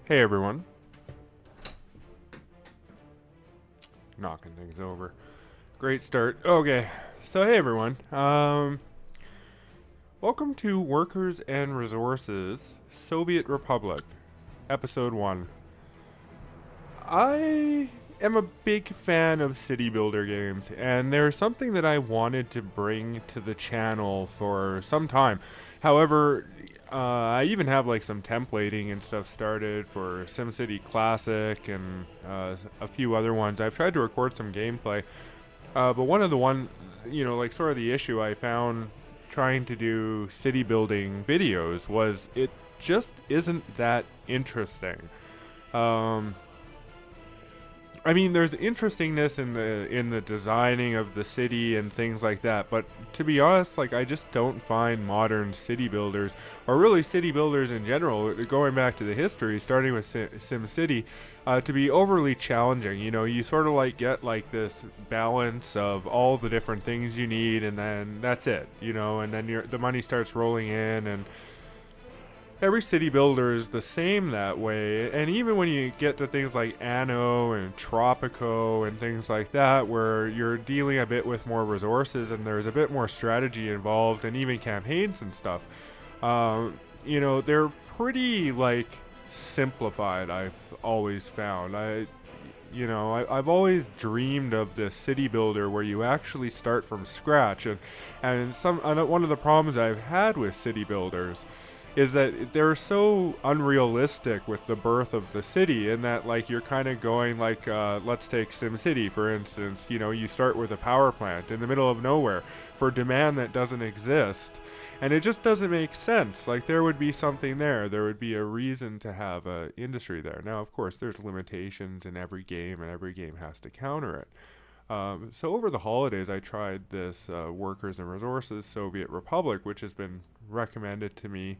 Hey everyone. Knocking things over. Great start. Okay. So hey everyone. Welcome to Workers and Resources, Soviet Republic, Episode 1. I am a big fan of city builder games, and there's something that I wanted to bring to the channel for some time. However, I even have like some templating and stuff started for SimCity Classic and a few other ones. I've tried to record some gameplay, but one of the like sort of the issue I found trying to do city building videos was it just isn't that interesting. Um, I mean, there's interestingness in the designing of the city and things like that, but to be honest, like I just don't find modern city builders, or really city builders in general, going back to the history, starting with SimCity, to be overly challenging. You know, you sort of like get like this balance of all the different things you need, and then that's it. You know, and then the money starts rolling in, and every city builder is the same that way. And even when you get to things like Anno and Tropico and things like that, where you're dealing a bit with more resources and there's a bit more strategy involved and even campaigns and stuff, they're pretty like simplified. I've always found. I've always dreamed of this city builder where you actually start from scratch, and one of the problems I've had with city builders is that they're so unrealistic with the birth of the city, in that like you're kind of going like let's take SimCity for instance. You know, you start with a power plant in the middle of nowhere for demand that doesn't exist, and it just doesn't make sense. Like there would be something there would be a reason to have a industry there. Now of course there's limitations in every game, and every game has to counter it. So over the holidays, I tried this Workers and Resources Soviet Republic, which has been recommended to me.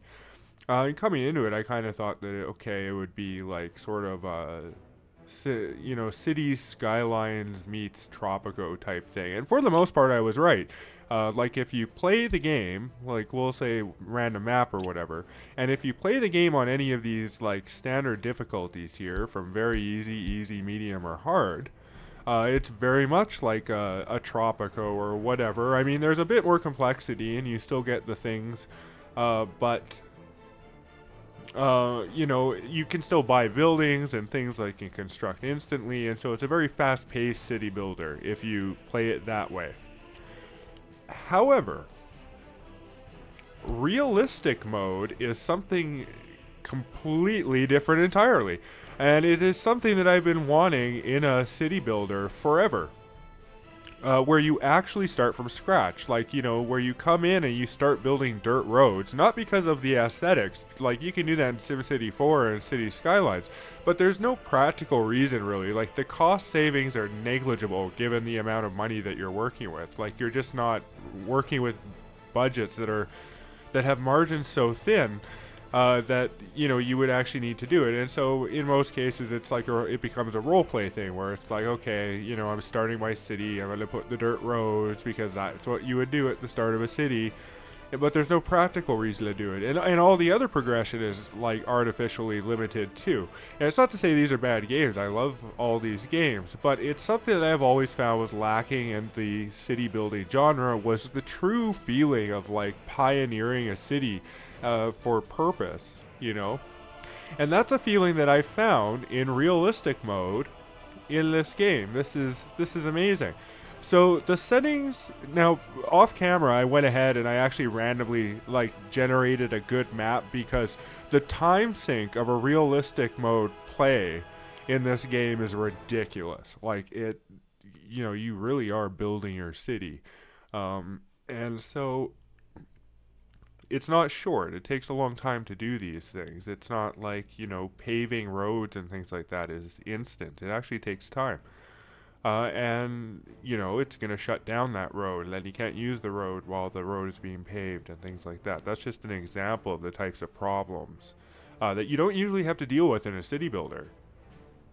And coming into it, I kind of thought that it would be like sort of cities skylines meets Tropico type thing. And for the most part, I was right. Like if you play the game, like we'll say random map or whatever, and if you play the game on any of these like standard difficulties here, from very easy, medium, or hard, it's very much like a Tropico or whatever. I mean, there's a bit more complexity, and you still get the things, but you can still buy buildings and things like you can construct instantly, and so it's a very fast-paced city builder if you play it that way. However, realistic mode is something completely different entirely, and it is something that I've been wanting in a city builder forever. Where you actually start from scratch, like, you know, where you come in and you start building dirt roads, not because of the aesthetics, like you can do that in SimCity 4 and City Skylines, but there's no practical reason really. Like the cost savings are negligible given the amount of money that you're working with. Like you're just not working with budgets that have margins so thin that you would actually need to do it. And so in most cases it's like it becomes a role play thing where it's like, okay, I'm starting my city, I'm going to put the dirt roads because that's what you would do at the start of a city, but there's no practical reason to do it. And all the other progression is like artificially limited too. And it's not to say these are bad games. I love all these games, but it's something that I've always found was lacking in the city building genre, was the true feeling of like pioneering a city for purpose. And that's a feeling that I found in realistic mode in this game. This is amazing. So the settings, now off camera I went ahead and I actually randomly like generated a good map, because the time sink of a realistic mode play in this game is ridiculous. Like you really are building your city. And so it's not short. It takes a long time to do these things. It's not like, paving roads and things like that is instant. It actually takes time. It's going to shut down that road, and then you can't use the road while the road is being paved and things like that. That's just an example of the types of problems that you don't usually have to deal with in a city builder,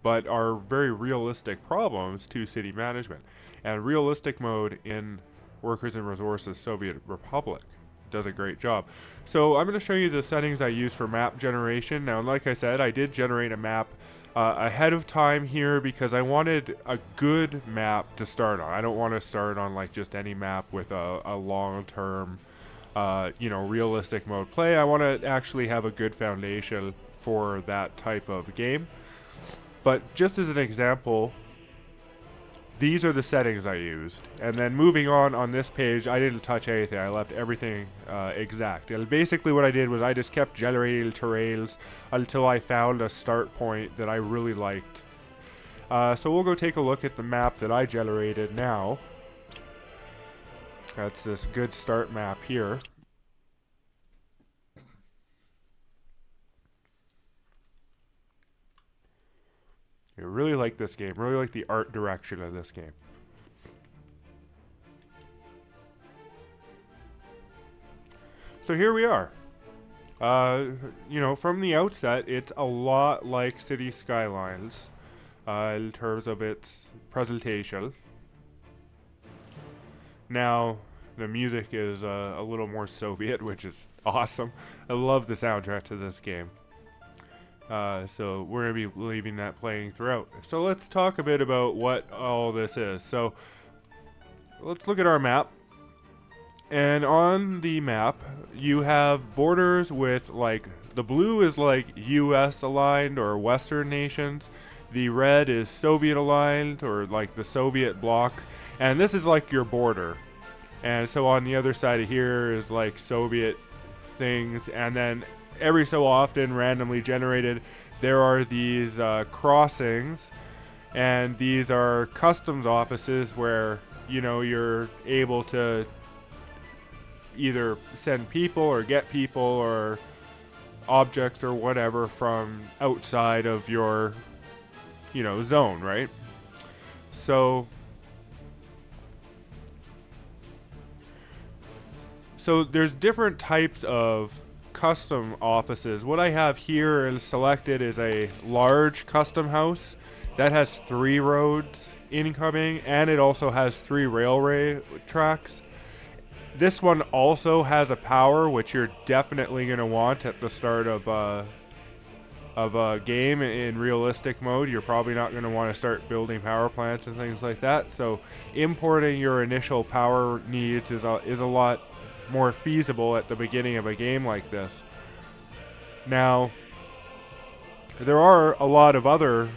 but are very realistic problems to city management. And realistic mode in Workers and Resources Soviet Republic does a great job. So I'm going to show you the settings I use for map generation. Now, like I said, I did generate a map ahead of time here because I wanted a good map to start on. I don't want to start on like just any map with a long-term, realistic mode play. I want to actually have a good foundation for that type of game. But just as an example, these are the settings I used. And then moving on this page, I didn't touch anything. I left everything exact. And basically what I did was I just kept generating terrains until I found a start point that I really liked. So we'll go take a look at the map that I generated now. That's this good start map here. I really like this game. Really like the art direction of this game. So here we are. From the outset, it's a lot like City Skylines in terms of its presentation. Now, the music is a little more Soviet, which is awesome. I love the soundtrack to this game. So we're going to be leaving that playing throughout. So let's talk a bit about what all this is. So let's look at our map. And on the map, you have borders with, like, the blue is like US aligned or Western nations. The red is Soviet aligned or like the Soviet bloc. And this is like your border. And so on the other side of here is like Soviet things. And then every so often, randomly generated, there are these crossings, and these are customs offices where you're able to either send people or get people or objects or whatever from outside of your zone, right? So there's different types of custom offices. What I have here and selected is a large custom house that has 3 roads incoming, and it also has 3 railway tracks. This one also has a power, which you're definitely going to want at the start of a game in realistic mode. You're probably not going to want to start building power plants and things like that. So importing your initial power needs is a lot more feasible at the beginning of a game like this. Now, there are a lot of other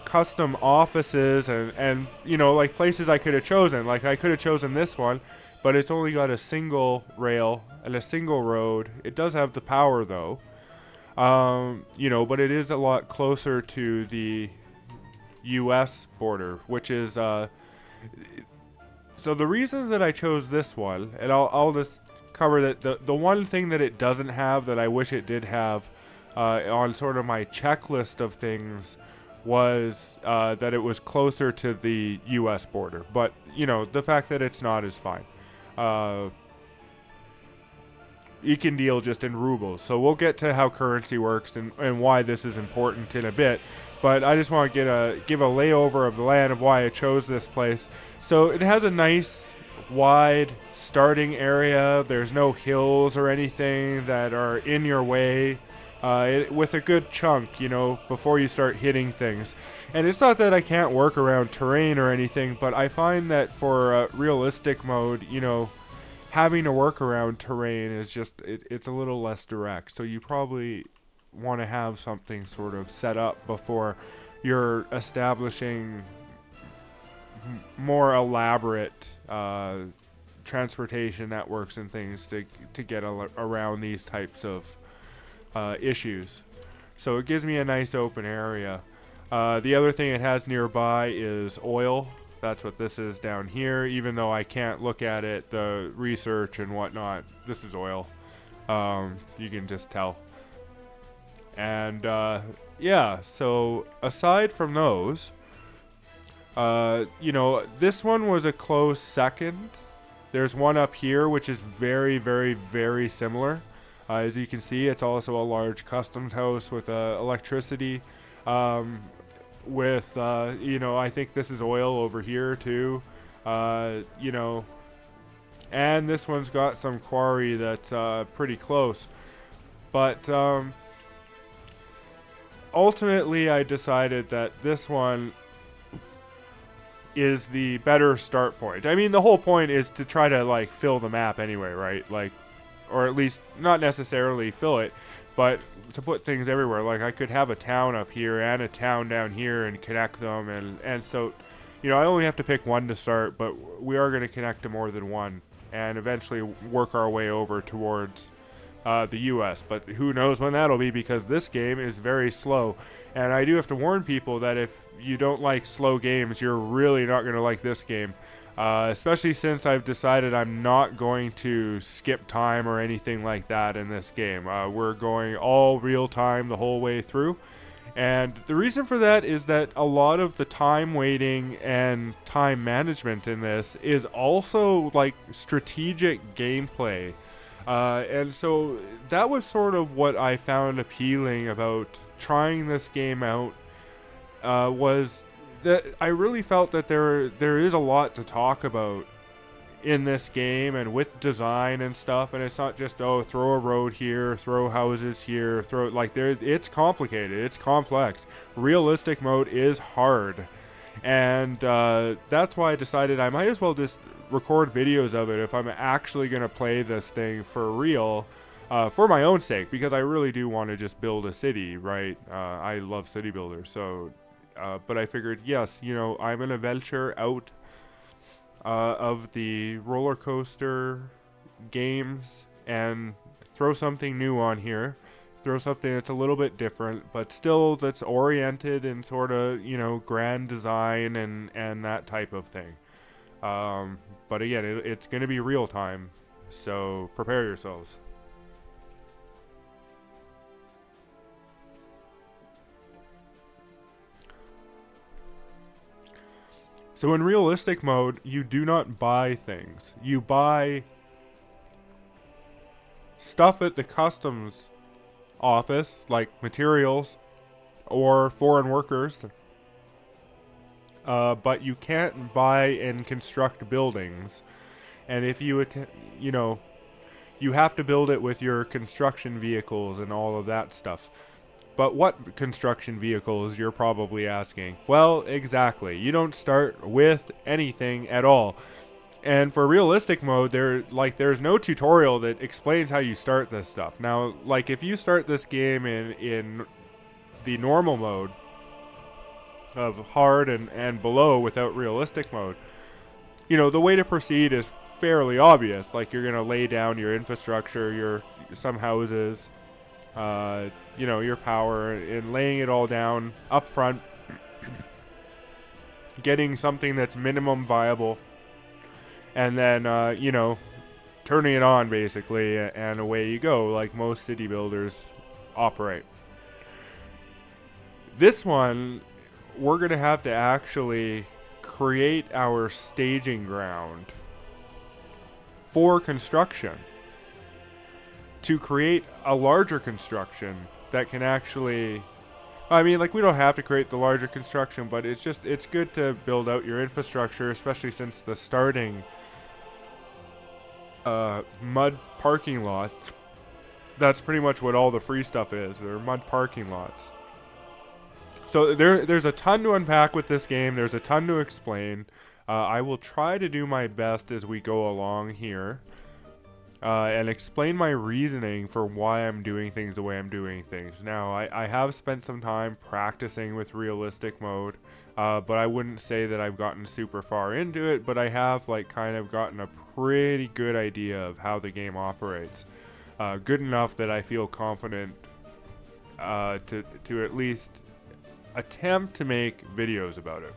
custom offices and like places I could have chosen. Like I could have chosen this one, but it's only got a single rail and a single road. It does have the power though, but it is a lot closer to the US border, which is so the reasons that I chose this one, and I'll just cover that the one thing that it doesn't have that I wish it did have on sort of my checklist of things was that it was closer to the US border. But the fact that it's not is fine. You can deal just in rubles. So we'll get to how currency works and why this is important in a bit. But I just want to give a layover of the land of why I chose this place. So it has a nice wide starting area. There's no hills or anything that are in your way. With a good chunk, before you start hitting things. And it's not that I can't work around terrain or anything, but I find that for realistic mode, having to work around terrain is just, it's a little less direct. So you probably want to have something sort of set up before you're establishing more elaborate transportation networks and things to get around these types of issues. So it gives me a nice open area. The other thing it has nearby is oil. That's what this is down here. Even though I can't look at it, the research and whatnot, this is oil. You can just tell. And so aside from those, this one was a close second. There's one up here which is very, very, very similar. As you can see, it's also a large customs house with electricity. I think this is oil over here too. You know, and this one's got some quarry that's pretty close. But ultimately, I decided that this one is the better start point. I mean, the whole point is to try to like fill the map anyway, right? Like, or at least not necessarily fill it, but to put things everywhere. Like I could have a town up here and a town down here and connect them, and so, you know, I only have to pick one to start, but we are going to connect to more than one, and eventually work our way over towards the U.S. But who knows when that'll be, because this game is very slow, and I do have to warn people that if you don't like slow games, you're really not going to like this game. Especially since I've decided I'm not going to skip time or anything like that in this game. We're going all real time the whole way through. And the reason for that is that a lot of the time waiting and time management in this is also like strategic gameplay. And so that was sort of what I found appealing about trying this game out, was that I really felt that there is a lot to talk about in this game and with design and stuff, and it's not just, oh, throw a road here, throw houses here, throw, like, it's complicated, it's complex. Realistic mode is hard, and that's why I decided I might as well just record videos of it if I'm actually going to play this thing for real, for my own sake, because I really do want to just build a city, right? I love city builders, so but I figured, yes, you know, I'm going to venture out of the roller coaster games and throw something new on here. Throw something that's a little bit different, but still that's oriented in sort of, you know, grand design and that type of thing. But again, it's going to be real time, so prepare yourselves. So in realistic mode, you do not buy things. You buy stuff at the customs office, like materials or foreign workers. But you can't buy and construct buildings. And if you, you know, you have to build it with your construction vehicles and all of that stuff. But what construction vehicles, you're probably asking? Well, exactly. You don't start with anything at all. And for realistic mode, there's no tutorial that explains how you start this stuff. Now, like, if you start this game in the normal mode of hard and below without realistic mode, you know, the way to proceed is fairly obvious. Like, you're going to lay down your infrastructure, some houses, you know, your power, and laying it all down up front, getting something that's minimum viable, and then, you know, turning it on, basically, and away you go, like most city builders operate. This one, we're going to have to actually create our staging ground for construction, to create a larger construction that can actually, I mean, like, we don't have to create the larger construction, but it's good to build out your infrastructure, especially since the starting mud parking lot, that's pretty much what all the free stuff is. They're mud parking lots. So there's a ton to unpack with this game. There's a ton to explain. I will try to do my best as we go along here, and explain my reasoning for why I'm doing things the way I'm doing things. Now, I have spent some time practicing with realistic mode, but I wouldn't say that I've gotten super far into it, but I have, like, kind of gotten a pretty good idea of how the game operates. Good enough that I feel confident to at least attempt to make videos about it.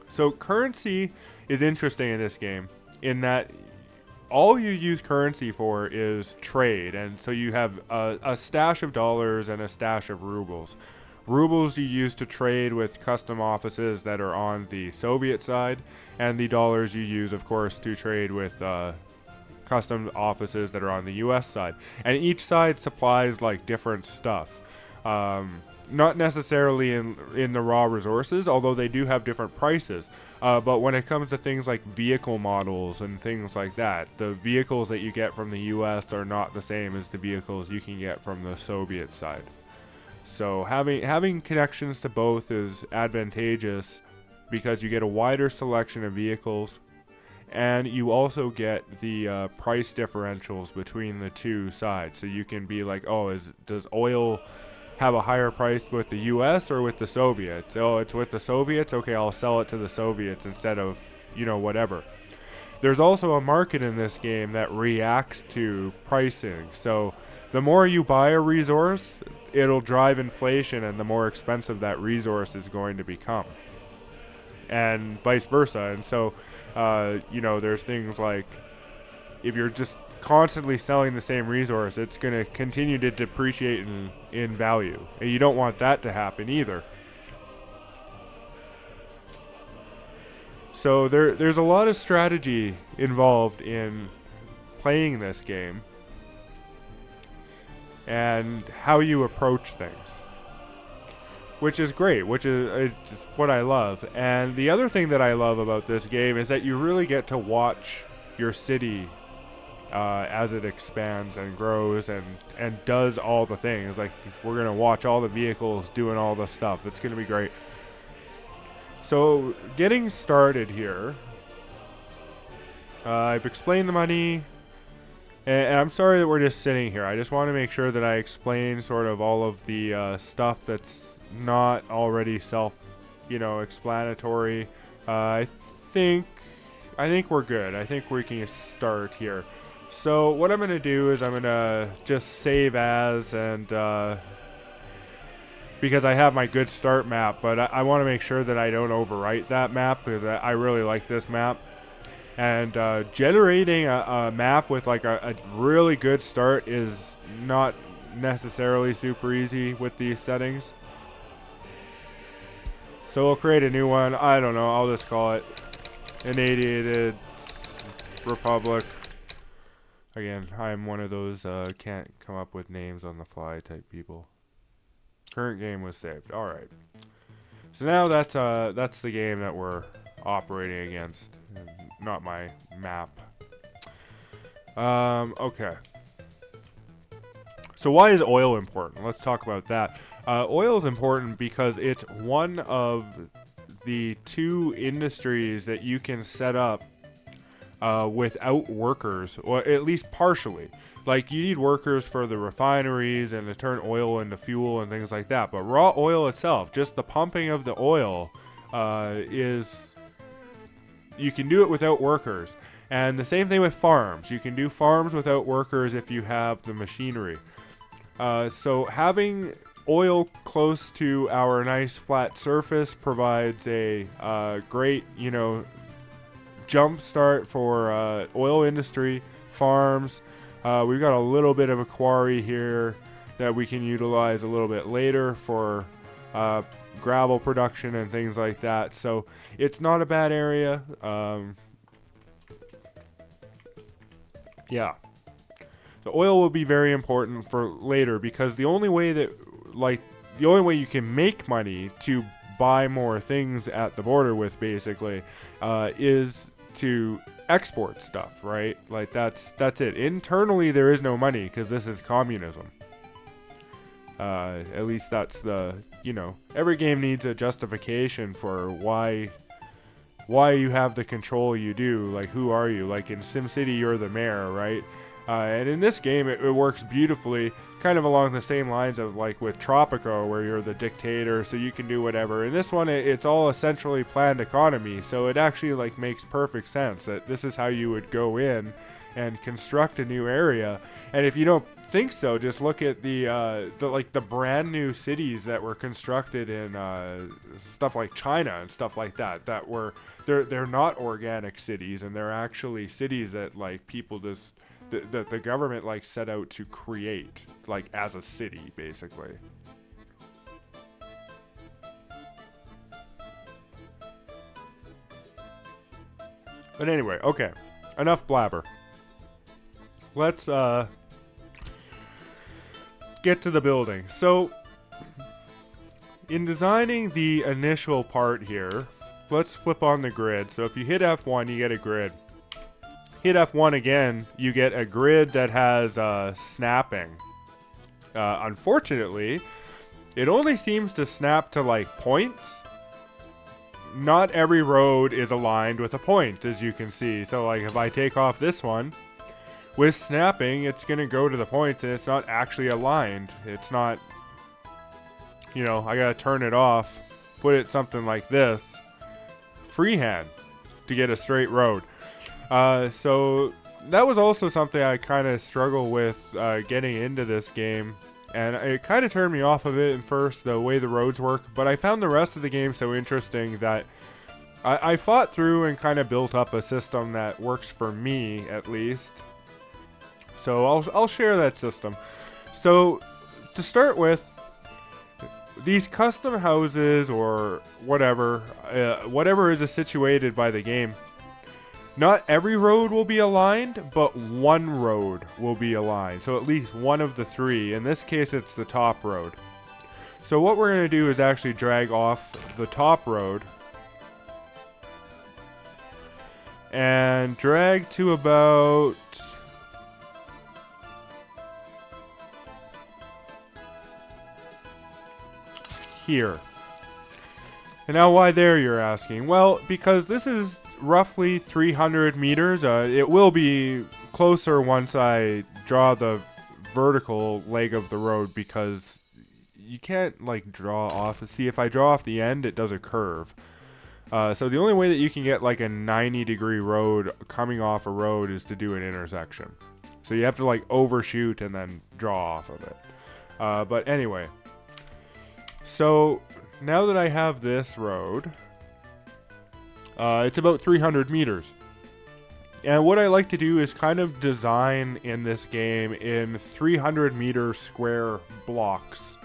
So currency is interesting in this game in that all you use currency for is trade, and so you have a stash of dollars and a stash of rubles. Rubles you use to trade with custom offices that are on the Soviet side, and the dollars you use, of course, to trade with custom offices that are on the US side. And each side supplies, like, different stuff. Not necessarily in the raw resources, although they do have different prices. But when it comes to things like vehicle models and things like that, the vehicles that you get from the US are not the same as the vehicles you can get from the Soviet side. So having connections to both is advantageous because you get a wider selection of vehicles, and you also get the price differentials between the two sides. So you can be like, oh, does oil have a higher price with the US or with the Soviets? Oh, it's with the Soviets? Okay, I'll sell it to the Soviets instead of, whatever. There's also a market in this game that reacts to pricing. So the more you buy a resource, it'll drive inflation, and the more expensive that resource is going to become. And vice versa. And so, there's things like, if you're just constantly selling the same resource, it's going to continue to depreciate in value. And you don't want that to happen either. So there's a lot of strategy involved in playing this game and how you approach things, which is great, which is what I love. And the other thing that I love about this game is that you really get to watch your city as it expands and grows and does all the things. Like, we're going to watch all the vehicles doing all the stuff. It's going to be great. So, getting started here, I've explained the money, and I'm sorry that we're just sitting here. I just want to make sure that I explain sort of all of the stuff that's not already explanatory. I think we're good. I think we can start here. So what I'm going to do is I'm going to just save as, and because I have my good start map, but I want to make sure that I don't overwrite that map, because I really like this map. And generating a map with like a really good start is not necessarily super easy with these settings. So we'll create a new one. I don't know. I'll just call it Innadiated Republic. Again, I'm one of those can't come up with names on the fly type people. Current game was saved. All right. So now that's the game that we're operating against, not my map. Okay. So why is oil important? Let's talk about that. Oil is important because it's one of the two industries that you can set up without workers, or at least partially. Like, you need workers for the refineries and to turn oil into fuel and things like that. But raw oil itself, just the pumping of the oil, you can do it without workers. And the same thing with farms. You can do farms without workers if you have the machinery. So having oil close to our nice flat surface provides a great, jump start for oil industry, farms. We've got a little bit of a quarry here that we can utilize a little bit later for gravel production and things like that. So it's not a bad area. Yeah. The oil will be very important for later, because the only way you can make money to buy more things at the border with, basically, is to export stuff, right? Like, that's it. Internally, there is no money because this is communism. At least that's the, every game needs a justification for why you have the control you do. Like, who are you? Like, in SimCity, you're the mayor, right? And in this game, it works beautifully, kind of along the same lines of like with Tropico, where you're the dictator, so you can do whatever. In this one, it's all a centrally planned economy, so it actually like makes perfect sense that this is how you would go in and construct a new area. And if you don't think so, just look at the brand new cities that were constructed in stuff like China and stuff like that. They're not organic cities, and they're actually cities that like people just. The government like set out to create, like, as a city, basically. But anyway, okay, enough blabber. Let's get to the building. So in designing the initial part here, let's flip on the grid. So if you hit F1, you get a grid. Hit F1 again, you get a grid that has snapping. Unfortunately, it only seems to snap to like points. Not every road is aligned with a point, as you can see. So like if I take off this one, with snapping, it's going to go to the points and it's not actually aligned. It's not, I got to turn it off, put it something like this, freehand, to get a straight road. So that was also something I kind of struggle with getting into this game. And it kind of turned me off of it at first, the way the roads work. But I found the rest of the game so interesting that I fought through and kind of built up a system that works for me, at least. So I'll share that system. So to start with, these custom houses or whatever is situated by the game, not every road will be aligned, but one road will be aligned. So at least one of the three. In this case, it's the top road. So what we're going to do is actually drag off the top road and drag to about here. And now why there, you're asking? Well, because this is roughly 300 meters. It will be closer once I draw the vertical leg of the road, because you can't like draw off. See, if I draw off the end, it does a curve. So the only way that you can get like a 90-degree road coming off a road is to do an intersection. So you have to like overshoot and then draw off of it. But anyway, so now that I have this road, it's about 300 meters. And what I like to do is kind of design in this game in 300-meter square blocks,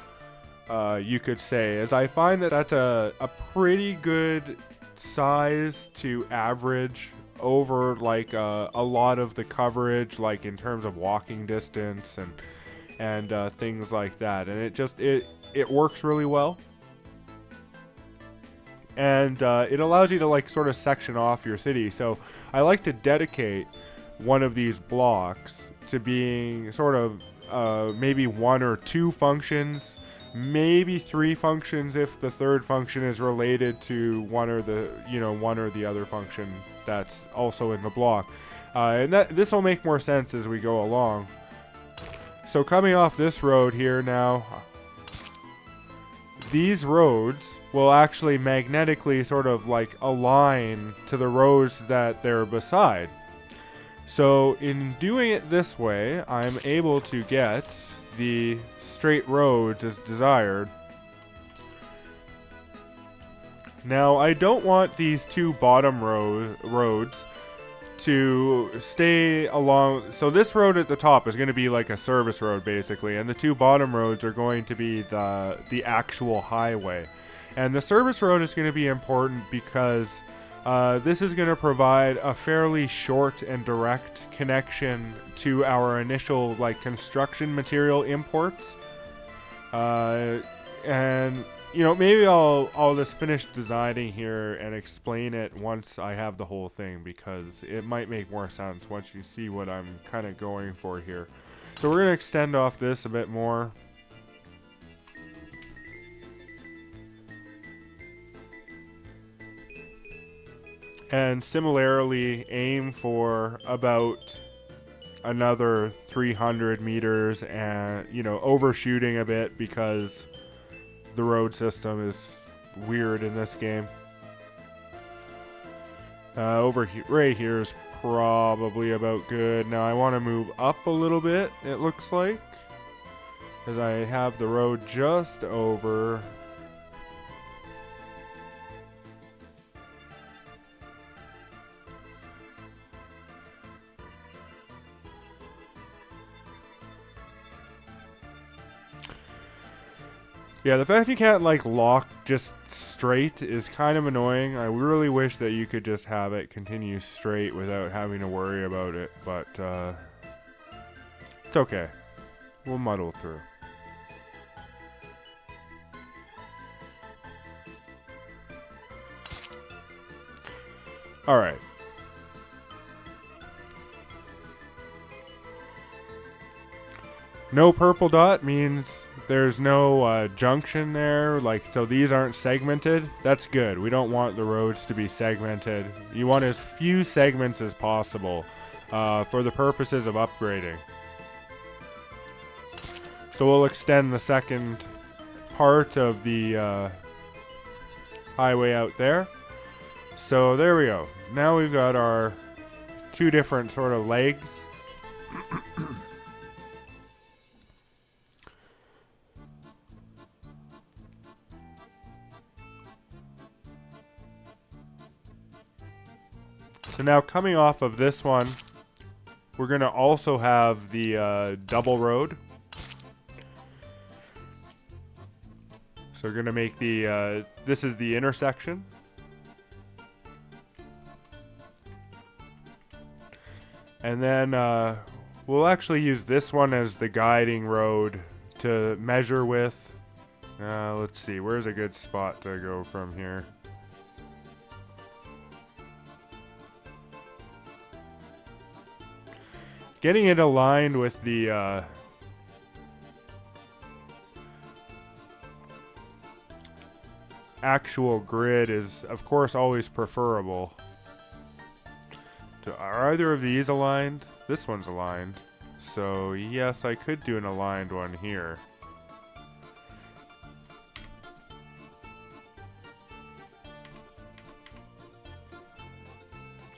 you could say, as I find that that's a pretty good size to average over like a lot of the coverage, like in terms of walking distance and things like that. And it works really well. And it allows you to like sort of section off your city. So I like to dedicate one of these blocks to being sort of maybe one or two functions, maybe three functions if the third function is related to one or the other function that's also in the block. And this will make more sense as we go along. So coming off this road here now, these roads will actually magnetically sort of like align to the roads that they're beside. So in doing it this way, I'm able to get the straight roads as desired. Now I don't want these two bottom roads to stay along. So this road at the top is going to be like a service road basically, and the two bottom roads are going to be the actual highway. And the service road is going to be important because this is going to provide a fairly short and direct connection to our initial like construction material imports. And maybe I'll just finish designing here and explain it once I have the whole thing, because it might make more sense once you see what I'm kind of going for here. So we're going to extend off this a bit more. And similarly aim for about another 300 meters and, overshooting a bit because the road system is weird in this game. Right here is probably about good. Now I want to move up a little bit, it looks like, as I have the road just over. Yeah, the fact you can't like lock just straight is kind of annoying. I really wish that you could just have it continue straight without having to worry about it, but it's okay. We'll muddle through. Alright. No purple dot means there's no junction there. Like, so these aren't segmented. That's good. We don't want the roads to be segmented. You want as few segments as possible for the purposes of upgrading. So we'll extend the second part of the highway out there. So there we go. Now we've got our two different sort of legs. So now coming off of this one, we're going to also have the double road. So we're going to make the, this is the intersection. And then we'll actually use this one as the guiding road to measure with. Let's see, where's a good spot to go from here? Getting it aligned with the actual grid is, of course, always preferable. Are either of these aligned? This one's aligned. So, yes, I could do an aligned one here.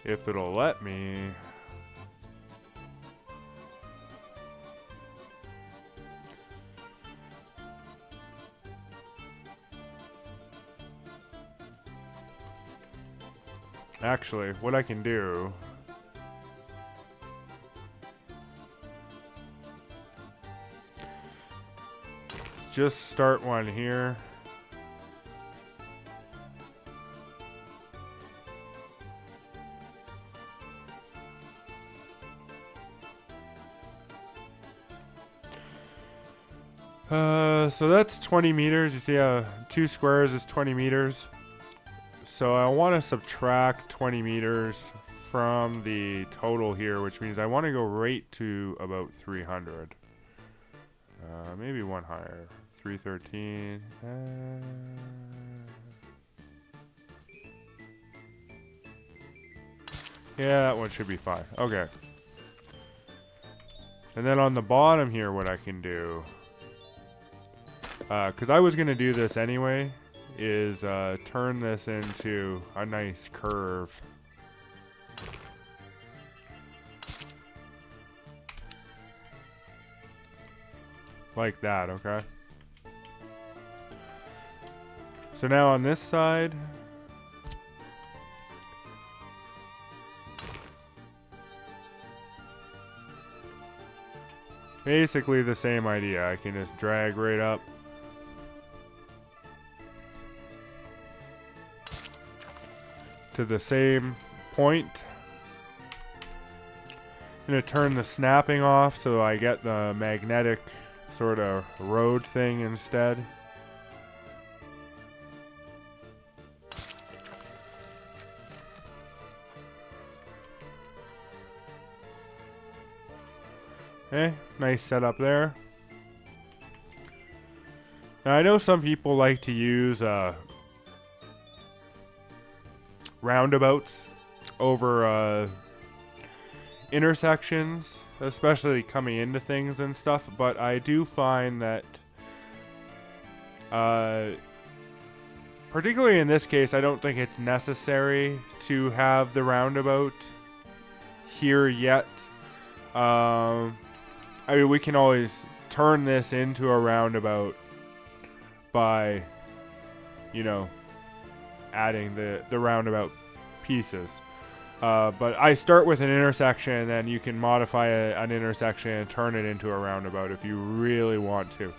If it'll let me. Actually, what I can do is just start one here. So that's 20 meters. You see, 2 squares is 20 meters. So I want to subtract 20 meters from the total here, which means I want to go right to about 300. Maybe one higher. 313. Yeah, that one should be fine. Okay. And then on the bottom here, what I can do, because I was going to do this anyway, is turn this into a nice curve. Like that, okay? So now on this side, basically the same idea. I can just drag right up. To the same point. I'm going to turn the snapping off so I get the magnetic sort of road thing instead. Okay, nice setup there. Now I know some people like to use roundabouts over intersections, especially coming into things and stuff, but I do find that particularly in this case, I don't think it's necessary to have the roundabout here yet. I mean, we can always turn this into a roundabout by, you know, adding the roundabout pieces. But I start with an intersection, and then you can modify an intersection and turn it into a roundabout if you really want to,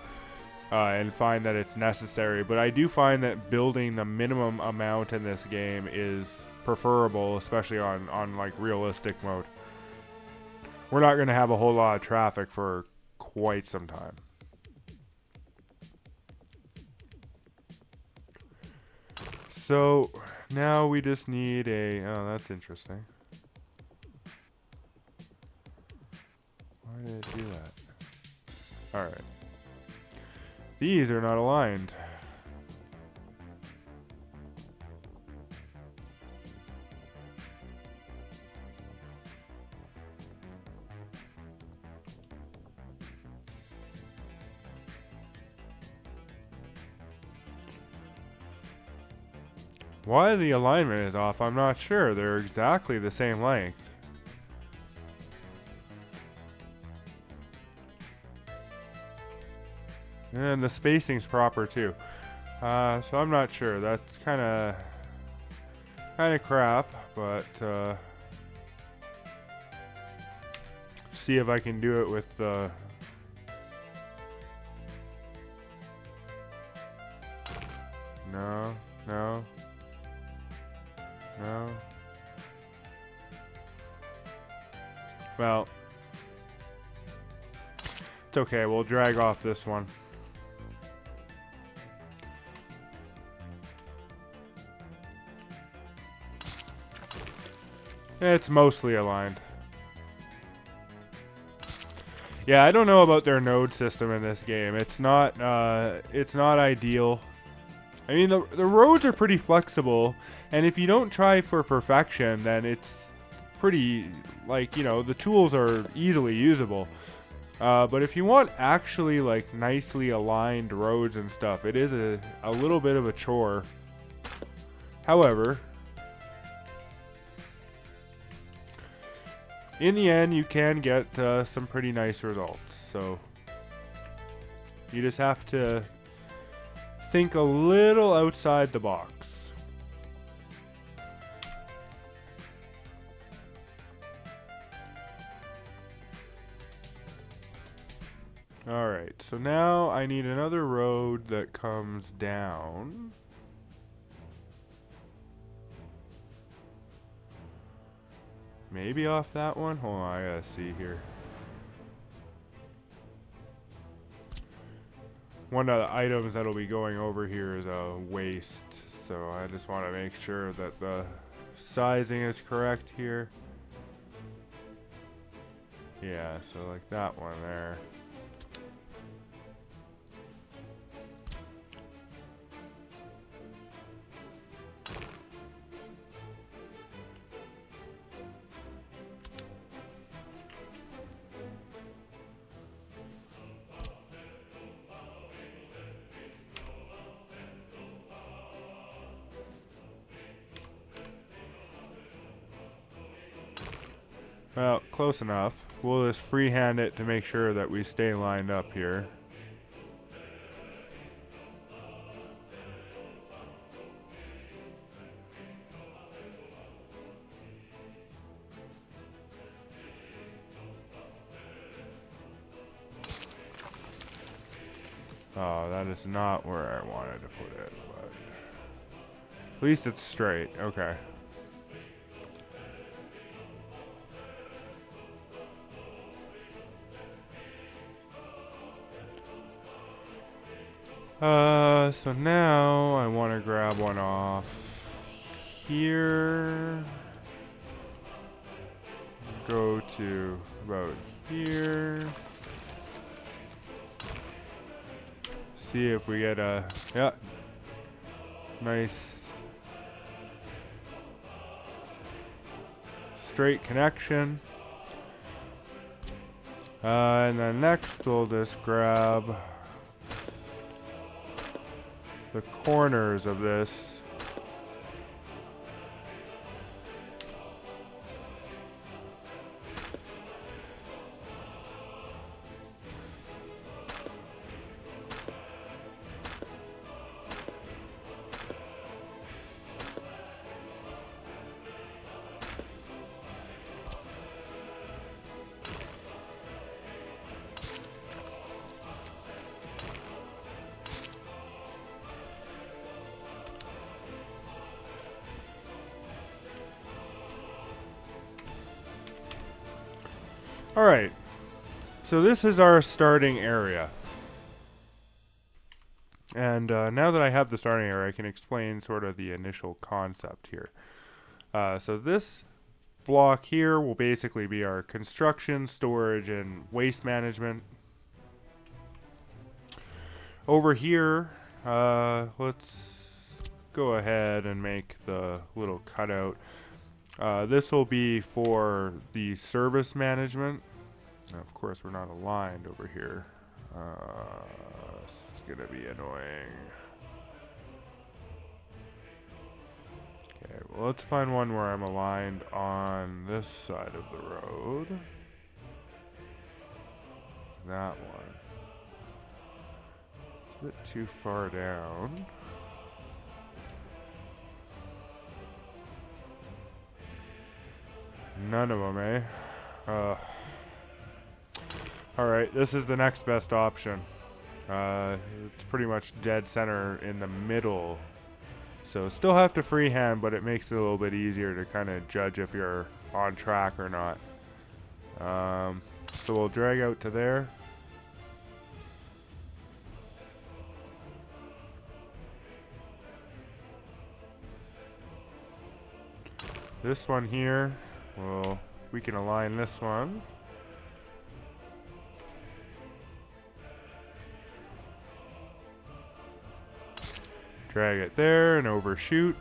and find that it's necessary. But I do find that building the minimum amount in this game is preferable, especially on like realistic mode. We're not going to have a whole lot of traffic for quite some time. So now we just need a, oh, that's interesting. Why did it do that? Alright. These are not aligned. Why the alignment is off, I'm not sure. They're exactly the same length. And the spacing's proper too. So I'm not sure. That's kind of crap, but see if I can do it with no. Well, it's okay. We'll drag off this one. It's mostly aligned. Yeah, I don't know about their node system in this game. It's not ideal. I mean, the roads are pretty flexible, and if you don't try for perfection, then it's pretty, like, you know, the tools are easily usable. But if you want actually, like, nicely aligned roads and stuff, it is a little bit of a chore. However, in the end, you can get some pretty nice results. So you just have to think a little outside the box. Alright, so now I need another road that comes down. Maybe off that one? Hold on, I gotta see here. One of the items that'll be going over here is a waste, so I just want to make sure that the sizing is correct here. Yeah, so like that one there. Well, close enough. We'll just freehand it to make sure that we stay lined up here. Oh, that is not where I wanted to put it, but at least it's straight. Okay. So now I want to grab one off here. Go to about here. See if we get a, yeah, nice straight connection. And then next we'll just grab the corners of this. Alright, so this is our starting area. And now that I have the starting area, I can explain sort of the initial concept here. So this block here will basically be our construction, storage, and waste management. Over here, let's go ahead and make the little cutout. This will be for the service management. Now, of course, we're not aligned over here. It's gonna be annoying. Okay, well, let's find one where I'm aligned on this side of the road. That one. It's a bit too far down. None of them, eh? Alright, this is the next best option. It's pretty much dead center in the middle. So still have to freehand, but it makes it a little bit easier to kind of judge if you're on track or not. So we'll drag out to there. This one here, well, we can align this one. Drag it there and overshoot.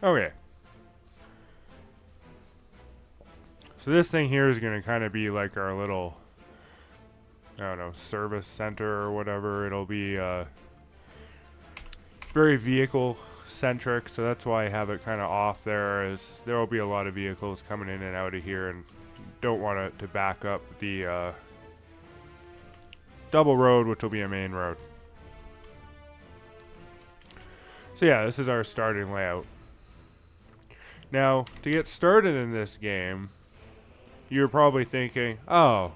Okay. So this thing here is going to kind of be like our little, I don't know, service center or whatever. It'll be very vehicle centric, so that's why I have it kind of off there, as there will be a lot of vehicles coming in and out of here, and don't want it to back up the double road, which will be a main road. So yeah, this is our starting layout. Now, to get started in this game, you're probably thinking, oh,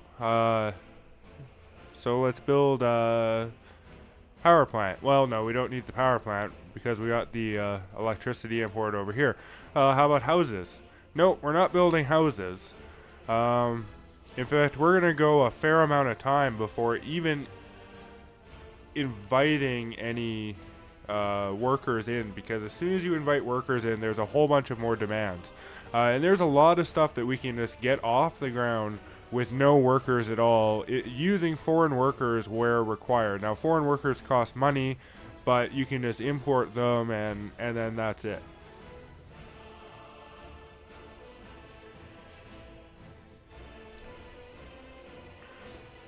so let's build a power plant. Well, no, we don't need the power plant because we got the electricity import over here. How about houses? No, we're not building houses. In fact, we're going to go a fair amount of time before even inviting any workers in, because as soon as you invite workers in, there's a whole bunch of more demands. And there's a lot of stuff that we can just get off the ground with no workers at all, using foreign workers where required. Now, foreign workers cost money, but you can just import them and then that's it.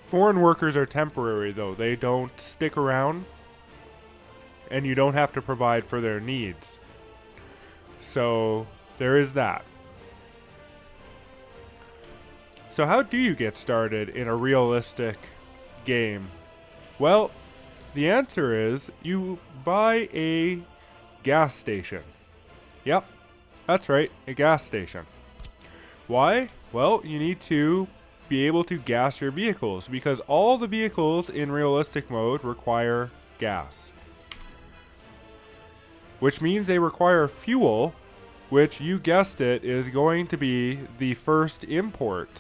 Foreign workers are temporary, though. They don't stick around, and you don't have to provide for their needs. So there is that. So how do you get started in a realistic game? Well, the answer is you buy a gas station. Yep, that's right, a gas station. Why? Well, you need to be able to gas your vehicles, because all the vehicles in realistic mode require gas. Which means they require fuel, which, you guessed it, is going to be the first import.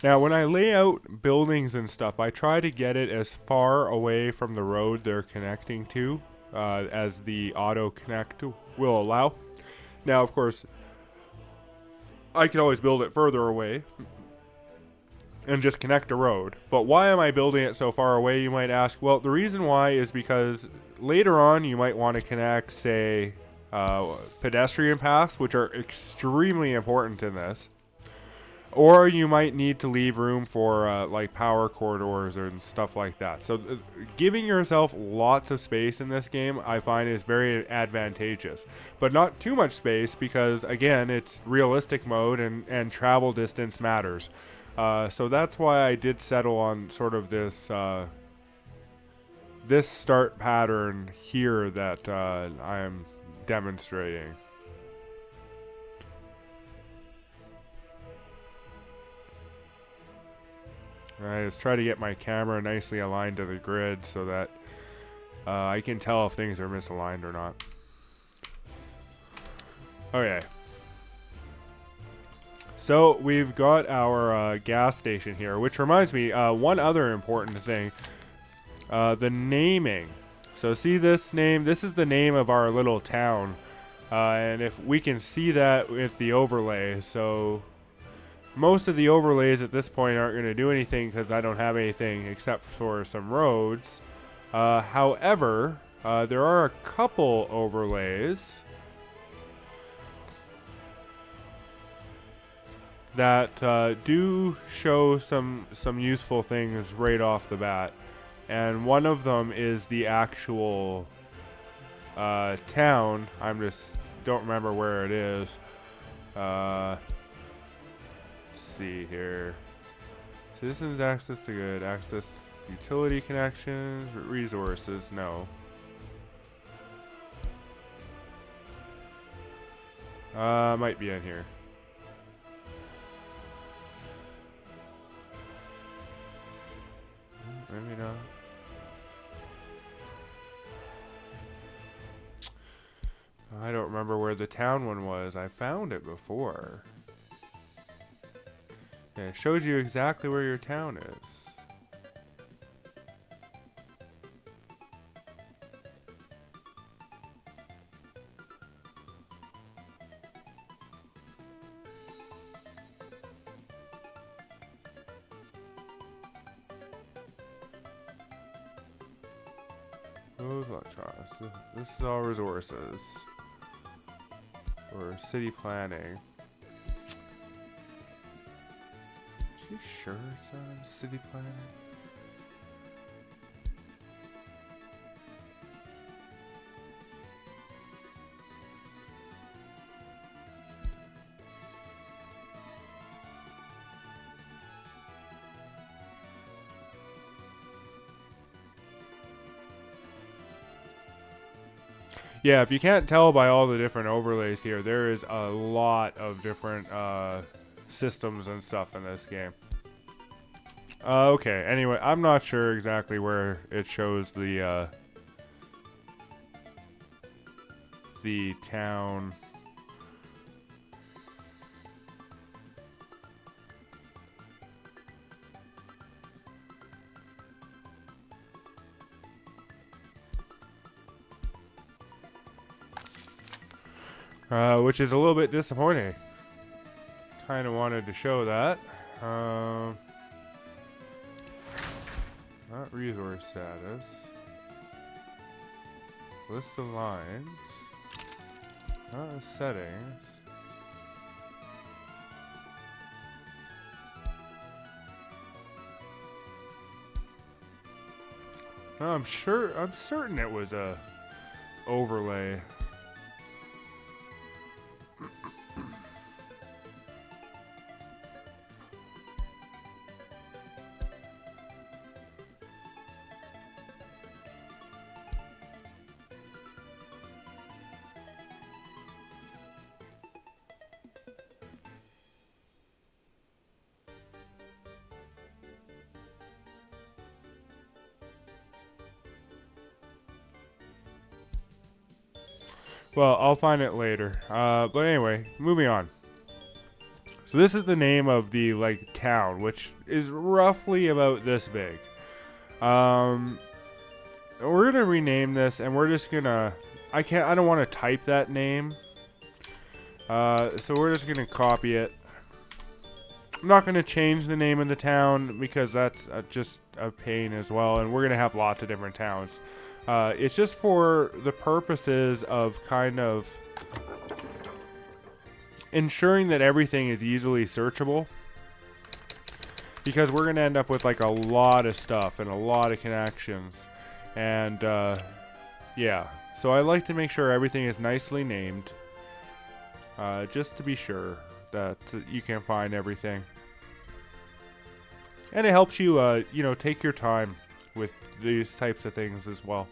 Now, when I lay out buildings and stuff, I try to get it as far away from the road they're connecting to as the auto connect will allow. Now, of course, I can always build it further away and just connect a road. But why am I building it so far away, you might ask? Well, the reason why is because later on you might want to connect, say, pedestrian paths, which are extremely important in this. Or you might need to leave room for like power corridors and stuff like that. So giving yourself lots of space in this game, I find, is very advantageous. But not too much space because, again, it's realistic mode and travel distance matters. So that's why I did settle on sort of this this start pattern here that I am demonstrating. Alright, let's try to get my camera nicely aligned to the grid so that I can tell if things are misaligned or not. Okay. So we've got our gas station here, which reminds me, one other important thing. The naming. So see this name? This is the name of our little town. And if we can see that with the overlay, so most of the overlays at this point aren't going to do anything because I don't have anything except for some roads. However, there are a couple overlays that do show some useful things right off the bat. And one of them is the actual town. Don't remember where it is. See here. Citizens access to good. Access utility connections. Resources, no. Might be in here. Maybe not. I don't remember where the town one was. I found it before. Yeah, it shows you exactly where your town is. This is all resources. Or city planning. You sure it's city planning? Yeah, if you can't tell by all the different overlays here, there is a lot of different systems and stuff in this game. Okay, anyway, I'm not sure exactly where it shows the town. Which is a little bit disappointing. Kind of wanted to show that. Not resource status. List of lines. Settings. No, I'm certain it was a overlay. Well, I'll find it later. But anyway, moving on. So this is the name of the like town, which is roughly about this big. We're gonna rename this, and we're just gonna. I don't want to type that name. So we're just gonna copy it. I'm not gonna change the name of the town because that's just a pain as well, and we're gonna have lots of different towns. It's just for the purposes of kind of ensuring that everything is easily searchable, because we're going to end up with like a lot of stuff and a lot of connections, and yeah, so I like to make sure everything is nicely named, just to be sure that you can find everything, and it helps you take your time with these types of things as well.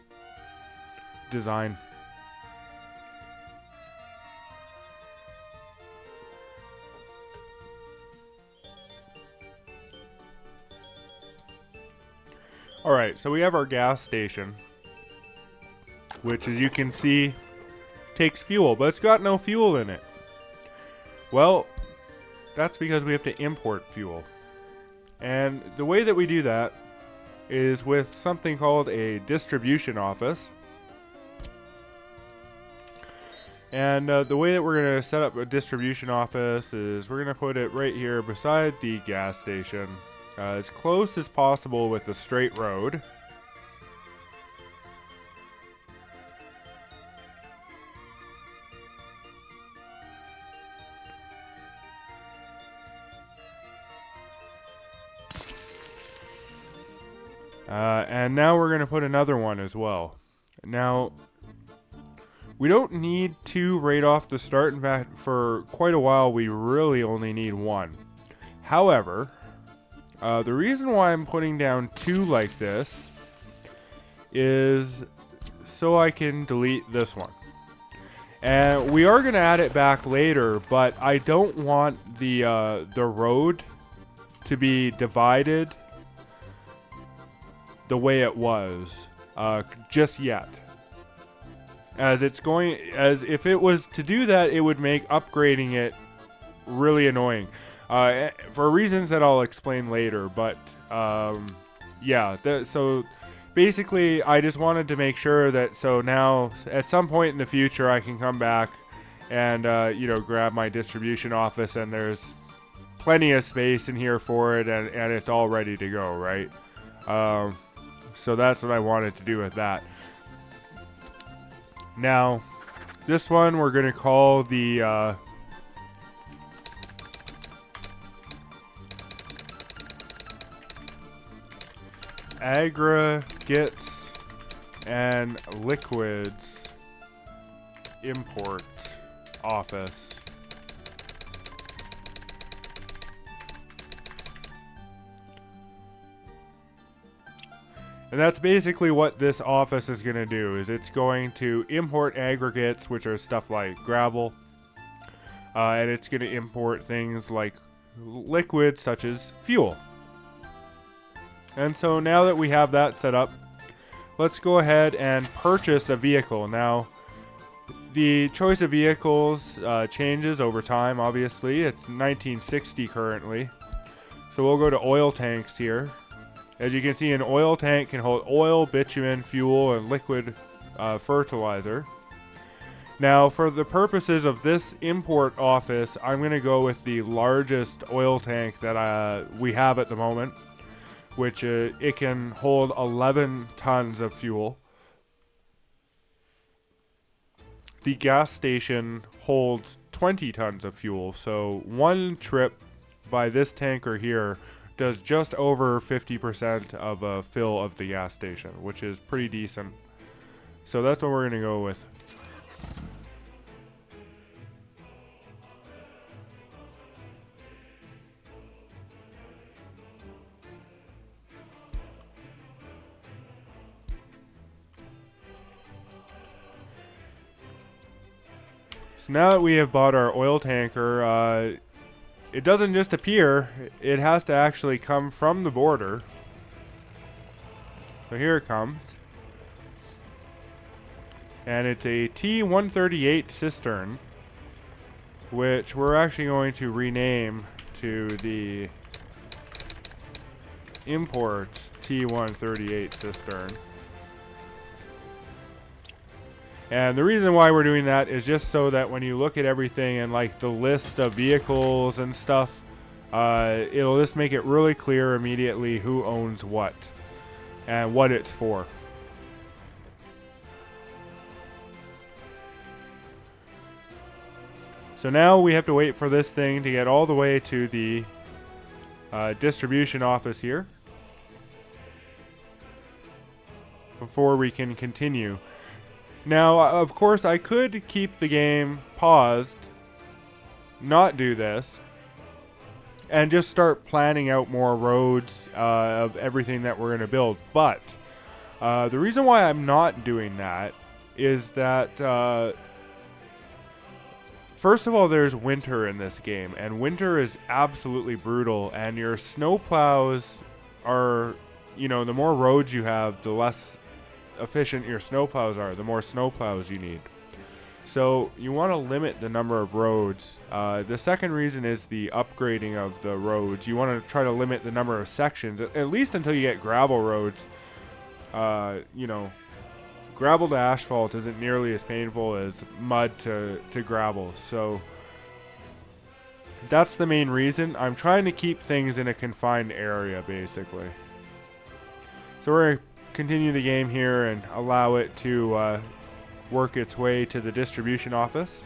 Design. Alright, so we have our gas station, which, as you can see, takes fuel, but it's got no fuel in it. Well, that's because we have to import fuel. And the way that we do that is with something called a distribution office. And the way that we're going to set up a distribution office is we're going to put it right here beside the gas station. As close as possible with a straight road. And now we're going to put another one as well. Now, we don't need two right off the start. In fact, for quite a while, we really only need one. However, the reason why I'm putting down two like this is so I can delete this one. And we are going to add it back later, but I don't want the road to be divided the way it was just yet. As if it was to do that, it would make upgrading it really annoying. For reasons that I'll explain later, but yeah. So basically, I just wanted to make sure that so now at some point in the future, I can come back and grab my distribution office, and there's plenty of space in here for it, and it's all ready to go, right? So that's what I wanted to do with that. Now, this one we're gonna call the aggregates and liquids import office. And that's basically what this office is going to do, is it's going to import aggregates, which are stuff like gravel, and it's going to import things like liquids such as fuel. And so now that we have that set up, let's go ahead and purchase a vehicle. Now, the choice of vehicles changes over time, obviously. It's 1960 currently. So we'll go to oil tanks here. As you can see, an oil tank can hold oil, bitumen, fuel, and liquid fertilizer. Now, for the purposes of this import office, I'm going to go with the largest oil tank that we have at the moment, which it can hold 11 tons of fuel. The gas station holds 20 tons of fuel, so one trip by this tanker here does just over 50% of a fill of the gas station, which is pretty decent. So that's what we're going to go with. So now that we have bought our oil tanker, it doesn't just appear, it has to actually come from the border. So here it comes. And it's a T-138 cistern. which we're actually going to rename to the imports T138 cistern. And the reason why we're doing that is just so that when you look at everything and like the list of vehicles and stuff, it'll just make it really clear immediately who owns what and what it's for. So now we have to wait for this thing to get all the way to the distribution office here before we can continue. Now, of course, I could keep the game paused, not do this, and just start planning out more roads of everything that we're going to build. But the reason why I'm not doing that is that, first of all, there's winter in this game, and winter is absolutely brutal, and your snowplows are, you know, the more roads you have, the less efficient your snowplows are, the more snowplows you need. So you want to limit the number of roads. The second reason is the upgrading of the roads. You want to try to limit the number of sections, at least until you get gravel roads. You know, gravel to asphalt isn't nearly as painful as mud to gravel. So that's the main reason. I'm trying to keep things in a confined area, basically. So we're going to continue the game here and allow it to work its way to the distribution office.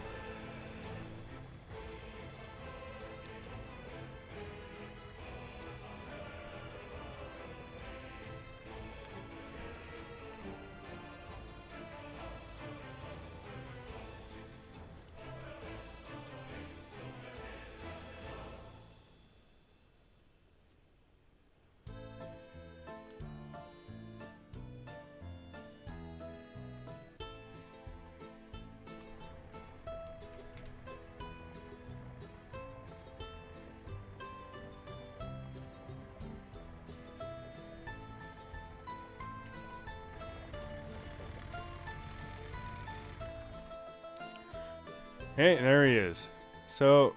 Hey, there he is. So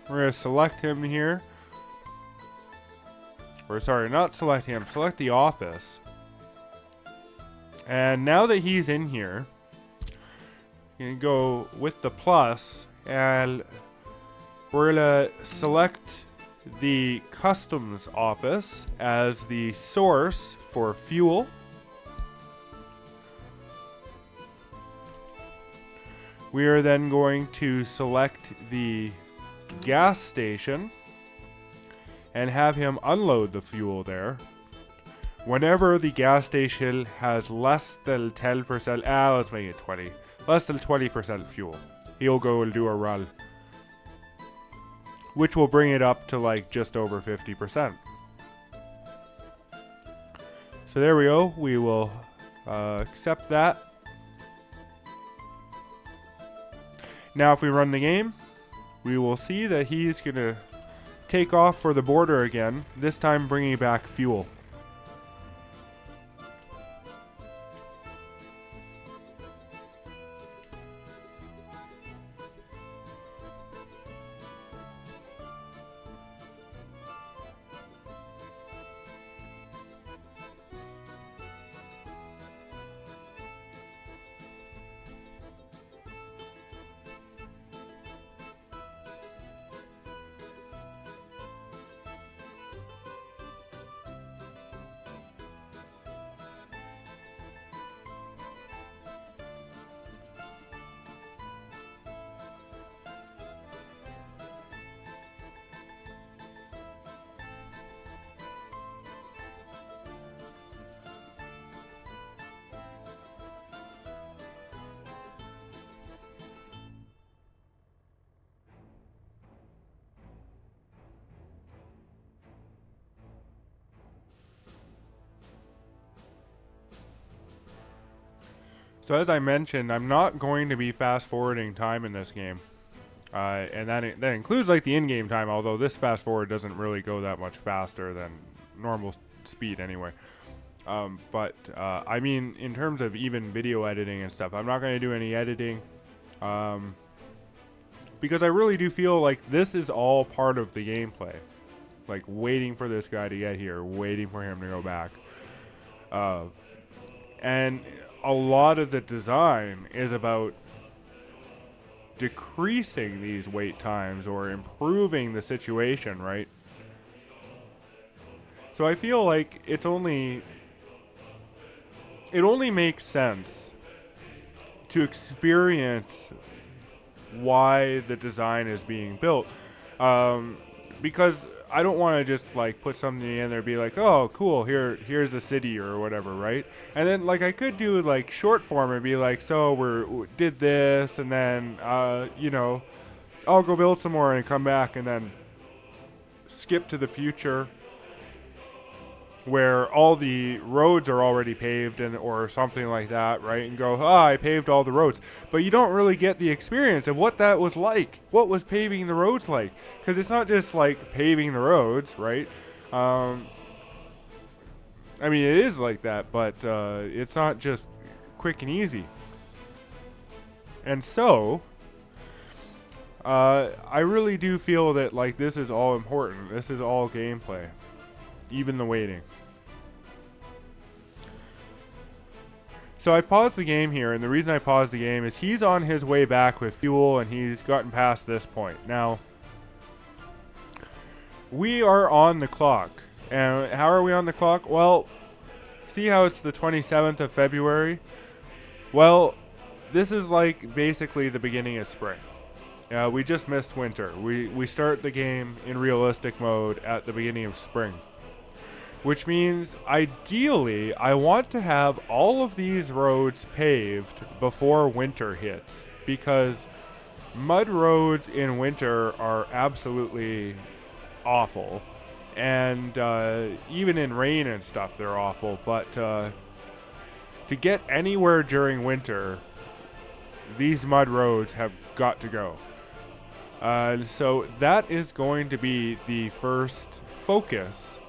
we're going to select him here. Or sorry, not select him, select the office. And now that he's in here, you can go with the plus, and we're going to select the customs office as the source for fuel. We are then going to select the gas station and have him unload the fuel there. Whenever the gas station has less than 10%, let's make it 20, less than 20% fuel, he'll go and do a run, which will bring it up to like just over 50%. So there we go. We will accept that. Now if we run the game, we will see that he's going to take off for the border again, this time bringing back fuel. So as I mentioned, I'm not going to be fast forwarding time in this game. And that includes like the in-game time, although this fast forward doesn't really go that much faster than normal speed anyway. But I mean, in terms of even video editing and stuff, I'm not going to do any editing. because I really do feel like this is all part of the gameplay. Like waiting for this guy to get here, waiting for him to go back. And a lot of the design is about decreasing these wait times or improving the situation, right? So I feel like it only makes sense to experience why the design is being built, because I don't want to just like put something in there and be like, oh cool, here's a city or whatever, right? And then like I could do like short form and be like, so we did this, and then I'll go build some more and come back, and then skip to the future where all the roads are already paved and or something like that, right? And go, I paved all the roads. But you don't really get the experience of what that was like. What was paving the roads like? Because it's not just like paving the roads, right? I mean, it is like that, but it's not just quick and easy. And so, I really do feel that like this is all important. This is all gameplay. Even the waiting. So I've paused the game here, and the reason I paused the game is he's on his way back with fuel, and he's gotten past this point. Now, we are on the clock. And how are we on the clock? Well, see how it's the 27th of February? Well, this is like basically the beginning of spring. We just missed winter. We start the game in realistic mode at the beginning of spring. Which means, ideally, I want to have all of these roads paved before winter hits. Because mud roads in winter are absolutely awful. And even in rain and stuff, they're awful. But to get anywhere during winter, these mud roads have got to go. So that is going to be the first focus.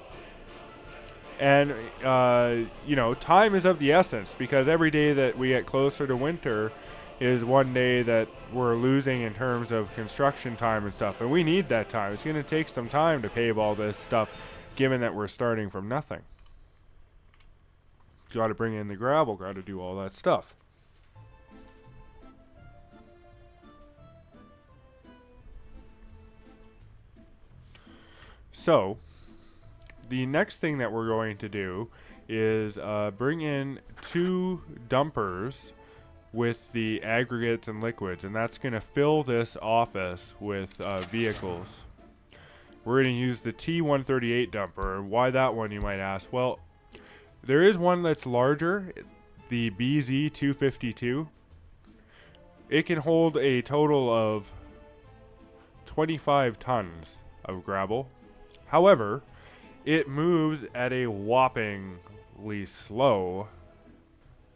And, time is of the essence, because every day that we get closer to winter is one day that we're losing in terms of construction time and stuff. And we need that time. It's going to take some time to pave all this stuff, given that we're starting from nothing. Got to bring in the gravel, got to do all that stuff. So, the next thing that we're going to do is bring in 2 dumpers with the aggregates and liquids, and that's going to fill this office with vehicles. We're going to use the T138 dumper. Why that one, you might ask? Well, there is one that's larger, the BZ252. It can hold a total of 25 tons of gravel. However, it moves at a whoppingly slow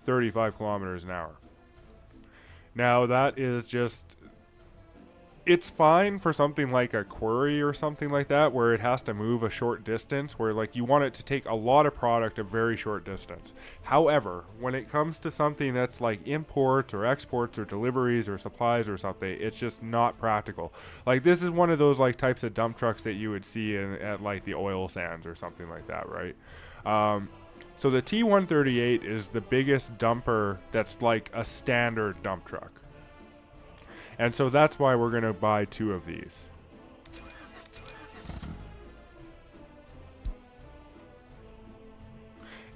35 kilometers an hour. Now, that is just... It's fine for something like a quarry or something like that, where it has to move a short distance, where like you want it to take a lot of product a very short distance. However, when it comes to something that's like imports or exports or deliveries or supplies or something, it's just not practical. Like this is one of those like types of dump trucks that you would see at like the oil sands or something like that, right? So the T138 is the biggest dumper that's like a standard dump truck. And so that's why we're going to buy 2 of these.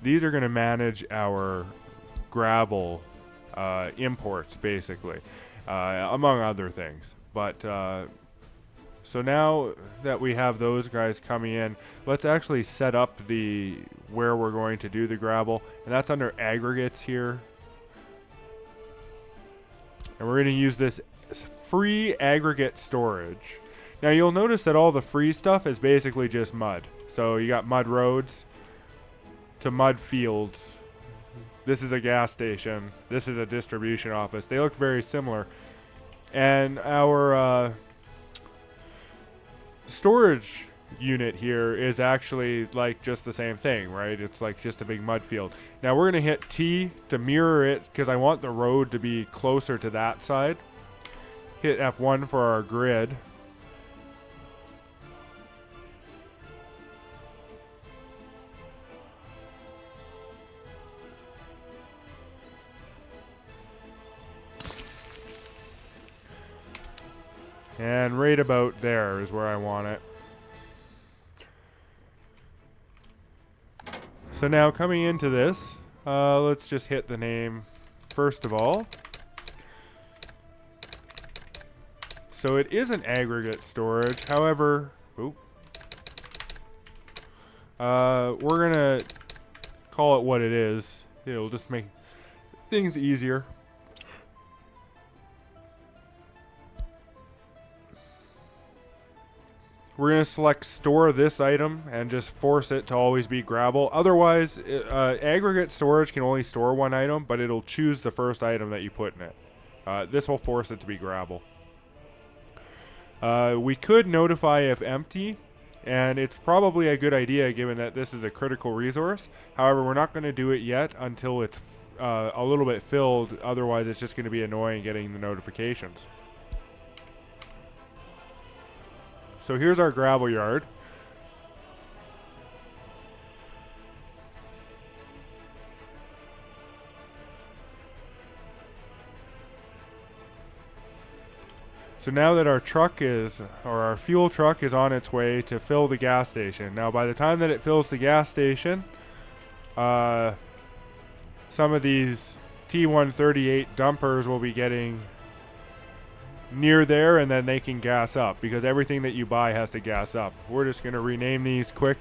These are going to manage our gravel imports, basically, among other things. But so now that we have those guys coming in, let's actually set up where we're going to do the gravel. And that's under aggregates here. And we're going to use this free aggregate storage. Now you'll notice that all the free stuff is basically just mud. So you got mud roads to mud fields. This is a gas station. This is a distribution office. They look very similar. And our storage unit here is actually like just the same thing, right? It's like just a big mud field. Now we're going to hit T to mirror it because I want the road to be closer to that side. hit F1 for our grid. And right about there is where I want it. So now coming into this, let's just hit the name first of all. So it is an aggregate storage. However, we're going to call it what it is. It'll just make things easier. We're going to select store this item and just force it to always be gravel. Otherwise, aggregate storage can only store one item, but it'll choose the first item that you put in it. This will force it to be gravel. We could notify if empty, and it's probably a good idea given that this is a critical resource. However, we're not going to do it yet until it's a little bit filled. Otherwise, it's just going to be annoying getting the notifications. So here's our gravel yard. So now that our truck is, or our fuel truck is on its way to fill the gas station. Now by the time that it fills the gas station, some of these T138 dumpers will be getting near there, and then they can gas up because everything that you buy has to gas up. We're just going to rename these quick.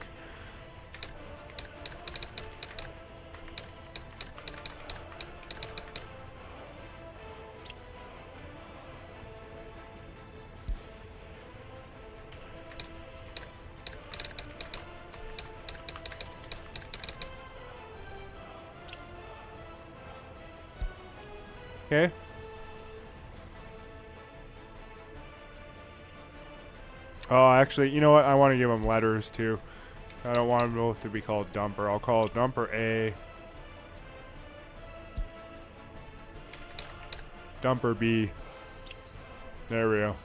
Okay. Oh, actually, you know what? I want to give them letters, too. I don't want them both to be called dumper. I'll call it dumper A. Dumper B. There we go.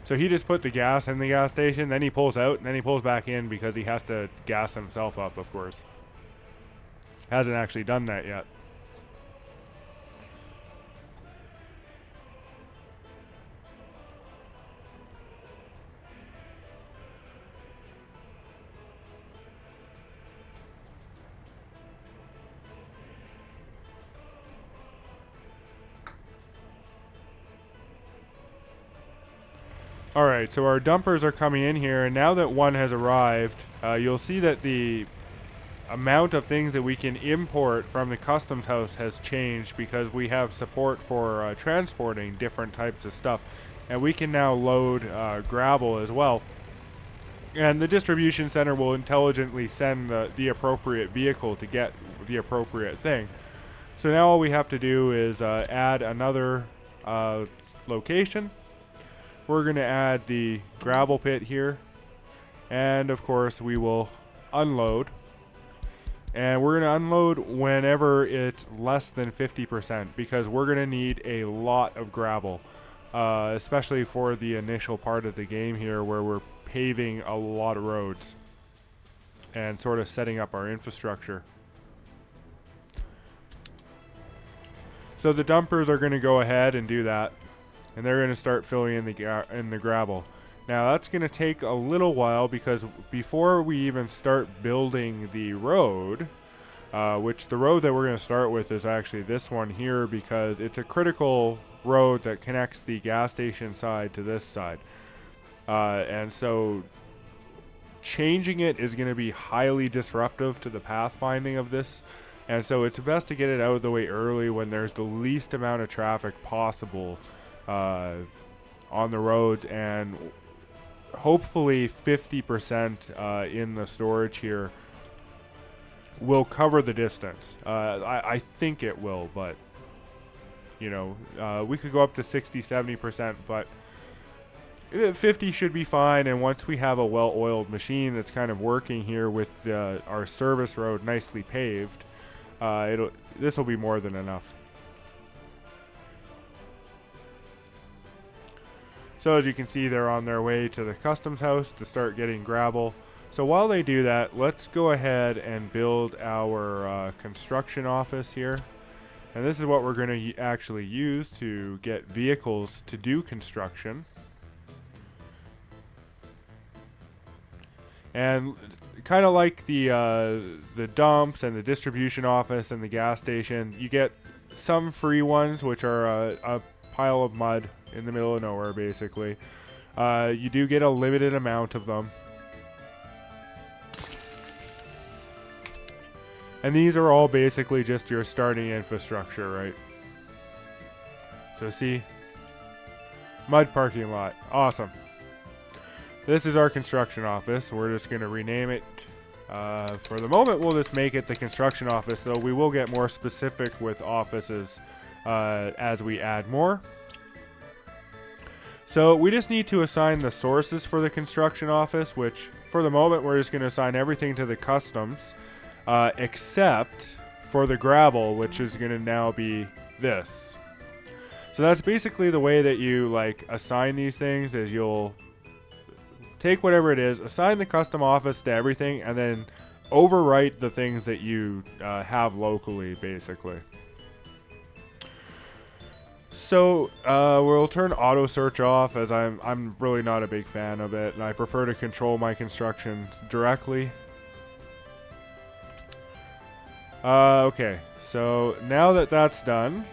So he just put the gas in the gas station, then he pulls out, and then he pulls back in because he has to gas himself up, of course. Hasn't actually done that yet. Alright, so our dumpers are coming in here, and now that one has arrived, you'll see that the amount of things that we can import from the customs house has changed because we have support for transporting different types of stuff. And we can now load gravel as well. And the distribution center will intelligently send the appropriate vehicle to get the appropriate thing. So now all we have to do is add another location. We're going to add the gravel pit here. And of course we will unload. And we're going to unload whenever it's less than 50% because we're going to need a lot of gravel. Especially for the initial part of the game here where we're paving a lot of roads. And sort of setting up our infrastructure. So the dumpers are going to go ahead and do that. And they're going to start filling in the gravel. Now that's going to take a little while because before we even start building the road, which the road that we're going to start with is actually this one here because it's a critical road that connects the gas station side to this side. And so changing it is going to be highly disruptive to the pathfinding of this. And so it's best to get it out of the way early when there's the least amount of traffic possible on the roads, and hopefully 50% in the storage here will cover the distance. I think it will, but You know, we could go up to 60, 70%, but 50 should be fine. And once we have a well-oiled machine that's kind of working here with our service road nicely paved, this will be more than enough. So as you can see, they're on their way to the customs house to start getting gravel. So while they do that, let's go ahead and build our construction office here. And this is what we're going to actually use to get vehicles to do construction. And kind of like the dumps and the distribution office and the gas station, you get some free ones, which are a pile of mud in the middle of nowhere, basically. You do get a limited amount of them. And these are all basically just your starting infrastructure, right? So see, mud parking lot, awesome. This is our construction office. We're just going to rename it. For the moment, we'll just make it the construction office, though we will get more specific with offices as we add more. So we just need to assign the sources for the construction office, which for the moment, we're just going to assign everything to the customs. Except for the gravel, which is going to now be this. So that's basically the way that you like assign these things, is you'll take whatever it is, assign the custom office to everything, and then overwrite the things that you have locally, basically. So we'll turn auto search off, as I'm really not a big fan of it, and I prefer to control my construction directly. Okay, so now that that's done,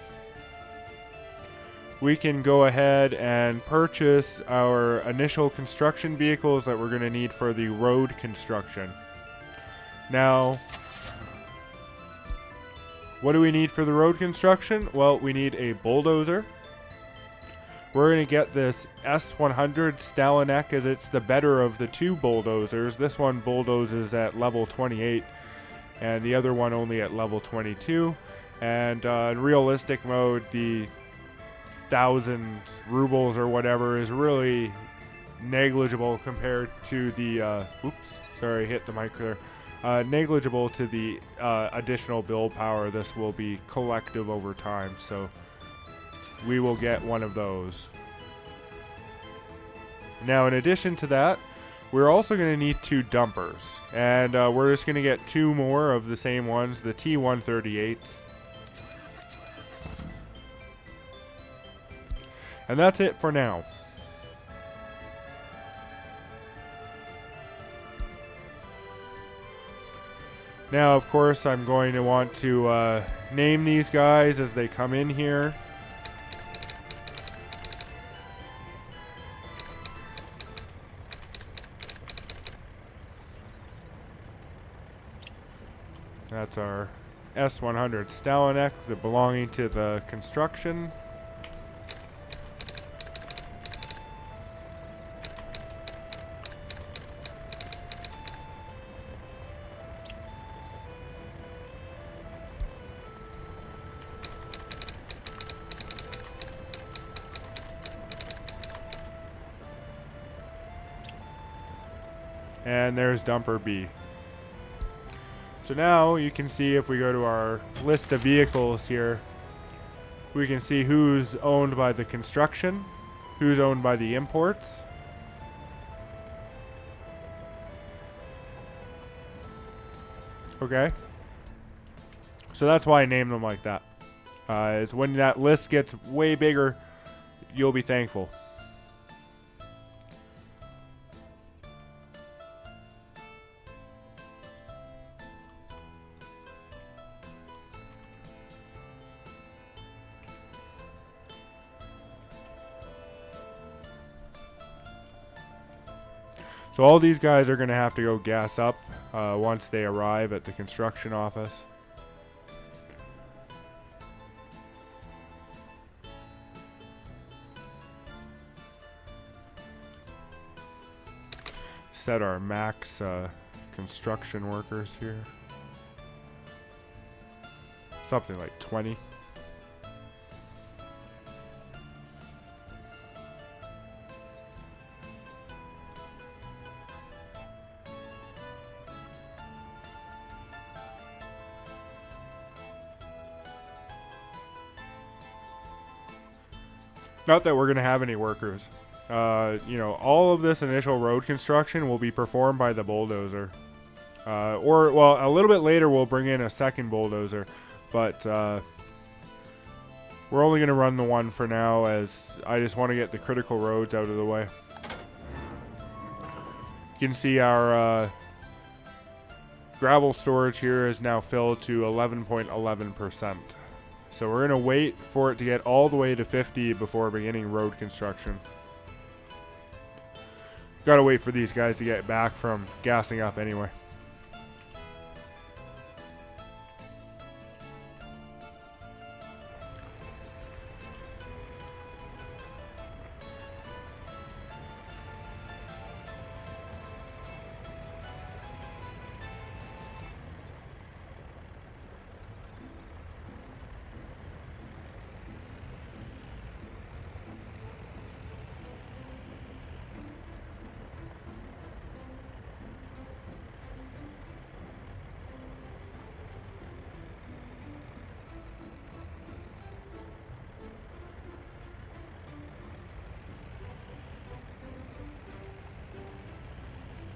we can go ahead and purchase our initial construction vehicles that we're going to need for the road construction. Now, what do we need for the road construction? Well, we need a bulldozer. We're going to get this S100 Stalinek, as it's the better of the two bulldozers. This one bulldozes at level 28. And the other one only at level 22. And in realistic mode, the 1,000 rubles or whatever is really negligible compared to the, oops, sorry, hit the mic there. Negligible to the additional build power this will be collective over time. So we will get one of those. Now, in addition to that, we're also going to need 2 dumpers, and we're just going to get 2 more of the same ones, the T138s. And that's it for now. Now, of course, I'm going to want to name these guys as they come in here. That's our S100 Stalinek, belonging to the construction. And there's dumper B. So now you can see, if we go to our list of vehicles here, we can see who's owned by the construction, who's owned by the imports. Okay. So that's why I named them like that. Is when that list gets way bigger, you'll be thankful. So all these guys are going to have to go gas up once they arrive at the construction office. Set our max construction workers here. Something like 20. Not that we're going to have any workers. All of this initial road construction will be performed by the bulldozer. A little bit later we'll bring in a second bulldozer, but we're only going to run the one for now, as I just want to get the critical roads out of the way. You can see our gravel storage here is now filled to 11.11%. So we're going to wait for it to get all the way to 50 before beginning road construction. Got to wait for these guys to get back from gassing up anyway.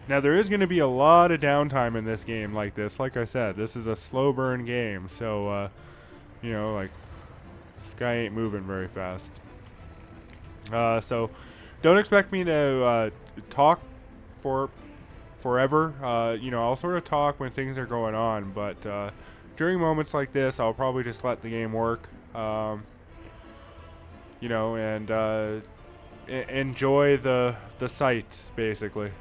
Now, there is going to be a lot of downtime in this game like this. Like I said, this is a slow burn game. So, this guy ain't moving very fast. So, don't expect me to talk for forever. I'll sort of talk when things are going on. But during moments like this, I'll probably just let the game work. And enjoy the sights, basically.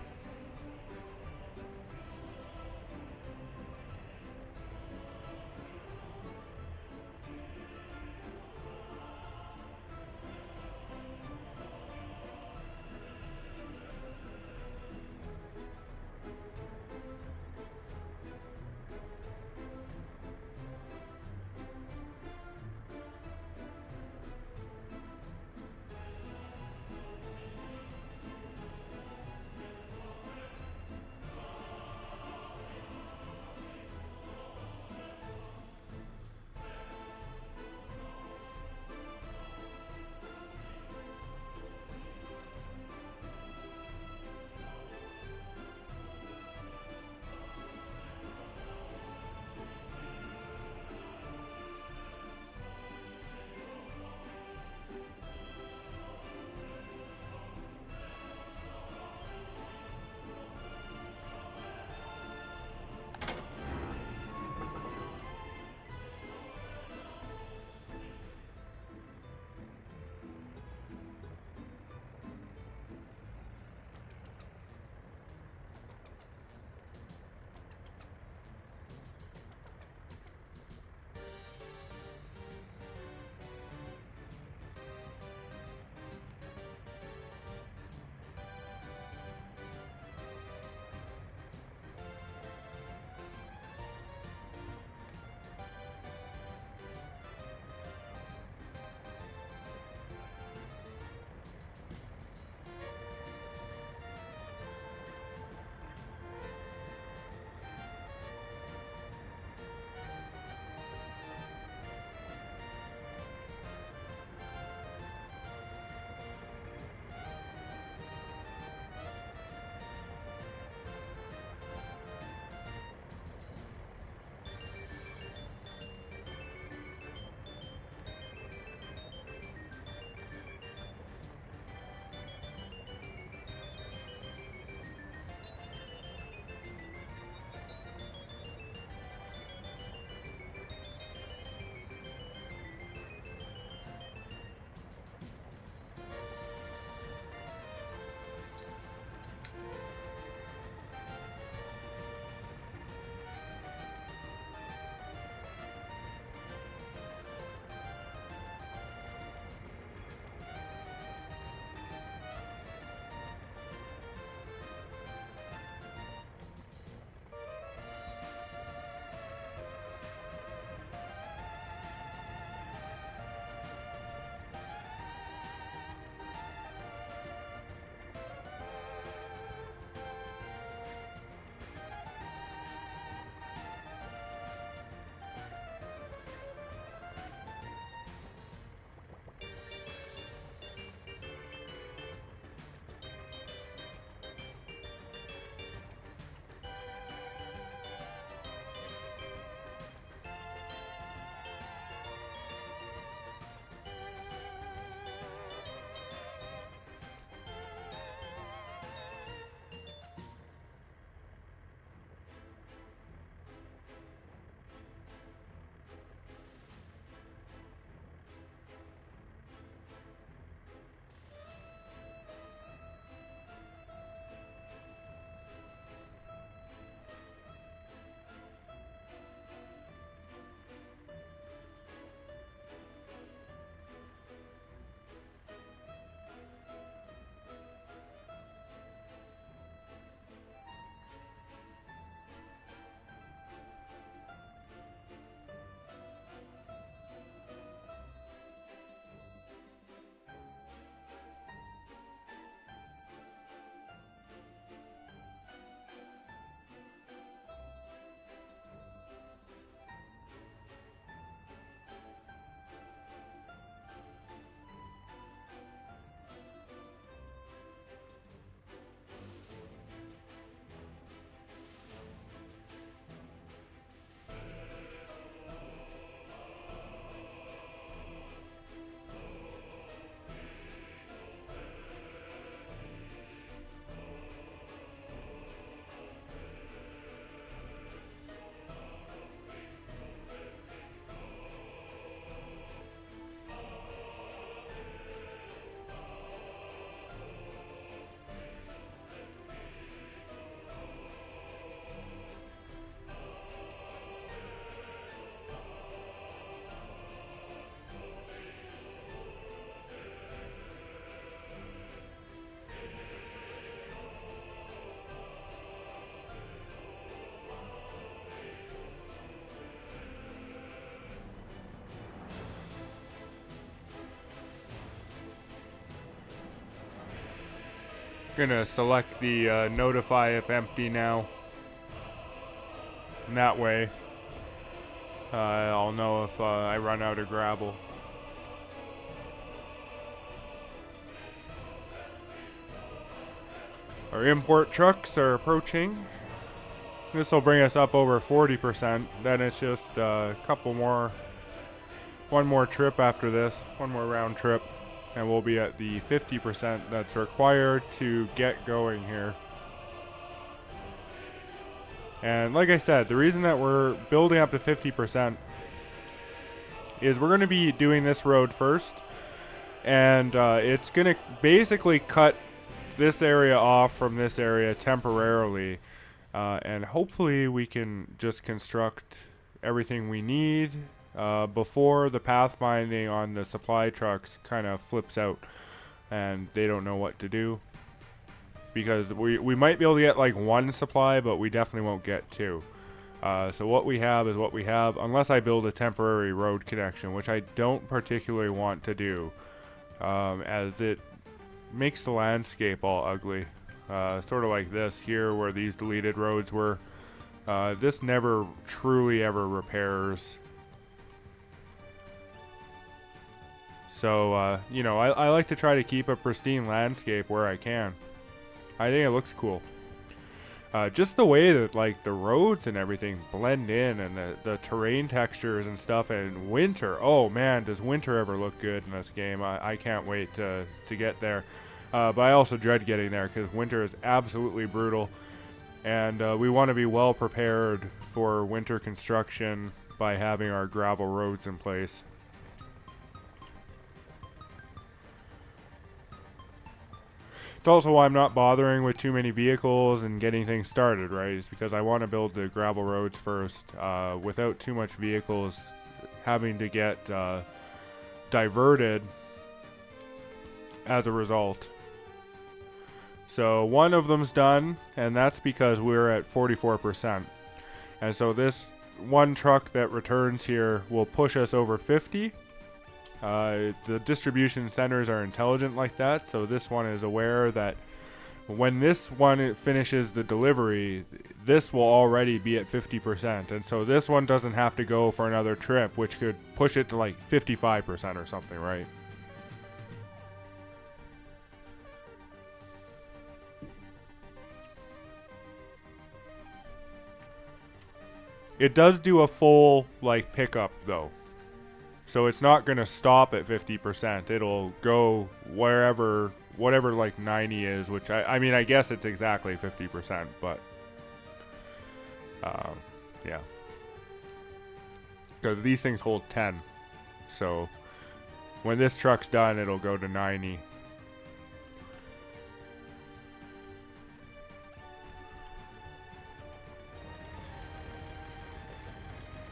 Gonna select the notify if empty now. And that way, I'll know if I run out of gravel. Our import trucks are approaching. This will bring us up over 40%. Then it's just a couple more, one more trip after this, one more round trip, and we'll be at the 50% that's required to get going here. And like I said, the reason that we're building up to 50% is we're going to be doing this road first, and it's going to basically cut this area off from this area temporarily, and hopefully we can just construct everything we need before the pathfinding on the supply trucks kind of flips out and they don't know what to do. Because we might be able to get like one supply, but we definitely won't get two. So what we have is what we have, unless I build a temporary road connection, which I don't particularly want to do, as it makes the landscape all ugly. Sort of like this here, where these deleted roads were. This never truly ever repairs. So, you know, I like to try to keep a pristine landscape where I can. I think it looks cool. Just the way that like the roads and everything blend in, and the terrain textures and stuff, and winter. Oh man, does winter ever look good in this game? I can't wait to get there. But I also dread getting there because winter is absolutely brutal. And we want to be well prepared for winter construction by having our gravel roads in place. It's also why I'm not bothering with too many vehicles and getting things started, right? It's because I want to build the gravel roads first without too much vehicles having to get diverted as a result. So one of them's done, and that's because we're at 44%. And so this one truck that returns here will push us over 50. The distribution centers are intelligent like that, so this one is aware that when this one finishes the delivery, this will already be at 50%, and so this one doesn't have to go for another trip, which could push it to like 55% or something, right? It does do a full like pickup though. So it's not going to stop at 50%. It'll go whatever like 90 is, which I mean, I guess it's exactly 50%, but yeah. Because these things hold 10. So when this truck's done, it'll go to 90.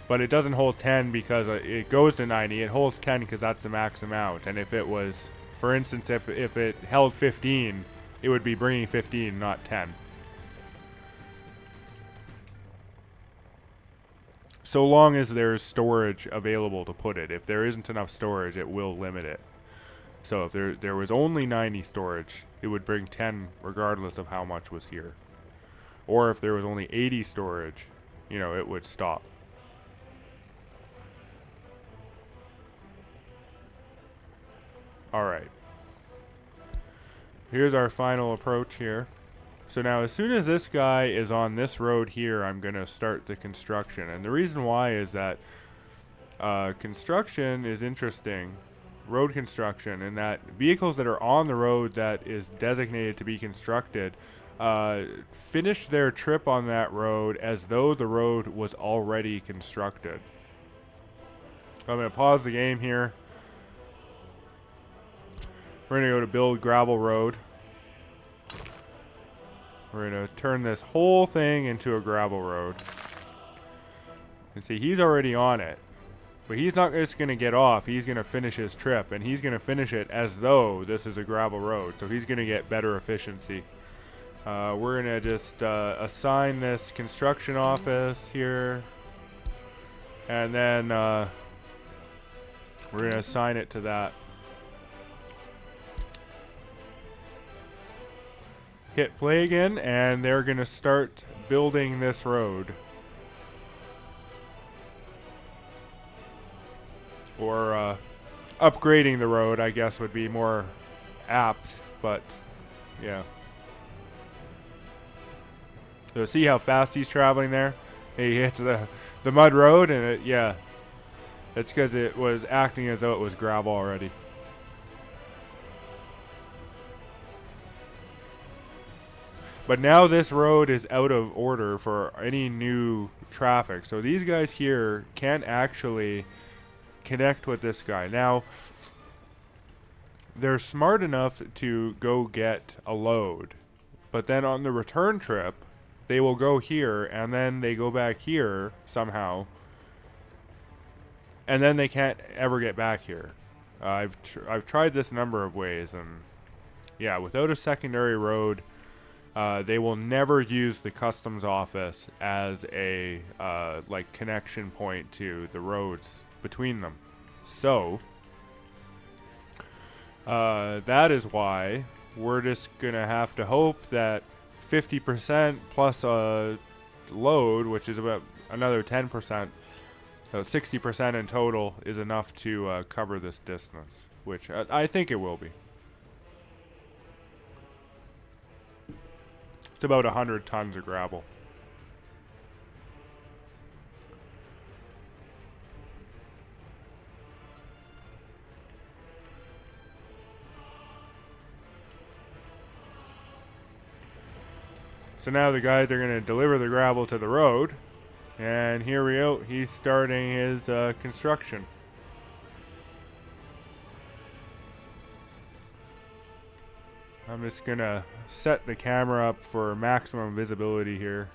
But it doesn't hold 10 because it goes to 90. It holds 10 because that's the max amount. And if it was, for instance, if it held 15, it would be bringing 15, not 10. So long as there's storage available to put it. If there isn't enough storage, it will limit it. So if there was only 90 storage, it would bring 10 regardless of how much was here. Or if there was only 80 storage, you know, it would stop. Alright. Here's our final approach here. So now as soon as this guy is on this road here, I'm going to start the construction. And the reason why is that construction is interesting. Road construction, in that vehicles that are on the road that is designated to be constructed finish their trip on that road as though the road was already constructed. I'm going to pause the game here. We're going to go to build gravel road. We're going to turn this whole thing into a gravel road. And see, he's already on it. But he's not just going to get off. He's going to finish his trip. And he's going to finish it as though this is a gravel road. So he's going to get better efficiency. We're going to just assign this construction office here. And then we're going to assign it to that. hit play again, and they're going to start building this road. Or upgrading the road, I guess, would be more apt, but yeah. So see how fast he's traveling there? He hits the mud road, and yeah, that's because it was acting as though it was gravel already. But now this road is out of order for any new traffic. So these guys here can't actually connect with this guy. Now, they're smart enough to go get a load. But then on the return trip, they will go here, and then they go back here somehow. And then they can't ever get back here. I've tried this a number of ways, and yeah, without a secondary road, they will never use the customs office as a like connection point to the roads between them. So that is why we're just gonna have to hope that 50% plus a load, which is about another 10%, so 60% in total, is enough to cover this distance, which I think it will be. It's about 100 tons of gravel. So now the guys are going to deliver the gravel to the road. And here we go. He's starting his construction. I'm just going to set the camera up for maximum visibility here.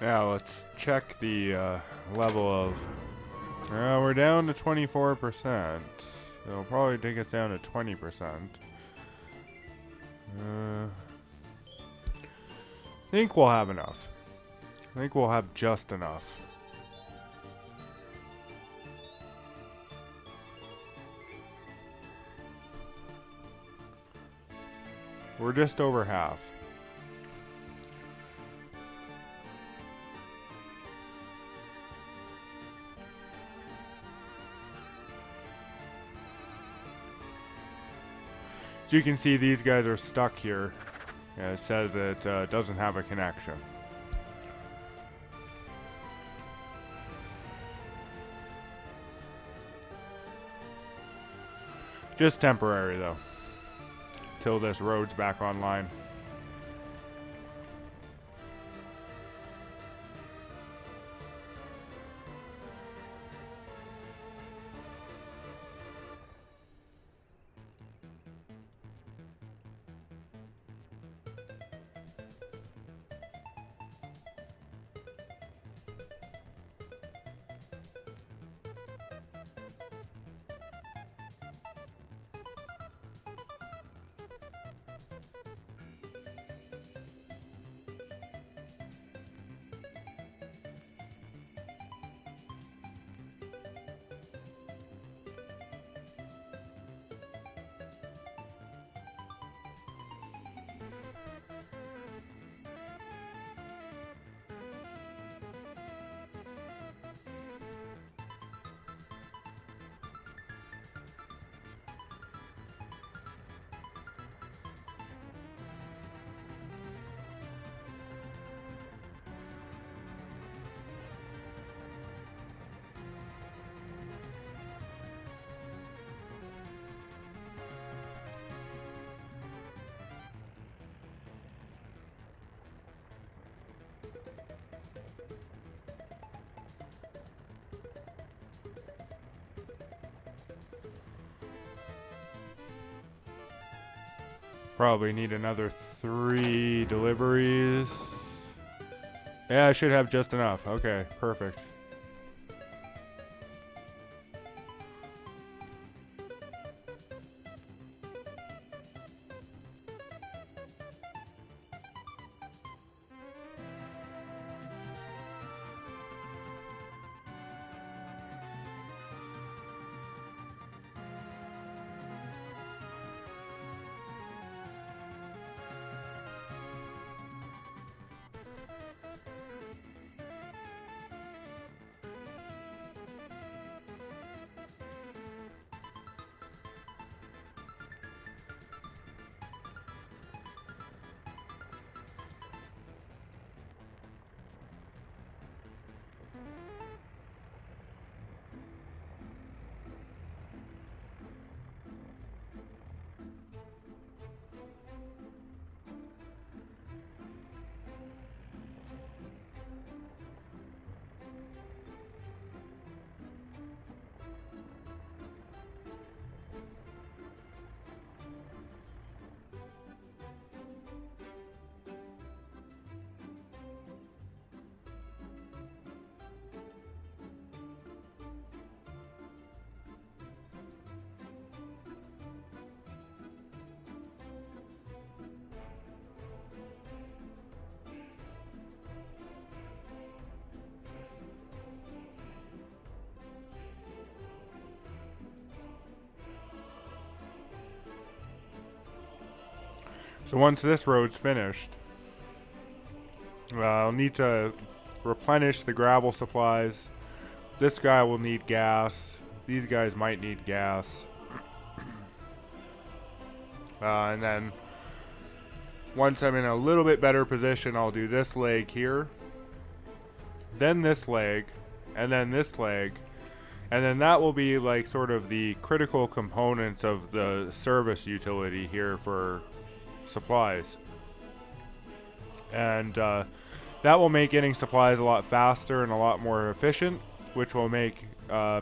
Now let's check the level of. We're down to 24%. It'll probably take us down to 20%. I think we'll have enough. I think we'll have just enough. We're just over half. So you can see these guys are stuck here. Yeah, it says it doesn't have a connection. Just temporary though, till this road's back online. Probably need another 3 deliveries. Yeah, I should have just enough. Okay, perfect. So once this road's finished, I'll need to replenish the gravel supplies. This guy will need gas. These guys might need gas. And then once I'm in a little bit better position, I'll do this leg here, then this leg, and then this leg. And then that will be like sort of the critical components of the service utility here for supplies. And that will make getting supplies a lot faster and a lot more efficient, which will make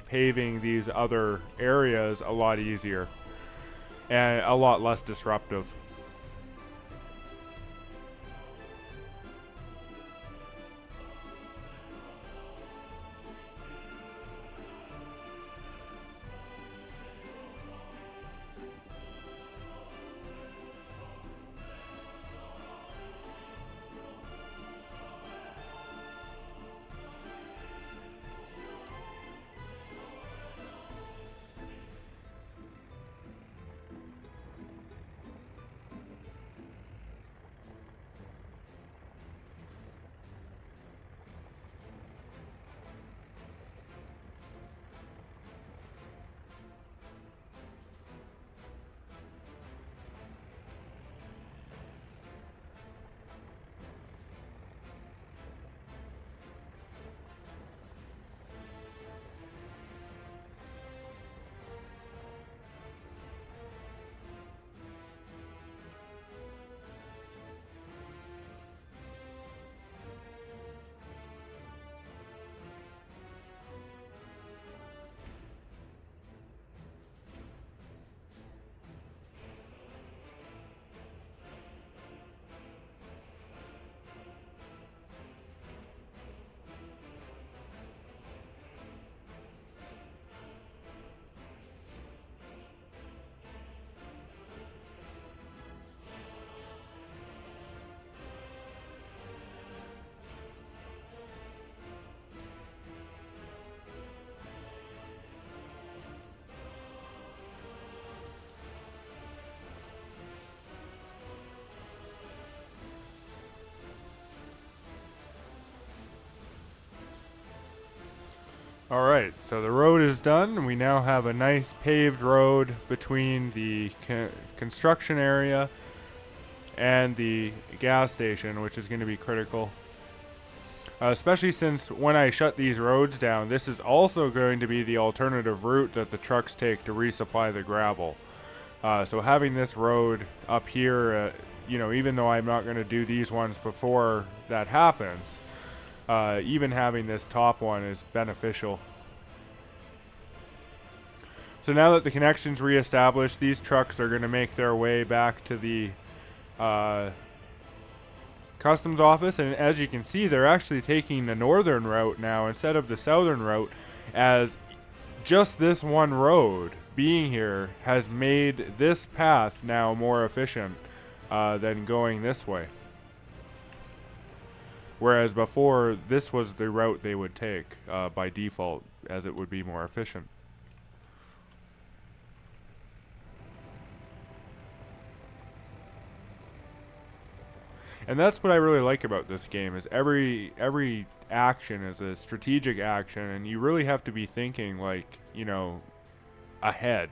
paving these other areas a lot easier and a lot less disruptive. Alright, so the road is done. We now have a nice paved road between the construction area and the gas station, which is going to be critical. Especially since when I shut these roads down, this is also going to be the alternative route that the trucks take to resupply the gravel. So having this road up here, even though I'm not going to do these ones before that happens, even having this top one is beneficial. So now that the connection's reestablished, these trucks are going to make their way back to the customs office, and as you can see, they're actually taking the northern route now instead of the southern route, as just this one road being here has made this path now more efficient than going this way. Whereas before, this was the route they would take by default, as it would be more efficient. And that's what I really like about this game, is every action is a strategic action, and you really have to be thinking, like, ahead,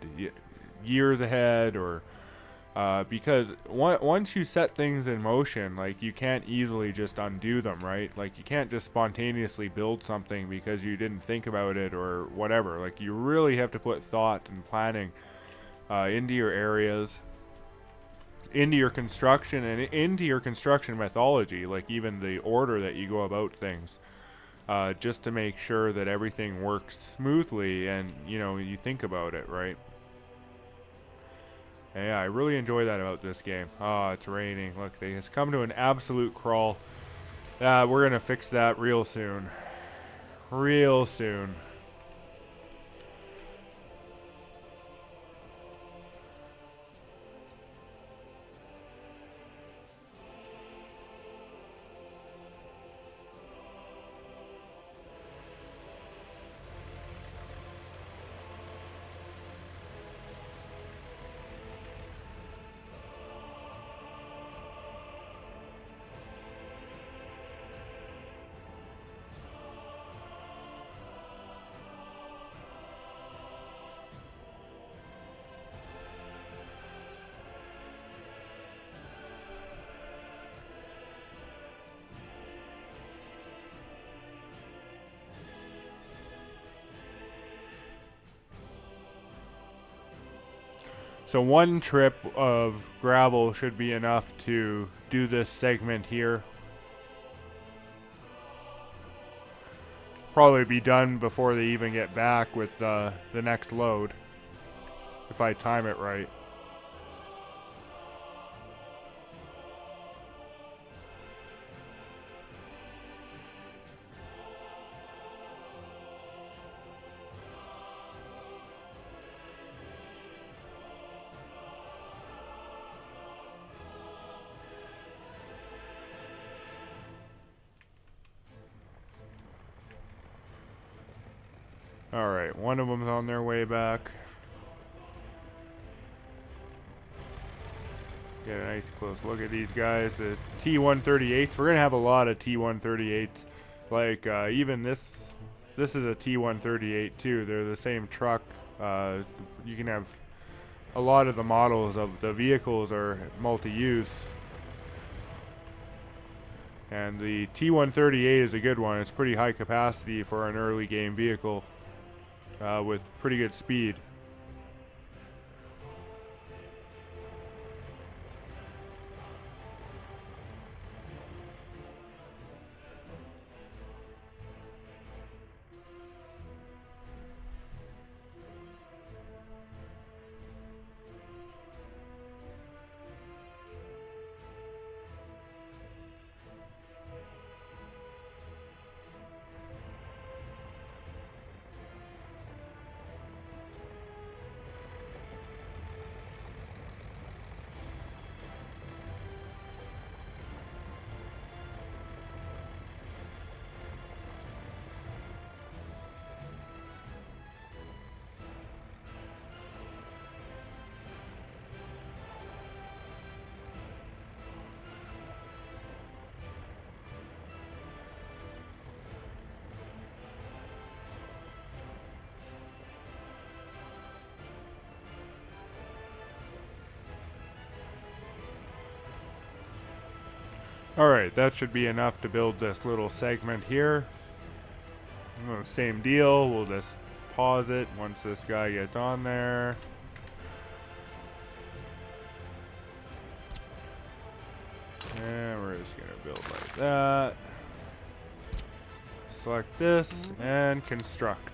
years ahead, or because once you set things in motion, like, you can't easily just undo them, right? Like, you can't just spontaneously build something because you didn't think about it or whatever. Like, you really have to put thought and planning into your areas, into your construction, and into your construction methodology, like even the order that you go about things, just to make sure that everything works smoothly and you think about it, right? And yeah, I really enjoy that about this game. Oh, it's raining. Look, it's come to an absolute crawl. We're gonna fix that real soon. Real soon. So one trip of gravel should be enough to do this segment here. Probably be done before they even get back with the next load, if I time it right. Alright, one of them's on their way back. Get a nice close look at these guys. The T-138s. We're going to have a lot of T-138s. Like, even this is a T-138 too. They're the same truck. You can have a lot of the models of the vehicles are multi-use. And the T-138 is a good one. It's pretty high capacity for an early game vehicle. With pretty good speed. Alright, that should be enough to build this little segment here. Same deal, we'll just pause it once this guy gets on there. And we're just gonna build like that. Select this and construct.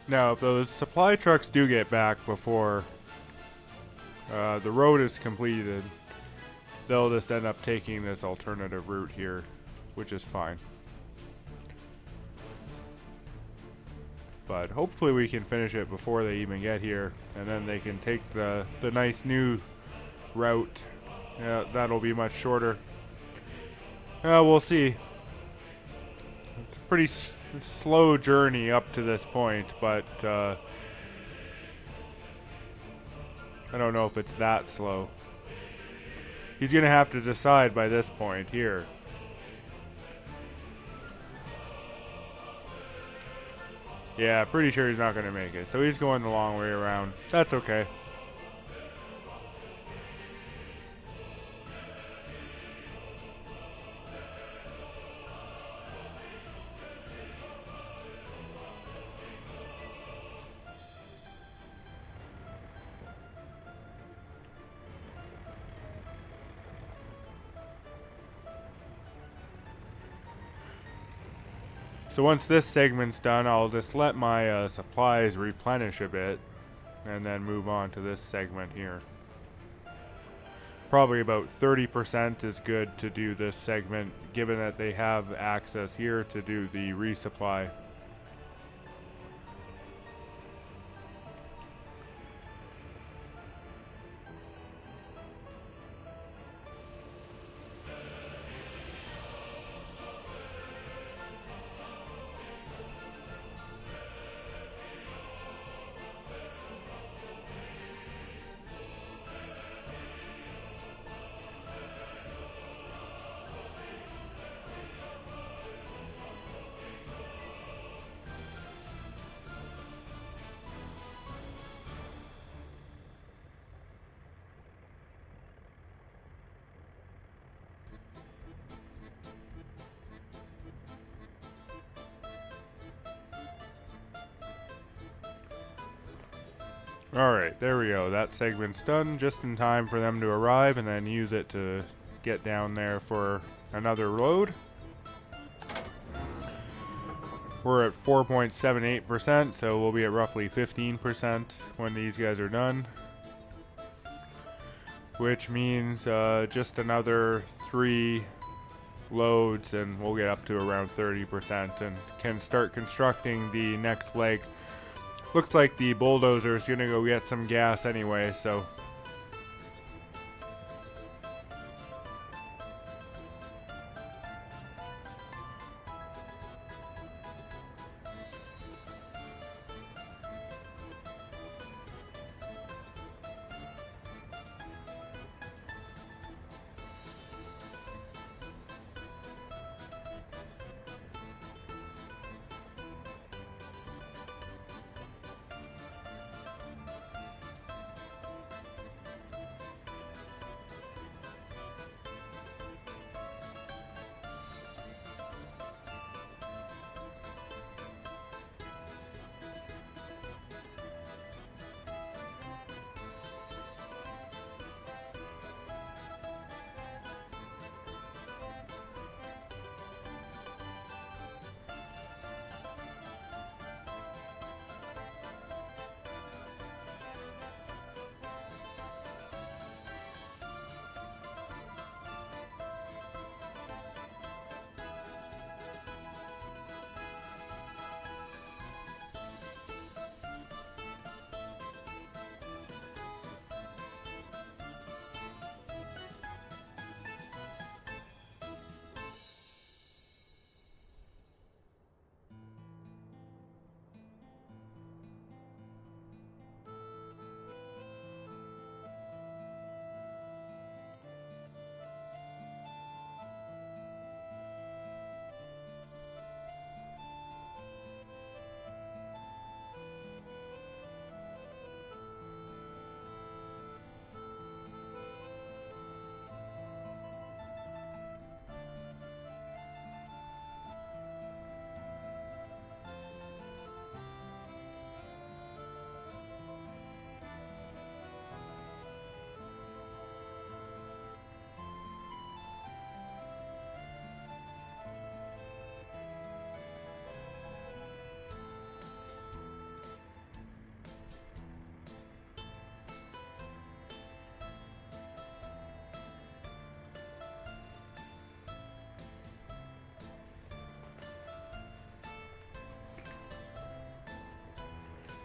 Now, if those supply trucks do get back before the road is completed, they'll just end up taking this alternative route here, which is fine. But hopefully we can finish it before they even get here, and then they can take the nice new route. Yeah, that'll be much shorter. We'll see. It's a pretty slow journey up to this point, but I don't know if it's that slow. He's gonna have to decide by this point here. Yeah, pretty sure he's not gonna make it, so he's going the long way around. That's okay. So once this segment's done, I'll just let my supplies replenish a bit, and then move on to this segment here. Probably about 30% is good to do this segment, given that they have access here to do the resupply. Alright, there we go. That segment's done just in time for them to arrive and then use it to get down there for another load. We're at 4.78%, so we'll be at roughly 15% when these guys are done. Which means just another 3 loads and we'll get up to around 30% and can start constructing the next leg. Looks like the bulldozer is gonna go get some gas anyway, so.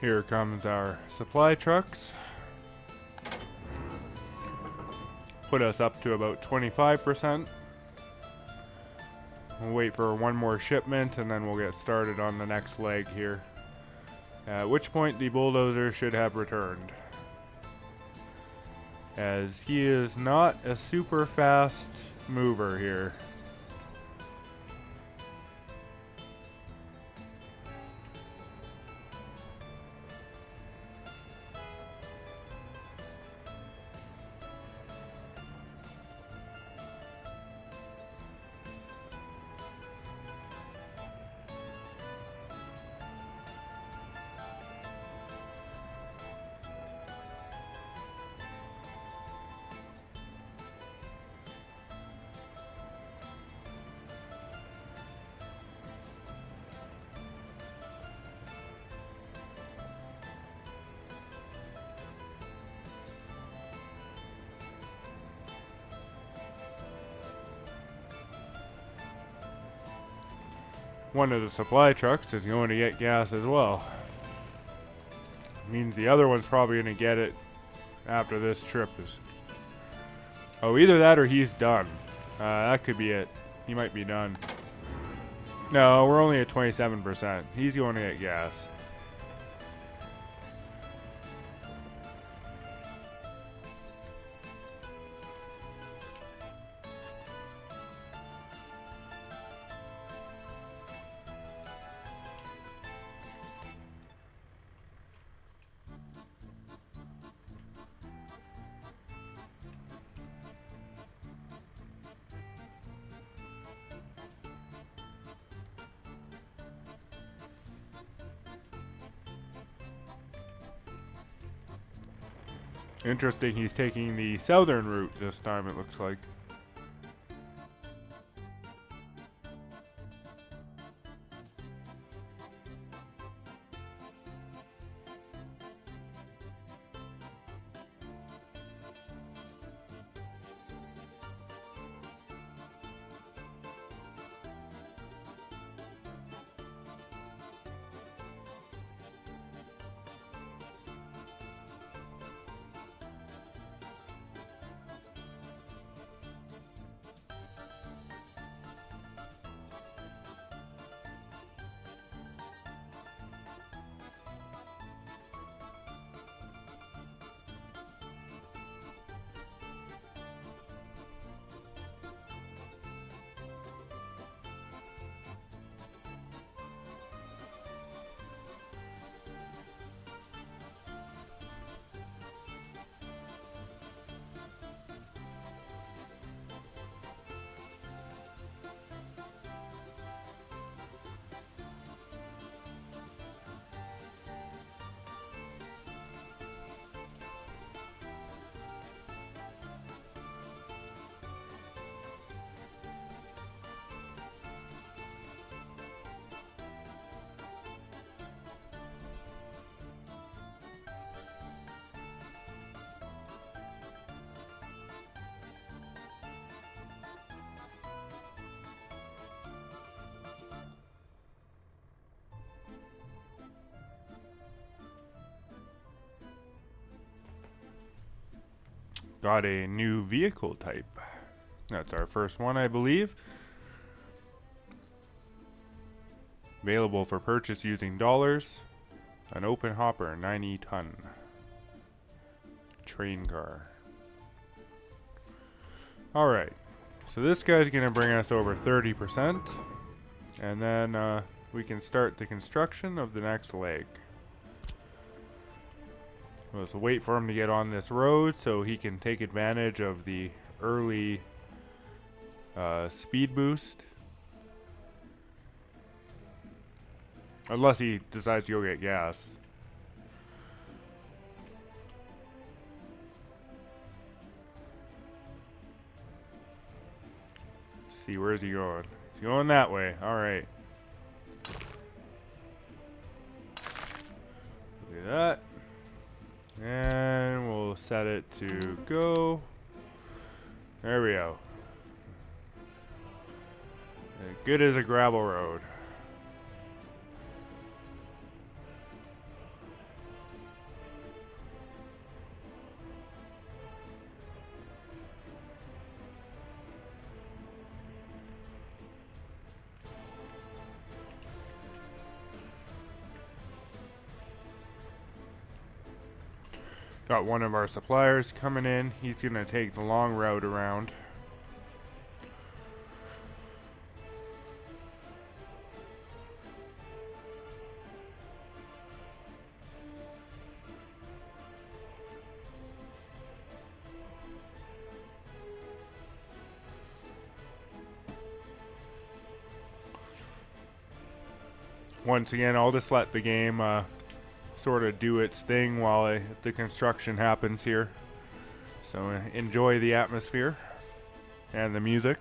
Here comes our supply trucks. Put us up to about 25%. We'll wait for one more shipment and then we'll get started on the next leg here. At which point the bulldozer should have returned, as he is not a super fast mover here. One of the supply trucks is going to get gas as well. Means the other one's probably going to get it after this trip is... Oh, either that or he's done. That could be it. He might be done. No, we're only at 27%. He's going to get gas. Interesting, he's taking the southern route this time, it looks like. Got a new vehicle type. That's our first one, I believe. Available for purchase using dollars. An open hopper, 90 ton. Train car. Alright. So this guy's going to bring us over 30%. And then we can start the construction of the next leg. Let's wait for him to get on this road so he can take advantage of the early speed boost. Unless he decides to go get gas. See, where's he going? He's going that way. Alright. Look at that. And we'll set it to go. There we go. Good as a gravel road. Got one of our suppliers coming in. He's going to take the long route around. Once again, I'll just let the game sort of do its thing while the construction happens here. So enjoy the atmosphere and the music.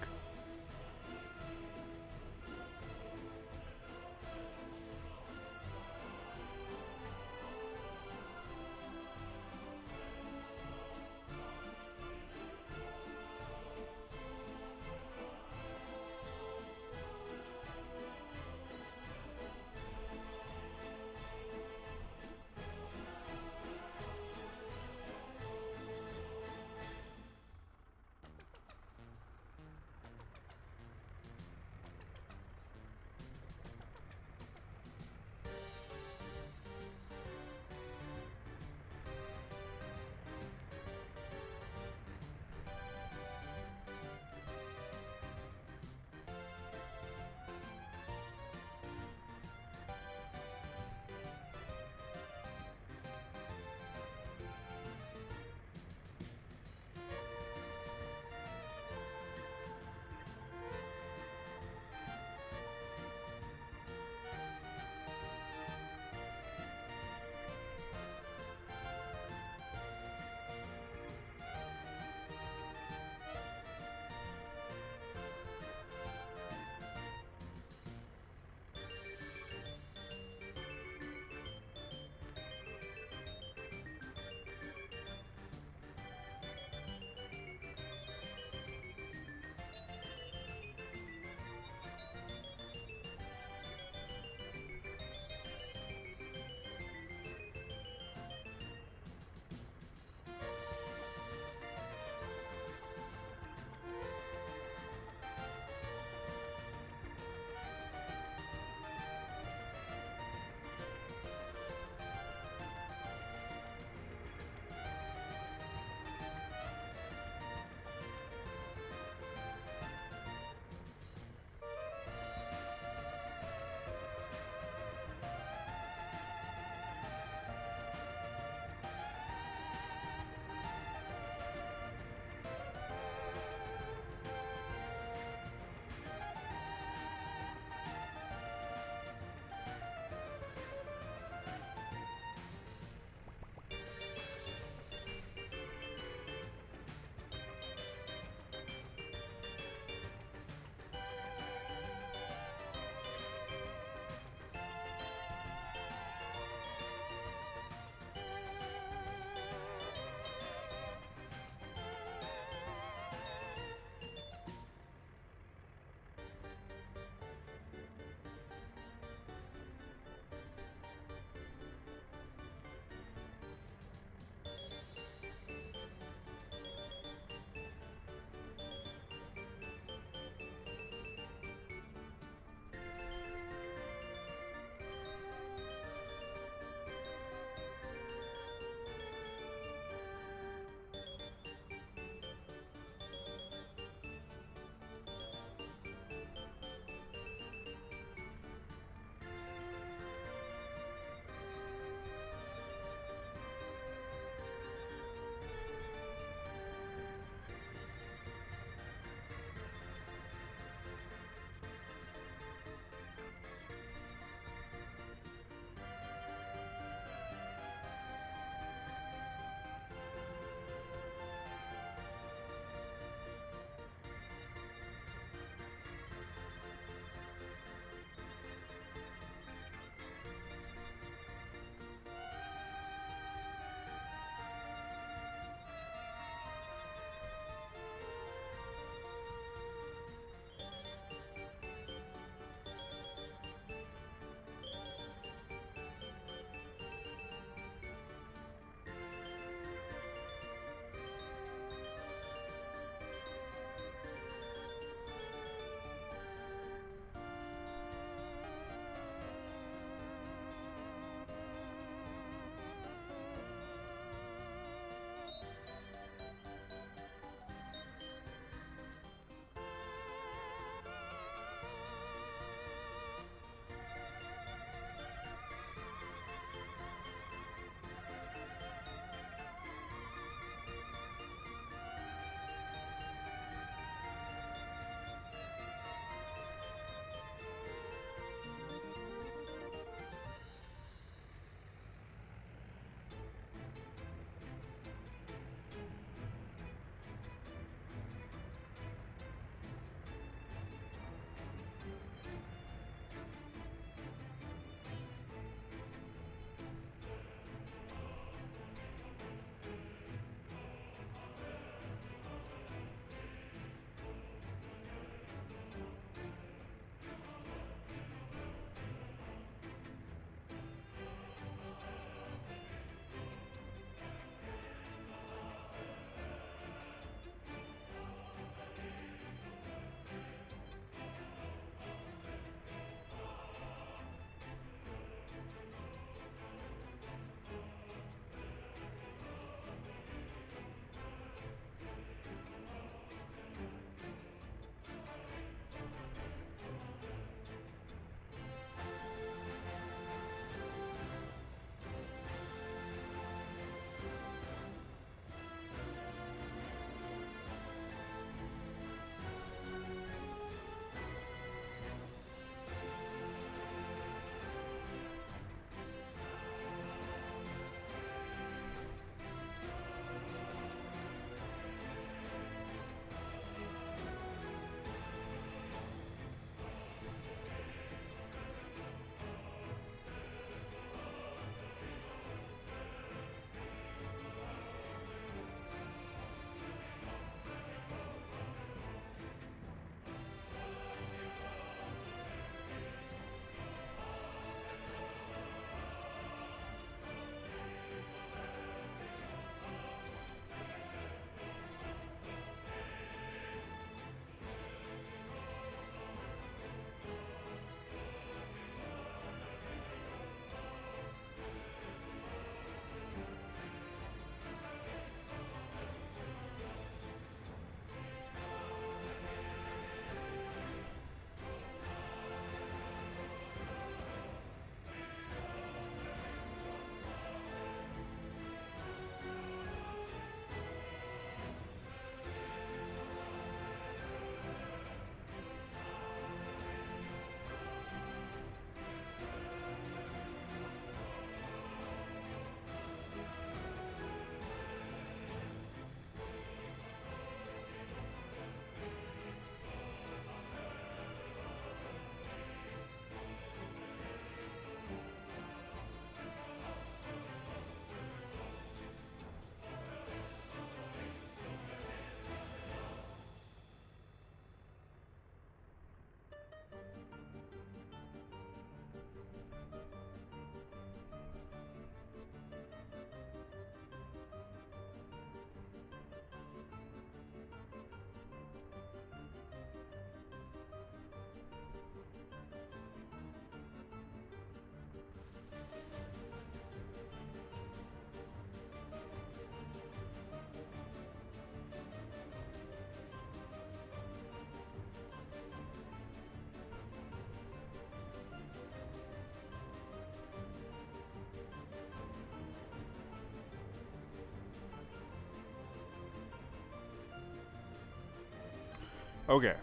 Okay,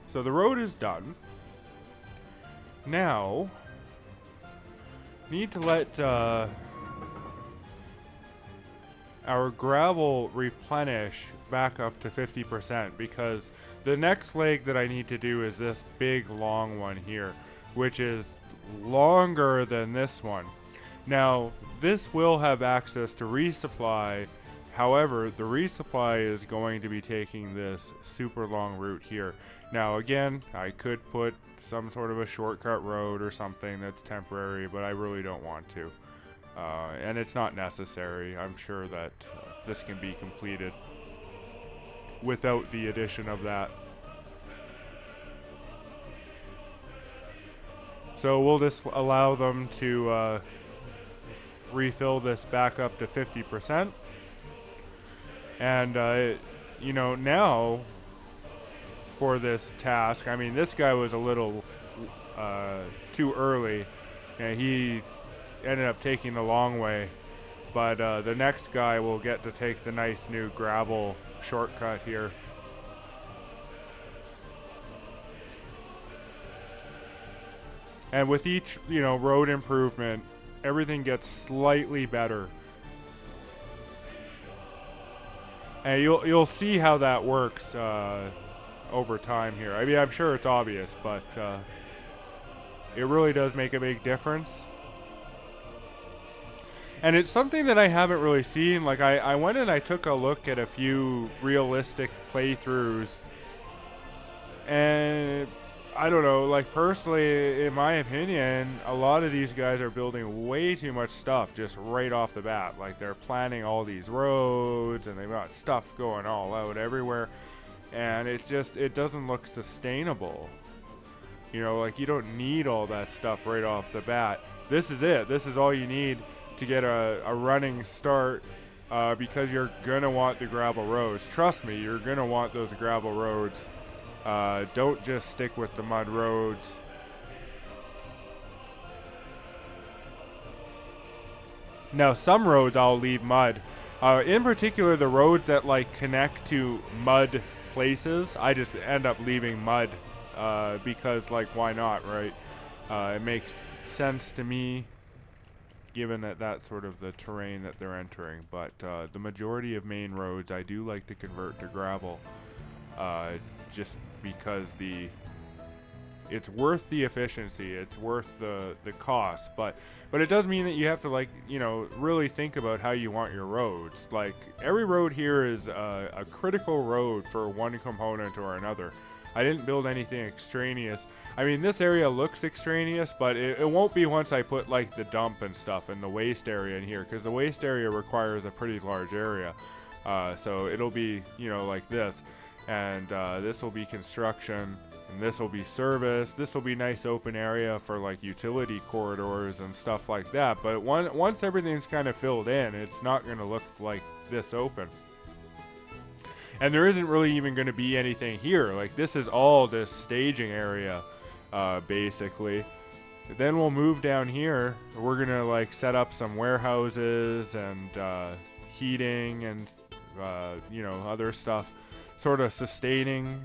so the road is done. Now, need to let our gravel replenish back up to 50% because the next leg that I need to do is this big long one here, which is longer than this one. Now, this will have access to resupply. However, the resupply is going to be taking this super long route here. Now, again, I could put some sort of a shortcut road or something that's temporary, but I really don't want to. And it's not necessary. I'm sure that this can be completed without the addition of that. So we'll just allow them to refill this back up to 50%. And, you know, now for this task, I mean, this guy was a little too early, and he ended up taking the long way. But the next guy will get to take the nice new gravel shortcut here. And with each, you know, road improvement, everything gets slightly better. And you'll see how that works over time here. I mean, I'm sure it's obvious, but it really does make a big difference. And it's something that I haven't really seen. Like, I went and I took a look at a few realistic playthroughs. And I don't know, like, personally, in my opinion, a lot of these guys are building way too much stuff just right off the bat. Like, they're planning all these roads, and they've got stuff going all out everywhere. And it's just, it doesn't look sustainable. You know, like, you don't need all that stuff right off the bat. This is it. This is all you need to get a running start, because you're gonna want the gravel roads. Trust me, you're gonna want those gravel roads. Don't just stick with the mud roads. Now, some roads I'll leave mud. In particular, the roads that like connect to mud places, I just end up leaving mud, because, like, why not, right? It makes sense to me, given that that's sort of the terrain that they're entering. But the majority of main roads I do like to convert to gravel, just because it's worth the efficiency, it's worth the cost, but it does mean that you have to, like, you know, really think about how you want your roads. Like, every road here is a critical road for one component or another. I didn't build anything extraneous. I mean, this area looks extraneous, but it won't be once I put, like, the dump and stuff and the waste area in here, because the waste area requires a pretty large area. So it'll be, you know, like this. And this will be construction, and this will be service. This will be nice open area for, like, utility corridors and stuff like that. But once everything's kind of filled in, it's not going to look like this open. And there isn't really even going to be anything here. Like, this is all this staging area, basically. But then we'll move down here. We're going to, like, set up some warehouses and heating and, you know, other stuff. Sort of sustaining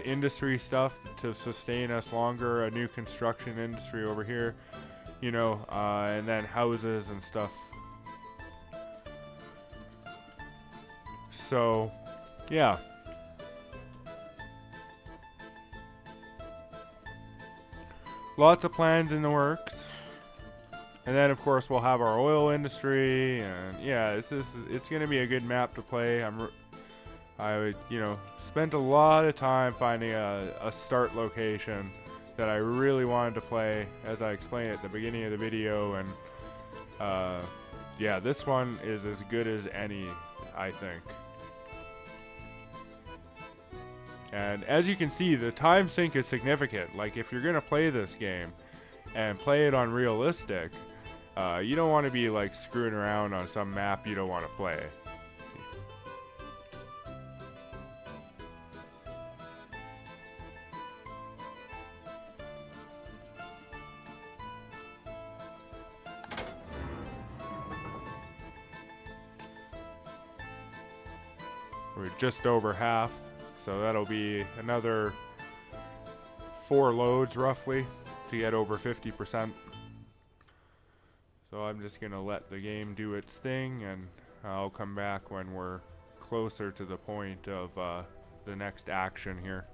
industry stuff to sustain us longer. A new construction industry over here, you know, and then houses and stuff. So, yeah. Lots of plans in the works. And then, of course, we'll have our oil industry, and yeah, it's going to be a good map to play. I would, you know, spent a lot of time finding a start location that I really wanted to play, as I explained at the beginning of the video. And yeah, this one is as good as any, I think. And as you can see, the time sink is significant. Like, if you're gonna play this game and play it on realistic, you don't want to be, like, screwing around on some map you don't want to play. We're just over half, So that'll be another 4 loads roughly to get over 50%. So I'm just going to let the game do its thing, and I'll come back when we're closer to the point of the next action here.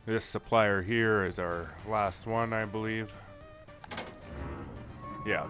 This supplier here is our last one, I believe. Yeah.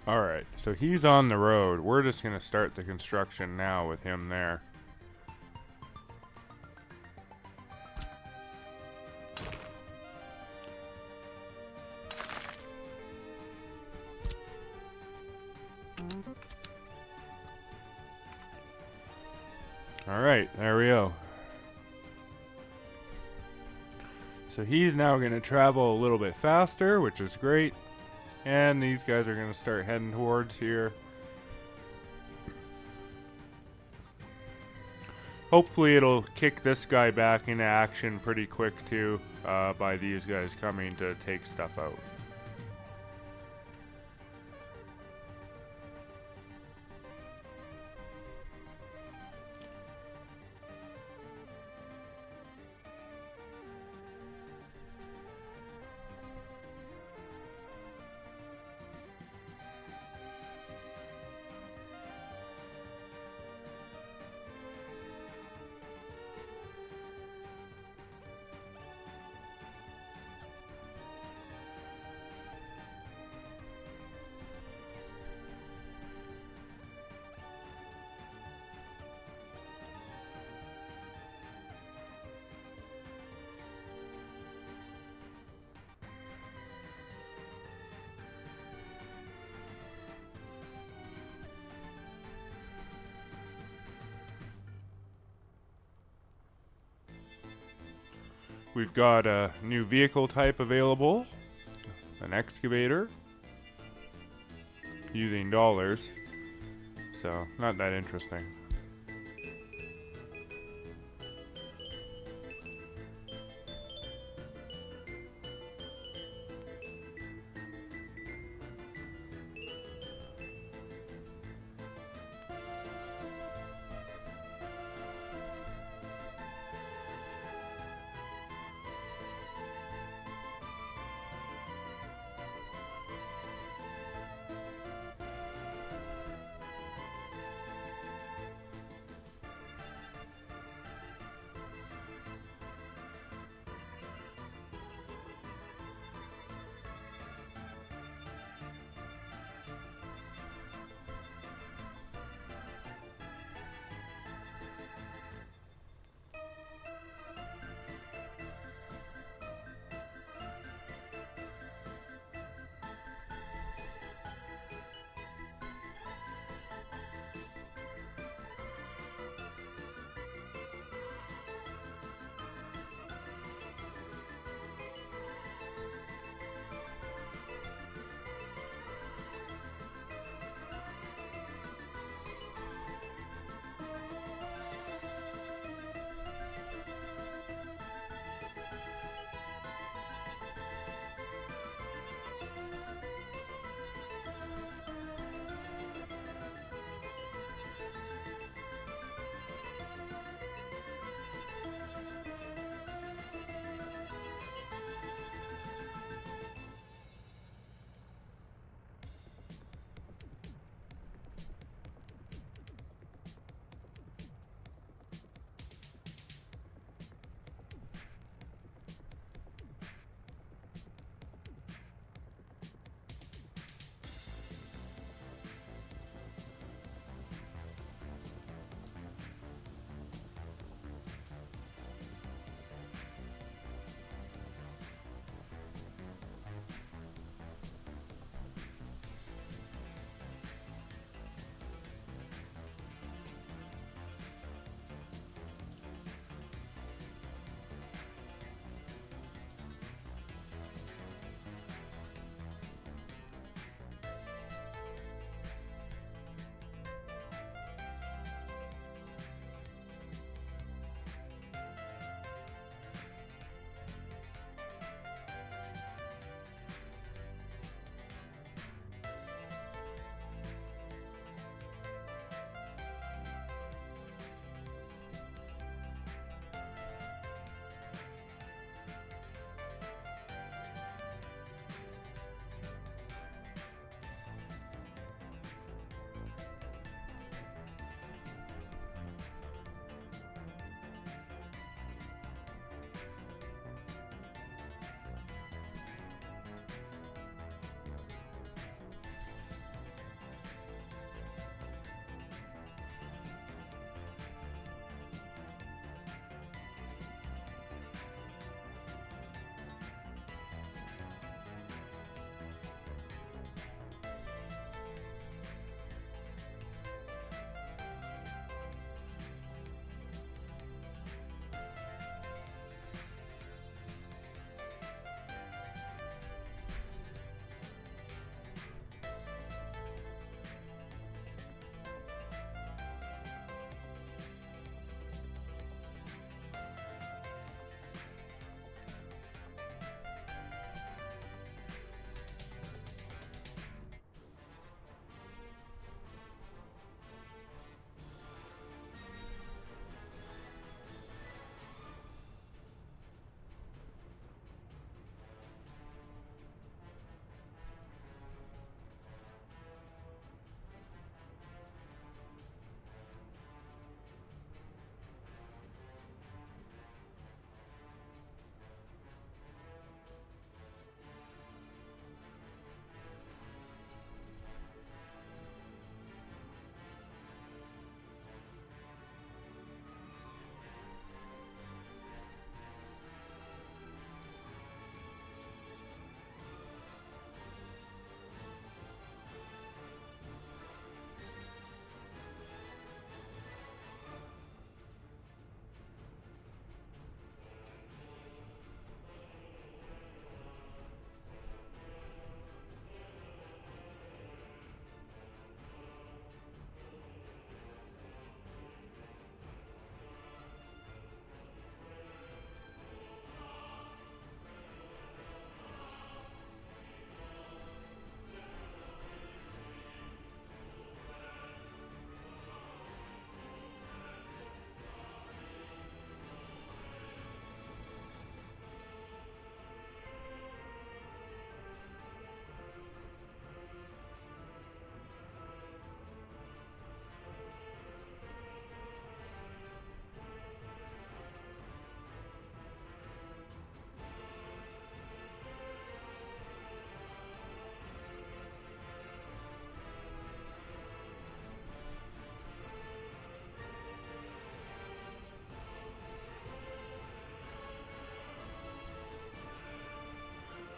Alright, so he's on the road. We're just going to start the construction now with him there. Alright, there we go. So he's now going to travel a little bit faster, which is great. And these guys are going to start heading towards here. Hopefully it'll kick this guy back into action pretty quick too, by these guys coming to take stuff out. We've got a new vehicle type available, an excavator, using dollars, so not that interesting.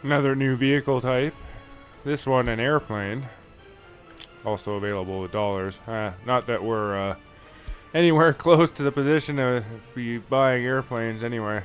Another new vehicle type. This one, an airplane. Also available with dollars. Not that we're anywhere close to the position to be buying airplanes anyway.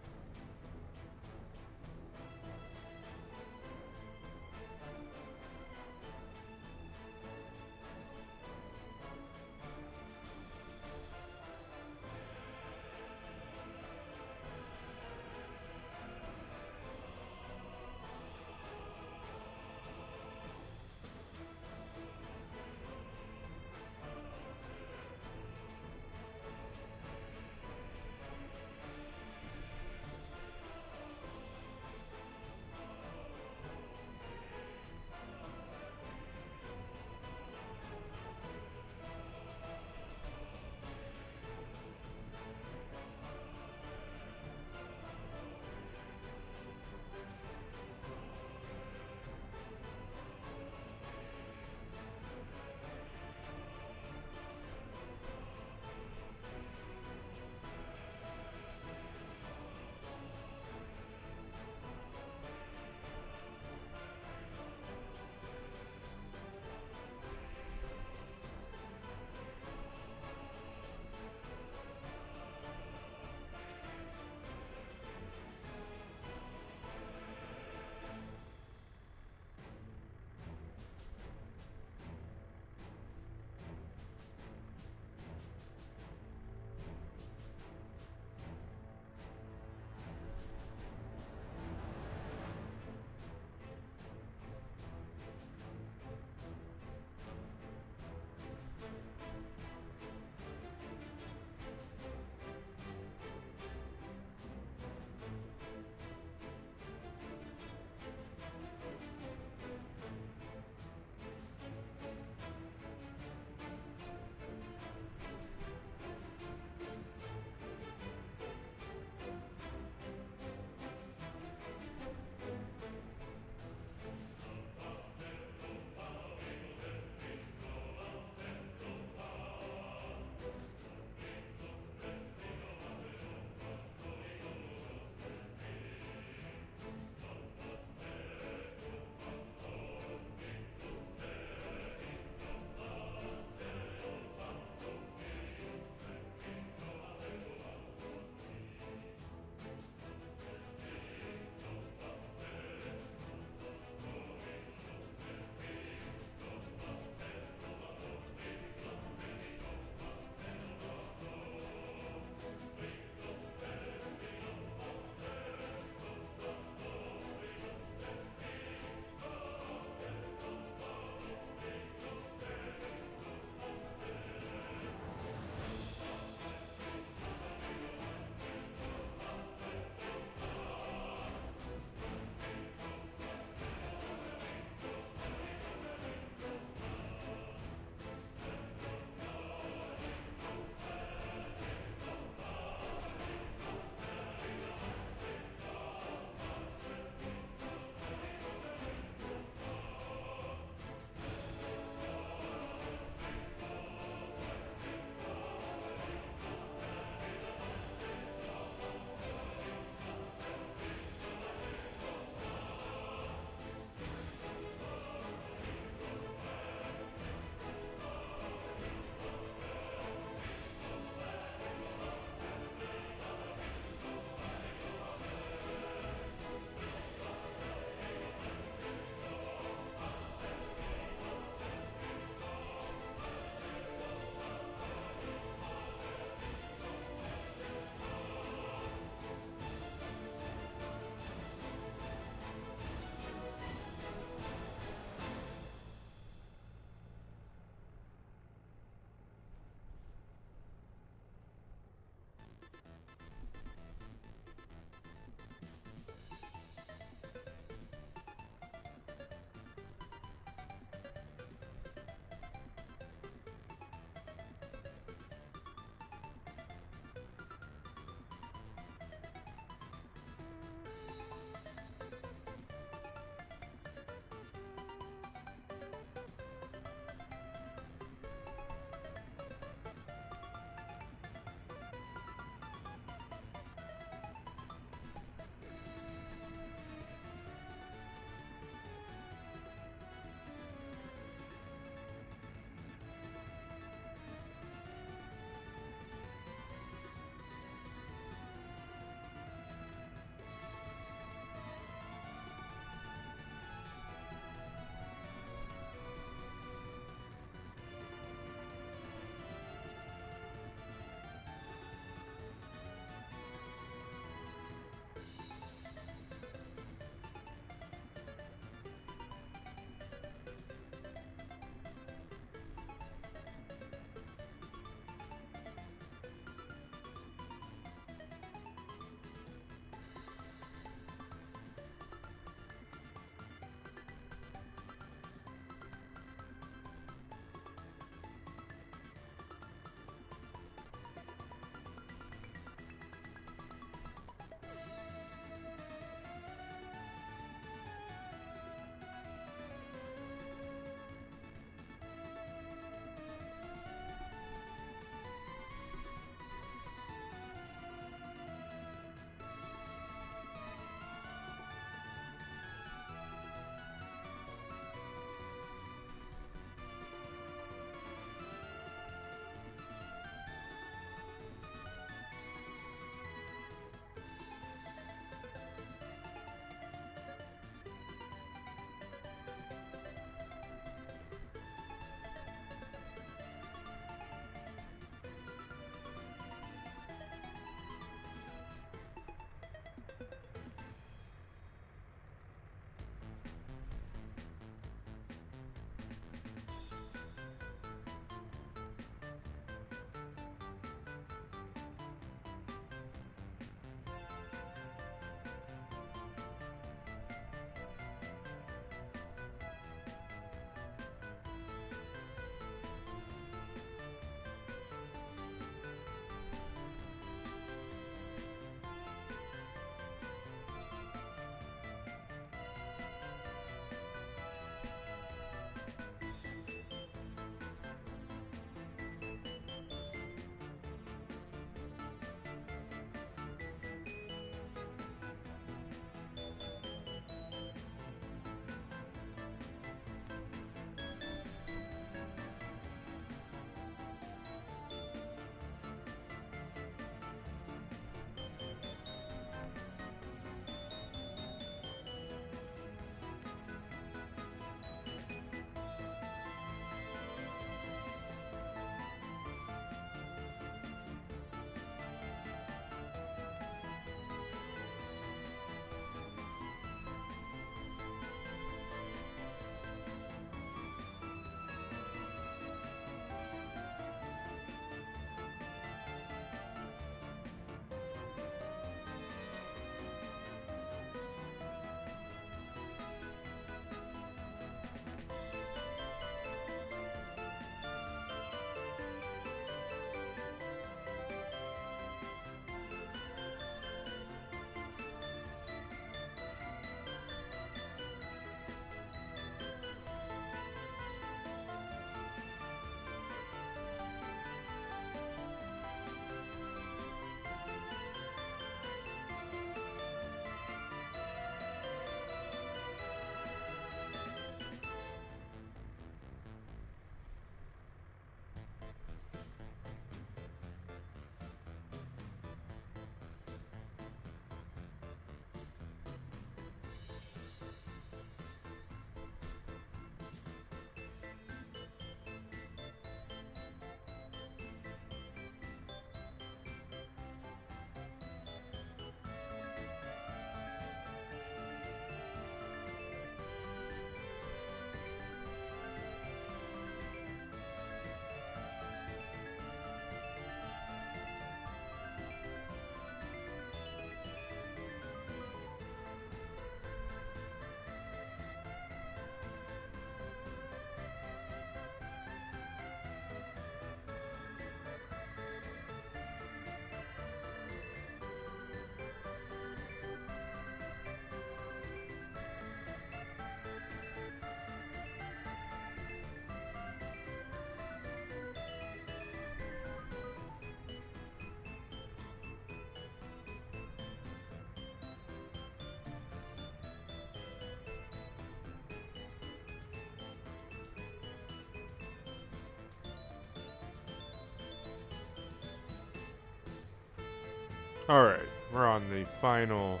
Alright, we're on the final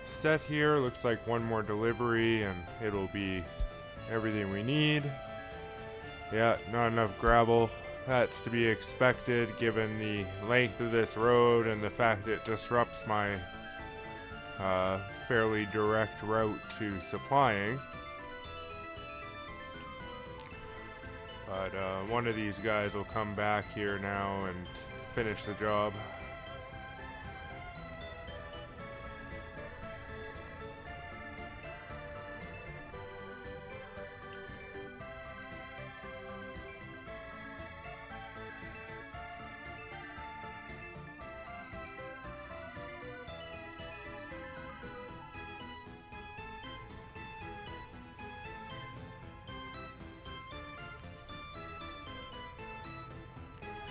set here. Looks like one more delivery and it'll be everything we need. Yeah, not enough gravel. That's to be expected given the length of this road and the fact it disrupts my fairly direct route to supplying. But one of these guys will come back here now and finish the job.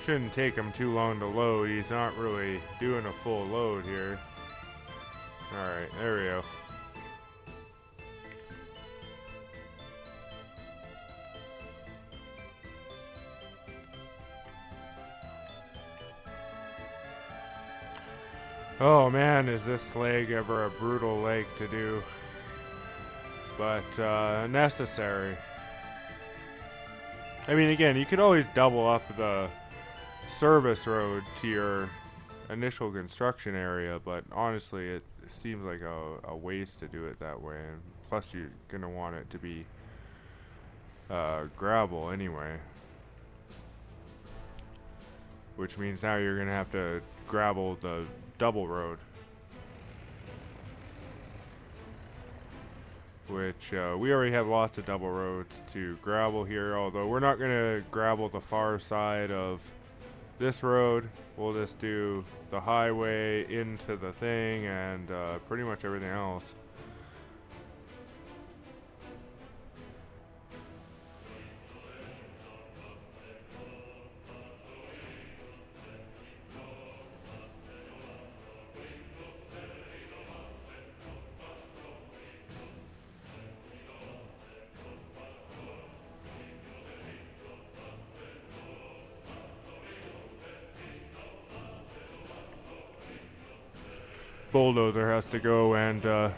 Shouldn't take him too long to load. He's not really doing a full load here. Alright, there we go. Oh man, is this leg ever a brutal leg to do. But necessary. I mean, again, you could always double up the service road to your initial construction area, but honestly it seems like a waste to do it that way, and plus you're gonna want it to be gravel anyway, which means now you're gonna have to gravel the double road, which we already have lots of double roads to gravel here, although we're not gonna gravel the far side of this road. We'll just do the highway into the thing and pretty much everything else. Bulldozer has to go and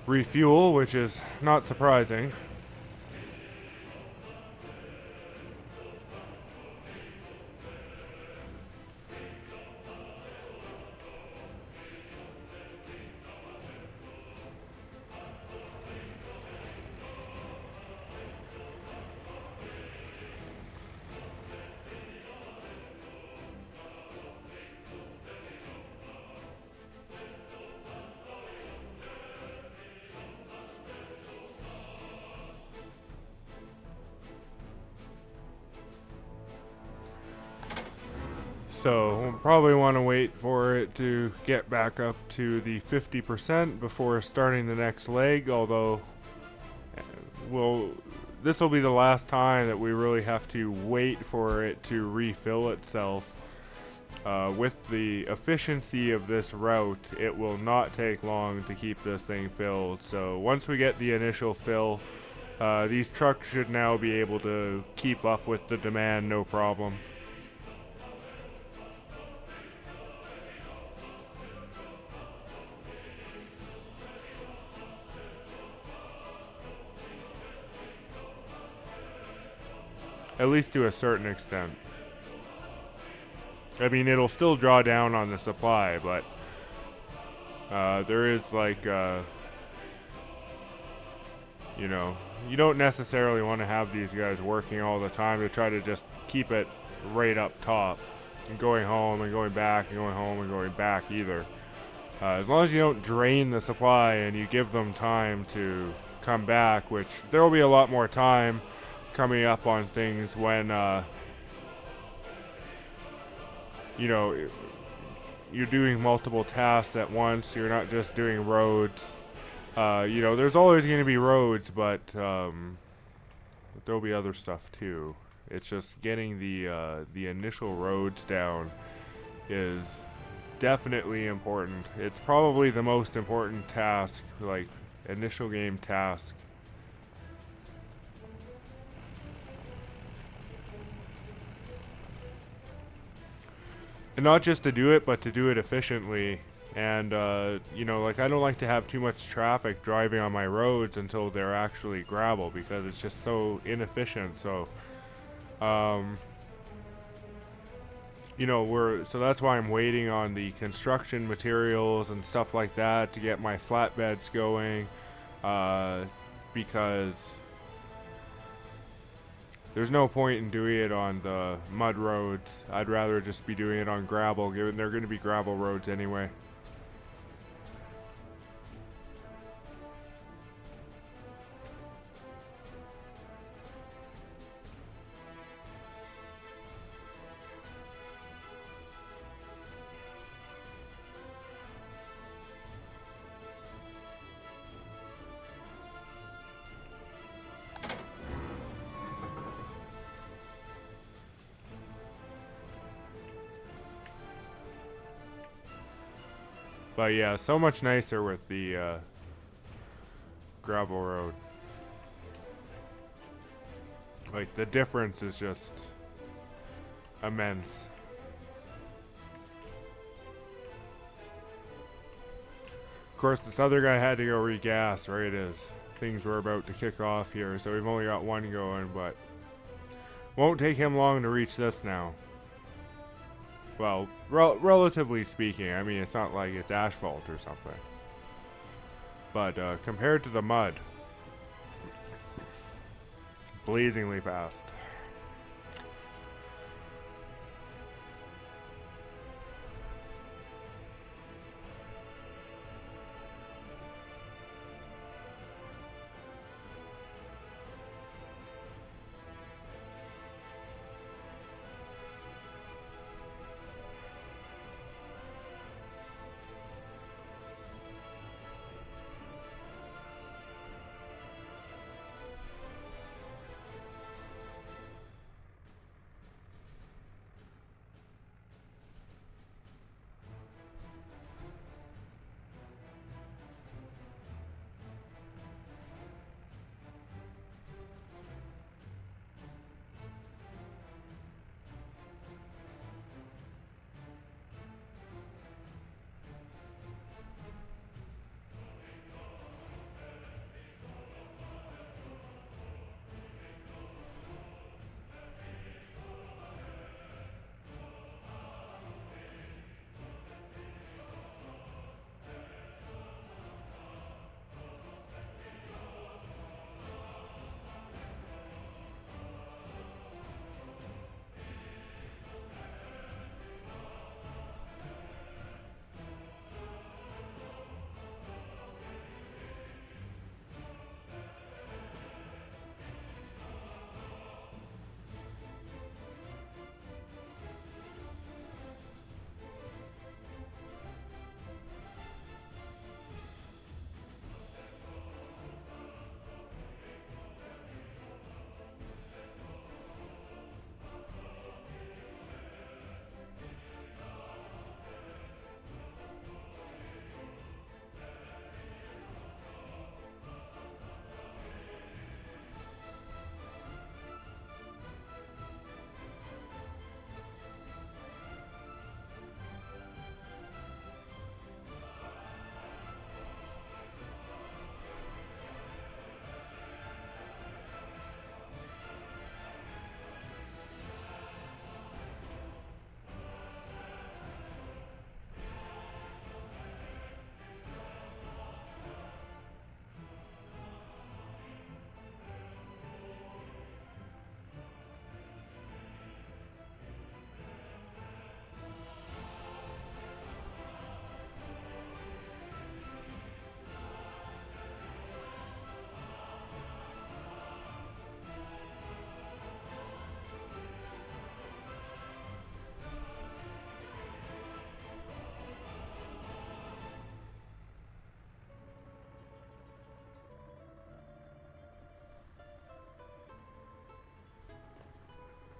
refuel, which is not surprising. So we'll probably want to wait for it to get back up to the 50% before starting the next leg, although this will be the last time that we really have to wait for it to refill itself. With the efficiency of this route, it will not take long to keep this thing filled. So once we get the initial fill, these trucks should now be able to keep up with the demand, no problem. At least to a certain extent. I mean, it'll still draw down on the supply, but there is like, you know, you don't necessarily want to have these guys working all the time to try to just keep it right up top and going home and going back and going home and going back either. As long as you don't drain the supply and you give them time to come back, which there will be a lot more time coming up on things when you know, you're doing multiple tasks at once. You're not just doing roads. You know, there's always going to be roads, but there'll be other stuff too. It's just getting the initial roads down is definitely important. It's probably the most important task, like initial game task. And not just to do it, but to do it efficiently. And, you know, like I don't like to have too much traffic driving on my roads until they're actually gravel because it's just so inefficient. So, um, you know, so that's why I'm waiting on the construction materials and stuff like that to get my flatbeds going, because there's no point in doing it on the mud roads. I'd rather just be doing it on gravel, given they're going to be gravel roads anyway. But yeah, so much nicer with the gravel road. Like, the difference is just immense. Of course, this other guy had to go regas, right, as things were about to kick off here, so we've only got one going, but won't take him long to reach this now. Well, relatively speaking, I mean, it's not like it's asphalt or something. But compared to the mud, blazingly fast.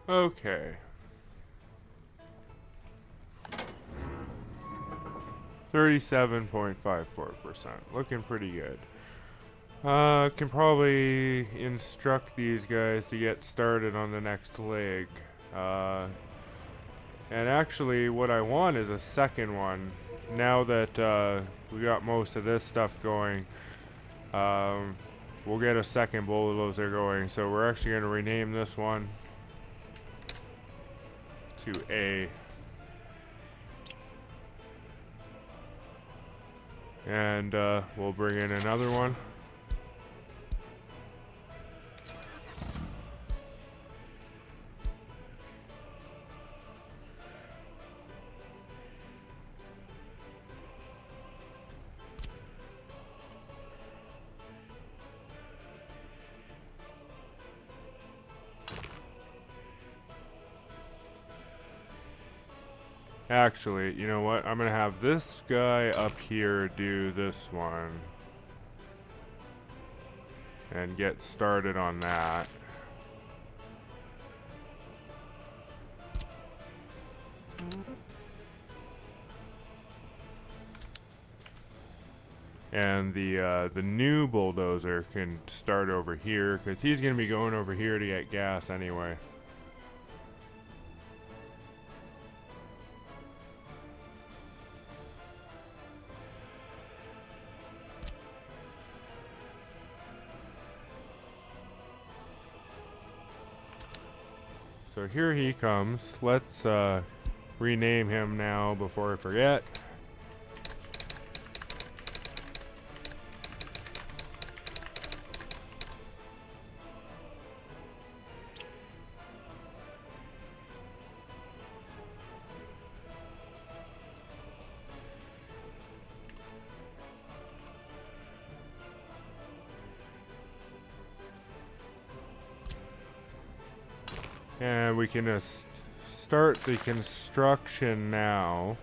Okay. 37.54%. Looking pretty good. Can probably instruct these guys to get started on the next leg. And actually, what I want is a second one. Now that we got most of this stuff going, we'll get a second bulldozer going. So we're actually going to rename this one to A. And we'll bring in another one. Actually, you know what? I'm going to have this guy up here do this one. And get started on that. And the new bulldozer can start over here, because he's going to be going over here to get gas anyway. So here he comes. Let's rename him now before I forget. And we can start the construction now.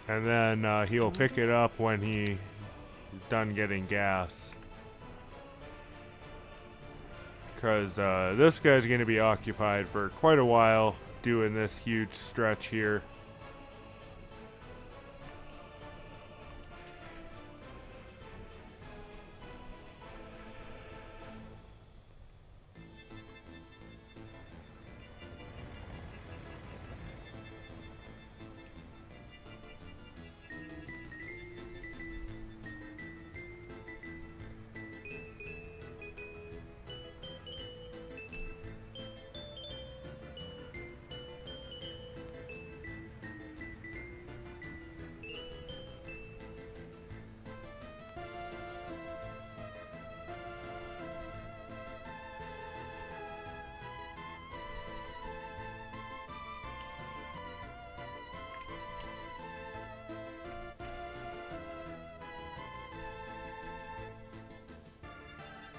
And then he'll pick it up when he's done getting gas. Because this guy's going to be occupied for quite a while doing this huge stretch here.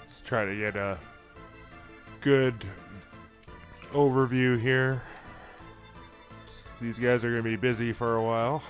Let's try to get a good overview here. These guys are going to be busy for a while.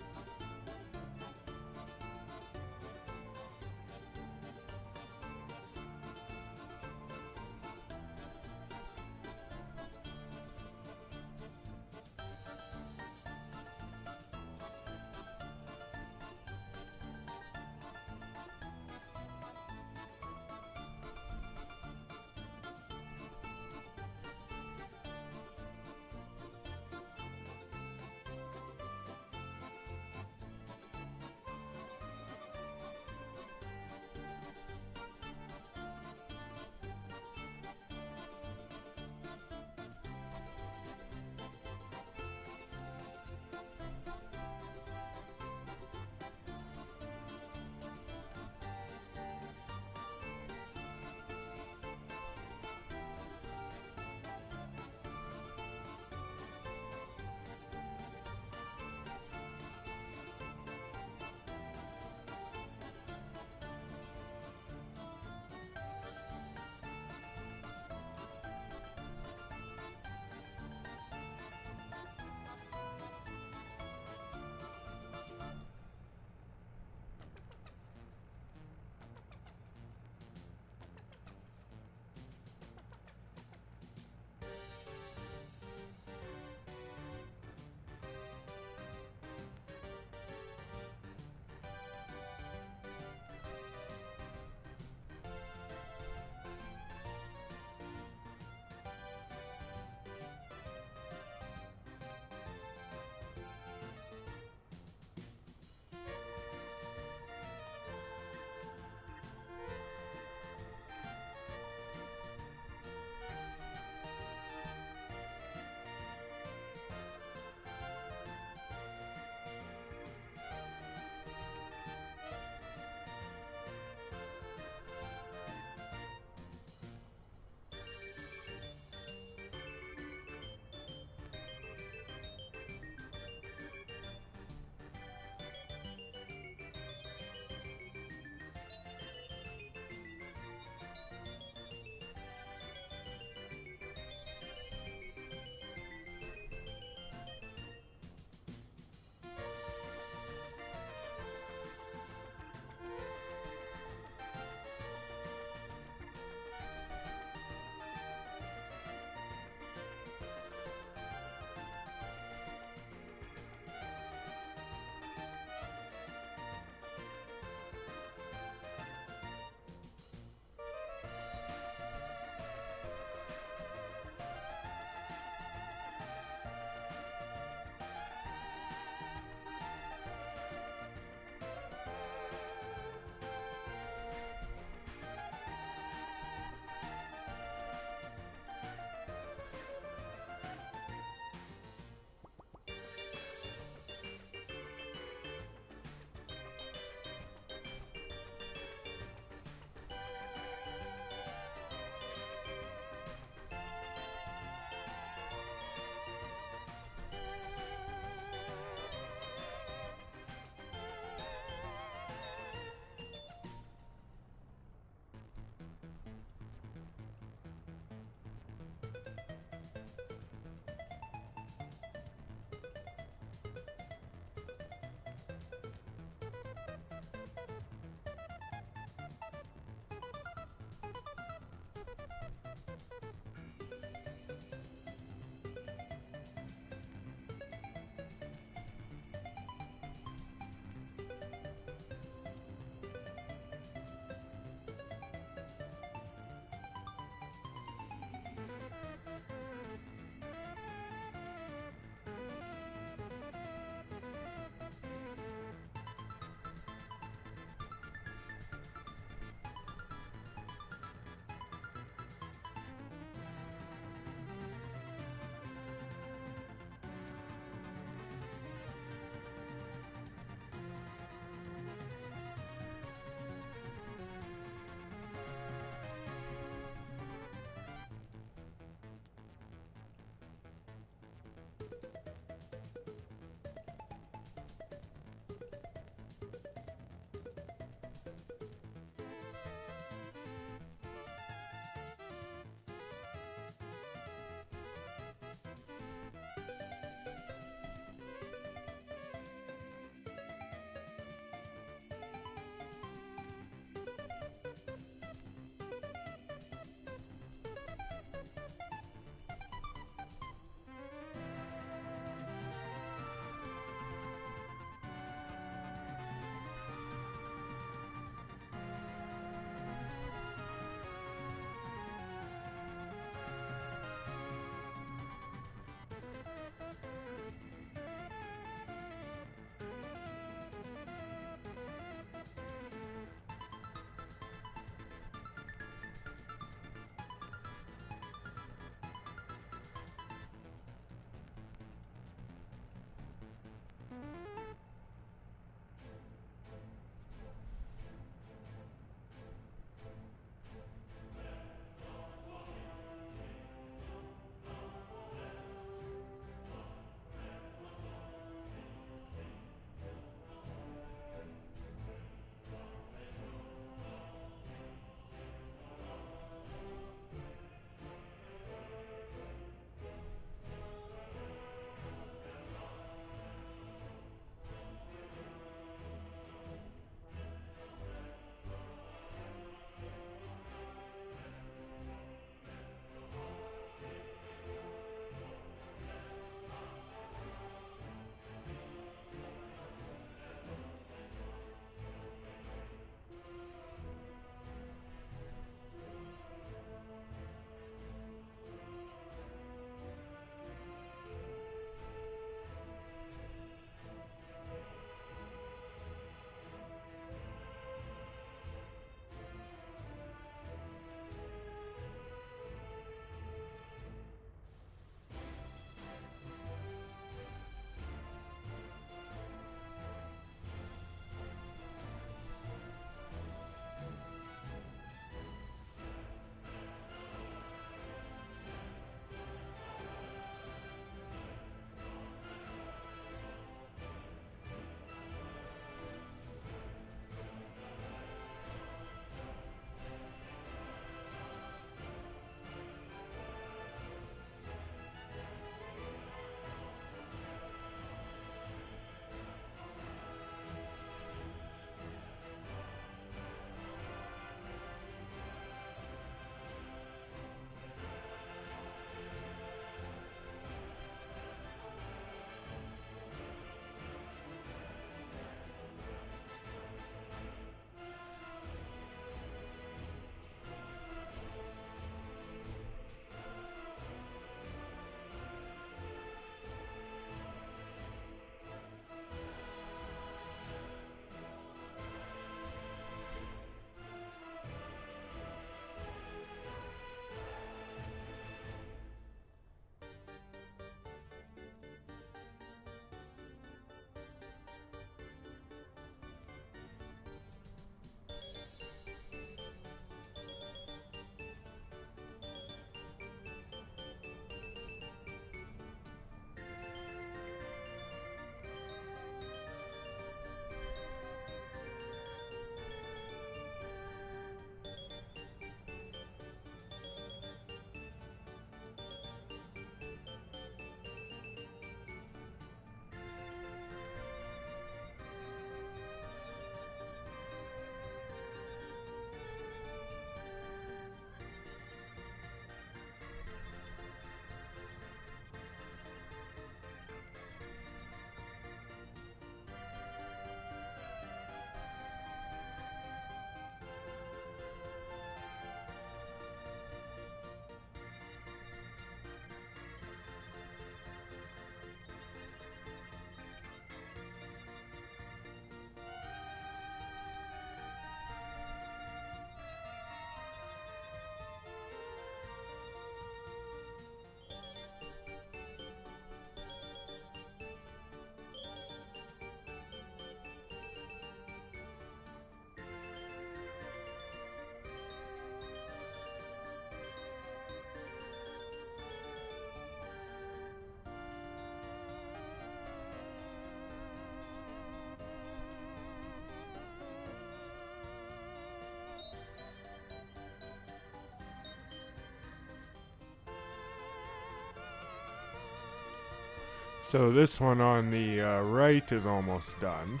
So this one on the right is almost done.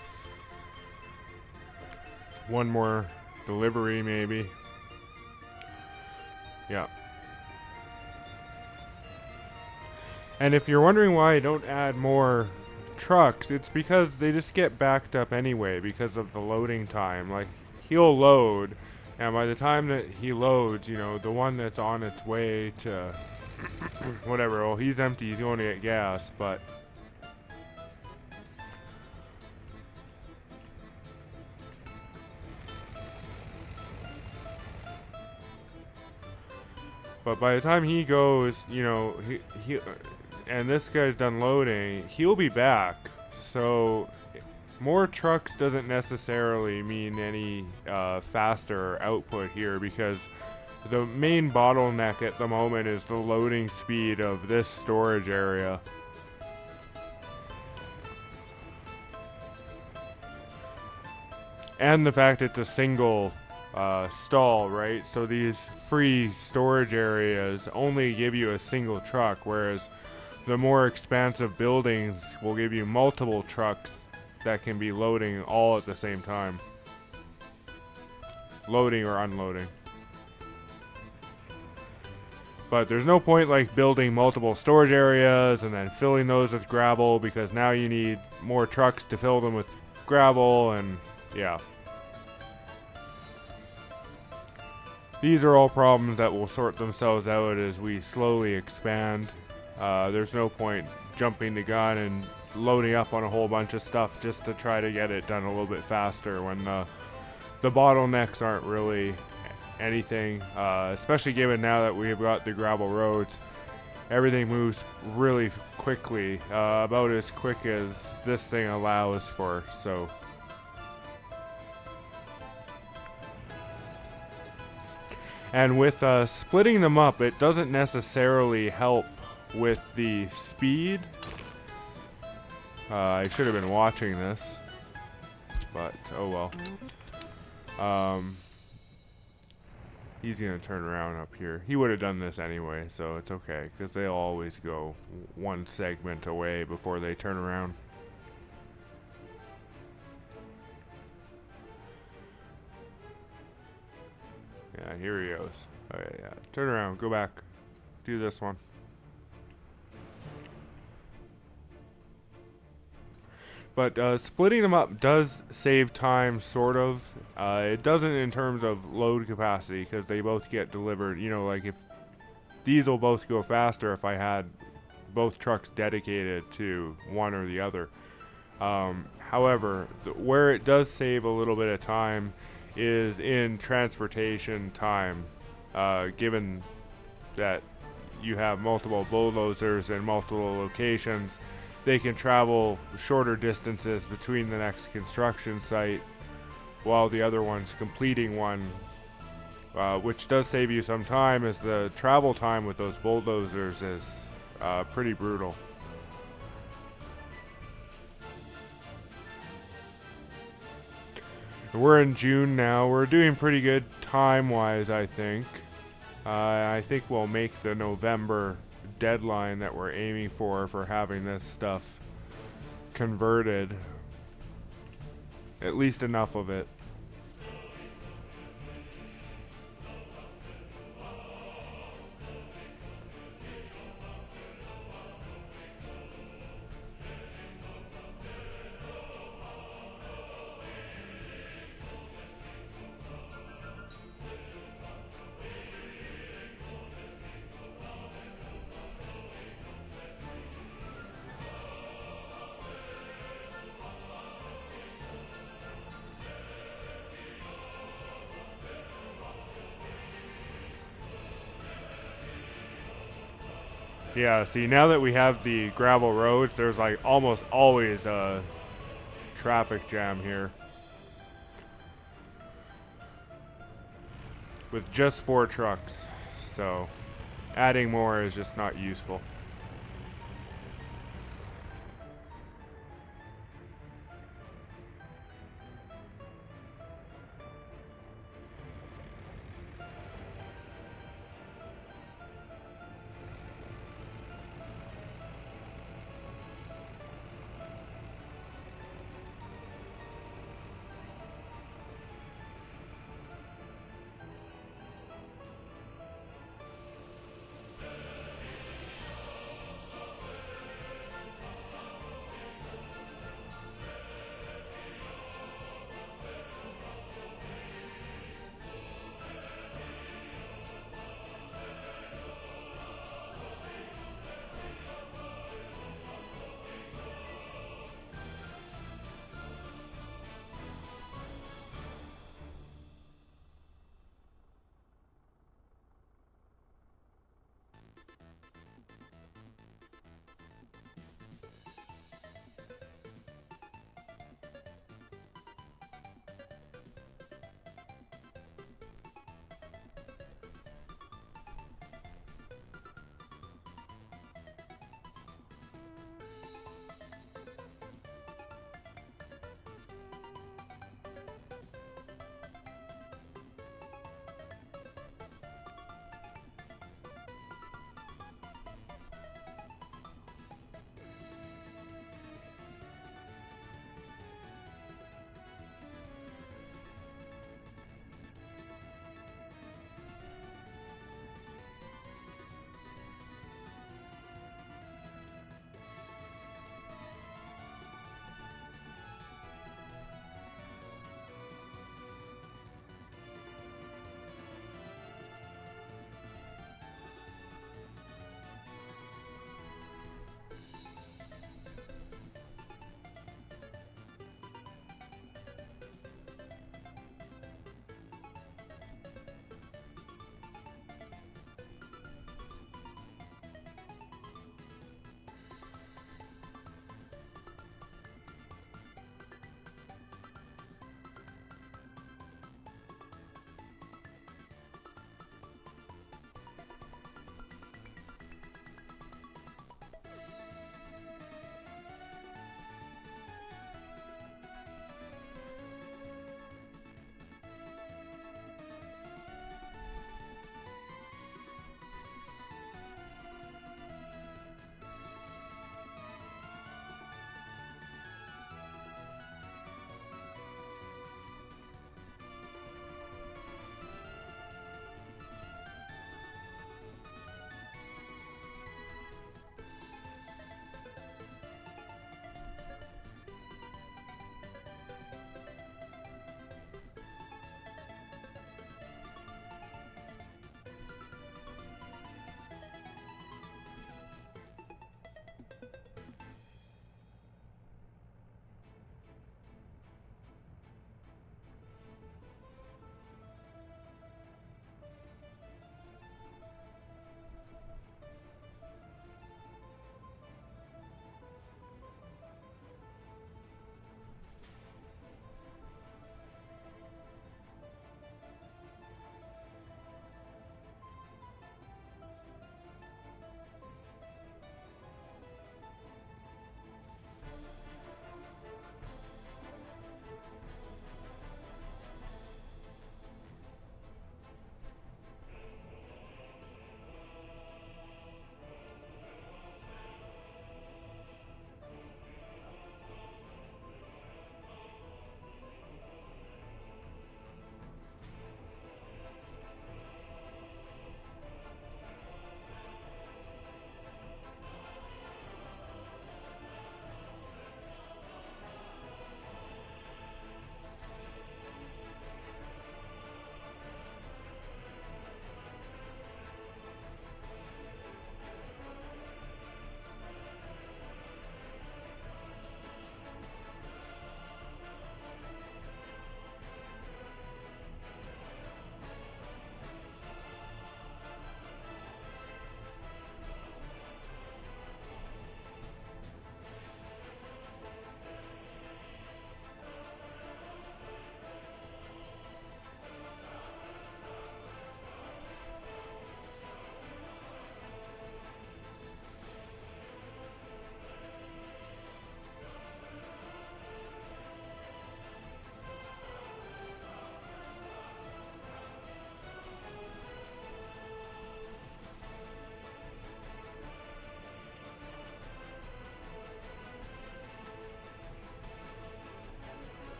One more delivery, maybe. Yeah. And if you're wondering why I don't add more trucks, it's because they just get backed up anyway because of the loading time. Like, he'll load, and by the time that he loads, you know, the one that's on its way to whatever, well, he's empty, he's going to get gas, but by the time he goes, you know, he and this guy's done loading, he'll be back. So more trucks doesn't necessarily mean any faster output here, because the main bottleneck at the moment is the loading speed of this storage area. And the fact it's a single stall, right? So these free storage areas only give you a single truck, whereas the more expansive buildings will give you multiple trucks that can be loading all at the same time. Loading or unloading. But there's no point like building multiple storage areas and then filling those with gravel, because now you need more trucks to fill them with gravel, and yeah. These are all problems that will sort themselves out as we slowly expand. There's no point jumping the gun and loading up on a whole bunch of stuff just to try to get it done a little bit faster when the bottlenecks aren't really anything, especially given now that we've got the gravel roads. Everything moves really quickly, about as quick as this thing allows for, so. And with splitting them up, it doesn't necessarily help with the speed. I should have been watching this, but oh well. He's gonna turn around up here. He would have done this anyway, so it's okay, because they'll always go one segment away before they turn around. Yeah, here he goes. Okay, yeah. Turn around, go back. Do this one. But splitting them up does save time, sort of. It doesn't in terms of load capacity, because they both get delivered. You know, like if these will both go faster if I had both trucks dedicated to one or the other. However, where it does save a little bit of time is in transportation time, given that you have multiple bulldozers in multiple locations. They can travel shorter distances between the next construction site while the other one's completing one, which does save you some time, as the travel time with those bulldozers is pretty brutal. We're in June now. We're doing pretty good time-wise, I think. I think we'll make the November deadline that we're aiming for having this stuff converted. At least enough of it. Yeah, see, now that we have the gravel roads, there's like almost always a traffic jam here. With just 4 trucks, so adding more is just not useful.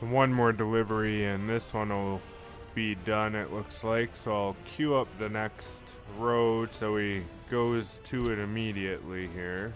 So one more delivery and this one will be done, it looks like. So I'll queue up the next road so he goes to it immediately here.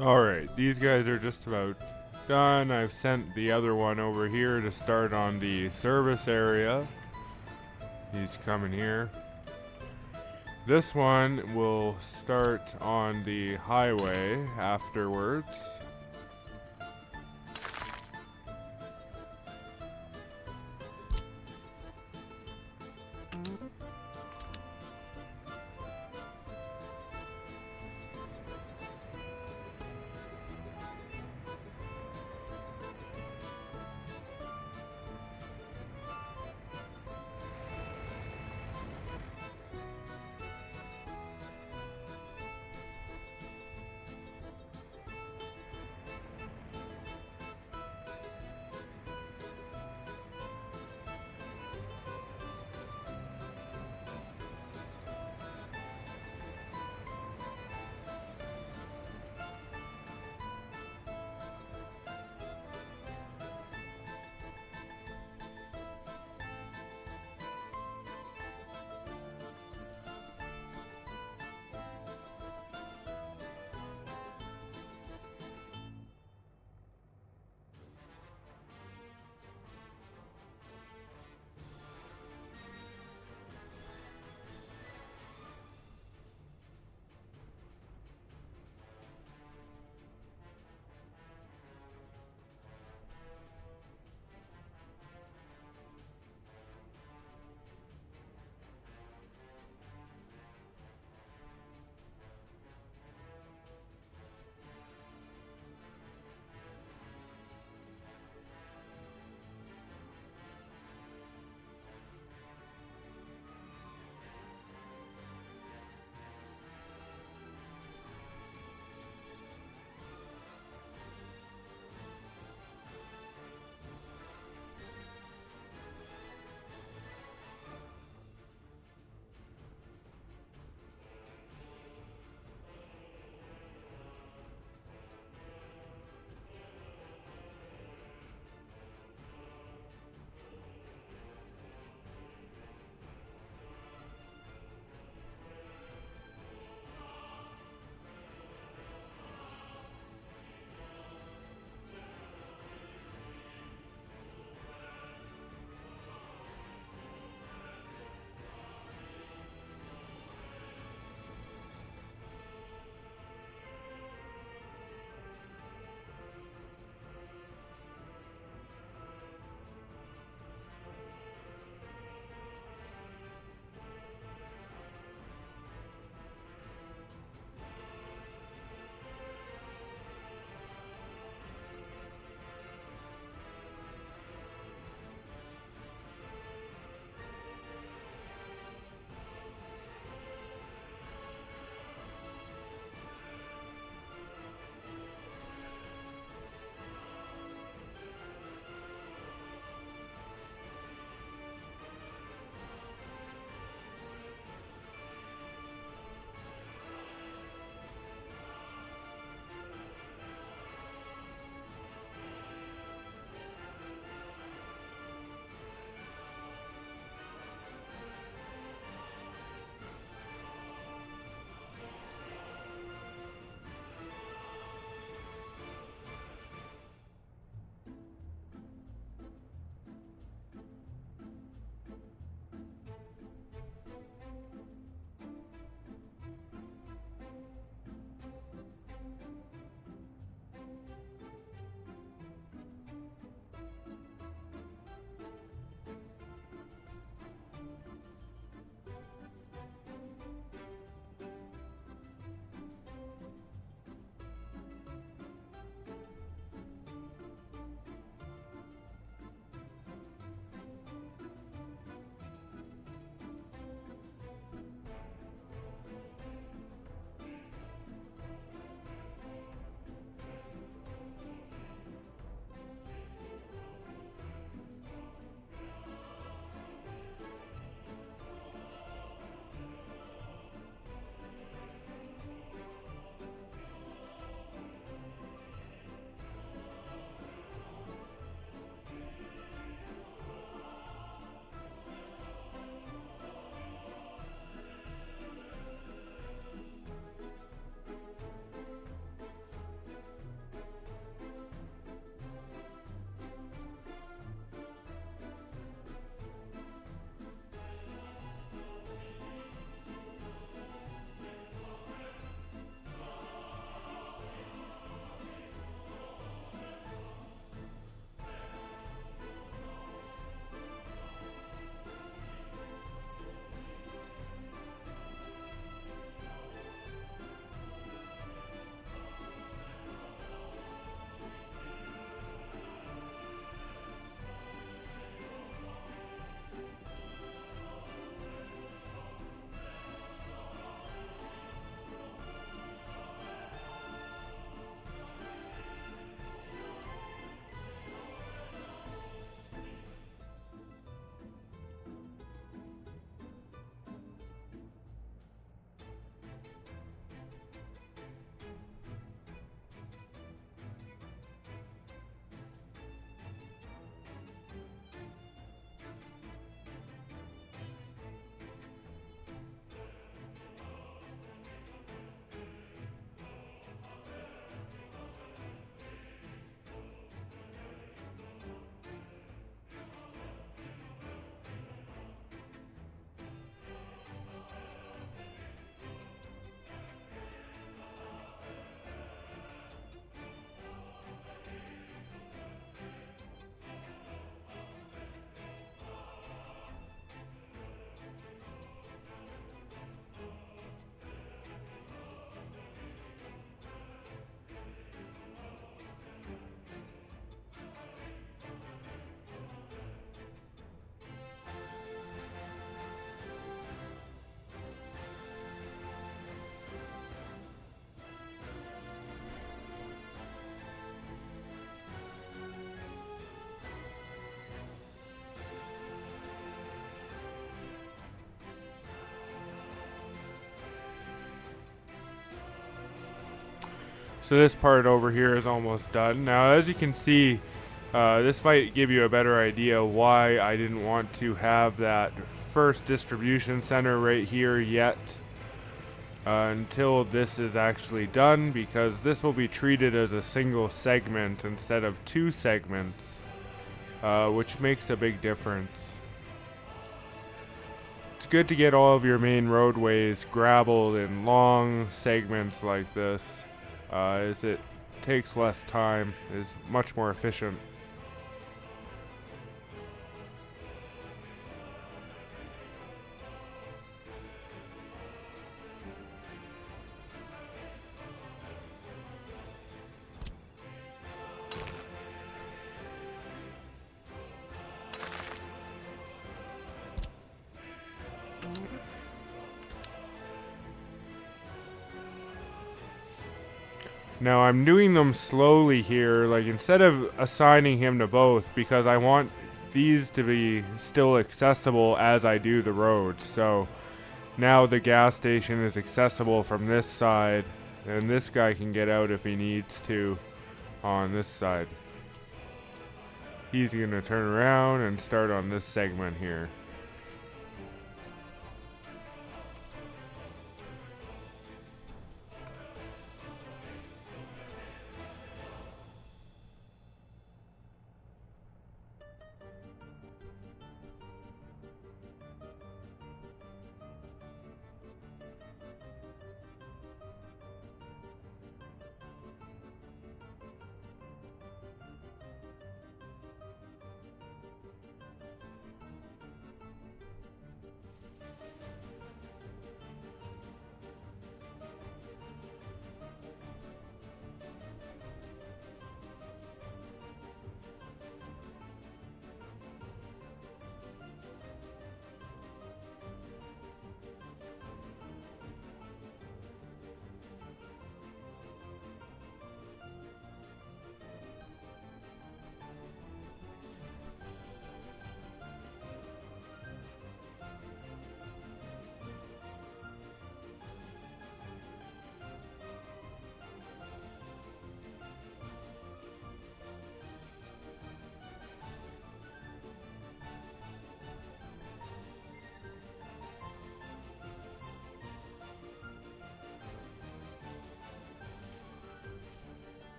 Alright, these guys are just about done. I've sent the other one over here to start on the service area. He's coming here. This one will start on the highway afterwards. So this part over here is almost done. Now, as you can see, this might give you a better idea why I didn't want to have that first distribution center right here yet until this is actually done, because this will be treated as a single segment instead of two segments, which makes a big difference. It's good to get all of your main roadways gravelled in long segments like this, as it takes less time, is much more efficient. Now I'm doing them slowly here, like instead of assigning him to both, because I want these to be still accessible as I do the roads. So now the gas station is accessible from this side, and this guy can get out if he needs to on this side. He's gonna turn around and start on this segment here.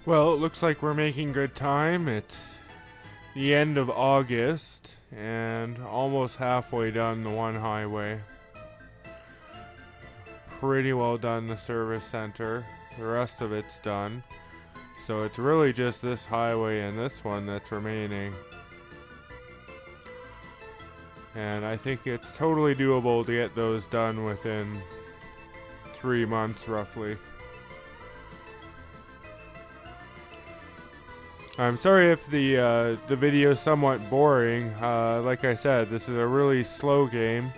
Well, it looks like we're making good time. It's the end of August and almost halfway done the one highway. Pretty well done the service center. The rest of it's done. So it's really just this highway and this one that's remaining. And I think it's totally doable to get those done within 3 months roughly. I'm sorry if the video is somewhat boring. Like I said, this is a really slow game,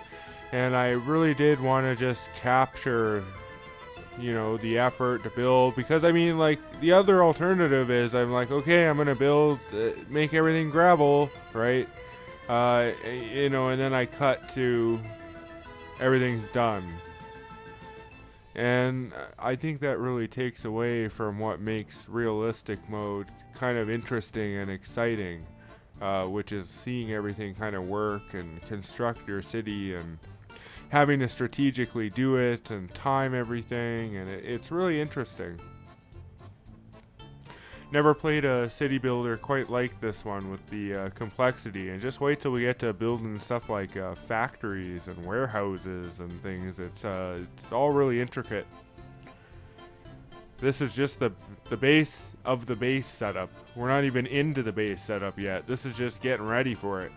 and I really did want to just capture, the effort to build. Because I mean, like, the other alternative is I'm like, okay, I'm gonna build, make everything gravel, right? And then I cut to everything's done. And I think that really takes away from what makes realistic mode kind of interesting and exciting, which is seeing everything kind of work and construct your city and having to strategically do it and time everything, and it's really interesting. Never played a city builder quite like this one with the complexity, and just wait till we get to building stuff like factories and warehouses and things. It's all really intricate. This is just the base of the base setup. We're not even into the base setup yet. This is just getting ready for it.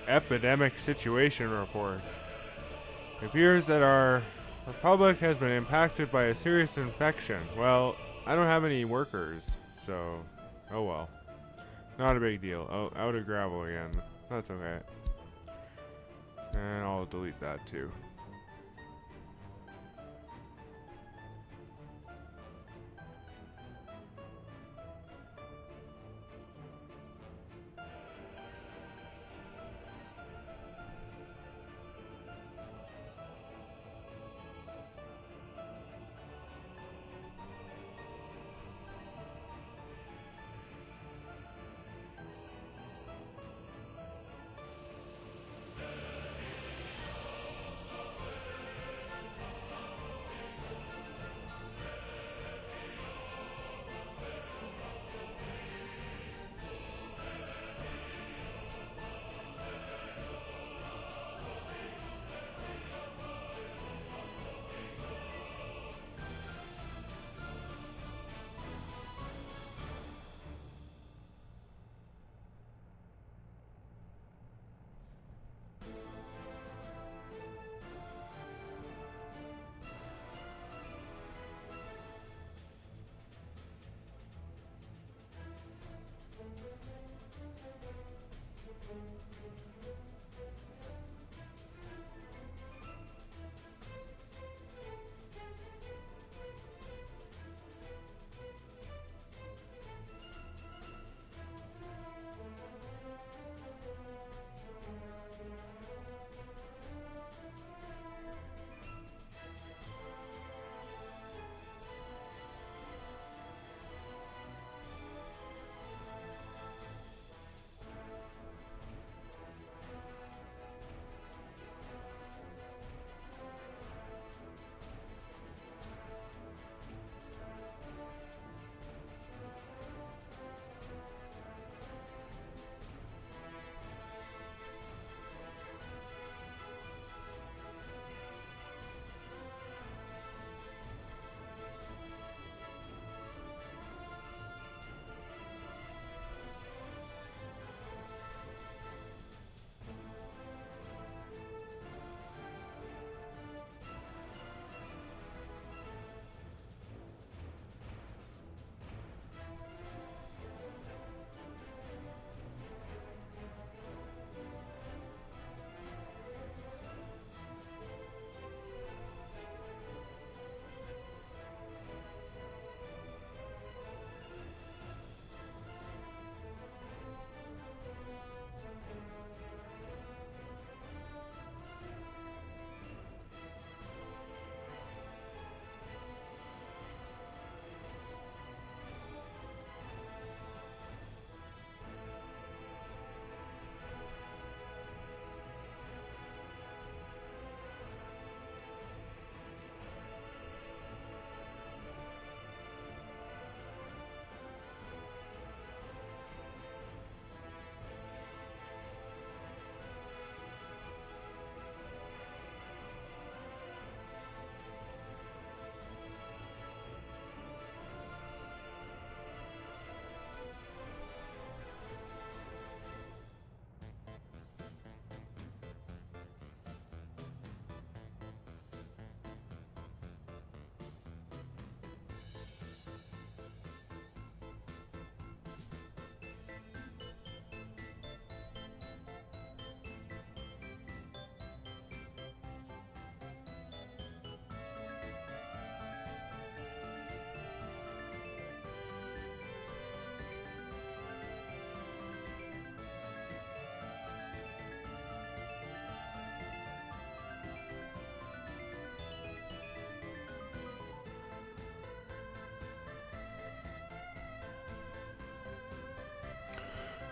Epidemic situation report. It appears that our republic has been impacted by a serious infection. Well, I don't have any workers, so oh well. Not a big deal. Oh, out of gravel again. That's okay. And I'll delete that too.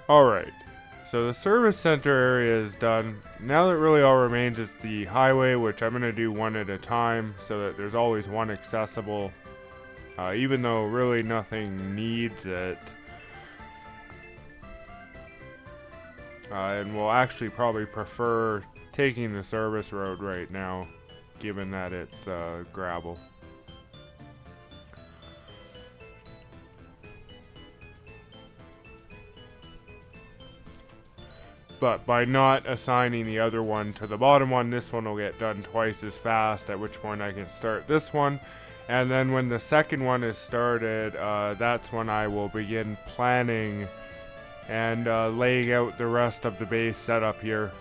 Alright, so the service center area is done. Now that really all remains is the highway, which I'm going to do one at a time so that there's always one accessible, even though really nothing needs it. And we'll actually probably prefer taking the service road right now, given that it's gravel. But by not assigning the other one to the bottom one, this one will get done twice as fast, at which point I can start this one. And then when the second one is started, that's when I will begin planning and laying out the rest of the base setup here.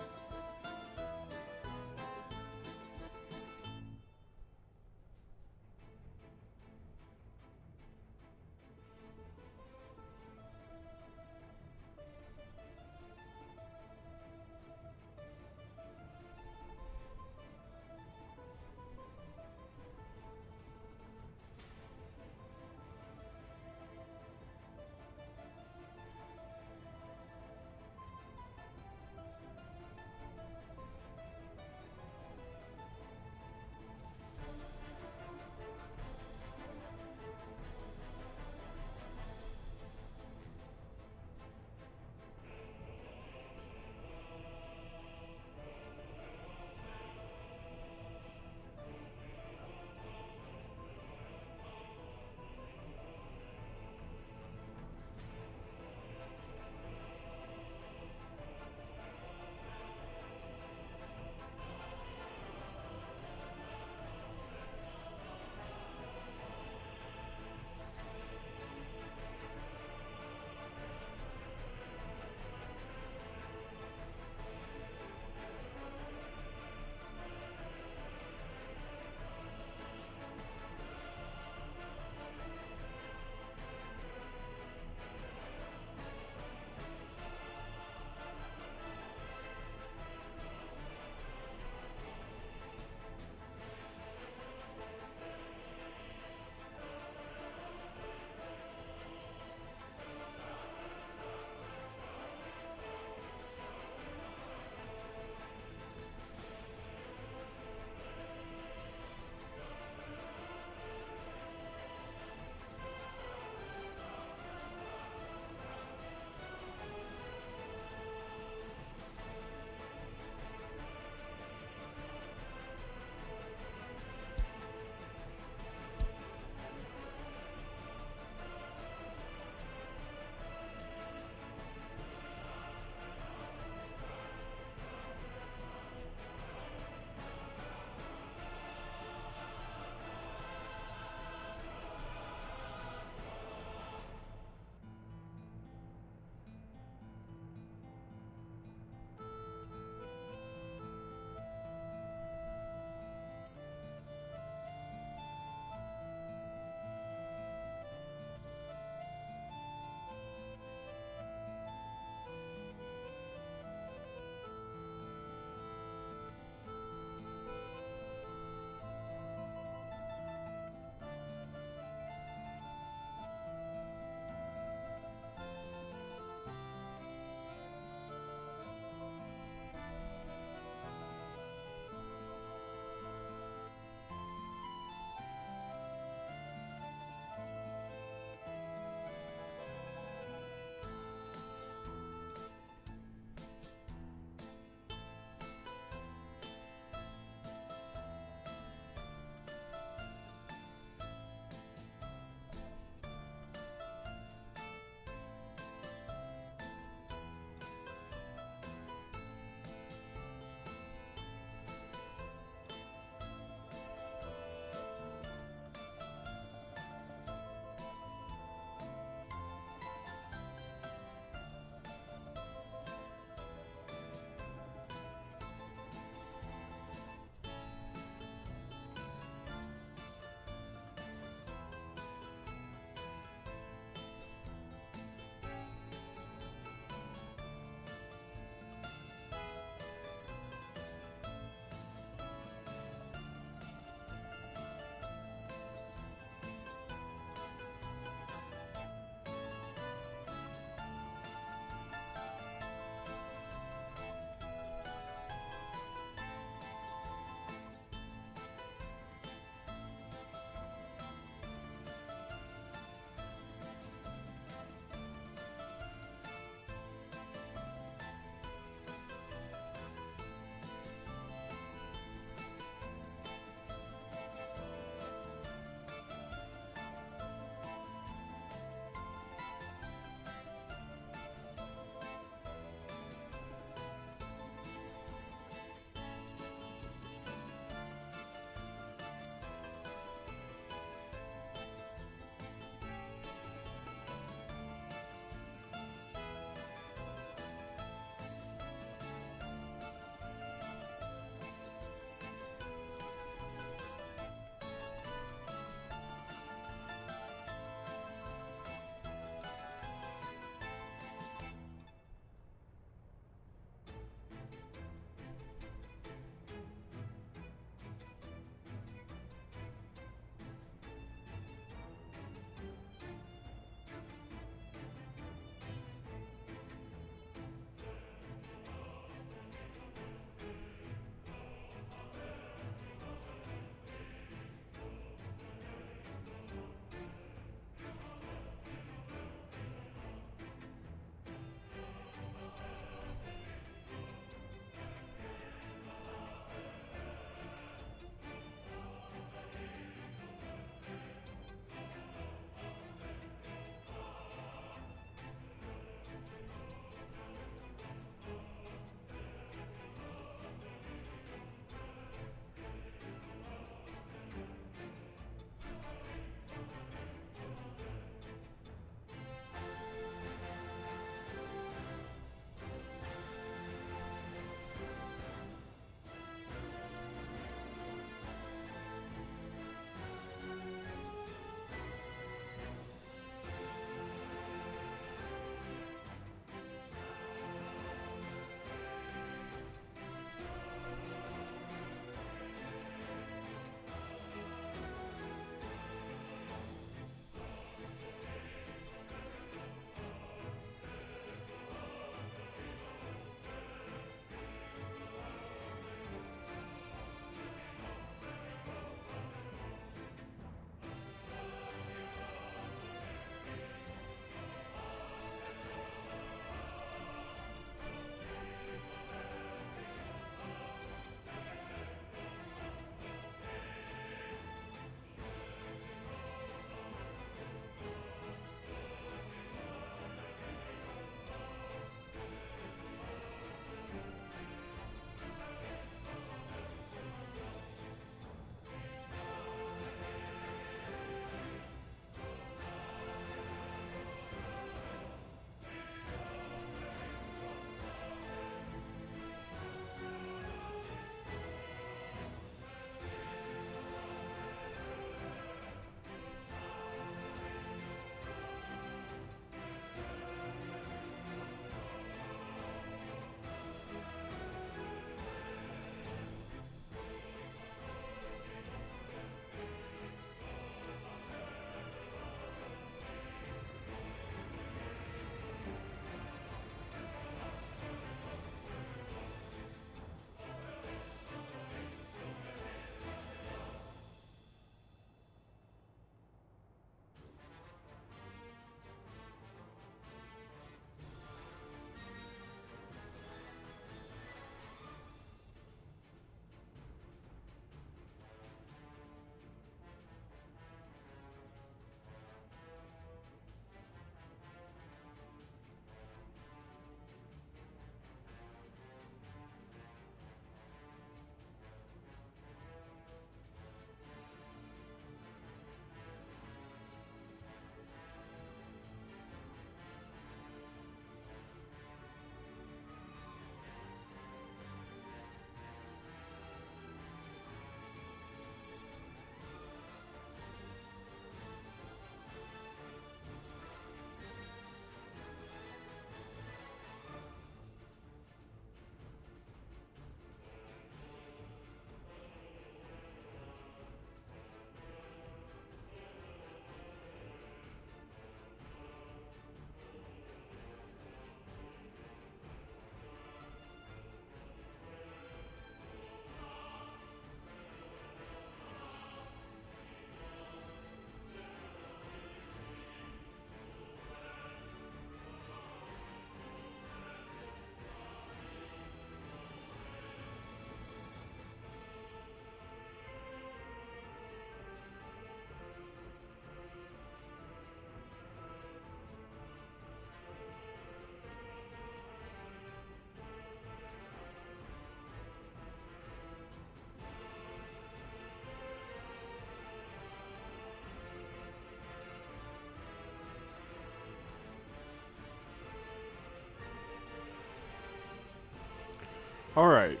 Alright.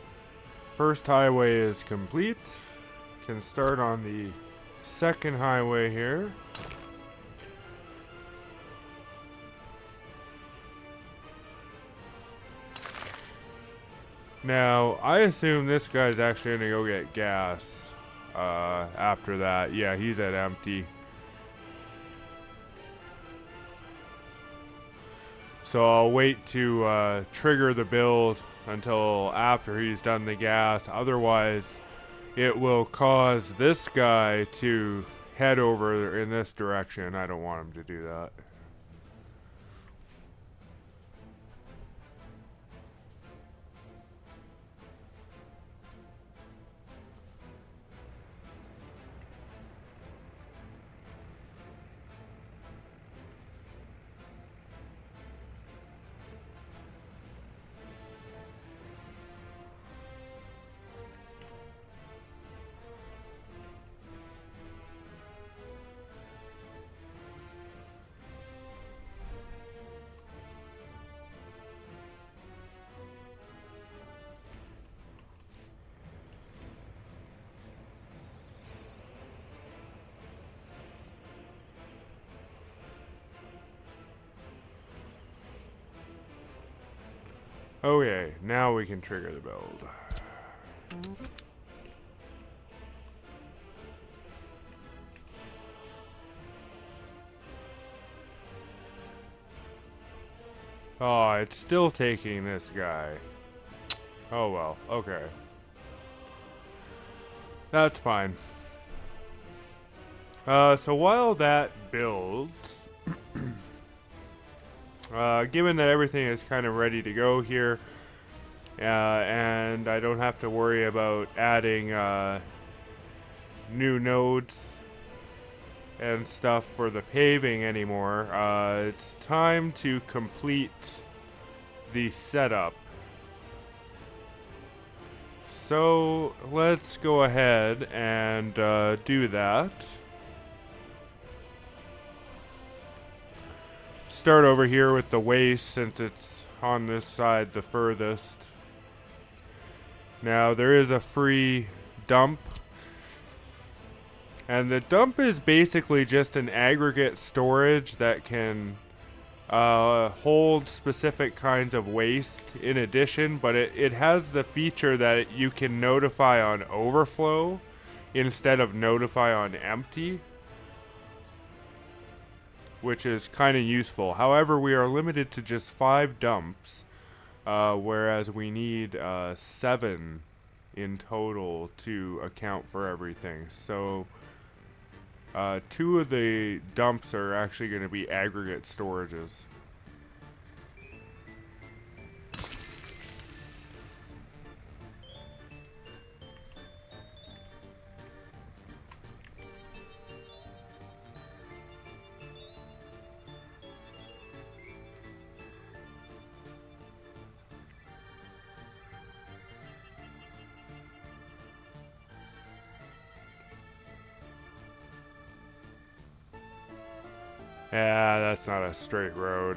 First highway is complete. Can start on the second highway here. Now, I assume this guy's actually gonna go get gas. After that. Yeah, he's at empty. So I'll wait to trigger the build until after he's done the gas. Otherwise, it will cause this guy to head over in this direction. I don't want him to do that. Okay, now we can trigger the build. Oh, it's still taking this guy. Oh well, okay. That's fine. So while that builds, given that everything is kind of ready to go here, and I don't have to worry about adding new nodes and stuff for the paving anymore, it's time to complete the setup. So let's go ahead and do that. Start over here with the waste since it's on this side the furthest. Now there is a free dump. And the dump is basically just an aggregate storage that can hold specific kinds of waste in addition, but it has the feature that you can notify on overflow instead of notify on empty, which is kind of useful. However, we are limited to just 5 dumps, whereas we need 7 in total to account for everything. So 2 of the dumps are actually going to be aggregate storages. Yeah, that's not a straight road.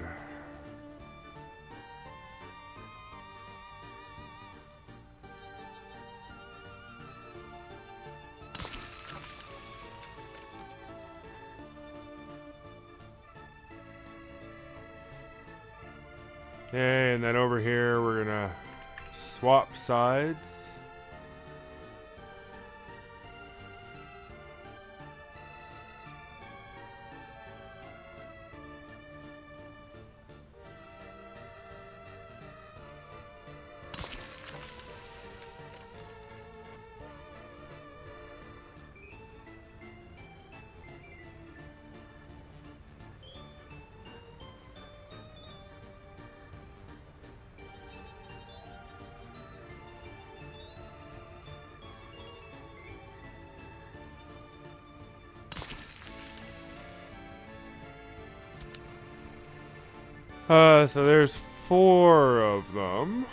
Okay, and then over here we're gonna swap sides. So there's 4 of them.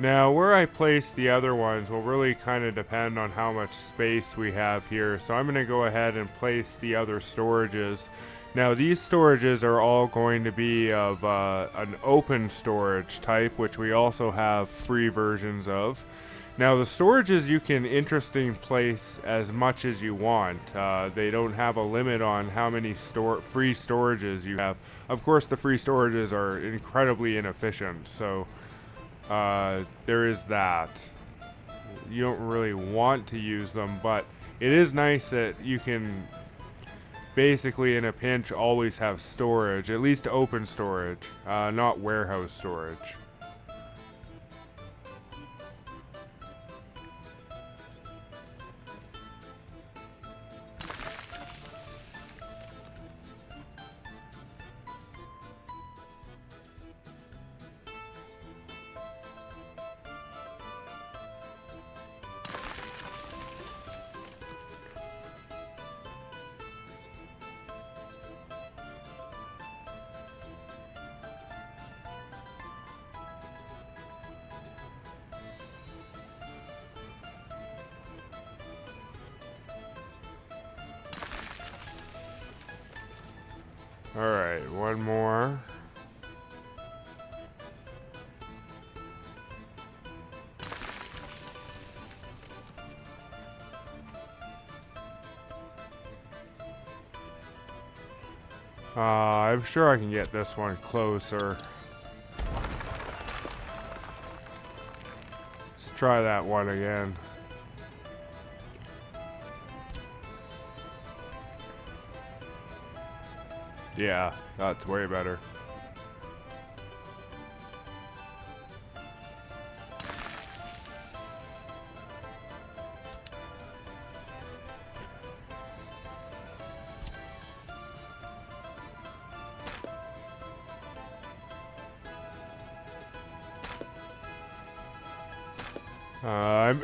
Now, where I place the other ones will really kind of depend on how much space we have here. So I'm going to go ahead and place the other storages. Now, these storages are all going to be of an open storage type, which we also have free versions of. Now, the storages you can interesting place as much as you want. They don't have a limit on how many free storages you have. Of course, the free storages are incredibly inefficient, so there is that. You don't really want to use them, but it is nice that you can basically in a pinch always have storage, at least open storage, not warehouse storage. Alright, one more. I'm sure I can get this one closer. Let's try that one again. Yeah, that's way better.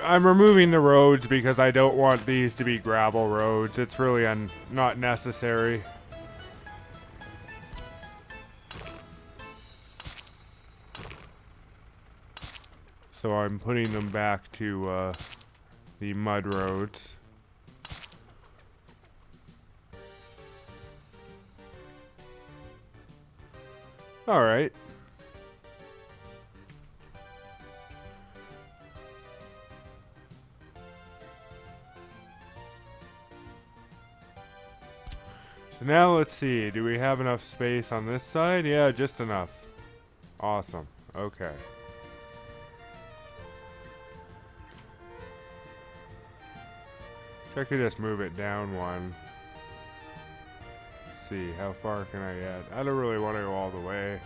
I'm removing the roads because I don't want these to be gravel roads. It's really not necessary. So I'm putting them back to the mud roads. All right. So now let's see. Do we have enough space on this side? Yeah, just enough. Awesome. Okay. So I could just move it down one. Let's see, how far can I get? I don't really want to go all the way.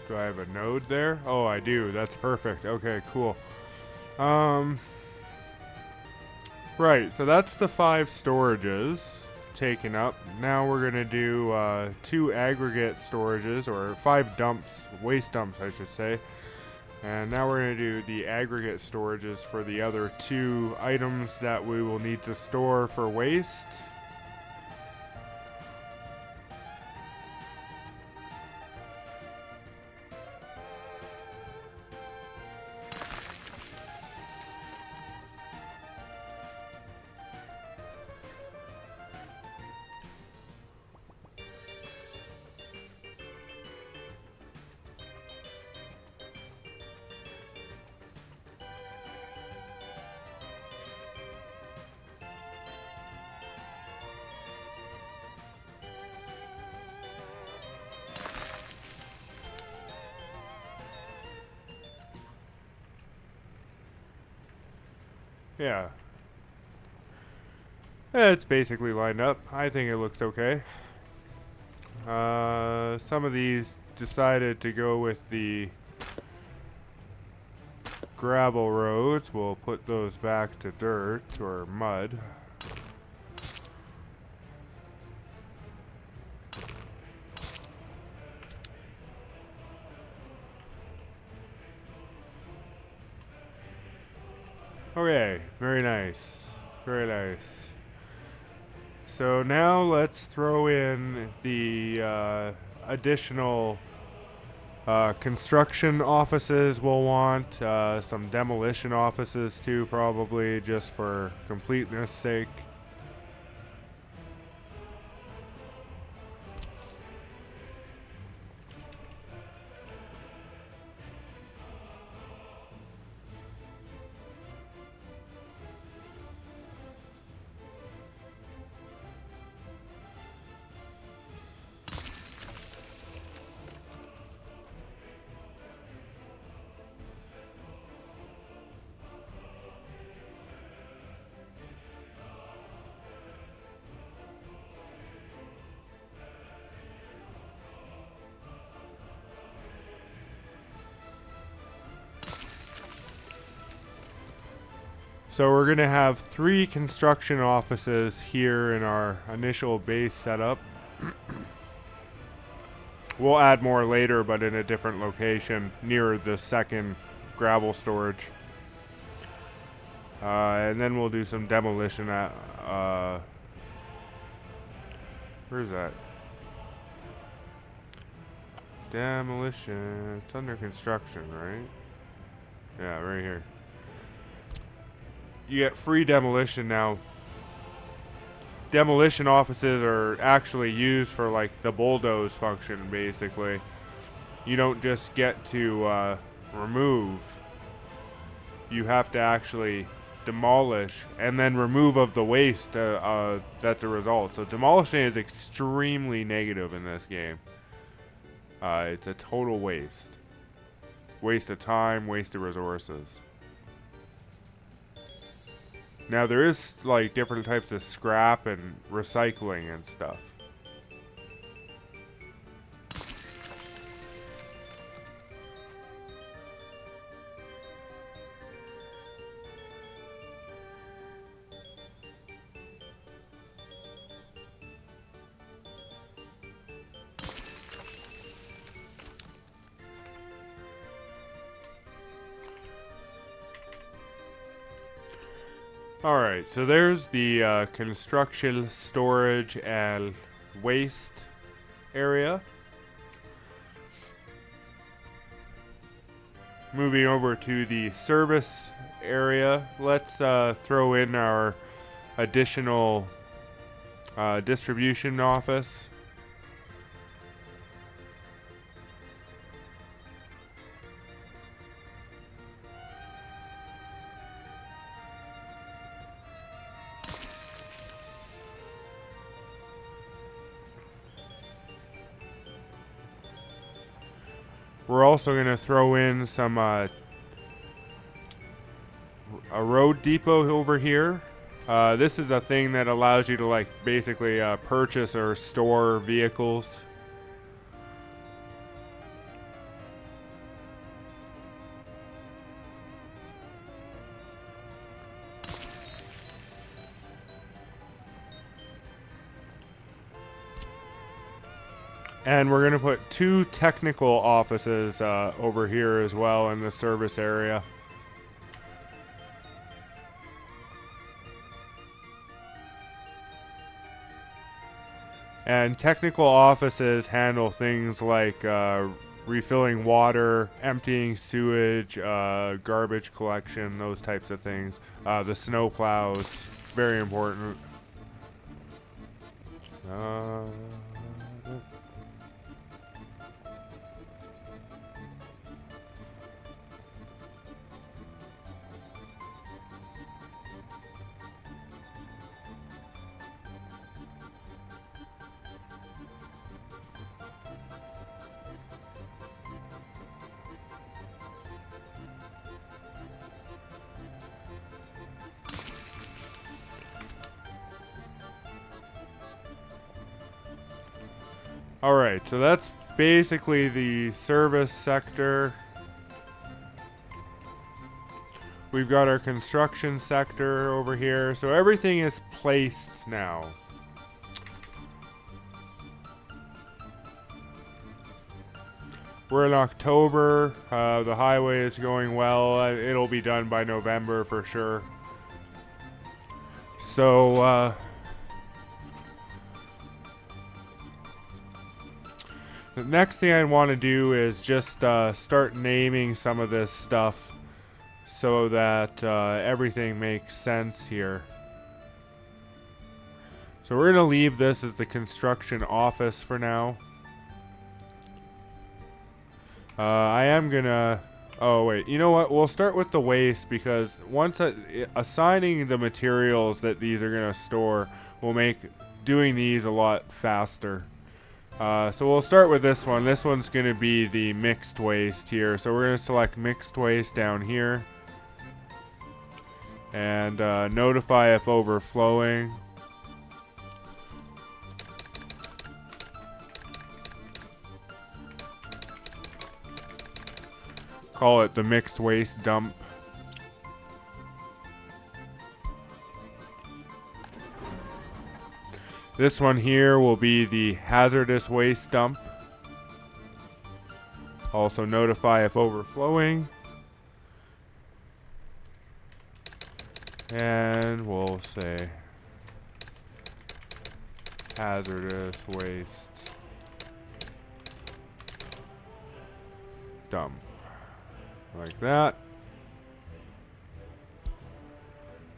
Do I have a node there? Oh, I do. That's perfect. Okay, cool. Right, so that's the 5 storages taken up. Now we're going to do 2 aggregate storages, or 5 dumps, waste dumps, I should say. And now we're going to do the aggregate storages for the other 2 items that we will need to store for waste. Yeah. It's basically lined up. I think it looks okay. Some of these decided to go with the gravel roads. We'll put those back to dirt or mud. Okay, very nice. Very nice. So now let's throw in the additional construction offices we'll want. Some demolition offices too, probably, just for completeness sake. So we're going to have 3 construction offices here in our initial base setup. We'll add more later, but in a different location near the second gravel storage. And then we'll do some demolition at... where's that? Demolition. It's under construction, right? Yeah, right here. You get free demolition now. Demolition offices are actually used for like the bulldoze function, basically. You don't just get to remove. You have to actually demolish and then remove of the waste that's a result. So demolition is extremely negative in this game. It's a total waste. Waste of time, waste of resources. Now there is like different types of scrap and recycling and stuff. Alright, so there's the construction, storage, and waste area. Moving over to the service area, let's throw in our additional distribution office. We're also going to throw in some a road depot over here. This is a thing that allows you to like basically purchase or store vehicles. And we're going to put 2 technical offices over here as well in the service area. And technical offices handle things like refilling water, emptying sewage, garbage collection, those types of things. The snow plows, very important. Alright, so that's basically the service sector. We've got our construction sector over here. So everything is placed now. We're in October. The highway is going well. It'll be done by November for sure. So, the next thing I want to do is just start naming some of this stuff so that everything makes sense here. So we're going to leave this as the construction office for now. I am gonna... Oh, wait. You know what? We'll start with the waste because once assigning the materials that these are going to store will make doing these a lot faster. So we'll start with this one. This one's going to be the mixed waste here. So we're going to select mixed waste down here. And notify if overflowing. Call it the mixed waste dump. This one here will be the hazardous waste dump. Also notify if overflowing. And we'll say hazardous waste dump. Like that.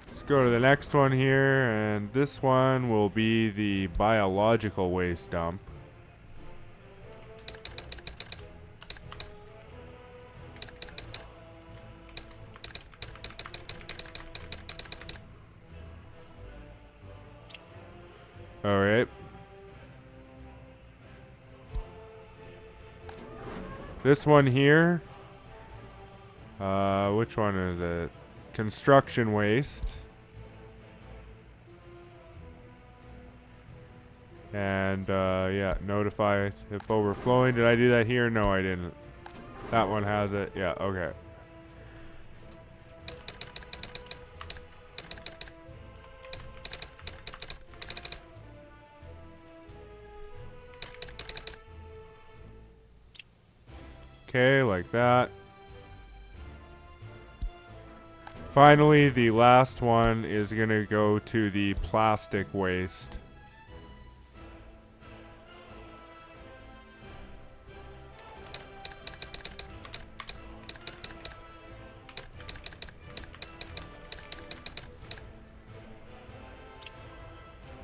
Let's go to the next one here, and this one will be the biological waste dump. All right. This one here. Which one is it? Construction waste. And, yeah, notify if overflowing. Did I do that here? No, I didn't. That one has it. Yeah, okay. Okay, like that. Finally, the last one is going to go to the plastic waste.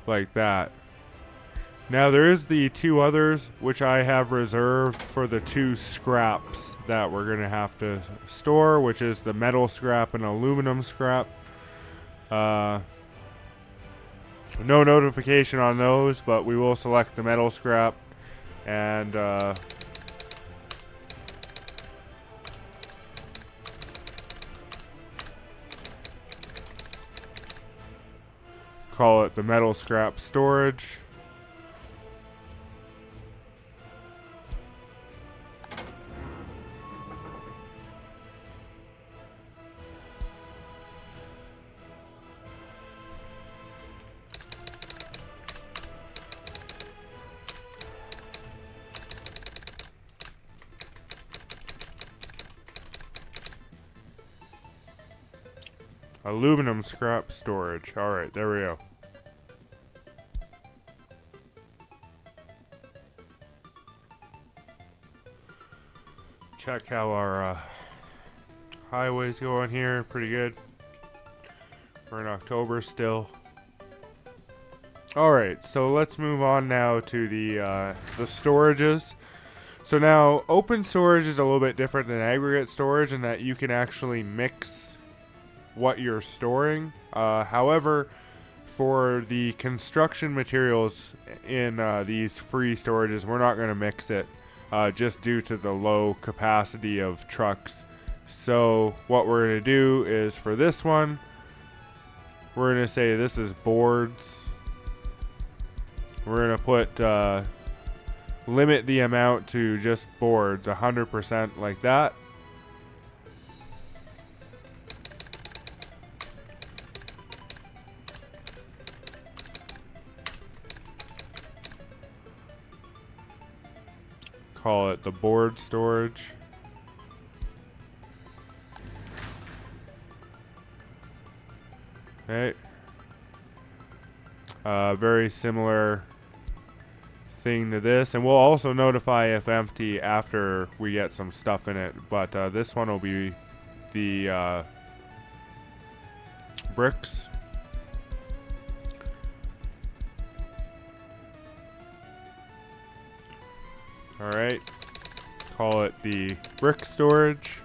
Like that. Now there is the two others which I have reserved for the two scraps that we're going to have to store, which is the metal scrap and aluminum scrap. No notification on those, but we will select the metal scrap and call it the metal scrap storage. Aluminum scrap storage. Alright, there we go. Check how our highway's going here. Pretty good. We're in October still. Alright, so let's move on now to the storages. So now, open storage is a little bit different than aggregate storage in that you can actually mix what you're storing. However, for the construction materials in these free storages, we're not going to mix it just due to the low capacity of trucks. So what we're going to do is for this one, we're going to say this is boards. We're going to put limit the amount to just boards, 100% like that. call it the board storage. Okay. Very similar thing to this, and we'll also notify if empty after we get some stuff in it, but this one will be the bricks. Alright, call it the brick storage.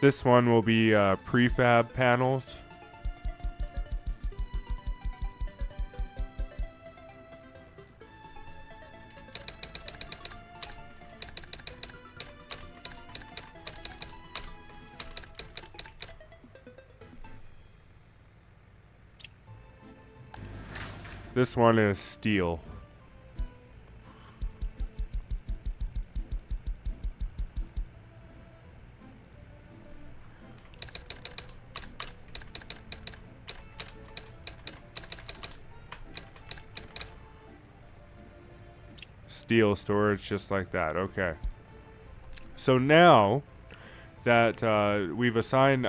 This one will be prefab panels. This one is steel. Steel storage, just like that. Okay. So now that we've assigned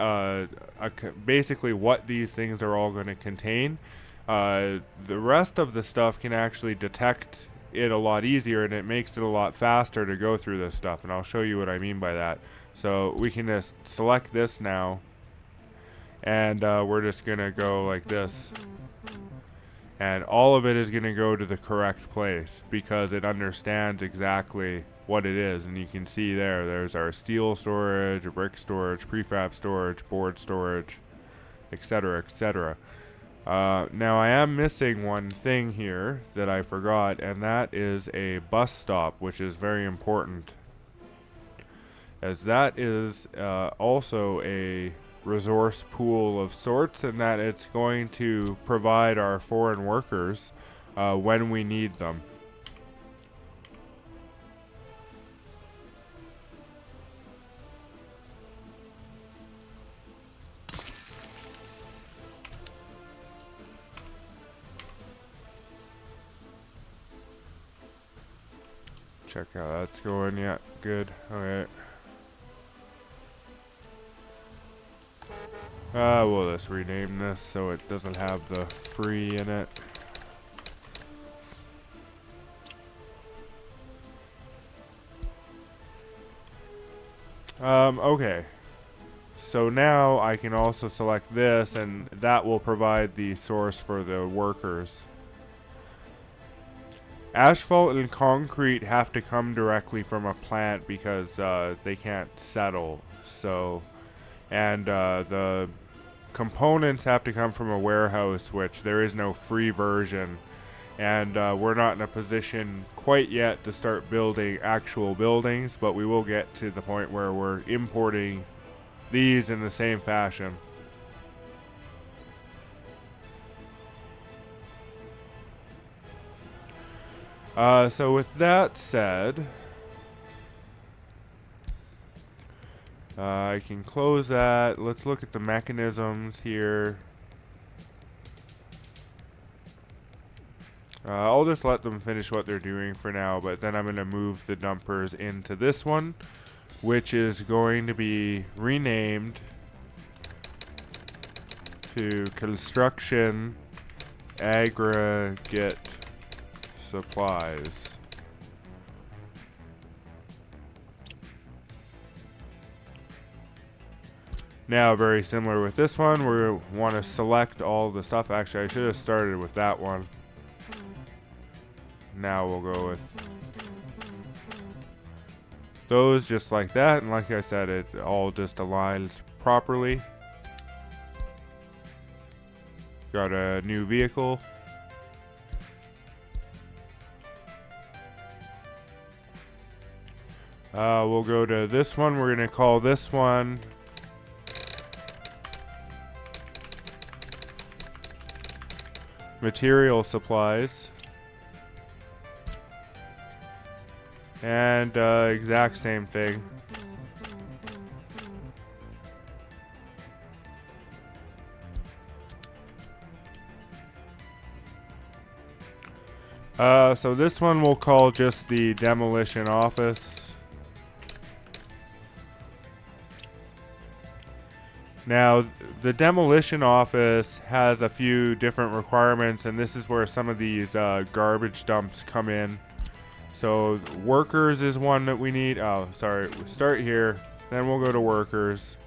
basically what these things are all going to contain, the rest of the stuff can actually detect it a lot easier, and it makes it a lot faster to go through this stuff. And I'll show you what I mean by that. So we can just select this now, and we're just going to go like this. And all of it is going to go to the correct place because it understands exactly what it is. And you can see there's our steel storage, brick storage, prefab storage, board storage, etc., etc. Now I am missing one thing here that I forgot, and that is a bus stop, which is very important, as that is also a resource pool of sorts, and that it's going to provide our foreign workers when we need them. Check how that's going. Yeah, good. Okay. We'll just rename this so it doesn't have the free in it. Okay. So now I can also select this, and that will provide the source for the workers. Asphalt and concrete have to come directly from a plant because they can't settle. So, and the components have to come from a warehouse, which there is no free version, and we're not in a position quite yet to start building actual buildings, but we will get to the point where we're importing these in the same fashion. So with that said, I can close that. Let's look at the mechanisms here. I'll just let them finish what they're doing for now, but then I'm going to move the dumpers into this one, which is going to be renamed to Construction Aggregate Supplies. Now, very similar with this one, we want to select all the stuff. Actually, I should have started with that one. Now we'll go with those just like that, and like I said, it all just aligns properly. Got a new vehicle. We'll go to this one. We're going to call this one Material Supplies. And exact same thing. So this one we'll call just the demolition office. Now, the demolition office has a few different requirements, and this is where some of these garbage dumps come in. So, workers is one that we need. Oh, sorry. We start here, then we'll go to workers.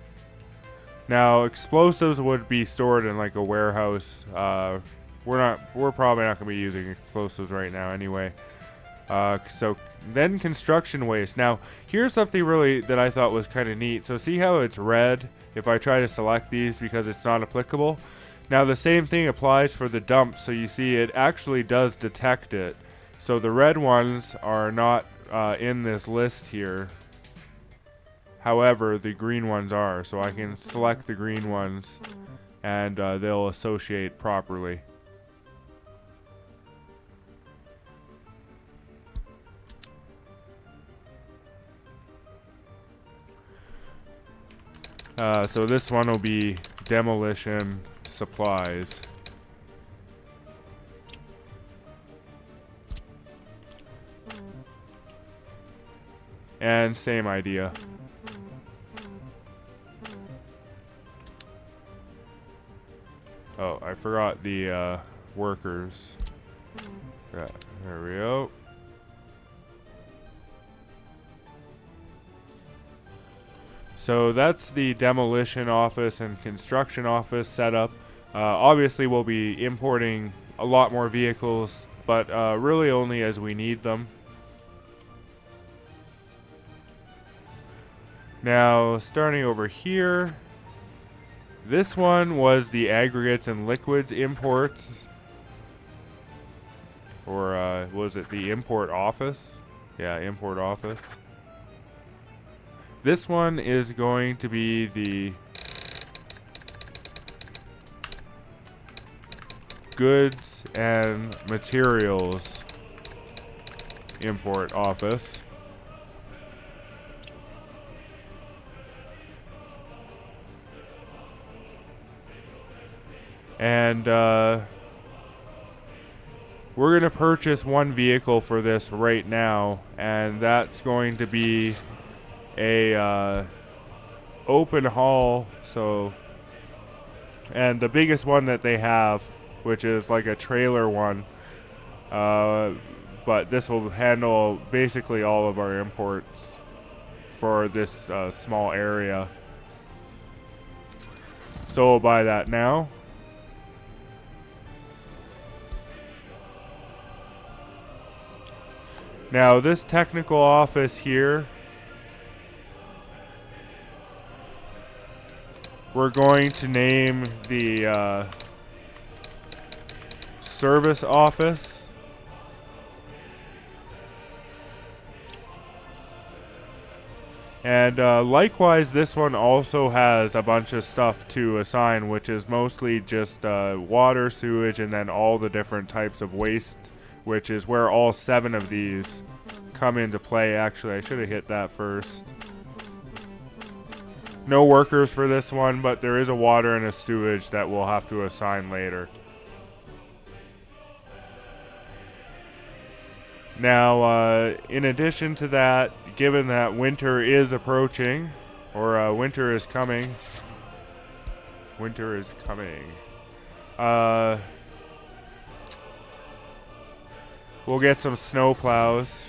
Now, explosives would be stored in like a warehouse. We're probably not going to be using explosives right now anyway. So then construction waste. Now, here's something really that I thought was kind of neat. So see how it's red if I try to select these because it's not applicable? Now the same thing applies for the dumps. So you see it actually does detect it. So the red ones are not in this list here. However, the green ones are. So I can select the green ones and they'll associate properly. So this one will be demolition supplies. And same idea. Oh, I forgot the workers. Yeah, there we go. So that's the demolition office and construction office setup. Obviously, we'll be importing a lot more vehicles, but really only as we need them. Now, starting over here, this one was the aggregates and liquids imports. Or was it the import office? Yeah, import office. This one is going to be the goods and materials import office. And we're going to purchase one vehicle for this right now, and that's going to be a open haul. So, and the biggest one that they have, which is like a trailer one, but this will handle basically all of our imports for this small area. So we'll buy that now. Now this technical office here, we're going to name the service office. And likewise, this one also has a bunch of stuff to assign, which is mostly just water, sewage, and then all the different types of waste, which is where all 7 of these come into play. Actually, I should have hit that first. No workers for this one, but there is a water and a sewage that we'll have to assign later. Now, in addition to that, given that winter is approaching, or winter is coming, we'll get some snow plows.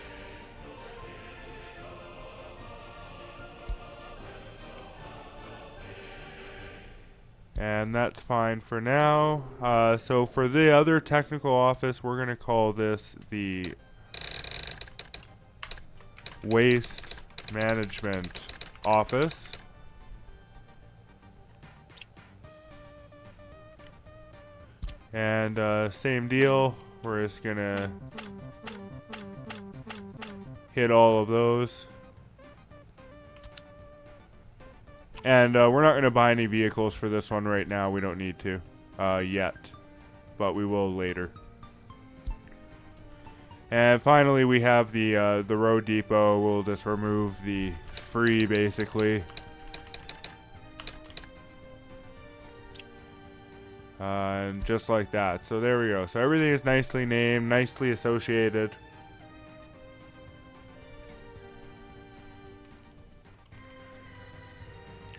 And that's fine for now. So for the other technical office, we're going to call this the Waste Management Office. And same deal. We're just going to hit all of those. And we're not going to buy any vehicles for this one right now. We don't need to yet, but we will later. And finally, we have the road depot. We'll just remove the free, basically. And just like that. So there we go. So everything is nicely named, nicely associated.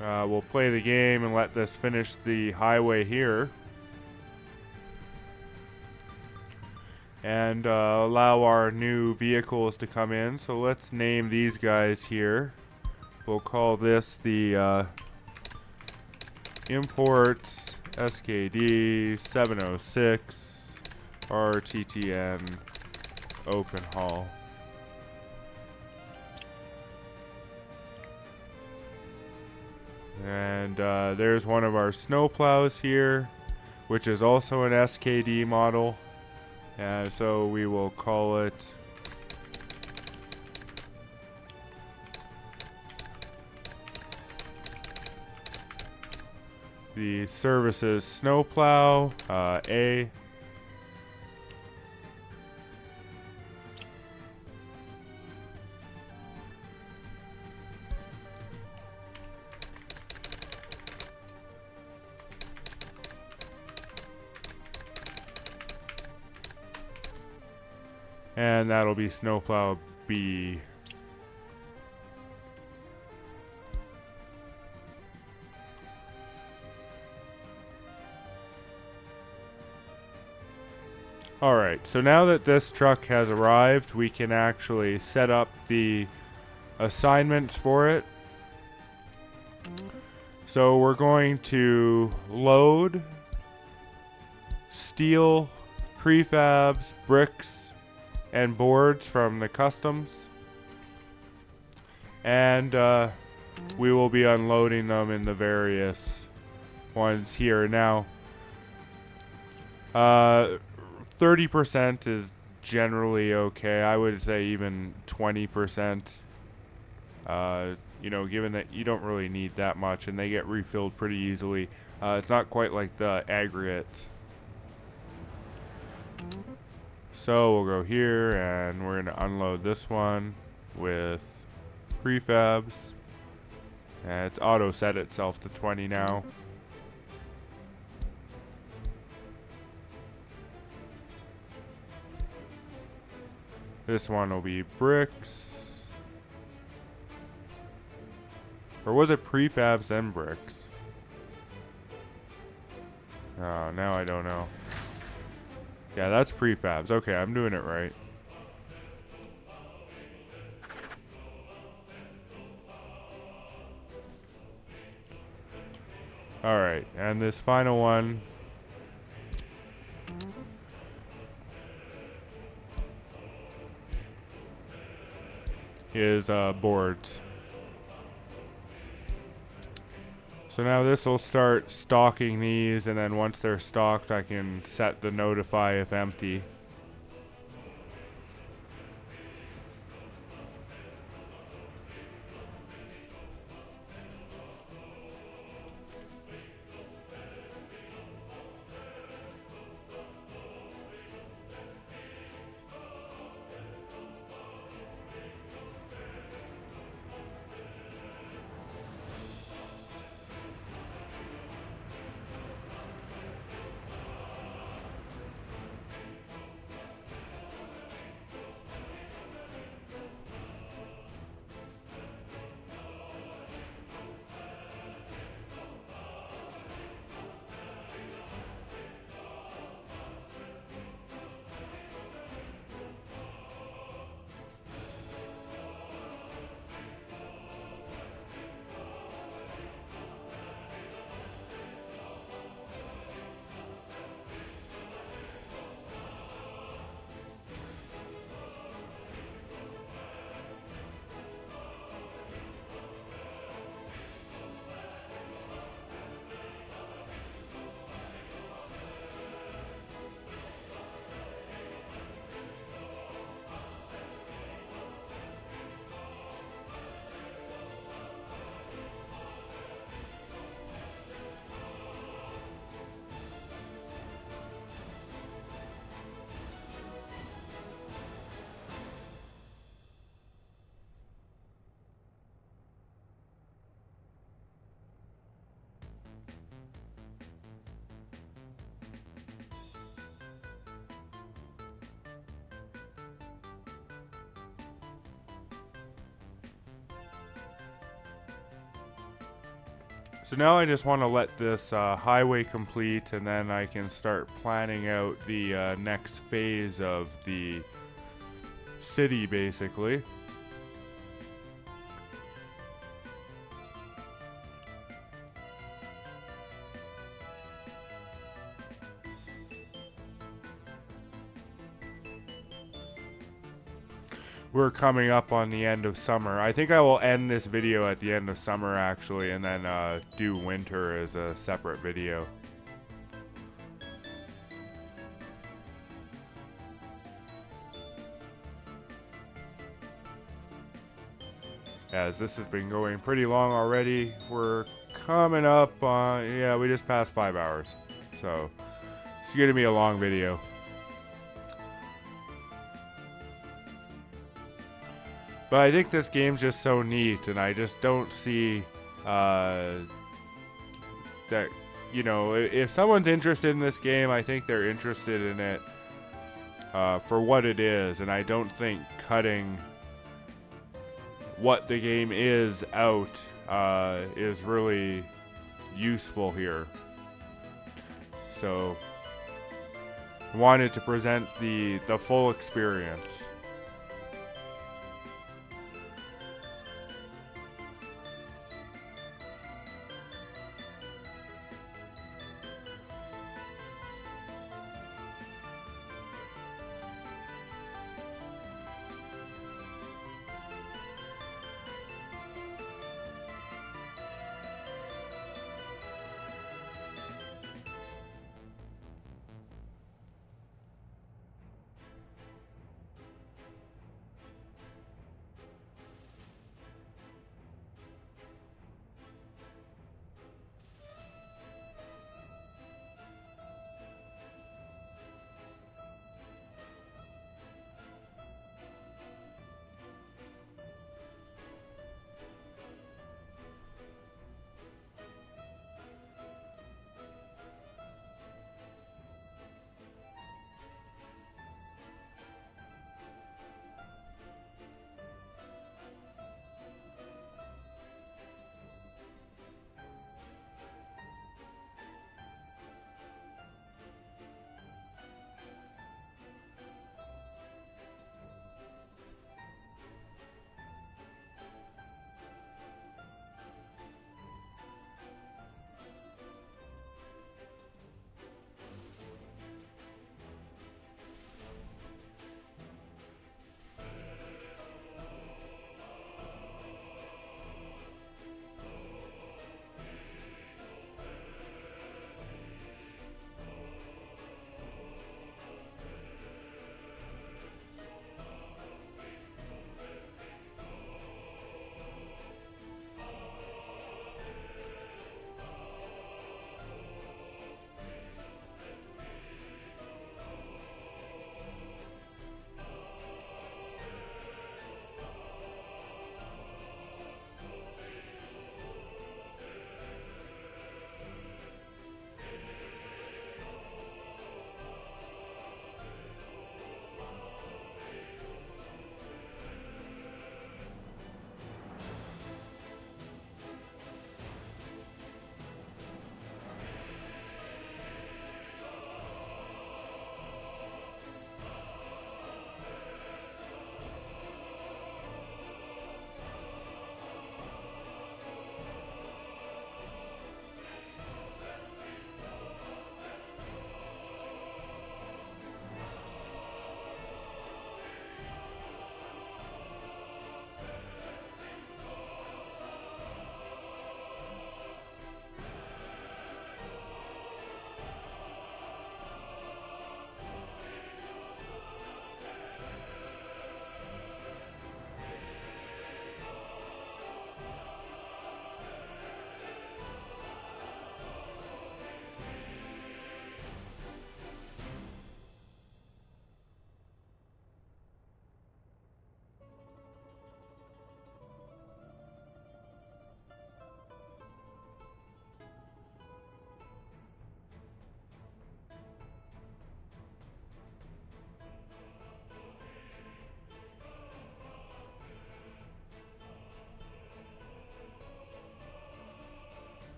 We'll play the game and let this finish the highway here. And allow our new vehicles to come in. So let's name these guys here. We'll call this the Imports SKD 706 RTTN Open Haul. And there's one of our snowplows here, which is also an SKD model. So we will call it the Services Snowplow A. And that'll be Snowplow B. Alright, so now that this truck has arrived, we can actually set up the assignments for it. So we're going to load steel, prefabs, bricks, and boards from the customs. And we will be unloading them in the various ones here. Now, 30% is generally okay. I would say even 20%. You know, given that you don't really need that much and they get refilled pretty easily. It's not quite like the aggregates. So we'll go here and we're going to unload this one with prefabs. And it's auto set itself to 20 now. This one will be bricks. Or was it prefabs and bricks? Oh, now I don't know. Yeah, that's prefabs. Okay, I'm doing it right. Alright, and this final one is boards. So now this will start stocking these, and then once they're stocked, I can set the notify if empty. So now I just want to let this highway complete, and then I can start planning out the next phase of the city, basically. We're coming up on the end of summer. I think I will end this video at the end of summer, actually, and then do winter as a separate video. As this has been going pretty long already. We're coming up on, yeah, we just passed 5 hours. So it's going to be a long video. But I think this game's just so neat, and I just don't see that, you know, if someone's interested in this game, I think they're interested in it for what it is, and I don't think cutting what the game is out is really useful here. So I wanted to present the full experience.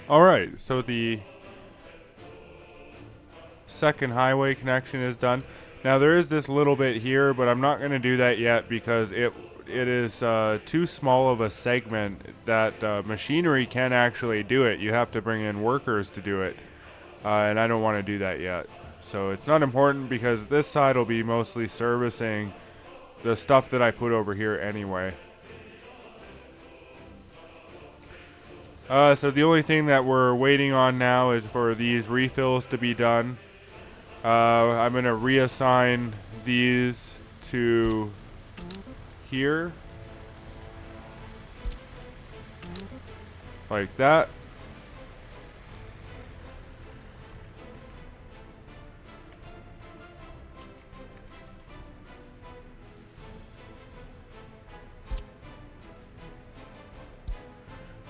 Alright, so the second highway connection is done. Now there is this little bit here, but I'm not going to do that yet because it is too small of a segment that machinery can actually do it. You have to bring in workers to do it, and I don't want to do that yet. So it's not important because this side will be mostly servicing the stuff that I put over here anyway. So the only thing that we're waiting on now is for these refills to be done. I'm going to reassign these to here. Like that.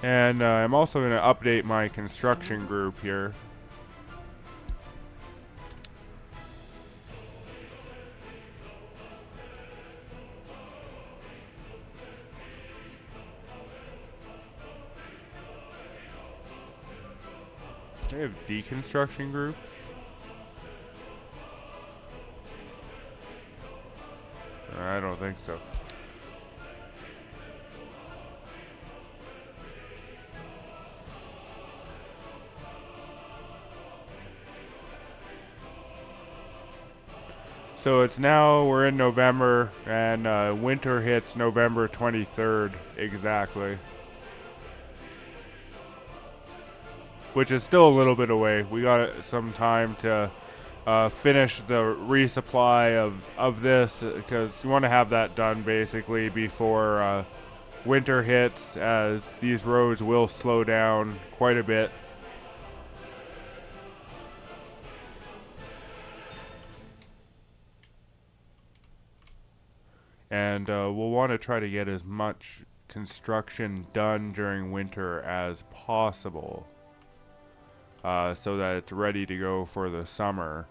And I'm also going to update my construction group here. They have deconstruction groups. I don't think so. So it's now, we're in November, and winter hits November 23rd exactly. Which is still a little bit away. We got some time to finish the resupply of this, because you want to have that done basically before winter hits, as these roads will slow down quite a bit. And we'll want to try to get as much construction done during winter as possible, so that it's ready to go for the summer.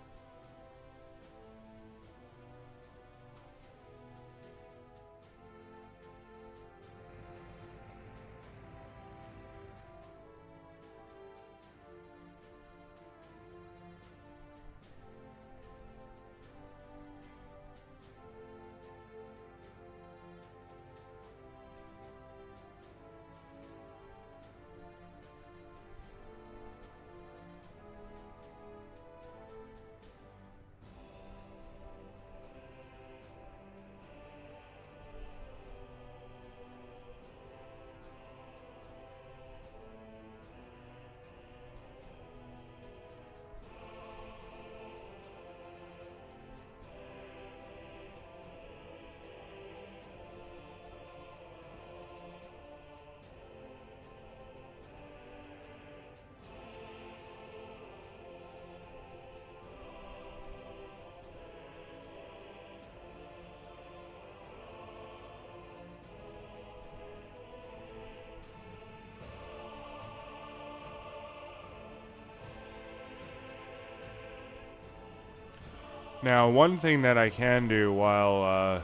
Now, one thing that I can do while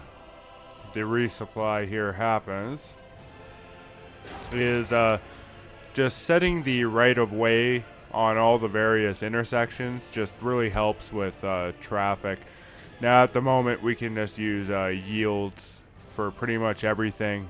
the resupply here happens is just setting the right of way on all the various intersections just really helps with traffic. Now, at the moment, we can just use yields for pretty much everything.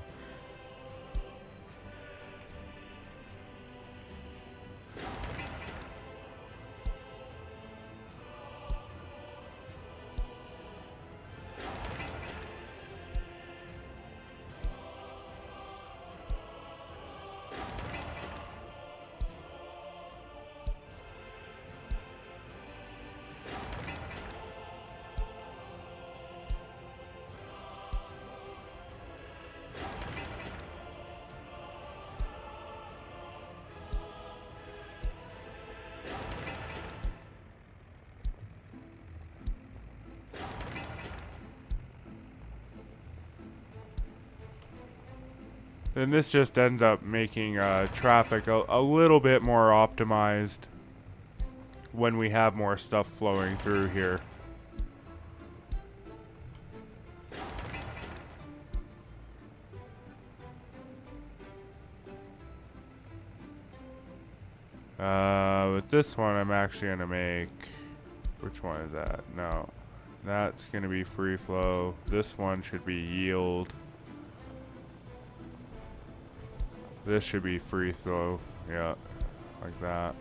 And this just ends up making traffic a little bit more optimized when we have more stuff flowing through here. With this one, I'm actually gonna make. Which one is that? No, that's gonna be free flow. This one should be yield. This should be free flow. Yeah, like that.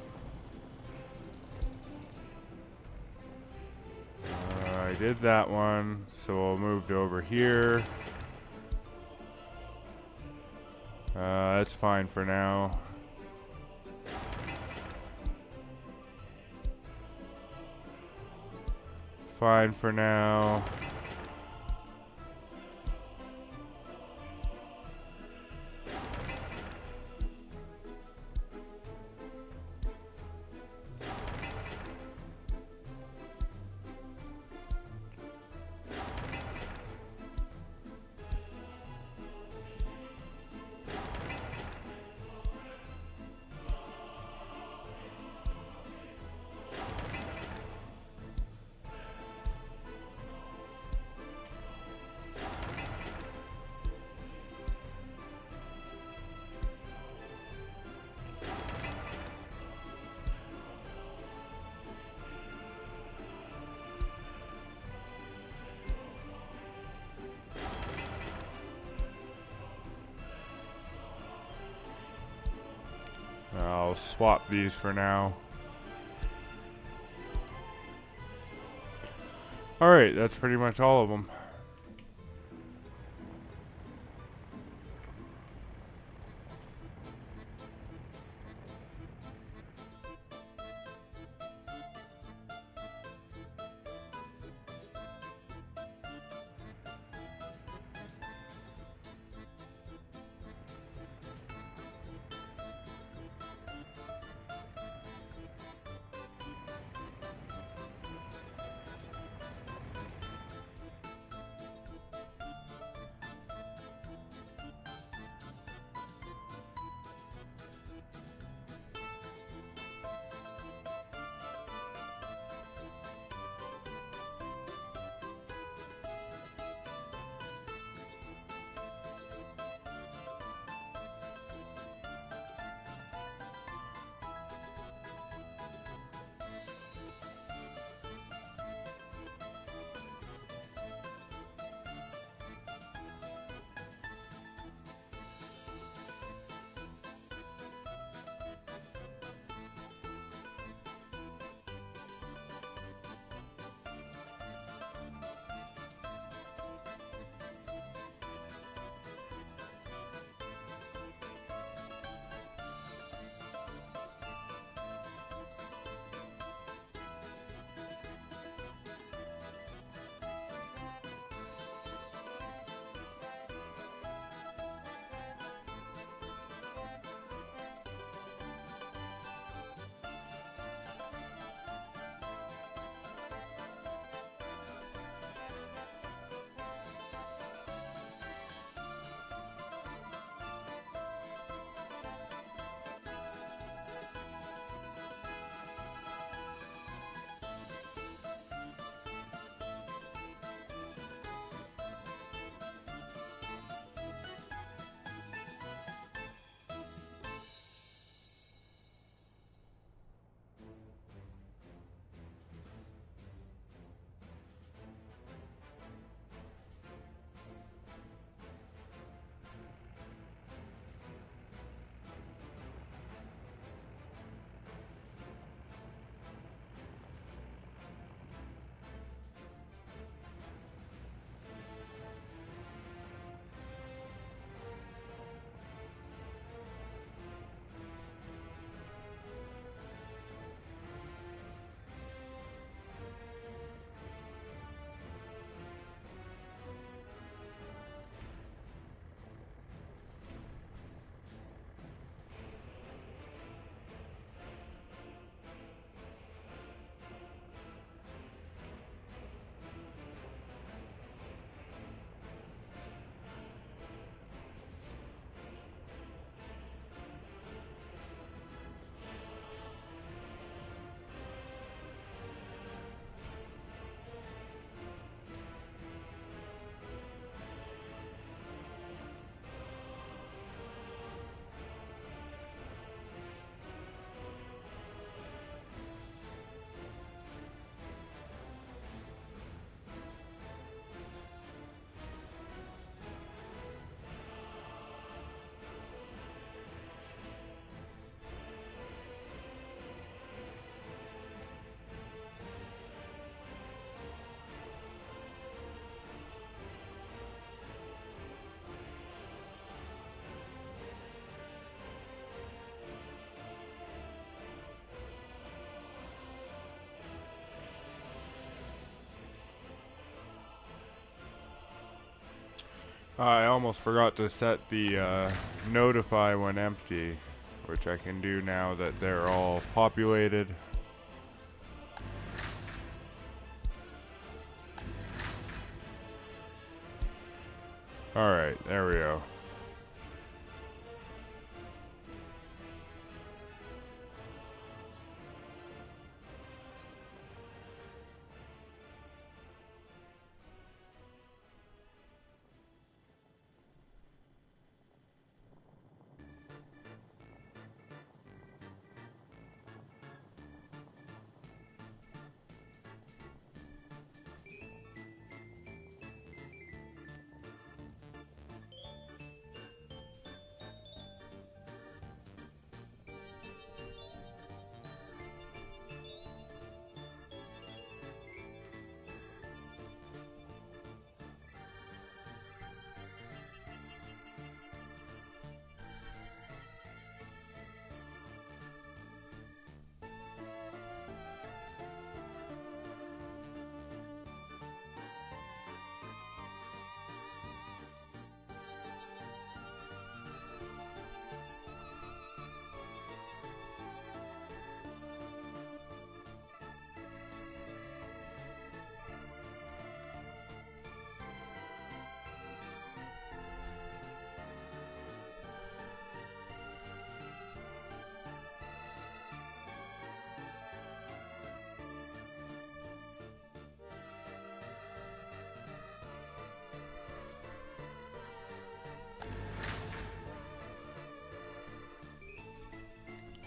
I did that one, so we'll move to over here. That's fine for now. Fine for now. I'll swap these for now. Alright, that's pretty much all of them. I almost forgot to set the notify when empty, which I can do now that they're all populated. Alright, there we go.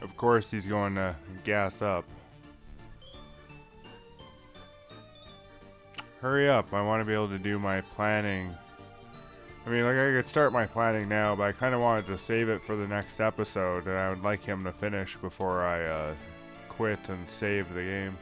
Of course he's going to gas up. Hurry up, I want to be able to do my planning. I mean, like, I could start my planning now, but I kind of wanted to save it for the next episode, and I would like him to finish before I quit and save the game.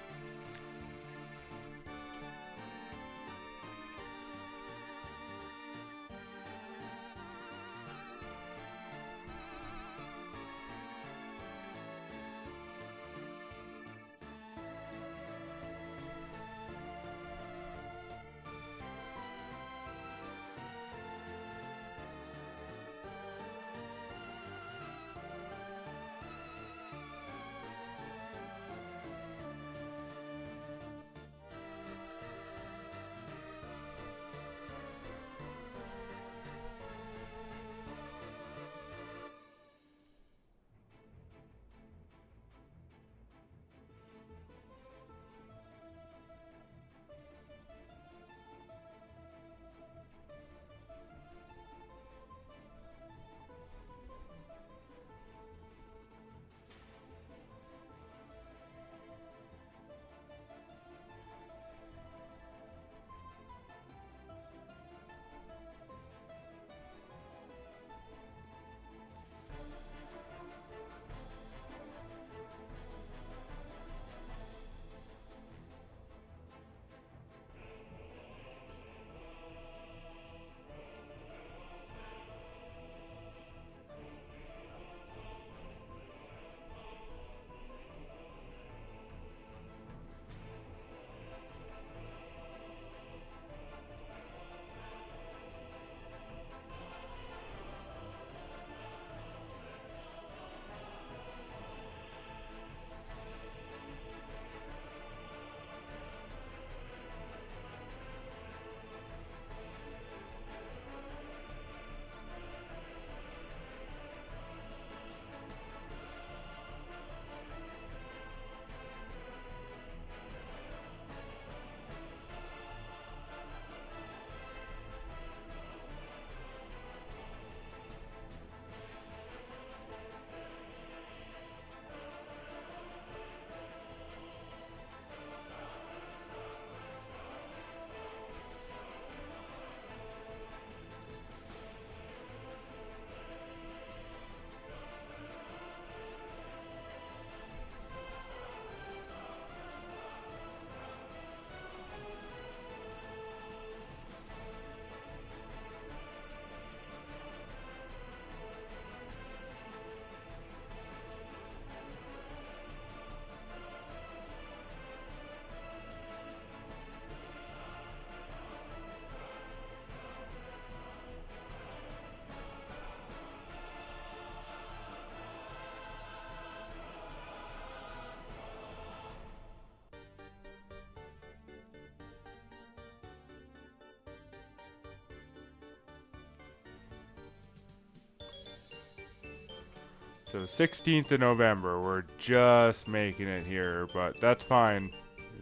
So 16th of November, we're just making it here, but that's fine.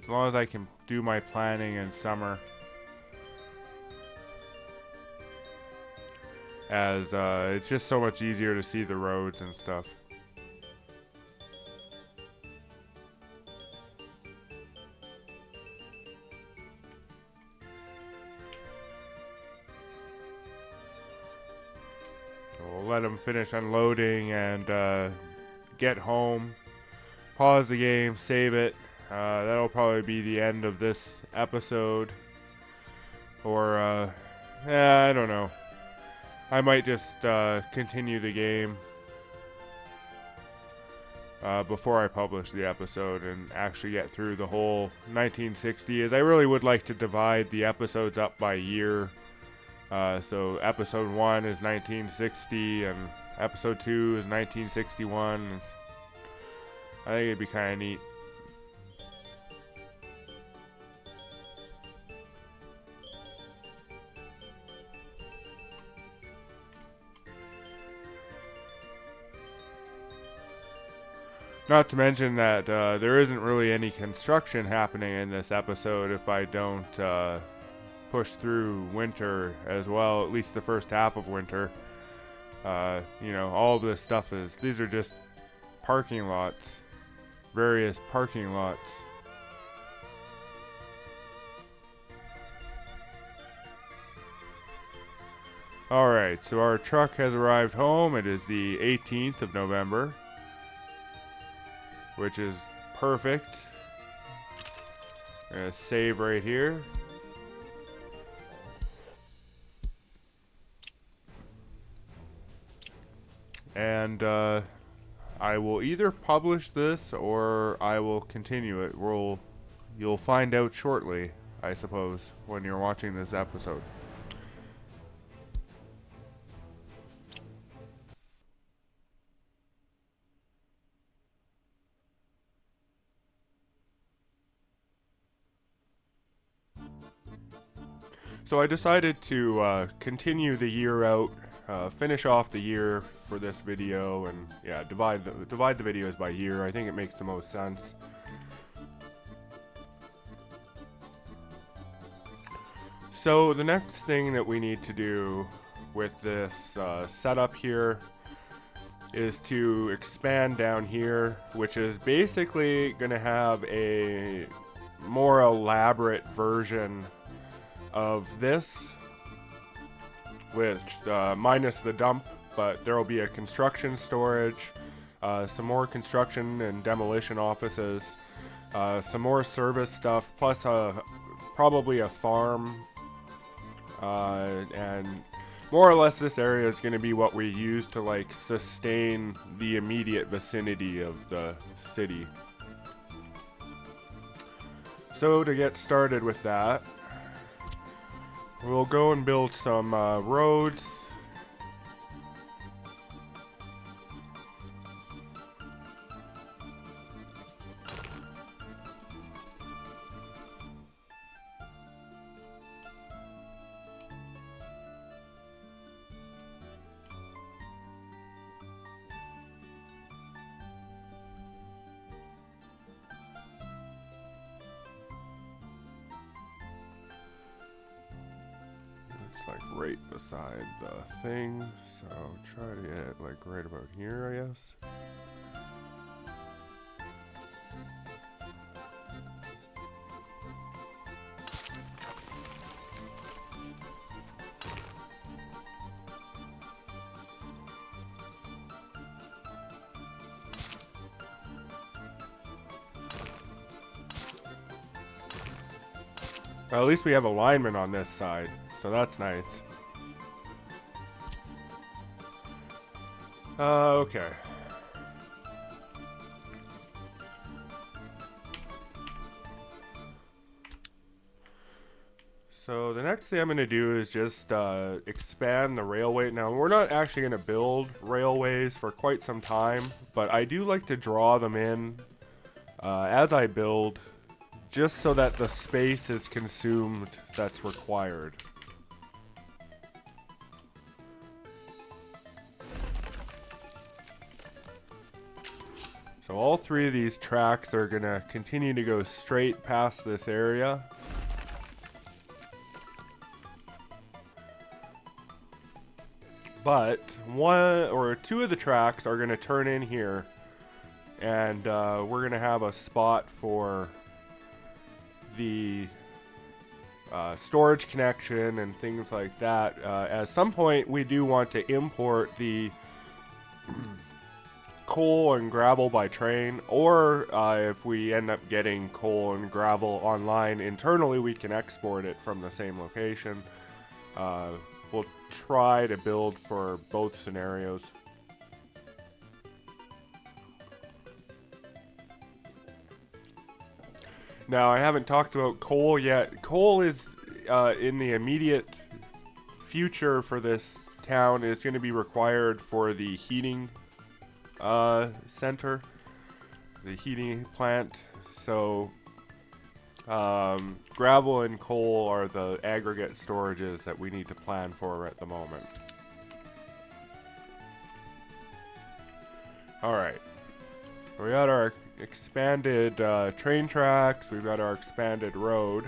As long as I can do my planning in summer. As it's just so much easier to see the roads and stuff. So we'll let them finish unloading and get home. Pause the game, save it. That'll probably be the end of this episode. Or, I don't know. I might just continue the game before I publish the episode and actually get through the whole 1960, as I really would like to divide the episodes up by year. So episode 1 is 1960 and episode 2 is 1961. I think it'd be kind of neat. Not to mention that there isn't really any construction happening in this episode if I don't push through winter as well, at least the first half of winter. You know, all of this stuff these are just parking lots, various parking lots. Alright, so our truck has arrived home. It is the 18th of November. Which is perfect. I'm gonna save right here. And I will either publish this or I will continue it. You'll find out shortly, I suppose, when you're watching this episode. So I decided to continue the year out, finish off the year for this video, and yeah, divide the videos by year. I think it makes the most sense. So the next thing that we need to do with this setup here is to expand down here, which is basically going to have a more elaborate version of this, which minus the dump, but there will be a construction storage, some more construction and demolition offices, some more service stuff, plus probably a farm, and more or less this area is going to be what we use to like sustain the immediate vicinity of the city. So to get started with that, we'll go and build some roads. Like right beside the thing, so try to get like right about here, I guess. Well, at least we have alignment on this side, so that's nice. Okay. So the next thing I'm going to do is just expand the railway. Now, we're not actually going to build railways for quite some time, but I do like to draw them in as I build, just so that the space is consumed that's required. So all three of these tracks are gonna continue to go straight past this area. But one or two of the tracks are gonna turn in here, and we're gonna have a spot for the storage connection and things like that. At some point, we do want to import the coal and gravel by train, or if we end up getting coal and gravel online internally, we can export it from the same location. We'll try to build for both scenarios. Now, I haven't talked about coal yet. Coal is in the immediate future for this town is going to be required for the heating center, the heating plant. So gravel and coal are the aggregate storages that we need to plan for at the moment. Alright, we got our expanded train tracks, we've got our expanded road.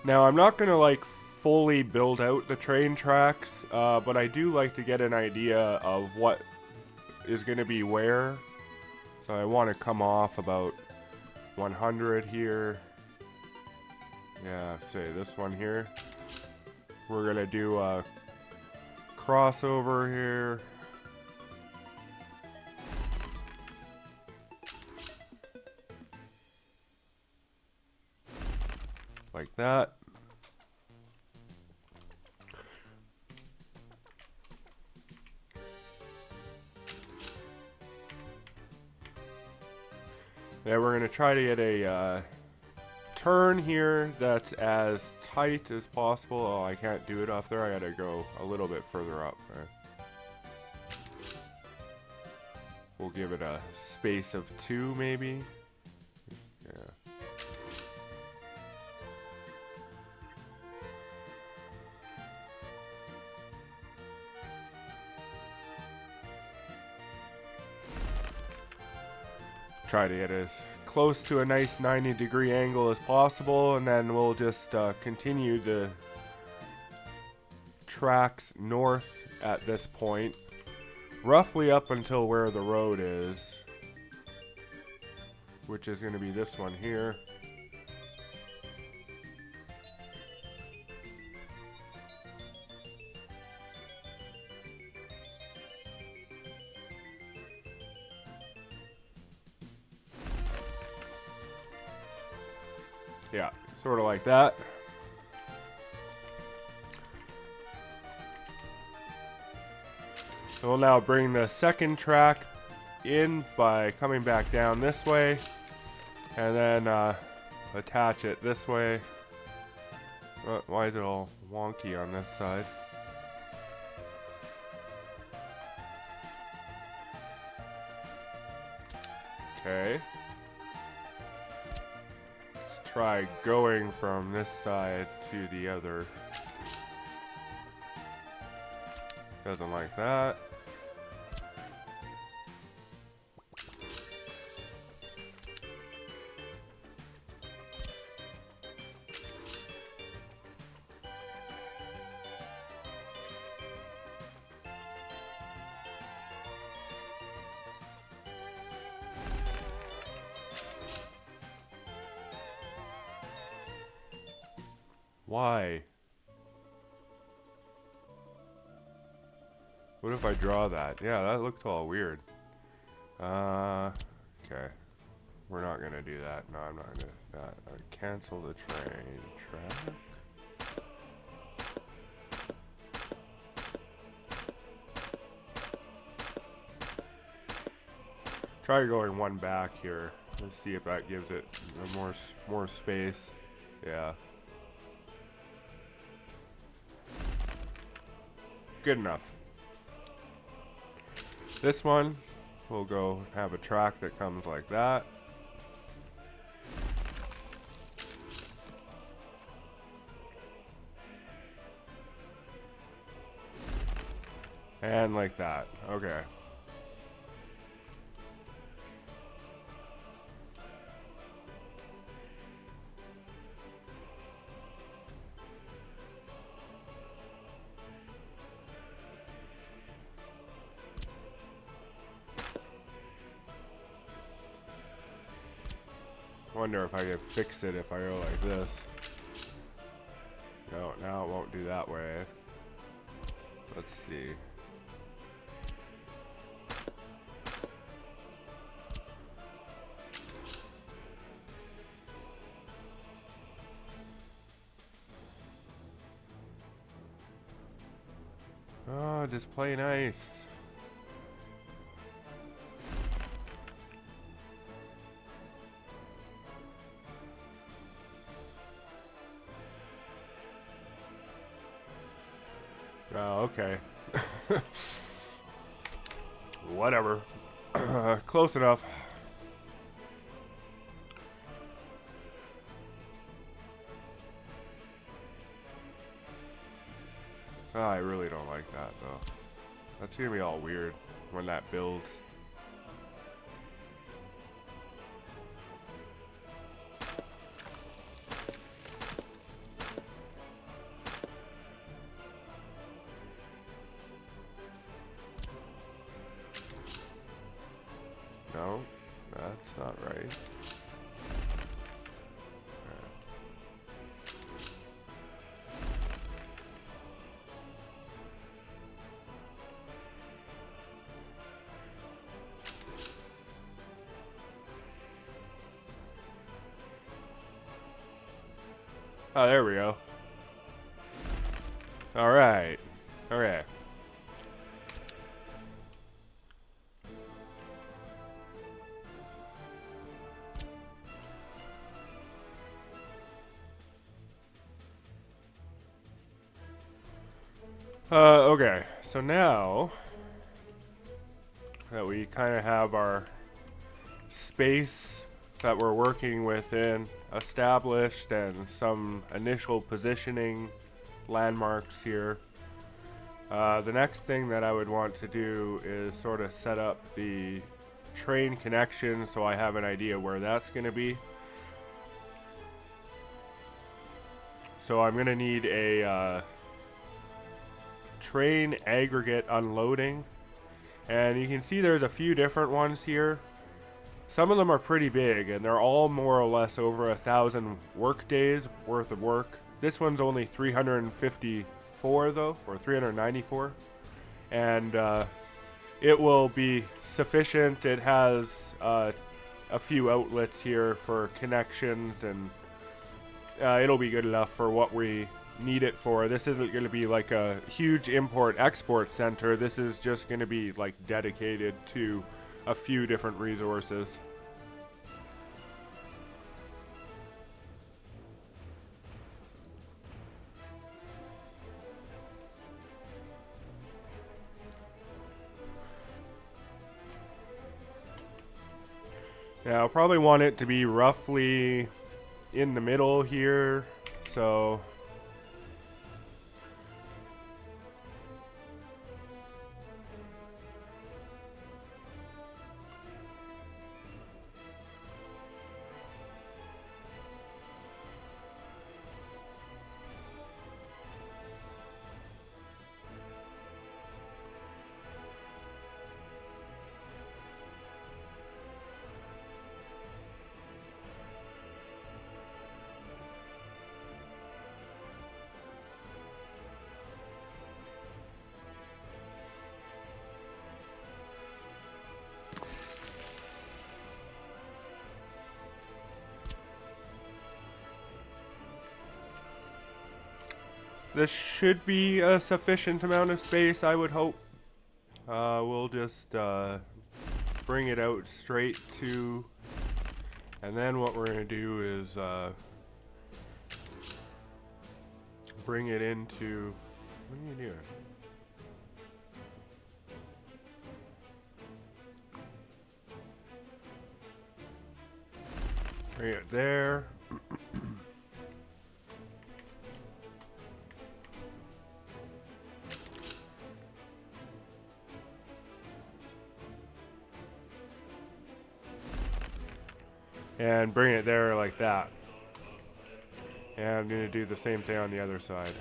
Now, I'm not going to like fully build out the train tracks, but I do like to get an idea of what is going to be where. So I want to come off about 100 here. Yeah, say this one here. We're going to do a crossover here. Like that. Then we're going to try to get a turn here that's as tight as possible. Oh, I can't do it off there. I got to go a little bit further up. We'll give it a space of 2 maybe. Yeah. Try to get as close to a nice 90-degree angle as possible, and then we'll just continue the tracks north at this point, roughly up until where the road is, which is going to be this one here. Yeah, sort of like that. So we'll now bring the second track in by coming back down this way, and then attach it this way. Why is it all wonky on this side? Okay. Try going from this side to the other. Doesn't like that. Why? What if I draw that? Yeah, that looks all weird. Okay. We're not gonna do that. No, I'm not gonna do that. Cancel the train track. Try going one back here. Let's see if that gives it more space. Yeah. Good enough. This one, we'll go have a track that comes like that. And like that. Okay. Wonder if I can fix it if I go like this. No, now it won't do that way. Let's see. Oh, just play nice. Oh, okay. Whatever. Close enough. Oh, I really don't like that, though. That's gonna be all weird when that builds. No, that's not right. Oh, there we go. All right. Okay. Okay. So now that we kind of have our space that we're working within established and some initial positioning landmarks here, the next thing that I would want to do is sort of set up the train connection so I have an idea where that's going to be. So I'm going to need a train aggregate unloading, and you can see there's a few different ones here. Some of them are pretty big, and they're all more or less over 1,000 work days worth of work. This one's only 354 though, or 394, and it will be sufficient. It has a few outlets here for connections, and it'll be good enough for what we need it for. This isn't going to be like a huge import-export center. This is just going to be like dedicated to a few different resources. Yeah, I'll probably want it to be roughly in the middle here, so this should be a sufficient amount of space, I would hope. We'll just bring it out straight to, and then what we're going to do is bring it into, what are you doing? Bring it there. and bring it there like that. And I'm going to do the same thing on the other side.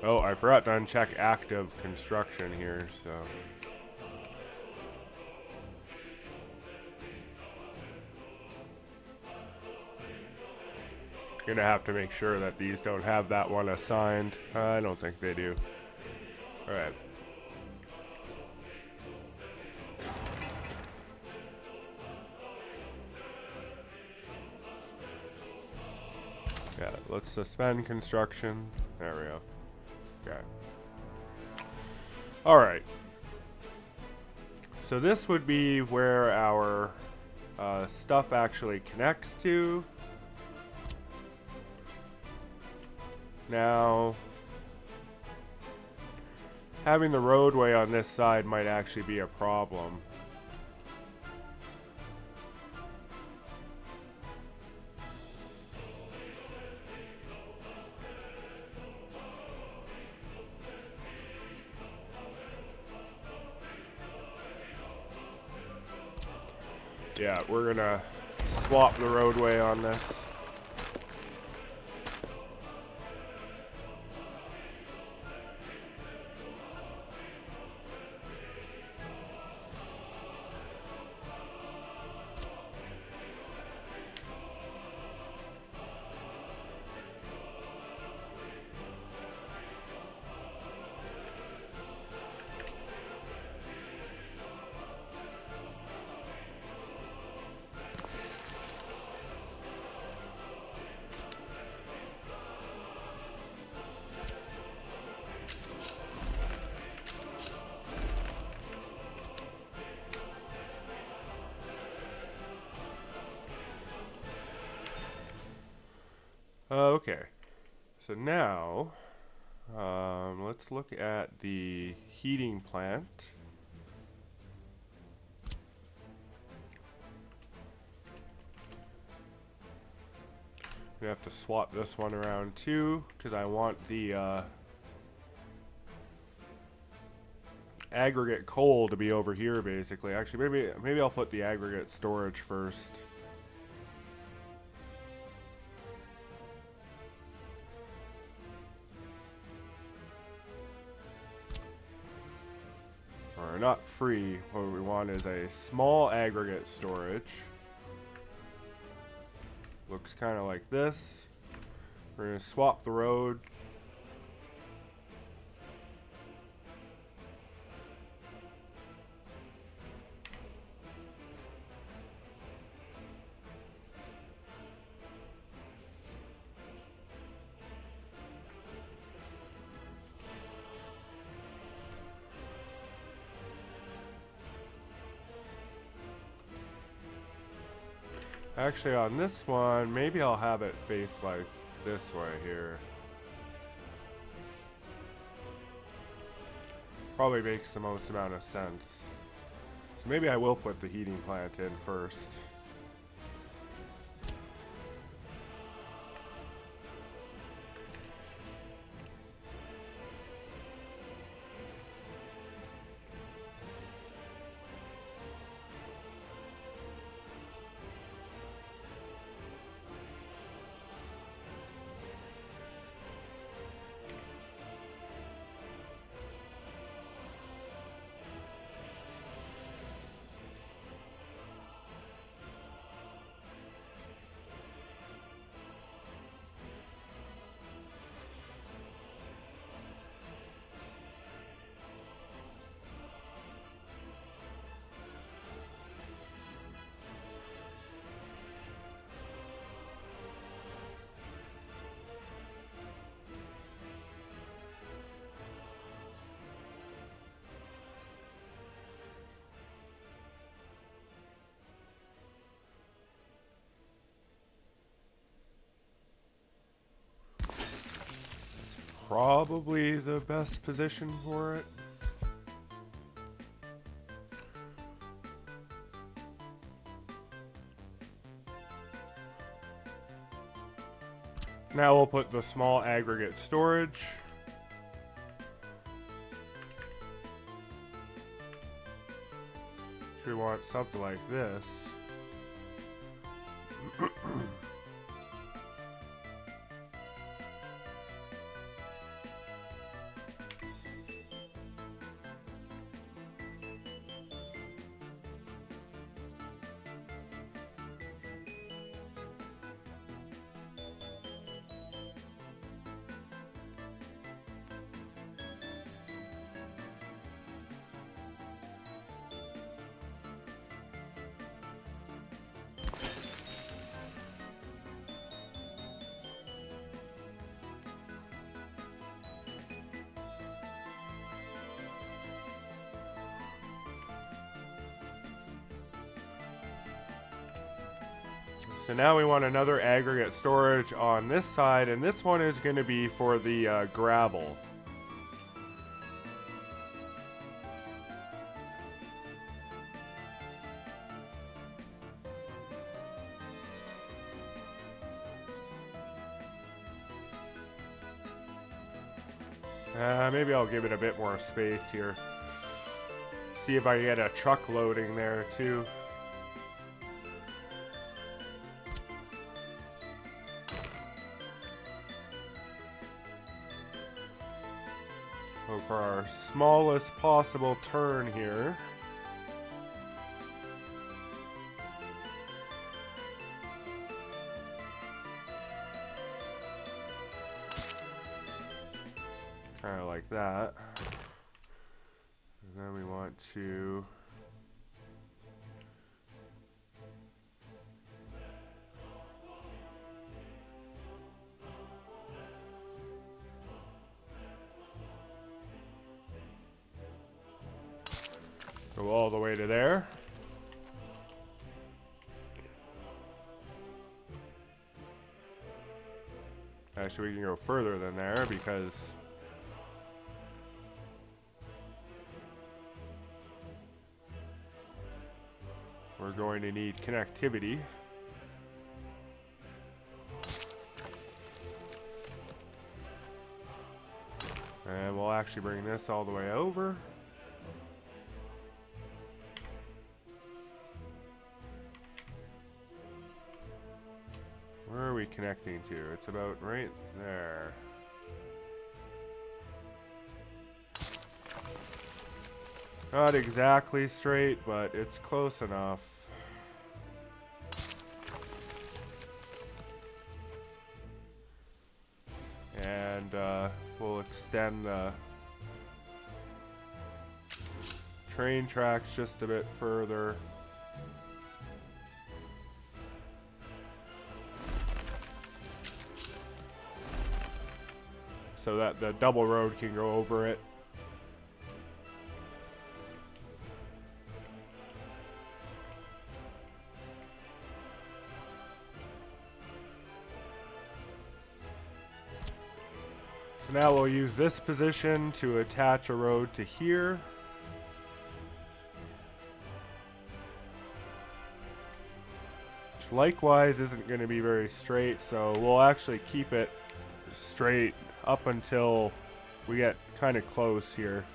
Oh, I forgot to uncheck active construction here, so. Gonna have to make sure that these don't have that one assigned. I don't think they do. Alright. Yeah, let's suspend construction. There we go. Okay. Alright. So this would be where our stuff actually connects to. Now, having the roadway on this side might actually be a problem. Yeah, we're gonna swap the roadway on this. Okay, so now let's look at the heating plant. We have to swap this one around too, because I want the aggregate coal to be over here basically. Actually, maybe I'll put the aggregate storage first. Or not free, what we want is a small aggregate storage. Looks kind of like this. We're going to swap the road. Actually, on this one, maybe I'll have it face like this way here. Probably makes the most amount of sense. So maybe I will put the heating plant in first. probably the best position for it. Now we'll put the small aggregate storage. We want something like this. So now we want another aggregate storage on this side, and this one is going to be for the gravel. Maybe I'll give it a bit more space here. See if I can get a truck loading there too. So for our smallest possible turn here. Kind of like that. And then we want to go all the way to there. Actually, we can go further than there because we're going to need connectivity. And we'll actually bring this all the way over. Where are we connecting to? It's about right there. Not exactly straight, but it's close enough. And we'll extend the train tracks just a bit further. So that the double road can go over it. So now we'll use this position to attach a road to here. Which likewise isn't going to be very straight, so we'll actually keep it straight up until we get kind of close here.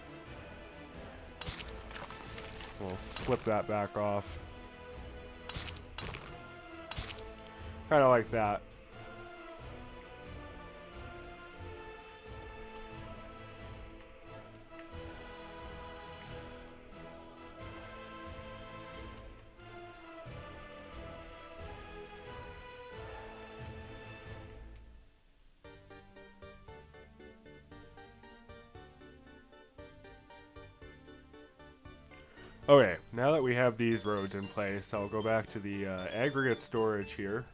We'll flip that back off. Kind of like that. Okay, now that we have these roads in place, I'll go back to the aggregate storage here.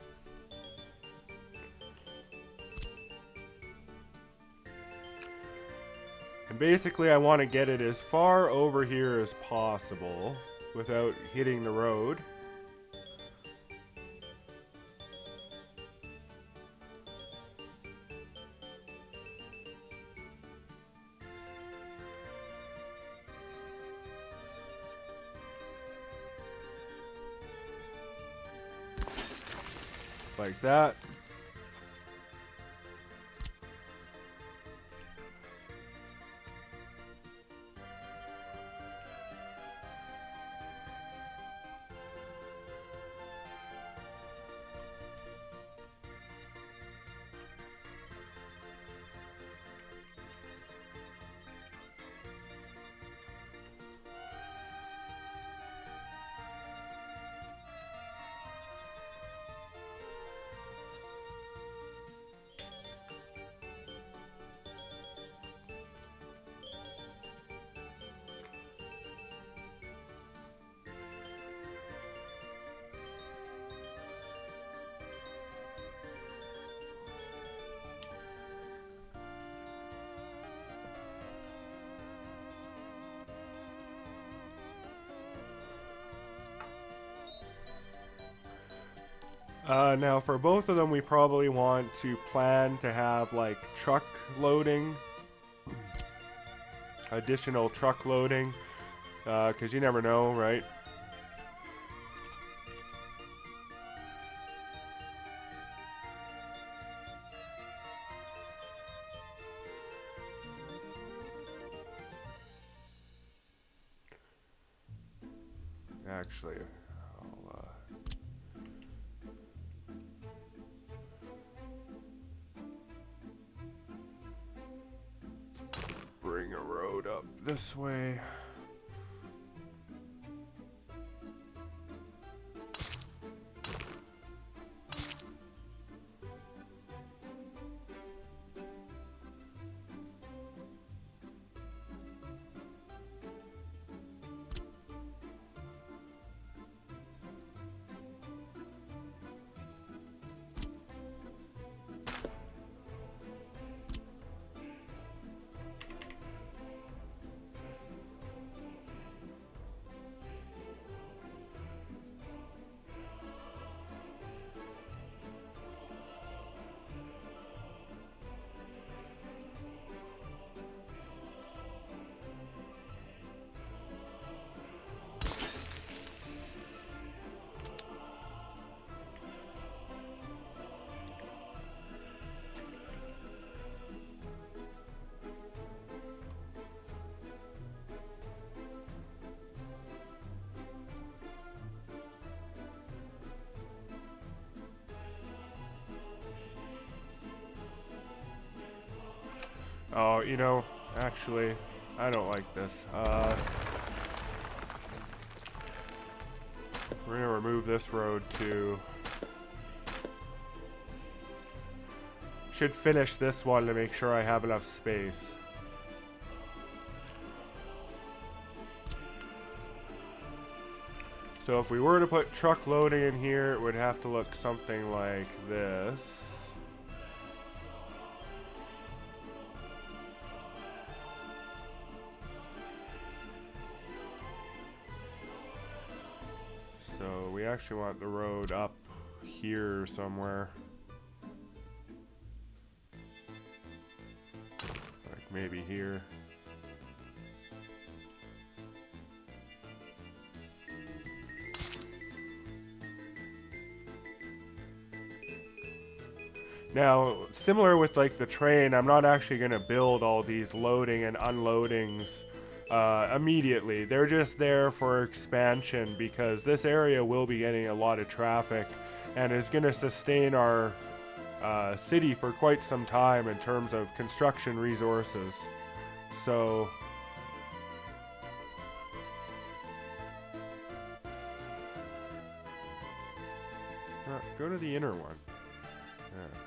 And basically I want to get it as far over here as possible without hitting the road. like that. Now for both of them, we probably want to plan to have like truck loading, additional truck loading, because you never know, right? Actually, I'll bring a road up this way. Oh, you know, actually, I don't like this. We're gonna remove this road too. Should finish this one to make sure I have enough space. So if we were to put truck loading in here, it would have to look something like this. So we actually want the road up here somewhere. Like maybe here. Now, similar with like the train, I'm not actually going to build all these loading and unloadings immediately. They're just there for expansion because this area will be getting a lot of traffic and is going to sustain our city for quite some time in terms of construction resources. So go to the inner one. Yeah.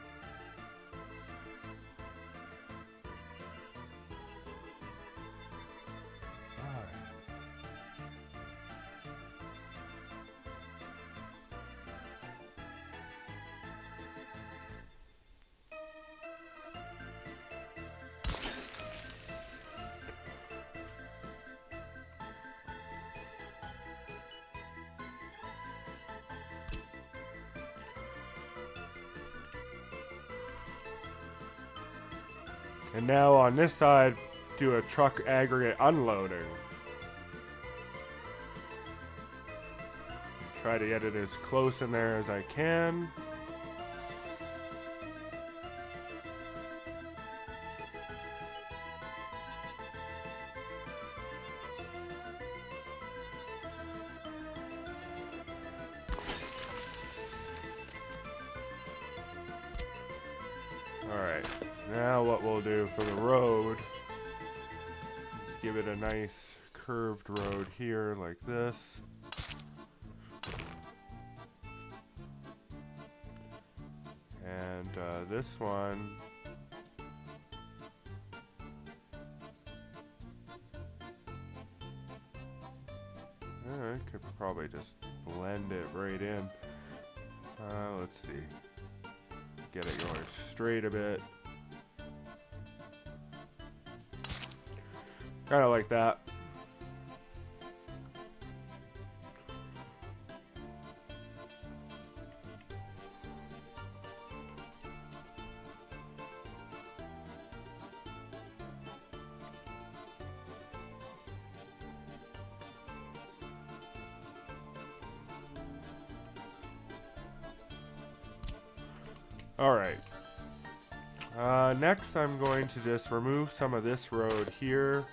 And now on this side, do a truck aggregate unloading. Try to get it as close in there as I can. Alright, now what we'll do for the road is give it a nice curved road here like this. And this one, I could probably just blend it right in. Let's see. Get it going straight a bit. Kind of like that. Alright. Next I'm going to just remove some of this road here.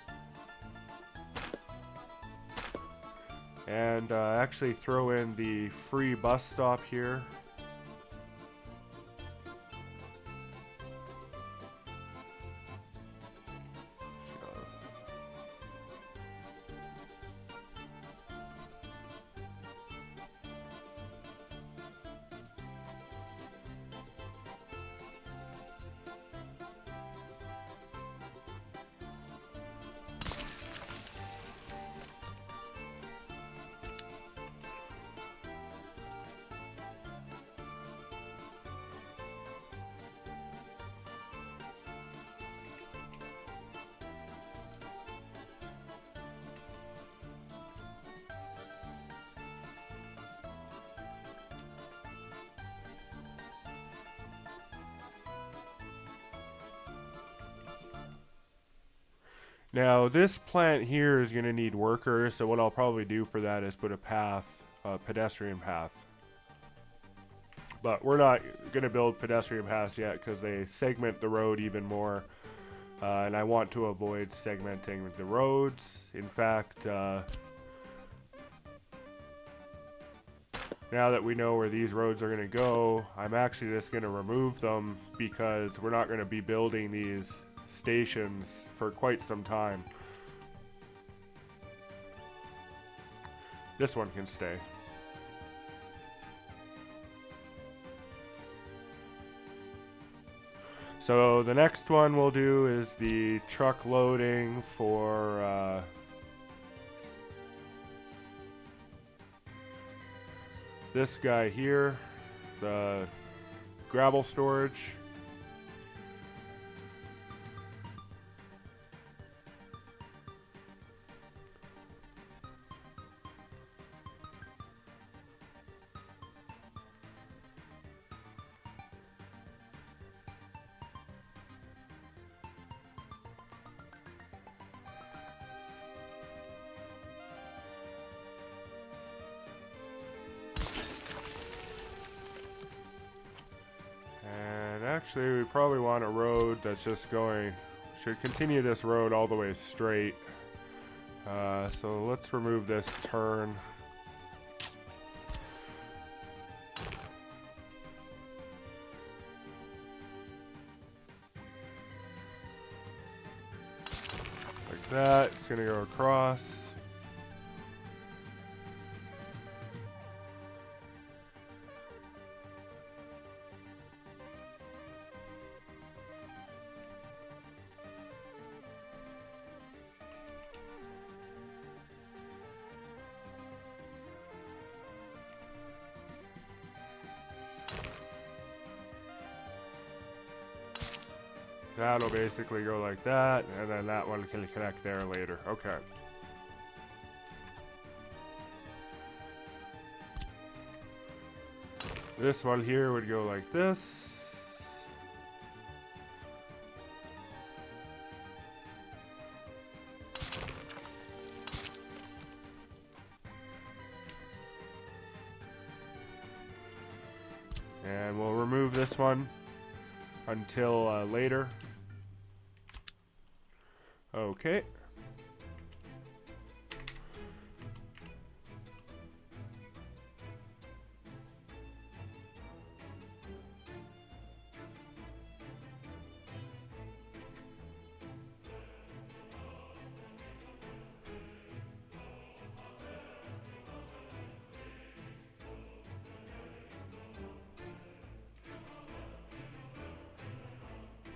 And actually throw in the free bus stop here. Now this plant here is going to need workers, so what I'll probably do for that is put a path, a pedestrian path. But we're not going to build pedestrian paths yet because they segment the road even more. And I want to avoid segmenting the roads. In fact, now that we know where these roads are going to go, I'm actually just going to remove them because we're not going to be building these stations for quite some time. This one can stay. So the next one we'll do is the truck loading for this guy here, the gravel storage. Actually, we probably want a road that's just going, should continue this road all the way straight. So let's remove this turn. Like that, it's gonna go across. That'll basically go like that, and then that one can connect there later. Okay. This one here would go like this. And we'll remove this one until later. Okay.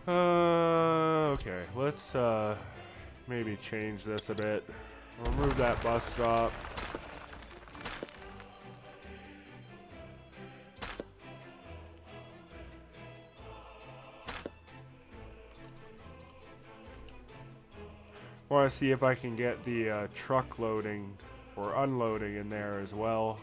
Okay, let's maybe change this a bit. Remove that bus stop. Want to see if I can get the truck loading or unloading in there as well.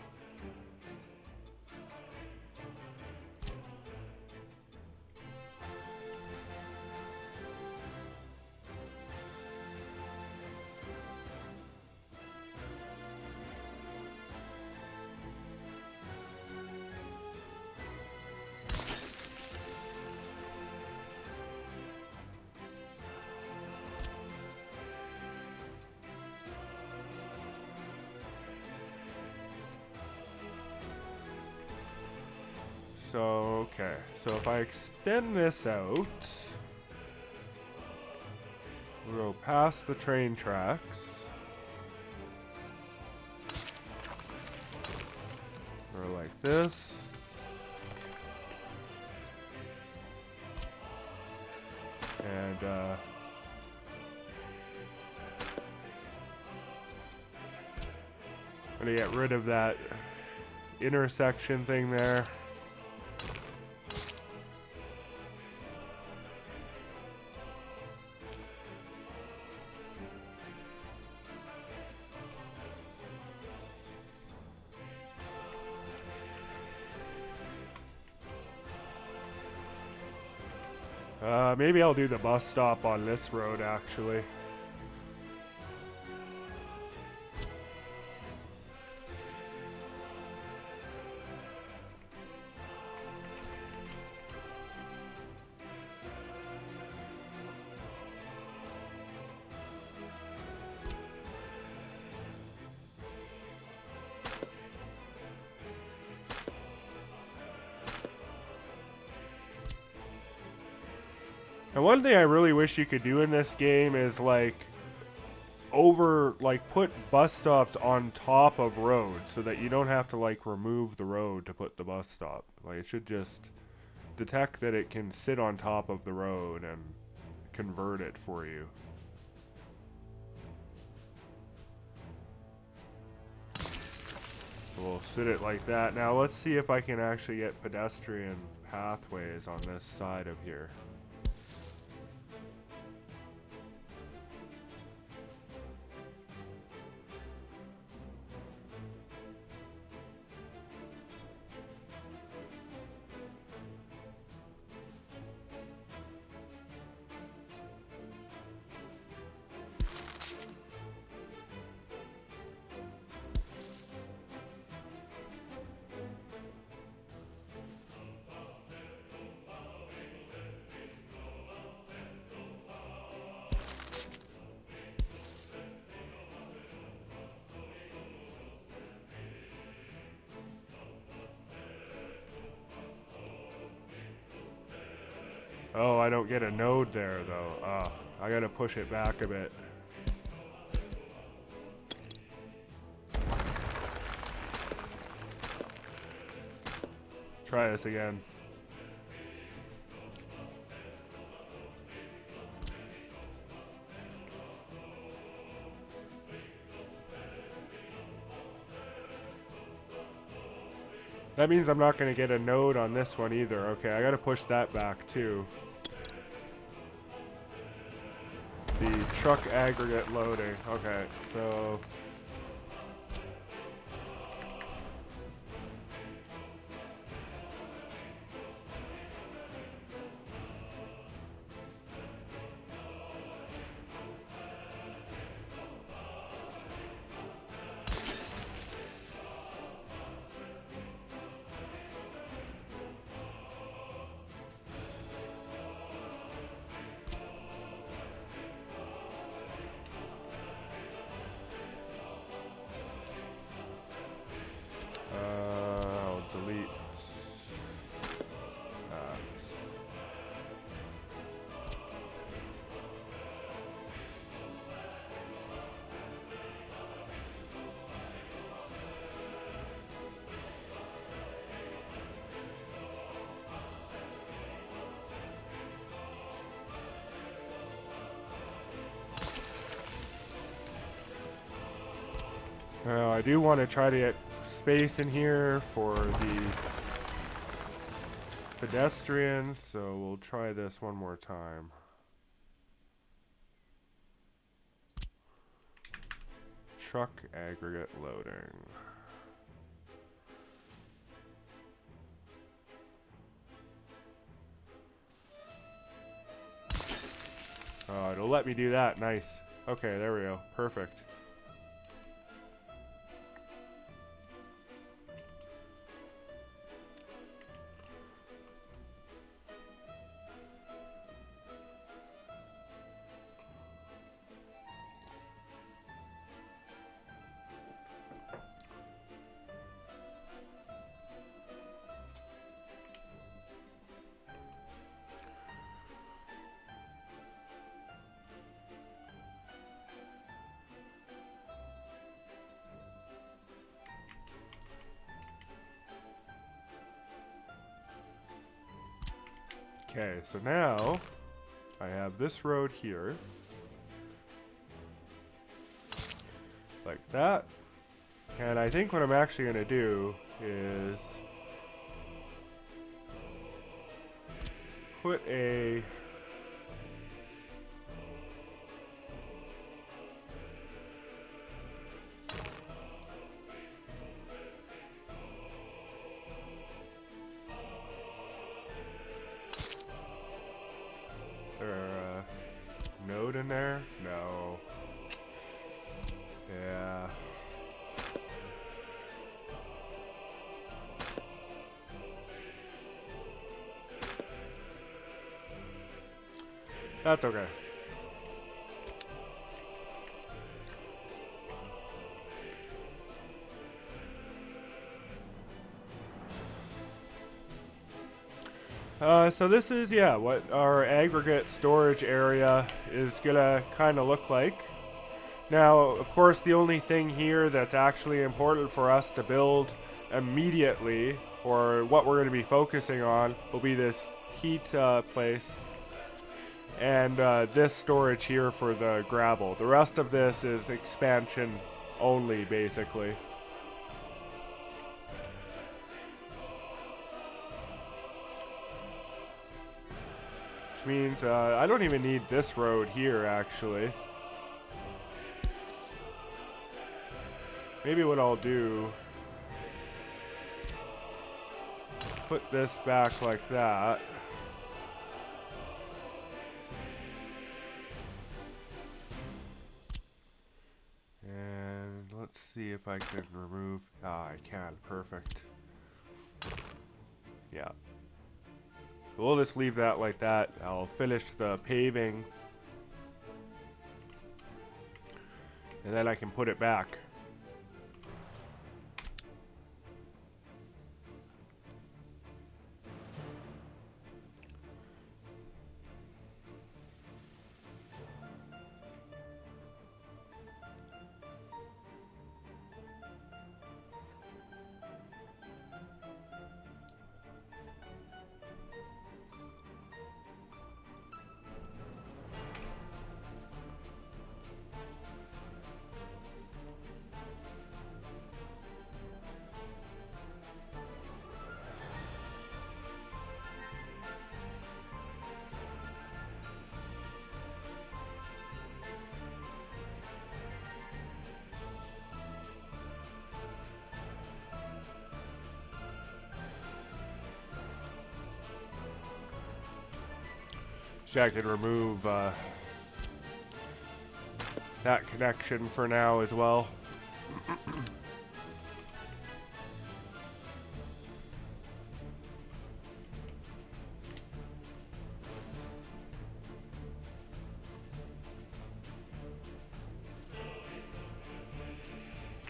So, okay. So if I extend this out, we'll go past the train tracks. Or like this. And, I'm gonna get rid of that intersection thing there. Maybe I'll do the bus stop on this road, actually. And one thing I really wish you could do in this game is like put bus stops on top of roads so that you don't have to like remove the road to put the bus stop. Like it should just detect that it can sit on top of the road and convert it for you. We'll sit it like that. Now let's see if I can actually get pedestrian pathways on this side of here. Oh, I don't get a node there, though. I gotta push it back a bit. Try this again. That means I'm not going to get a node on this one either. Okay, I got to push that back too. The truck aggregate loading. Okay, so... Now, I do want to try to get space in here for the pedestrians, so we'll try this one more time. Truck aggregate loading. Oh, it'll let me do that. Nice. Okay, there we go. Perfect. Okay, so now I have this road here, like that, and I think what I'm actually going to do is put a node in there? No. Yeah. That's okay. So this is, yeah, what our aggregate storage area is gonna kind of look like. Now, of course, the only thing here that's actually important for us to build immediately, or what we're going to be focusing on, will be this heat place and this storage here for the gravel. The rest of this is expansion only, basically. Which means I don't even need this road here, actually. Maybe what I'll do, put this back like that. And let's see if I can remove, I can, perfect. Yeah. We'll just leave that like that. I'll finish the paving. And then I can put it back. I can remove that connection for now as well.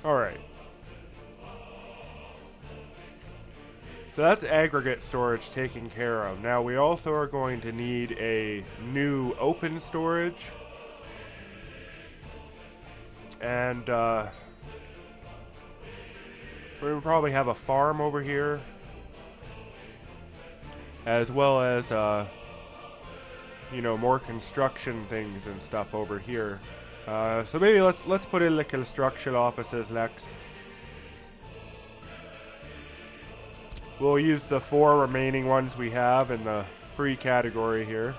All right. So that's aggregate storage taken care of. Now we also are going to need a new open storage. And we're going to probably have a farm over here, as well as, you know, more construction things and stuff over here. So maybe let's put in the construction offices next. We'll use the 4 remaining ones we have in the free category here.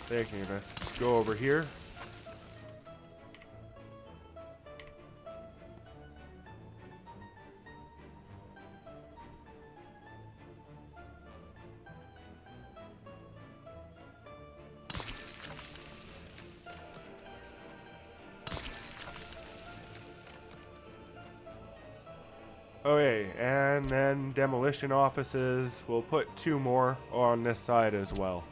Thinking let's go over here. Okay, and then demolition offices. We'll put 2 more on this side as well.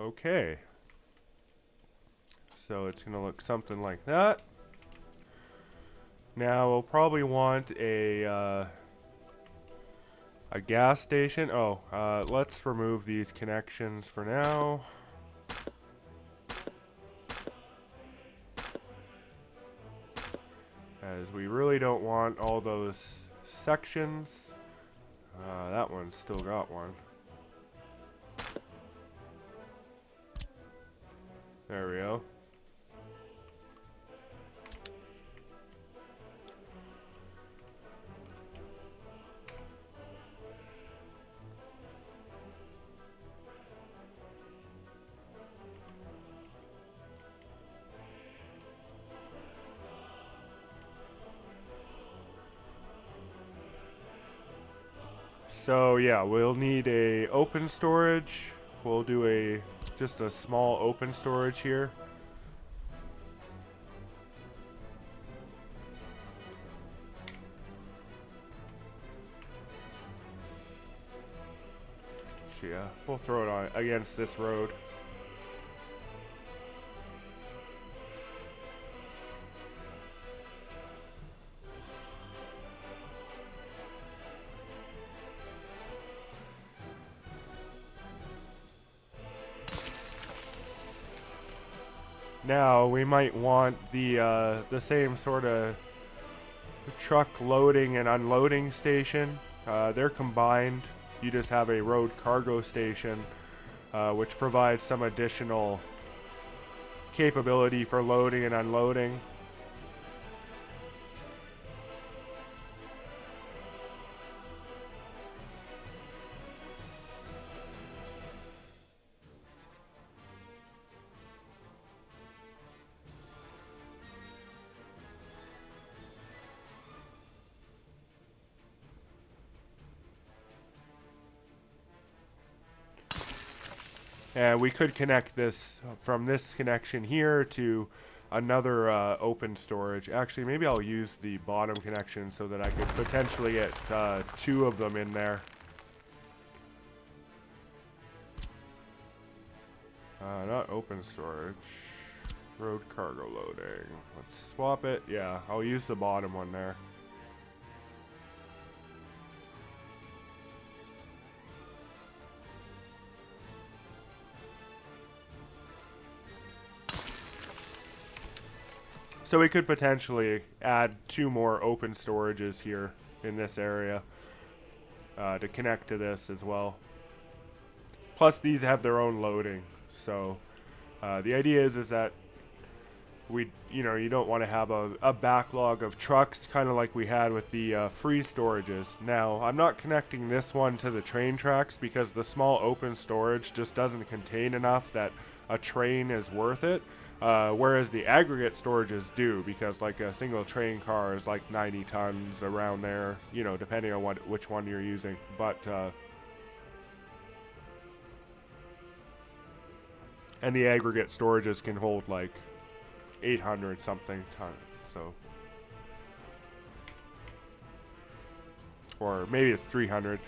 Okay. So it's going to look something like that. Now we'll probably want a gas station. Oh, let's remove these connections for now. As we really don't want all those sections. That one's still got one. There we go. So yeah, we'll need a open storage. We'll do just a small open storage here. Yeah, we'll throw it on against this road. Now we might want the same sort of truck loading and unloading station. They're combined. You just have a road cargo station, which provides some additional capability for loading and unloading. And we could connect this from this connection here to another open storage. Actually, maybe I'll use the bottom connection so that I could potentially get 2 of them in there. Not open storage. Road cargo loading. Let's swap it. Yeah, I'll use the bottom one there. So we could potentially add 2 more open storages here in this area to connect to this as well. Plus these have their own loading. So the idea is that you don't want to have a backlog of trucks, kind of like we had with the free storages. Now, I'm not connecting this one to the train tracks because the small open storage just doesn't contain enough that a train is worth it. Whereas the aggregate storages do, because like a single train car is like 90 tons around there, depending on which one you're using. But and the aggregate storages can hold like 800 something tons, so, or maybe it's 300.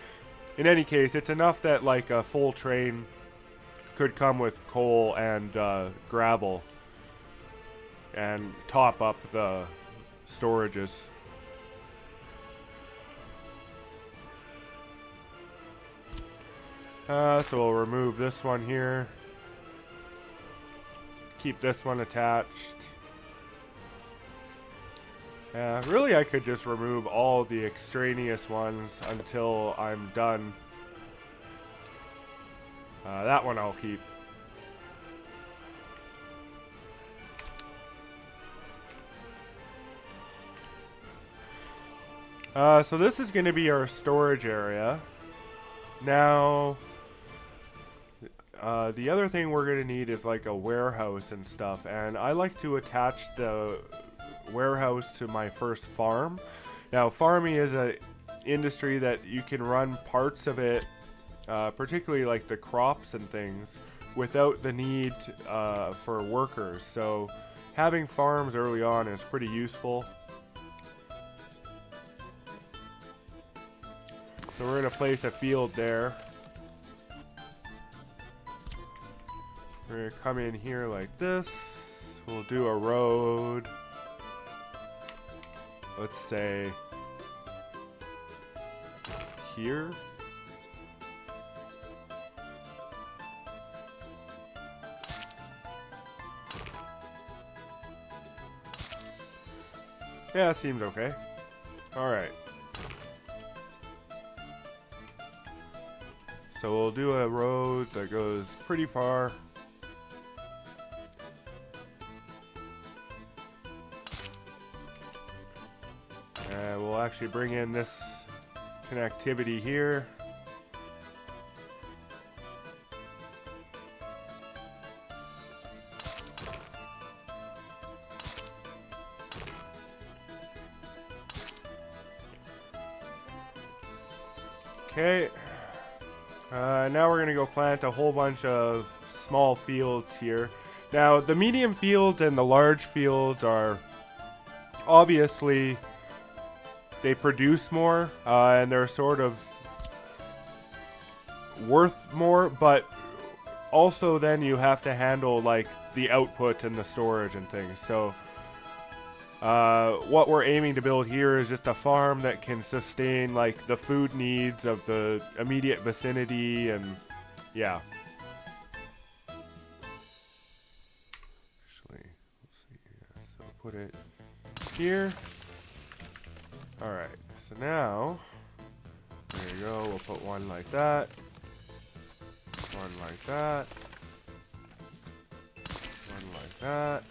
in any case, it's enough that like a full train could come with coal and gravel and top up the storages. So we'll remove this one here. Keep this one attached. Really, I could just remove all the extraneous ones until I'm done. That one I'll keep. So this is going to be our storage area. Now, the other thing we're going to need is like a warehouse and stuff. And I like to attach the warehouse to my first farm. Now, farming is a industry that you can run parts of it, particularly like the crops and things, without the need for workers. So having farms early on is pretty useful. So we're going to place a field there. We're going to come in here like this. We'll do a road. Let's say here. Yeah, seems okay. All right. So we'll do a road that goes pretty far. And we'll actually bring in this connectivity here. Okay. Now we're going to go plant a whole bunch of small fields here. Now, the medium fields and the large fields are obviously, they produce more, and they're sort of worth more, but also then you have to handle like the output and the storage and things. So what we're aiming to build here is just a farm that can sustain like the food needs of the immediate vicinity, and yeah. Actually, let's see here. So put it here. All right. So now, there you go. We'll put one like that. One like that. One like that.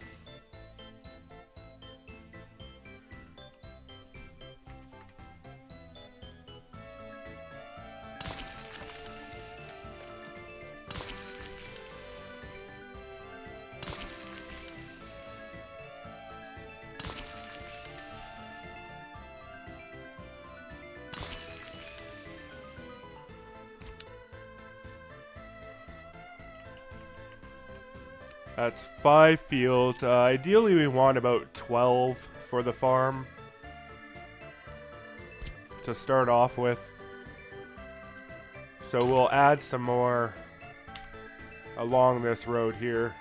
That's 5 fields. Ideally, we want about 12 for the farm to start off with. So we'll add some more along this road here.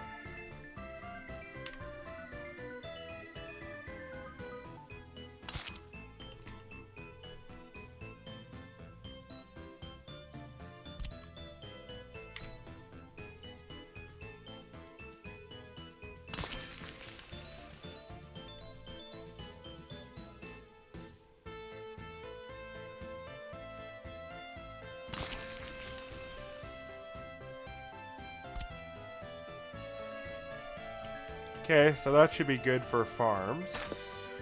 Okay, so that should be good for farms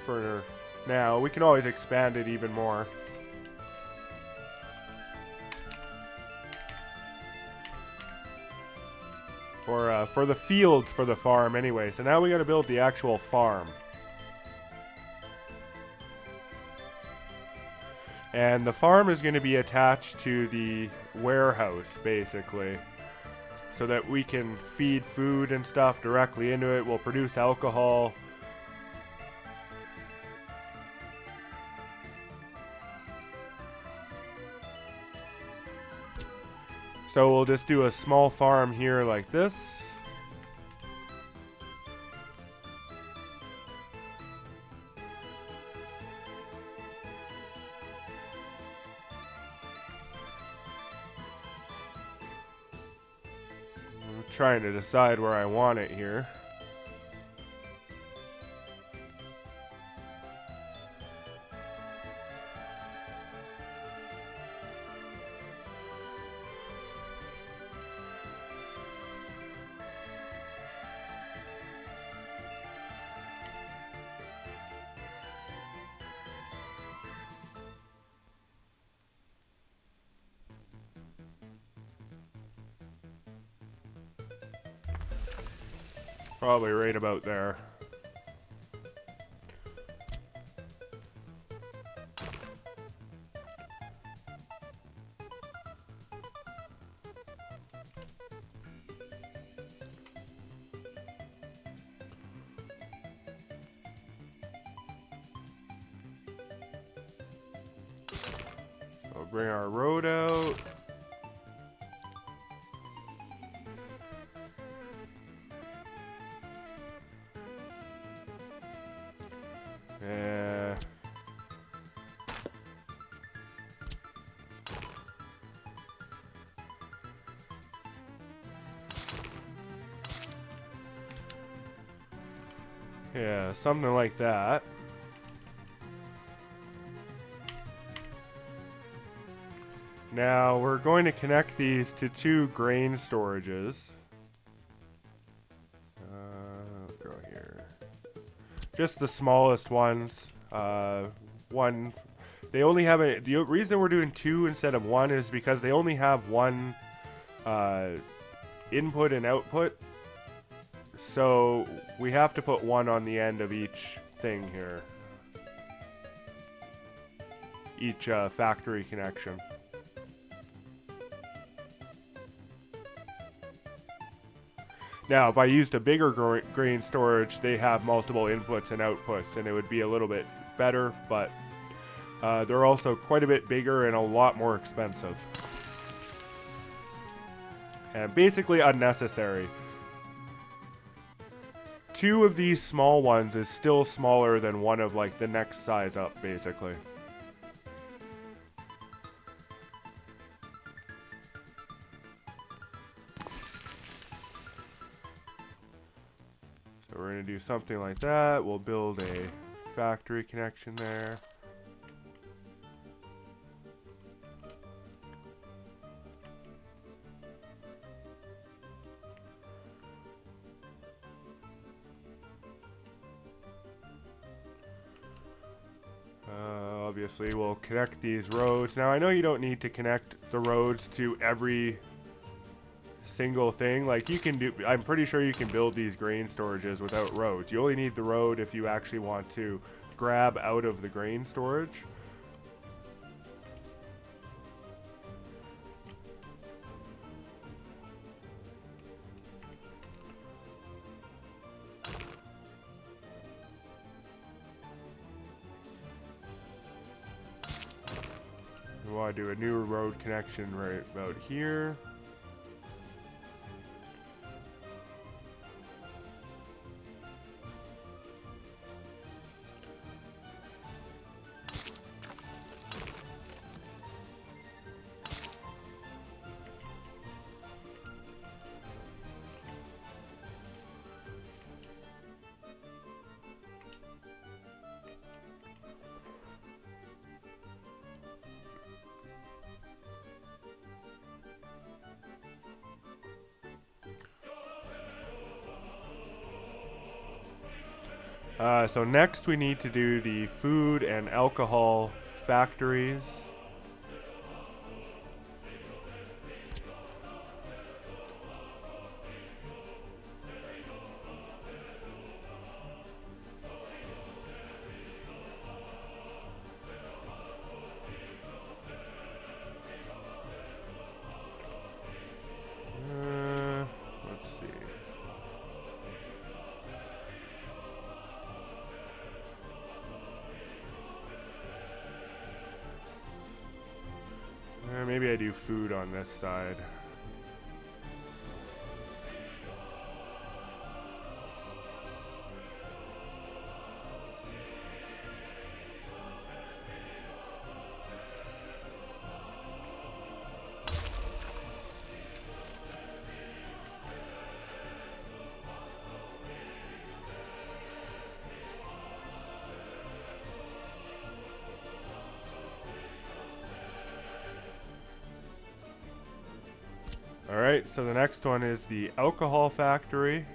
for now. We can always expand it even more. Or for the fields for the farm anyway. So now we gotta build the actual farm. And the farm is gonna be attached to the warehouse, basically, so that we can feed food and stuff directly into it. We'll produce alcohol. So we'll just do a small farm here like this. I'm trying to decide where I want it here. Probably right about there. We'll bring our road out. Yeah, something like that. Now we're going to connect these to 2 grain storages. Go here. Just the smallest ones. One. They only have a. The reason we're doing 2 instead of 1 is because they only have 1 input and output. So we have to put 1 on the end of each thing here. Each factory connection. Now, if I used a bigger grain storage, they have multiple inputs and outputs, and it would be a little bit better, but they're also quite a bit bigger and a lot more expensive. And basically unnecessary. 2 of these small ones is still smaller than one of like the next size up, basically. So we're going to do something like that. We'll build a factory connection there. Obviously, we'll connect these roads. Now, I know you don't need to connect the roads to every single thing. Like, you can do... I'm pretty sure you can build these grain storages without roads. You only need the road if you actually want to grab out of the grain storage. We want to do a new road connection right about here. So next we need to do the food and alcohol factories. Let's see. Maybe I do food on this side. Alright, so the next one is the alcohol factory.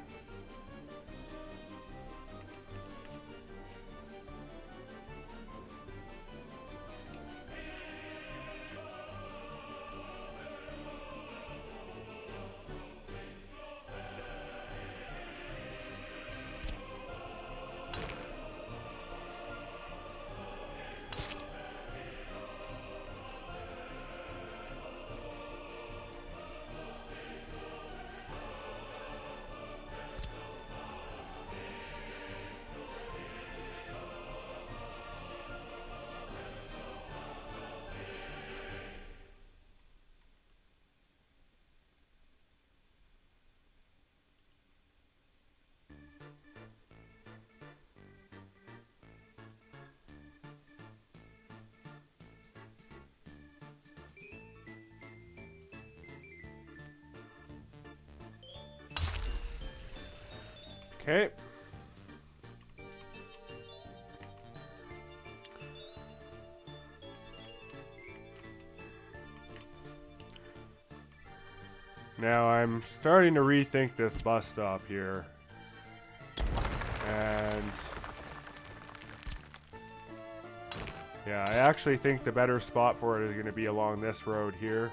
Okay. Now I'm starting to rethink this bus stop here. And yeah, I actually think the better spot for it is going to be along this road here.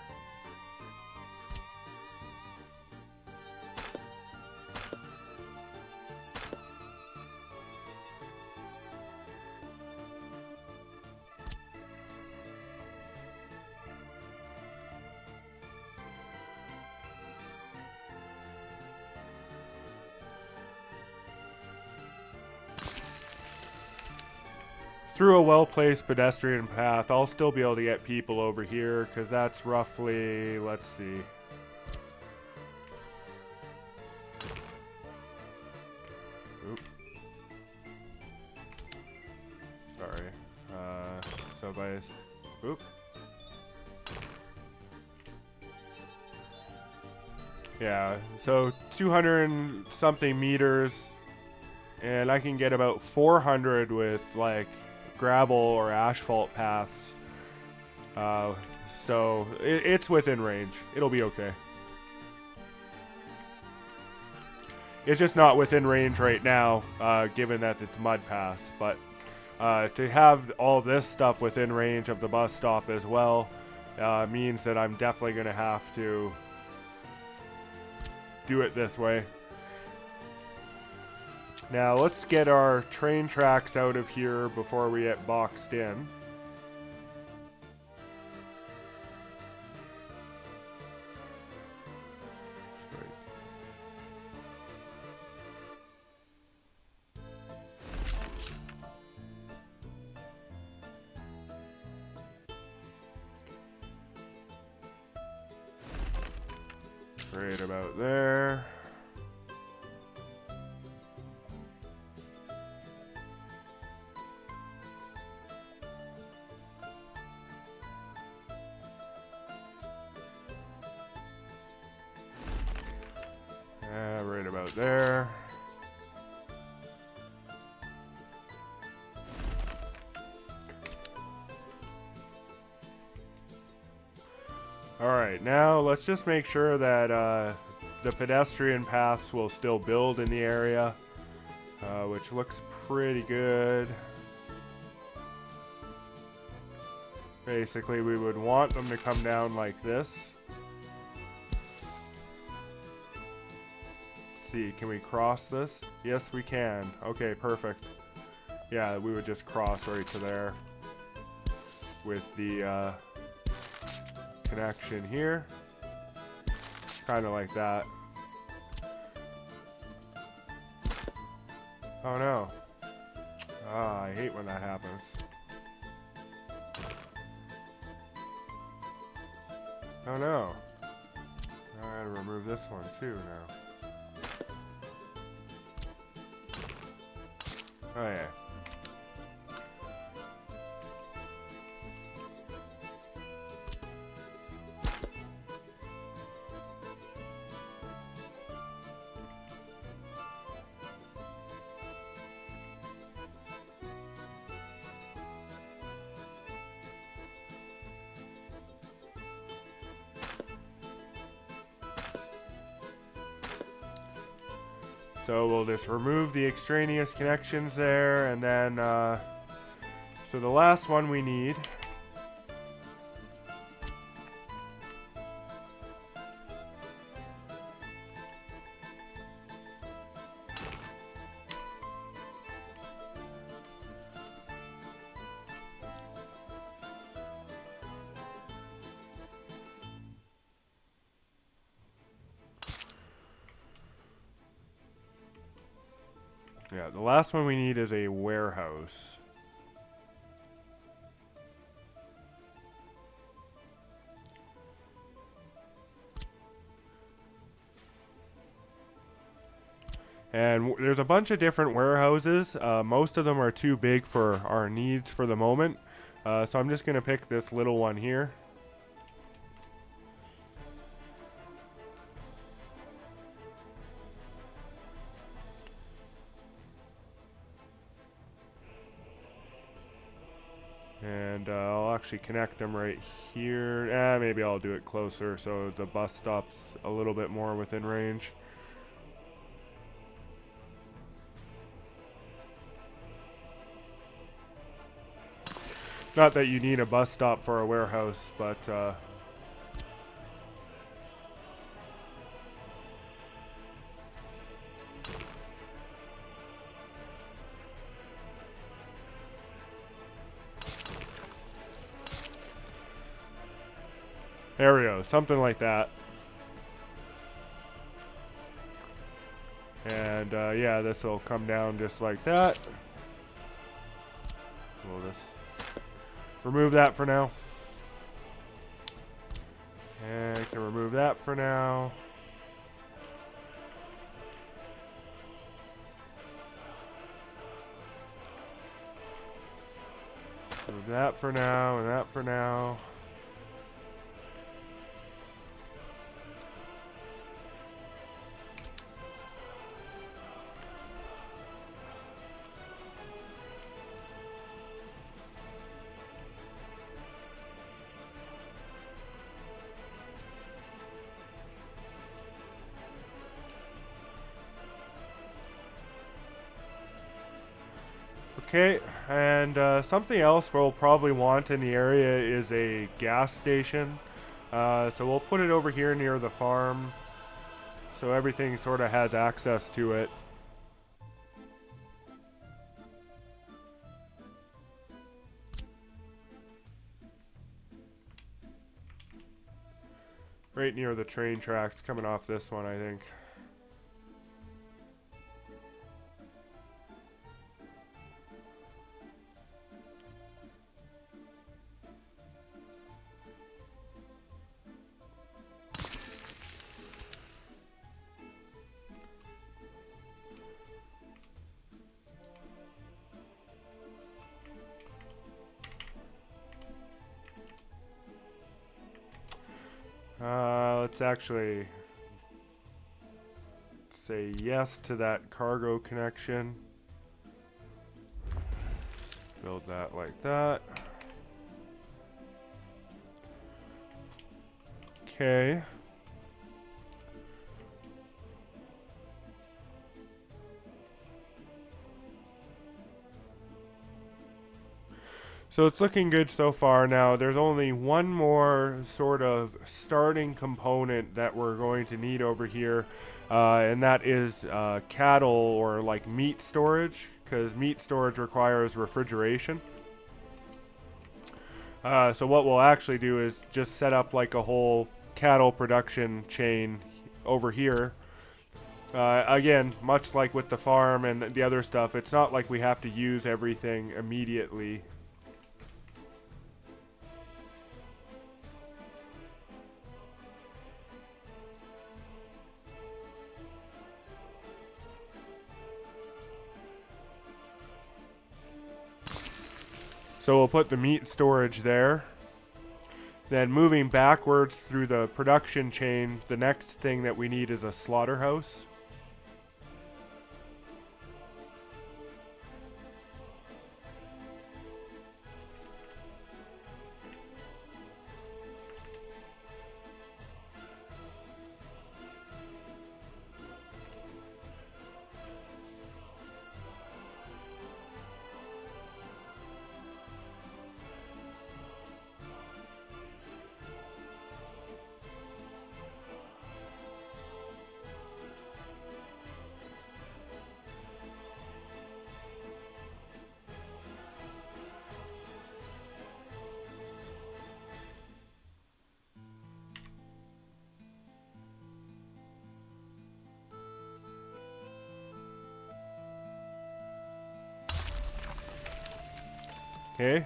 Through a well-placed pedestrian path, I'll still be able to get people over here, because that's roughly, let's see. Oop. Sorry. So by... Oop. Yeah, so 200 and something meters, and I can get about 400 with, like, gravel or asphalt paths. So it's within range. It'll be okay. It's just not within range right now, given that it's mud paths. But to have all this stuff within range of the bus stop as well means that I'm definitely going to have to do it this way. Now let's get our train tracks out of here before we get boxed in. Right about there. Right about there. Alright, now let's just make sure that the pedestrian paths will still build in the area, which looks pretty good. Basically, we would want them to come down like this. See, can we cross this? Yes, we can. Okay, perfect. Yeah, we would just cross right to there with the connection here. Kind of like that. Oh no. Ah, I hate when that happens. Oh no. I gotta remove this one too now. Oh yeah. So we'll just remove the extraneous connections there, and then so the last one we need the last one we need is a warehouse. And there's a bunch of different warehouses. Most of them are too big for our needs for the moment. So I'm just going to pick this little one here. And I'll actually connect them right here. Maybe I'll do it closer so the bus stops a little bit more within range. Not that you need a bus stop for a warehouse, but there we go, something like that. And yeah, this will come down just like that. We'll just remove that for now. And I can remove that for now. Remove that for now, and that for now. Okay, and something else we'll probably want in the area is a gas station. So we'll put it over here near the farm, so everything sort of has access to it. Right near the train tracks coming off this one, I think. Let's actually say yes to that cargo connection. Build that like that. Okay. So it's looking good so far. Now there's only one more sort of starting component that we're going to need over here, and that is cattle or like meat storage, because meat storage requires refrigeration. So what we'll actually do is just set up like a whole cattle production chain over here. Again, much like with the farm and the other stuff, it's not like we have to use everything immediately. So we'll put the meat storage there. Then moving backwards through the production chain, the next thing that we need is a slaughterhouse. Okay.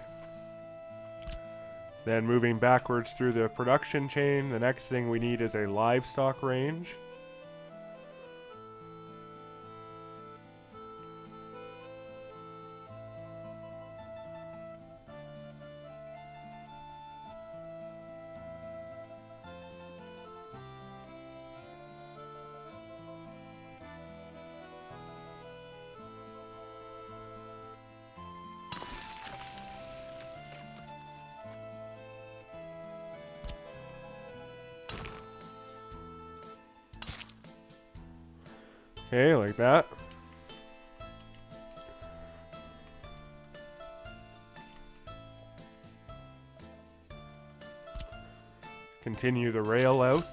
Then moving backwards through the production chain, the next thing we need is a livestock range. Okay, like that. Continue the rail out.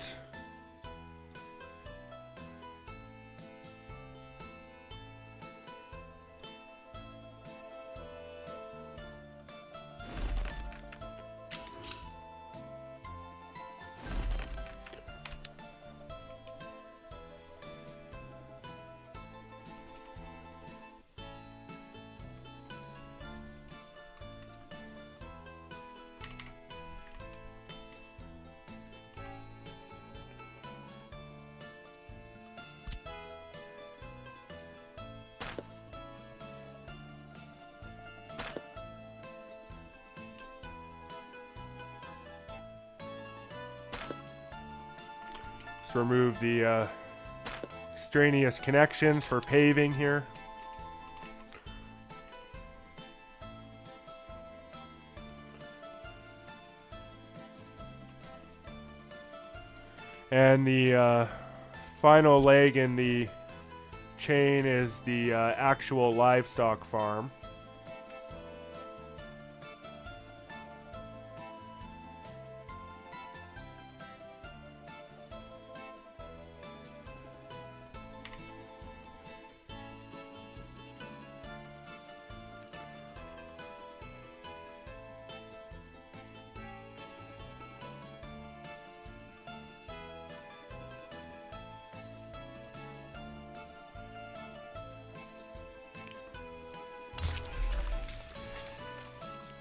Let's remove the extraneous connections for paving here. And the final leg in the chain is the actual livestock farm.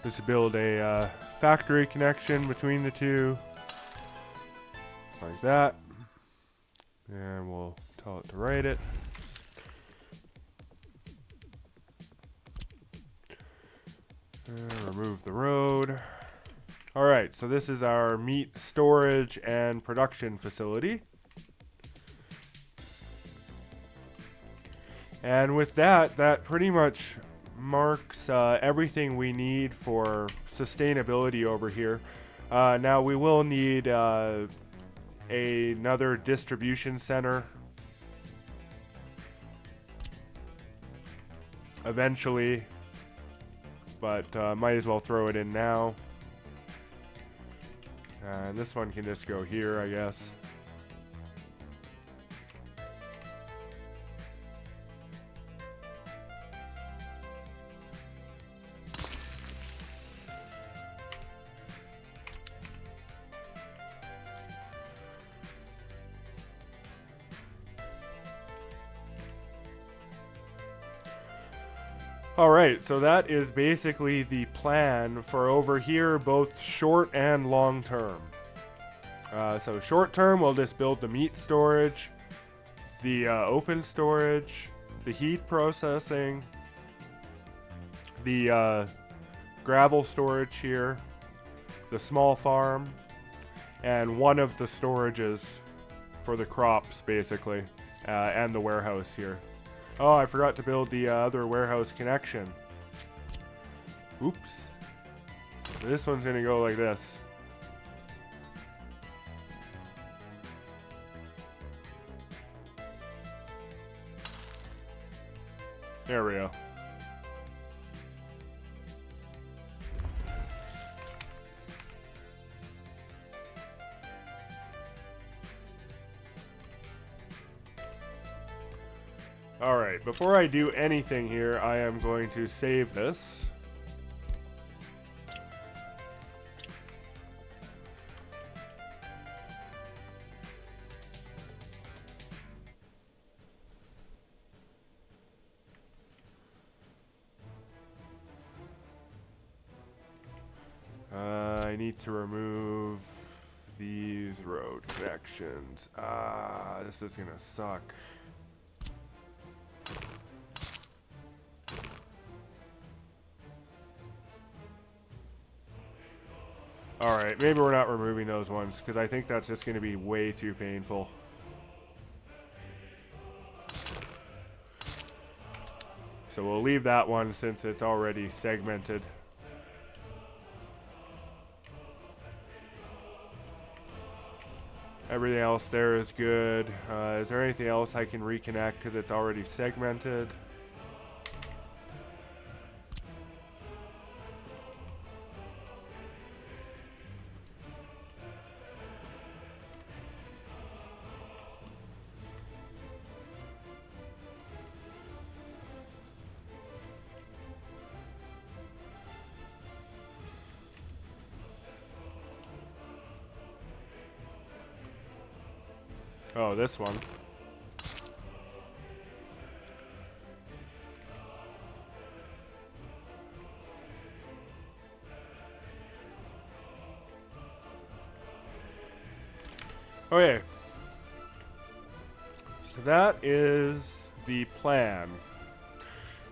Let's build a factory connection between the two, like that. And we'll tell it to write it. And remove the road. Alright, so this is our meat storage and production facility. And with that, that pretty much marks everything we need for sustainability over here. Now we will need another distribution center eventually, but might as well throw it in now. And this one can just go here, I guess. Alright, so that is basically the plan for over here, both short and long term. So short term, we'll just build the meat storage, the open storage, the heat processing, the gravel storage here, the small farm, and one of the storages for the crops, basically, and the warehouse here. Oh, I forgot to build the other warehouse connection. Oops. This one's gonna go like this. There we go. Alright, before I do anything here, I am going to save this. I need to remove these road connections. This is gonna suck. Alright, maybe we're not removing those ones, because I think that's just gonna be way too painful. So we'll leave that one since it's already segmented. Everything else there is good. Is there anything else I can reconnect because it's already segmented? Oh, this one. Okay. So that is the plan.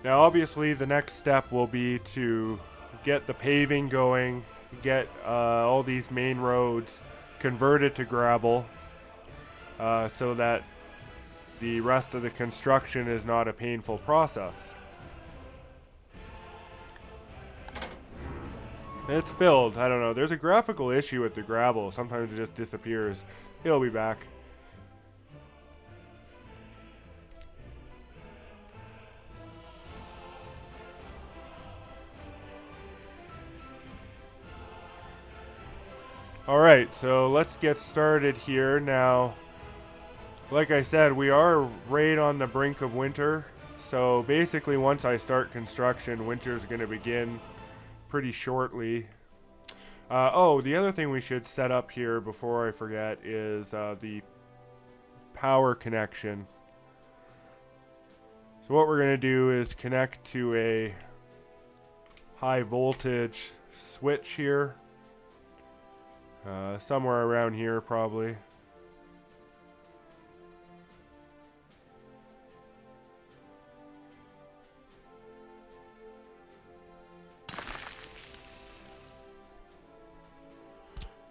Now, obviously, the next step will be to get the paving going, get all these main roads converted to gravel, so that the rest of the construction is not a painful process. It's filled. I don't know. There's a graphical issue with the gravel. Sometimes it just disappears. It'll be back. Alright, so let's get started here. Now, like I said, we are right on the brink of winter. So basically, once I start construction, winter's going to begin pretty shortly. Oh, the other thing we should set up here before I forget is the power connection. So what we're going to do is connect to a high voltage switch here. Somewhere around here, probably.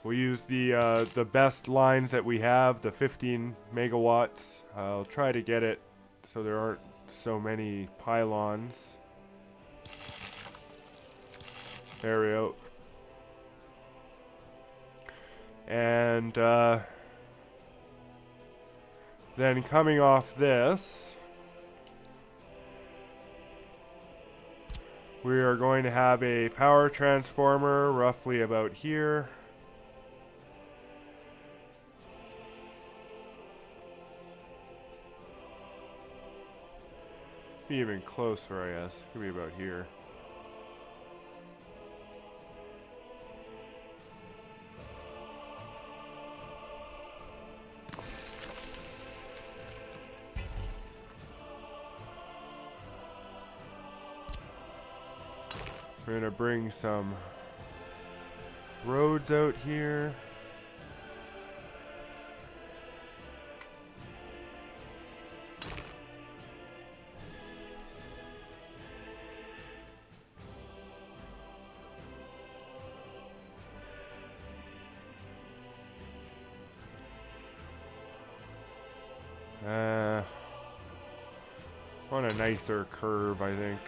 We'll use the best lines that we have, the 15 megawatts. I'll try to get it so there aren't so many pylons. There we go. And then coming off this, we are going to have a power transformer roughly about here. Be even closer, I guess. Could be about here. We're gonna bring some roads out here. On a nicer curve, I think.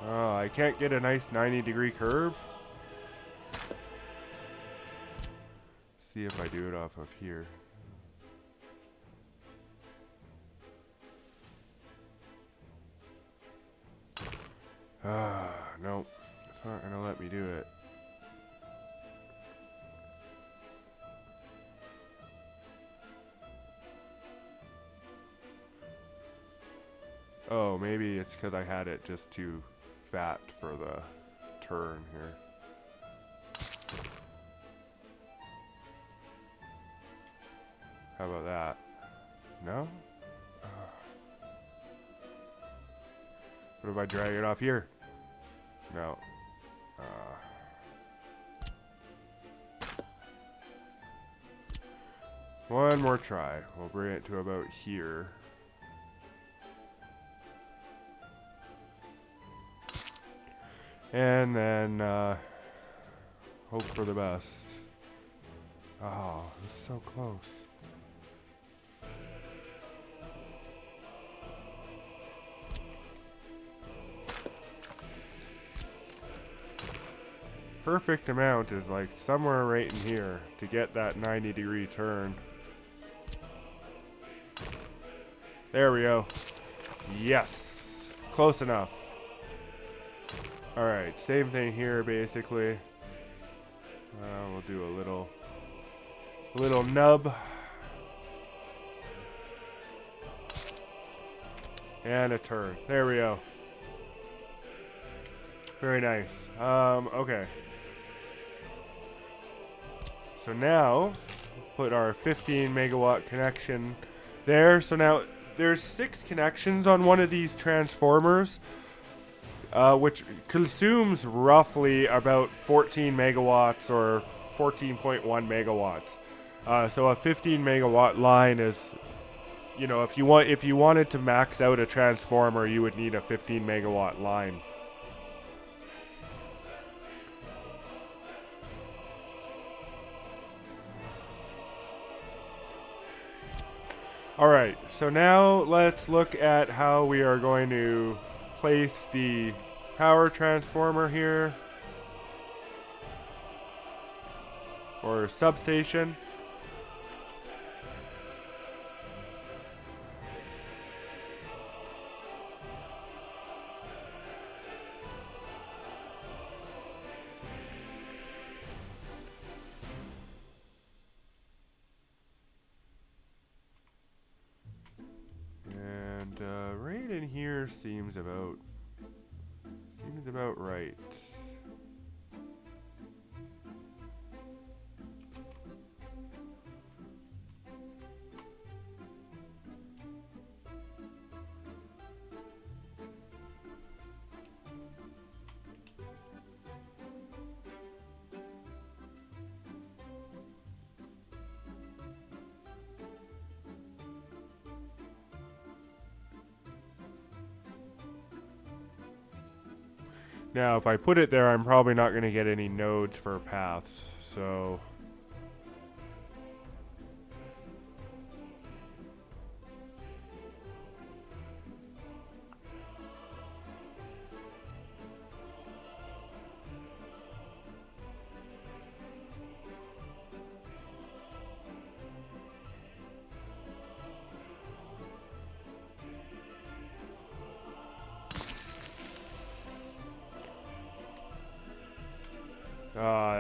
Oh, I can't get a nice 90-degree curve. See if I do it off of here. Nope. It's not gonna let me do it. Oh, maybe it's because I had it just too fat for the turn here. How about that? No? What if I drag it off here? No. One more try. We'll bring it to about here. And then hope for the best. Oh, it's so close. Perfect amount is like somewhere right in here to get that 90-degree turn. There we go. Yes. Close enough. Alright, same thing here basically. We'll do a little nub. And a turn. There we go. Very nice. Okay. So now, put our 15 megawatt connection there. So now there's 6 connections on one of these transformers, which consumes roughly about 14 megawatts or 14.1 megawatts. So a 15 megawatt line is, you know, if you wanted to max out a transformer, you would need a 15 megawatt line. Alright, so now let's look at how we are going to place the power transformer here, or substation. Right in here seems about right. Now, if I put it there, I'm probably not going to get any nodes for paths, so...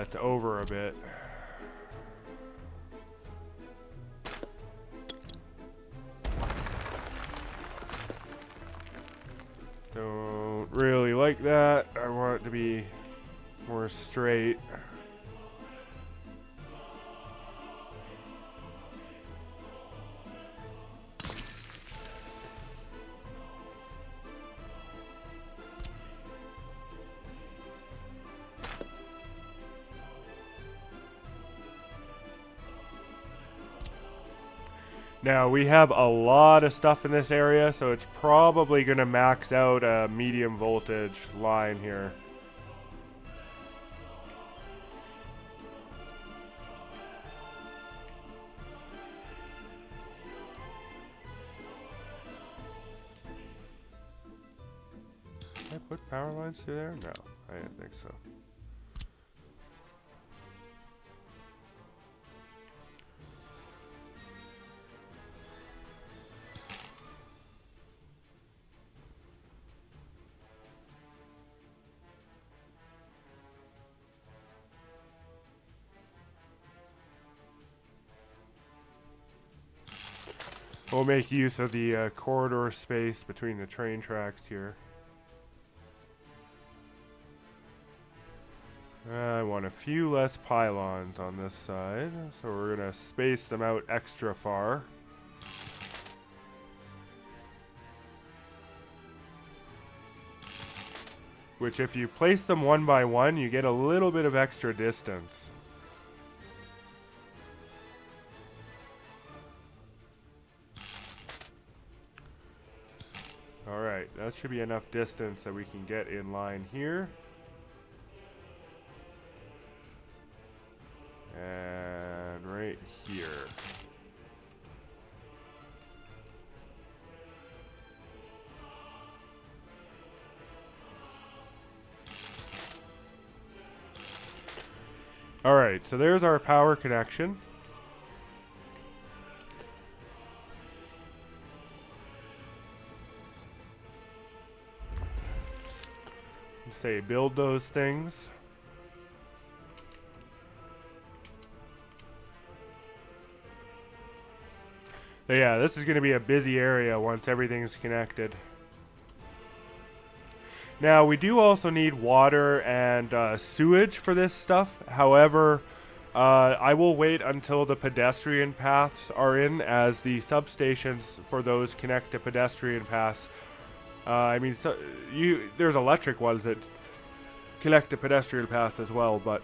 it's over a bit. Don't really like that. I want it to be more straight. Now, we have a lot of stuff in this area, so it's probably going to max out a medium voltage line here. Did I put power lines through there? No, I didn't think so. We'll make use of the corridor space between the train tracks here. I want a few less pylons on this side, so we're gonna space them out extra far. Which, if you place them one by one, you get a little bit of extra distance. Alright, that should be enough distance that we can get in line here. And right here. Alright, so there's our power connection. Say build those things. But yeah, this is going to be a busy area once everything's connected. Now, we do also need water and sewage for this stuff. However, I will wait until the pedestrian paths are in, as the substations for those connect to pedestrian paths. I mean, there's electric ones that connect to pedestrian paths as well, but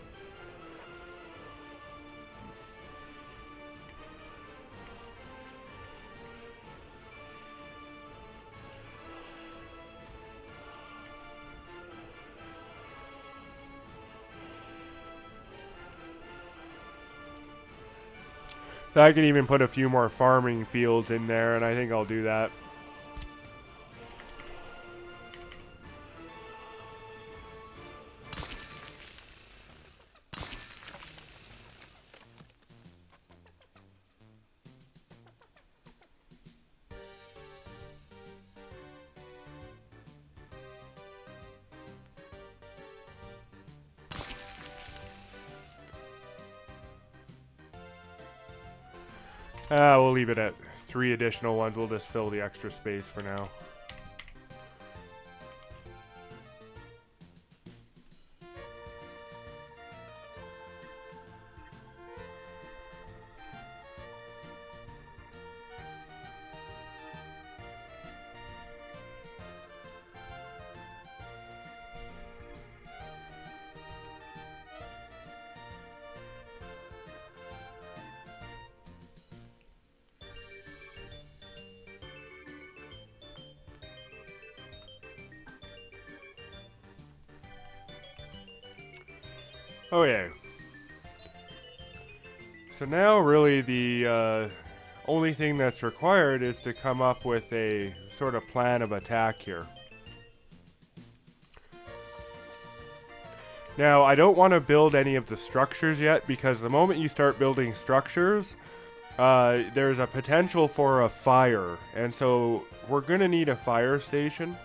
I can even put a few more farming fields in there, and I think I'll do that. We'll leave it at 3 additional ones. We'll just fill the extra space for now. Okay. So now really the only thing that's required is to come up with a sort of plan of attack here. Now, I don't want to build any of the structures yet, because the moment you start building structures, there's a potential for a fire. And so we're going to need a fire station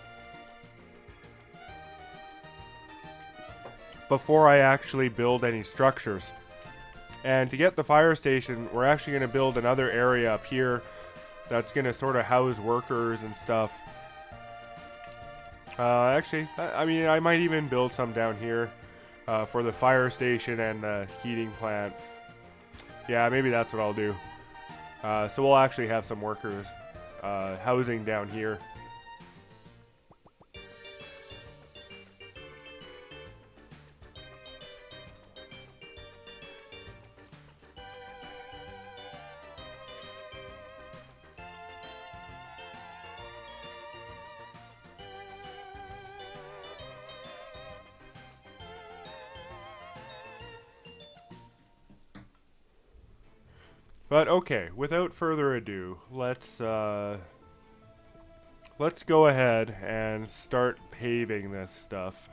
before I actually build any structures. And to get the fire station, we're actually going to build another area up here that's going to sort of house workers and stuff. Actually, I mean, I might even build some down here for the fire station and the heating plant. Yeah, maybe that's what I'll do. So we'll actually have some workers housing down here. But okay, without further ado, let's go ahead and start paving this stuff.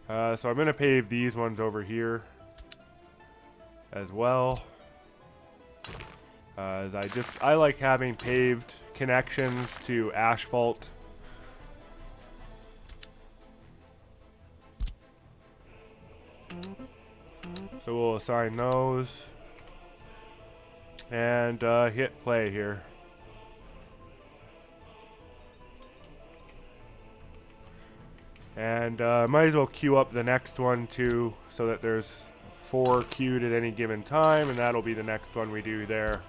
So I'm gonna pave these ones over here as well. As I like having paved connections to asphalt. So we'll assign those. and hit play here. And might as well queue up the next one too, so that there's 4 queued at any given time, and that'll be the next one we do there.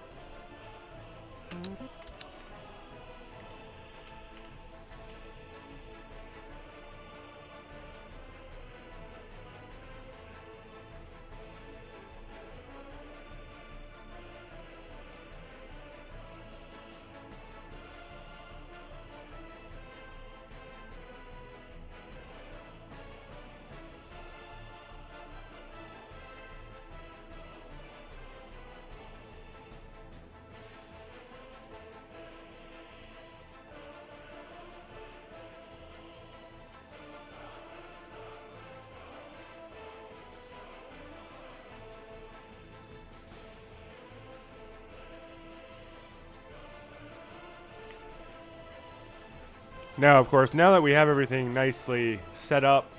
Now, of course, now that we have everything nicely set up,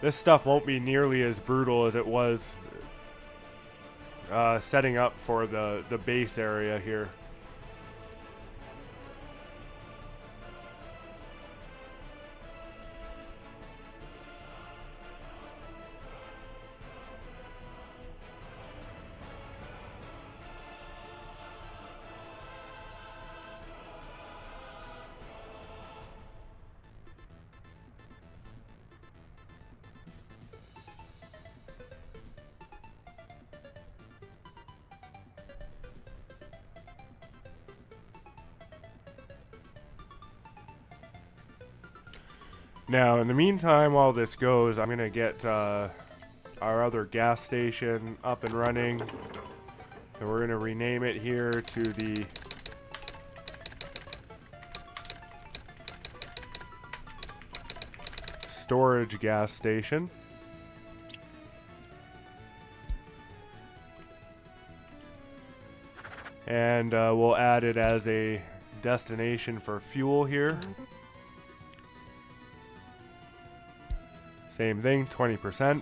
this stuff won't be nearly as brutal as it was setting up for the base area here. Now, in the meantime, while this goes, I'm going to get our other gas station up and running. And we're going to rename it here to the storage gas station. And we'll add it as a destination for fuel here. Same thing, 20%.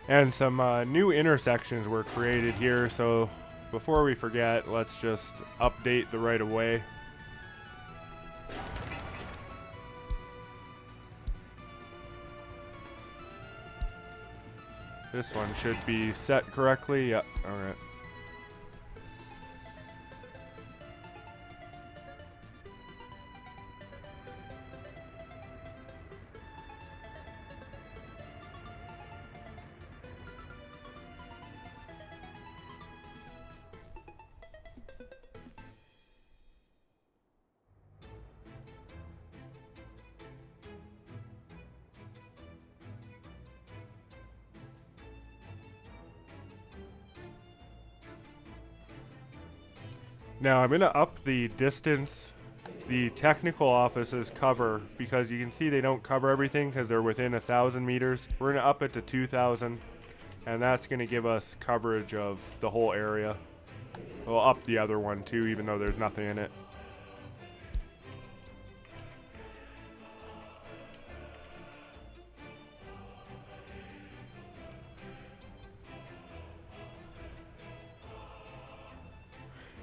And some new intersections were created here, so before we forget, let's just update the right-of-way. This one should be set correctly. Yep, alright. Now I'm going to up the distance the technical offices cover, because you can see they don't cover everything because they're within 1,000 meters. We're going to up it to 2,000, and that's going to give us coverage of the whole area. We'll up the other one too, even though there's nothing in it.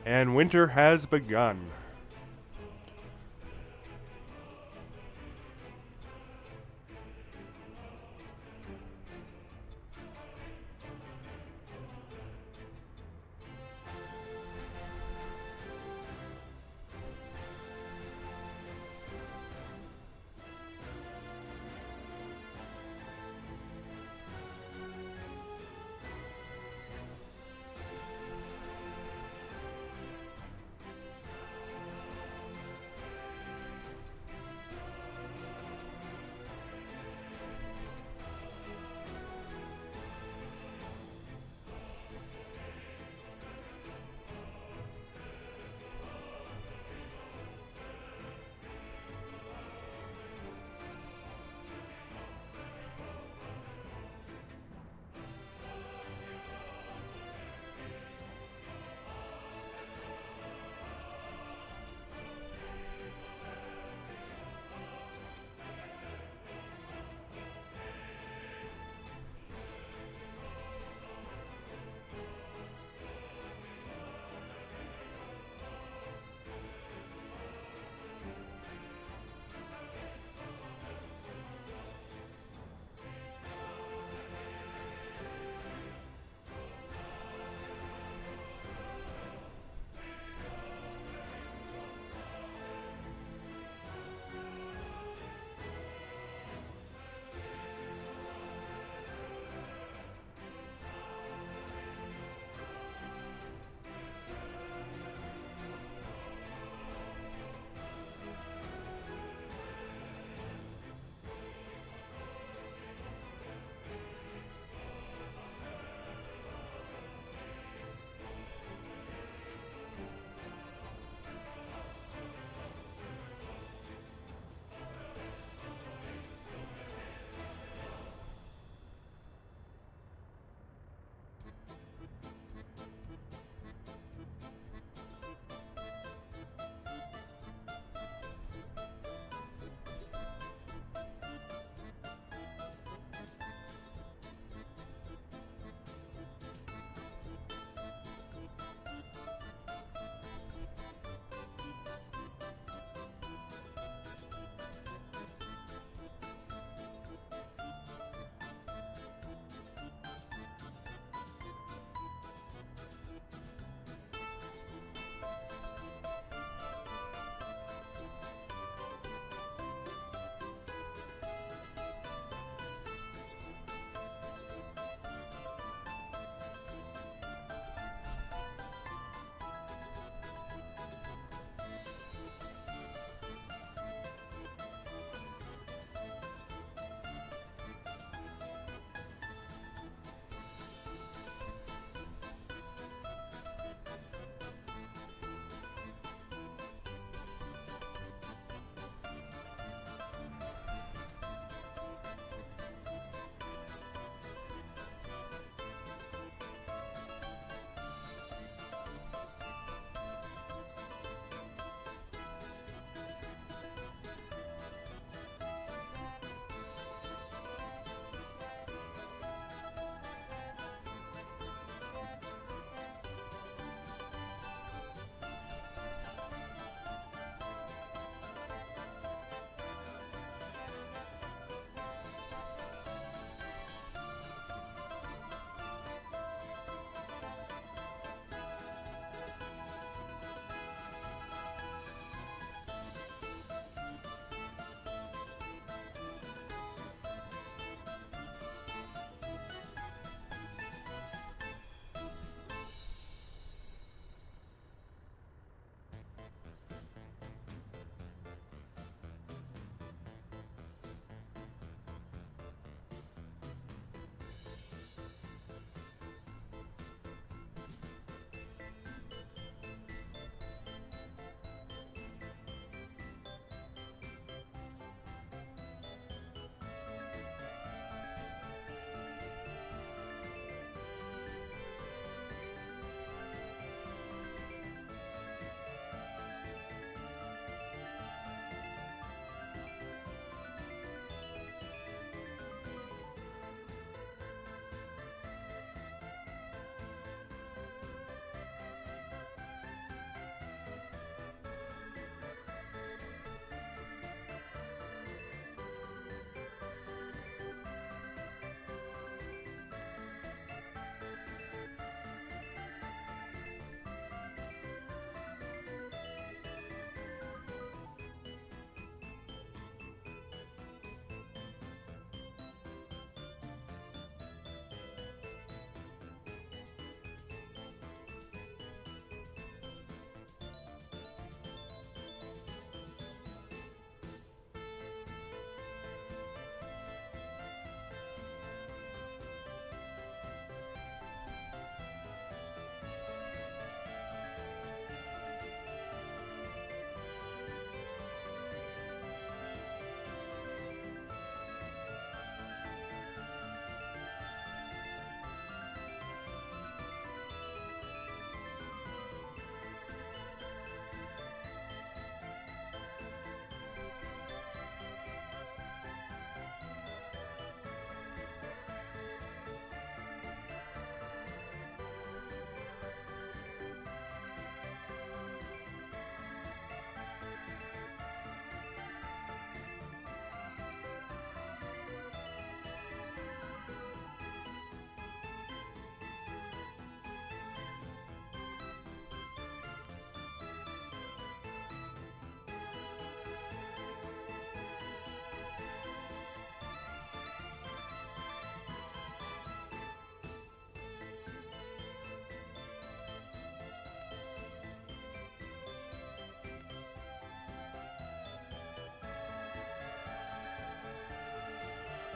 And winter has begun.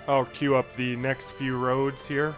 I'll queue up the next few roads here.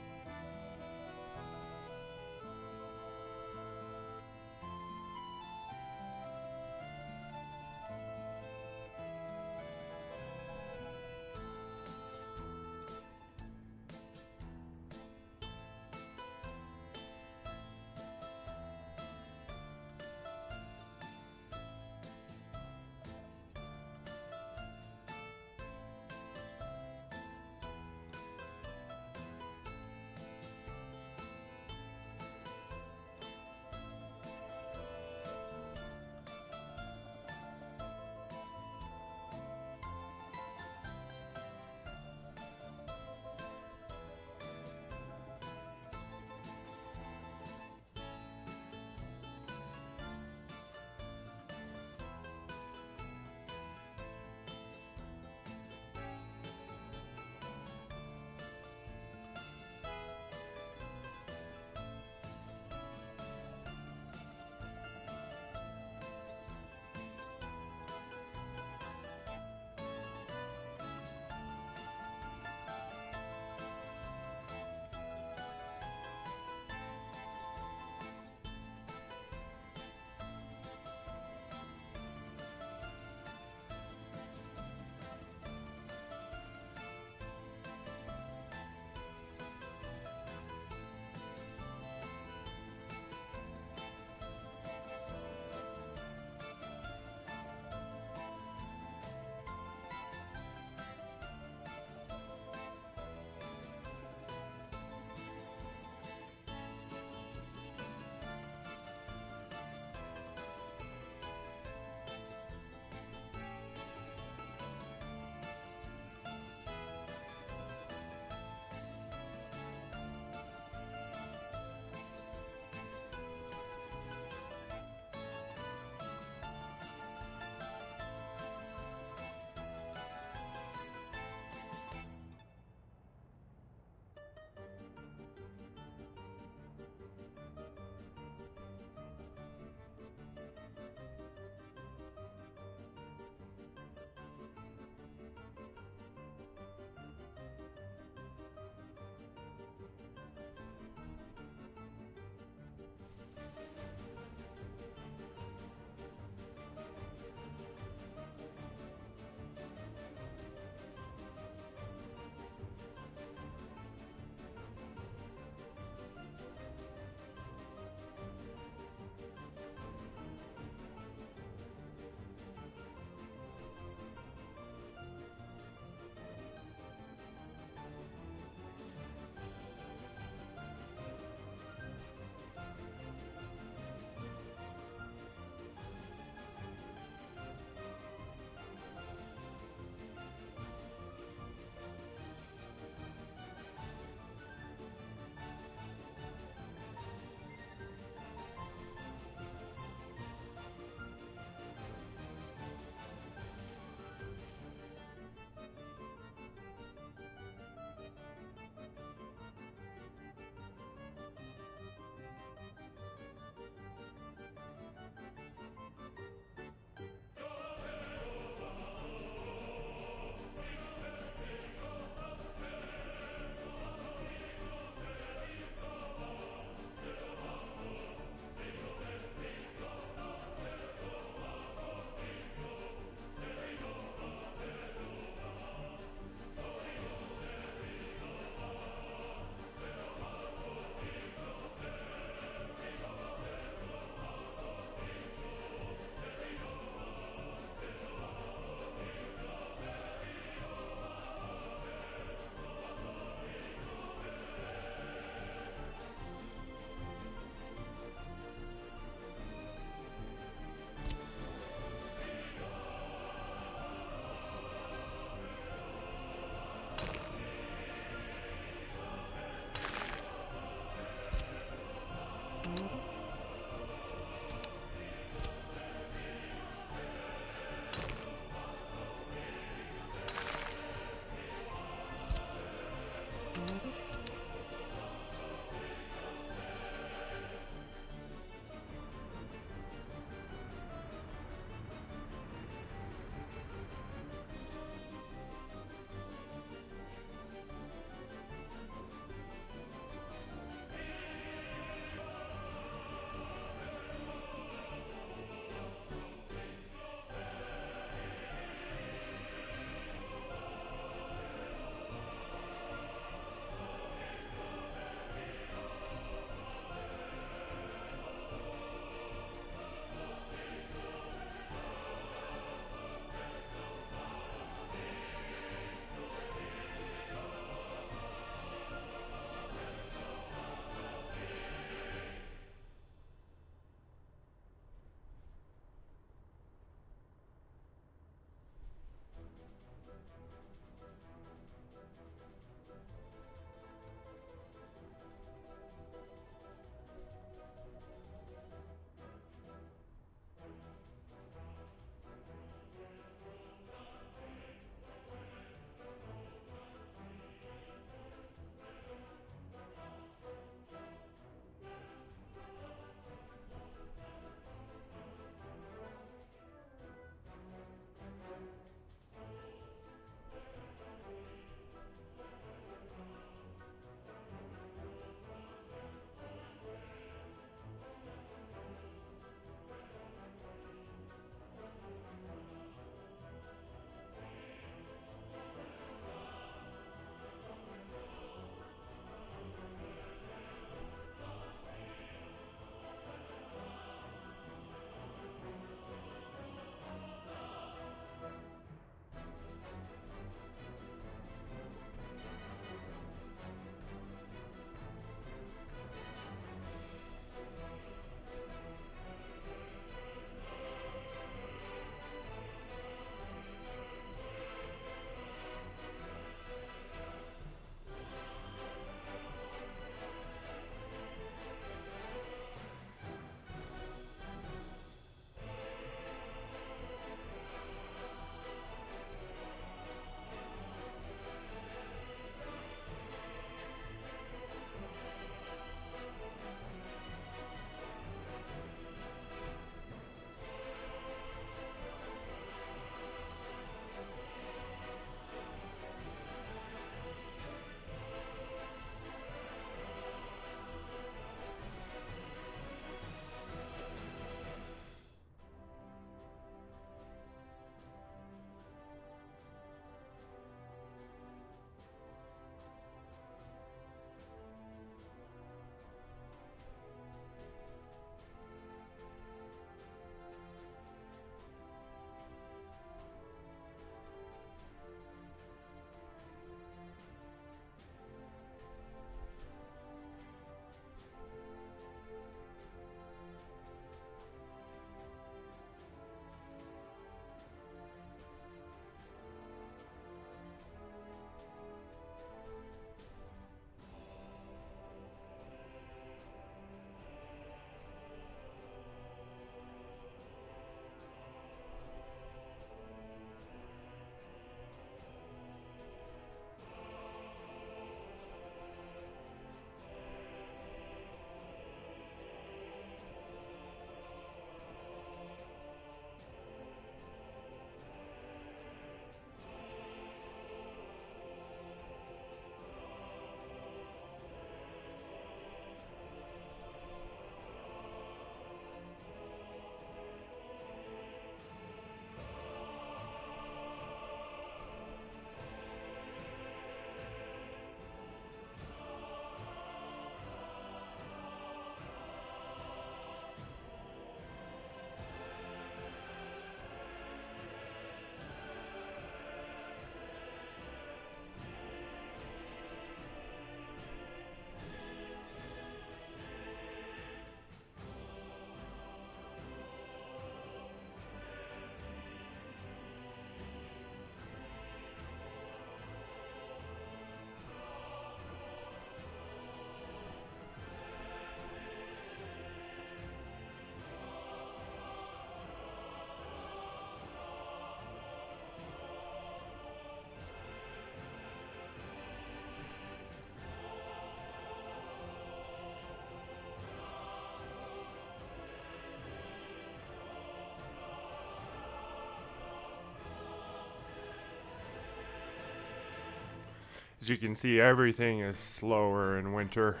As you can see, everything is slower in winter.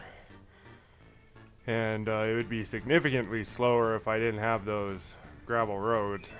And it would be significantly slower if I didn't have those gravel roads.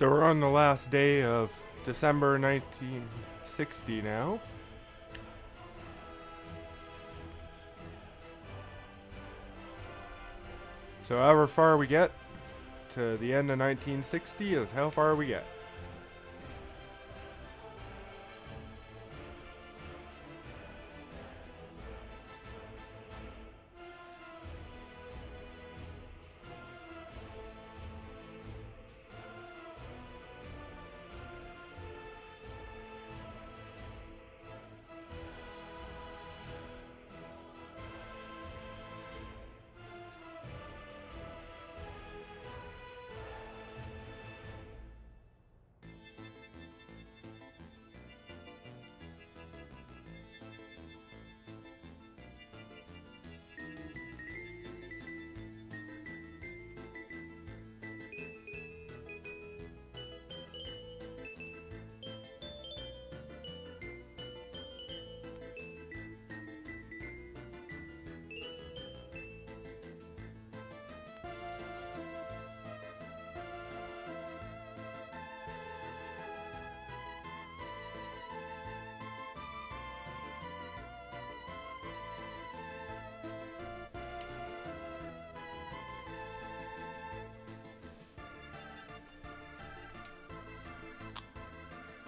So we're on the last day of December 1960 now. So however far we get to the end of 1960 is how far we get.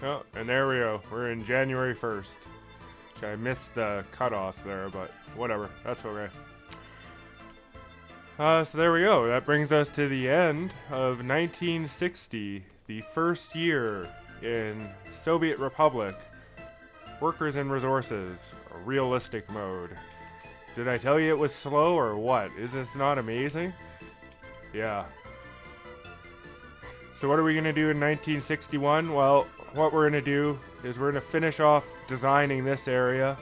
Oh, and there we go. We're in January 1st. I missed the cutoff there, but whatever. That's okay. So there we go. That brings us to the end of 1960, the first year in Soviet Republic. Workers and resources, a realistic mode. Did I tell you it was slow or what? Is this not amazing? Yeah. So what are we going to do in 1961? Well, what we're going to do is we're going to finish off designing this area,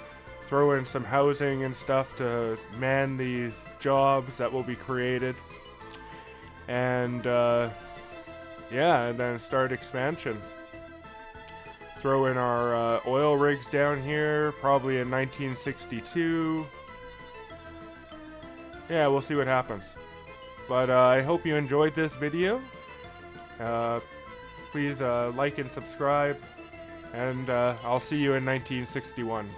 throw in some housing and stuff to man these jobs that will be created, and yeah, and then start expansion. Throw in our oil rigs down here, probably in 1962. Yeah, we'll see what happens. But I hope you enjoyed this video. Please like and subscribe, and I'll see you in 1961.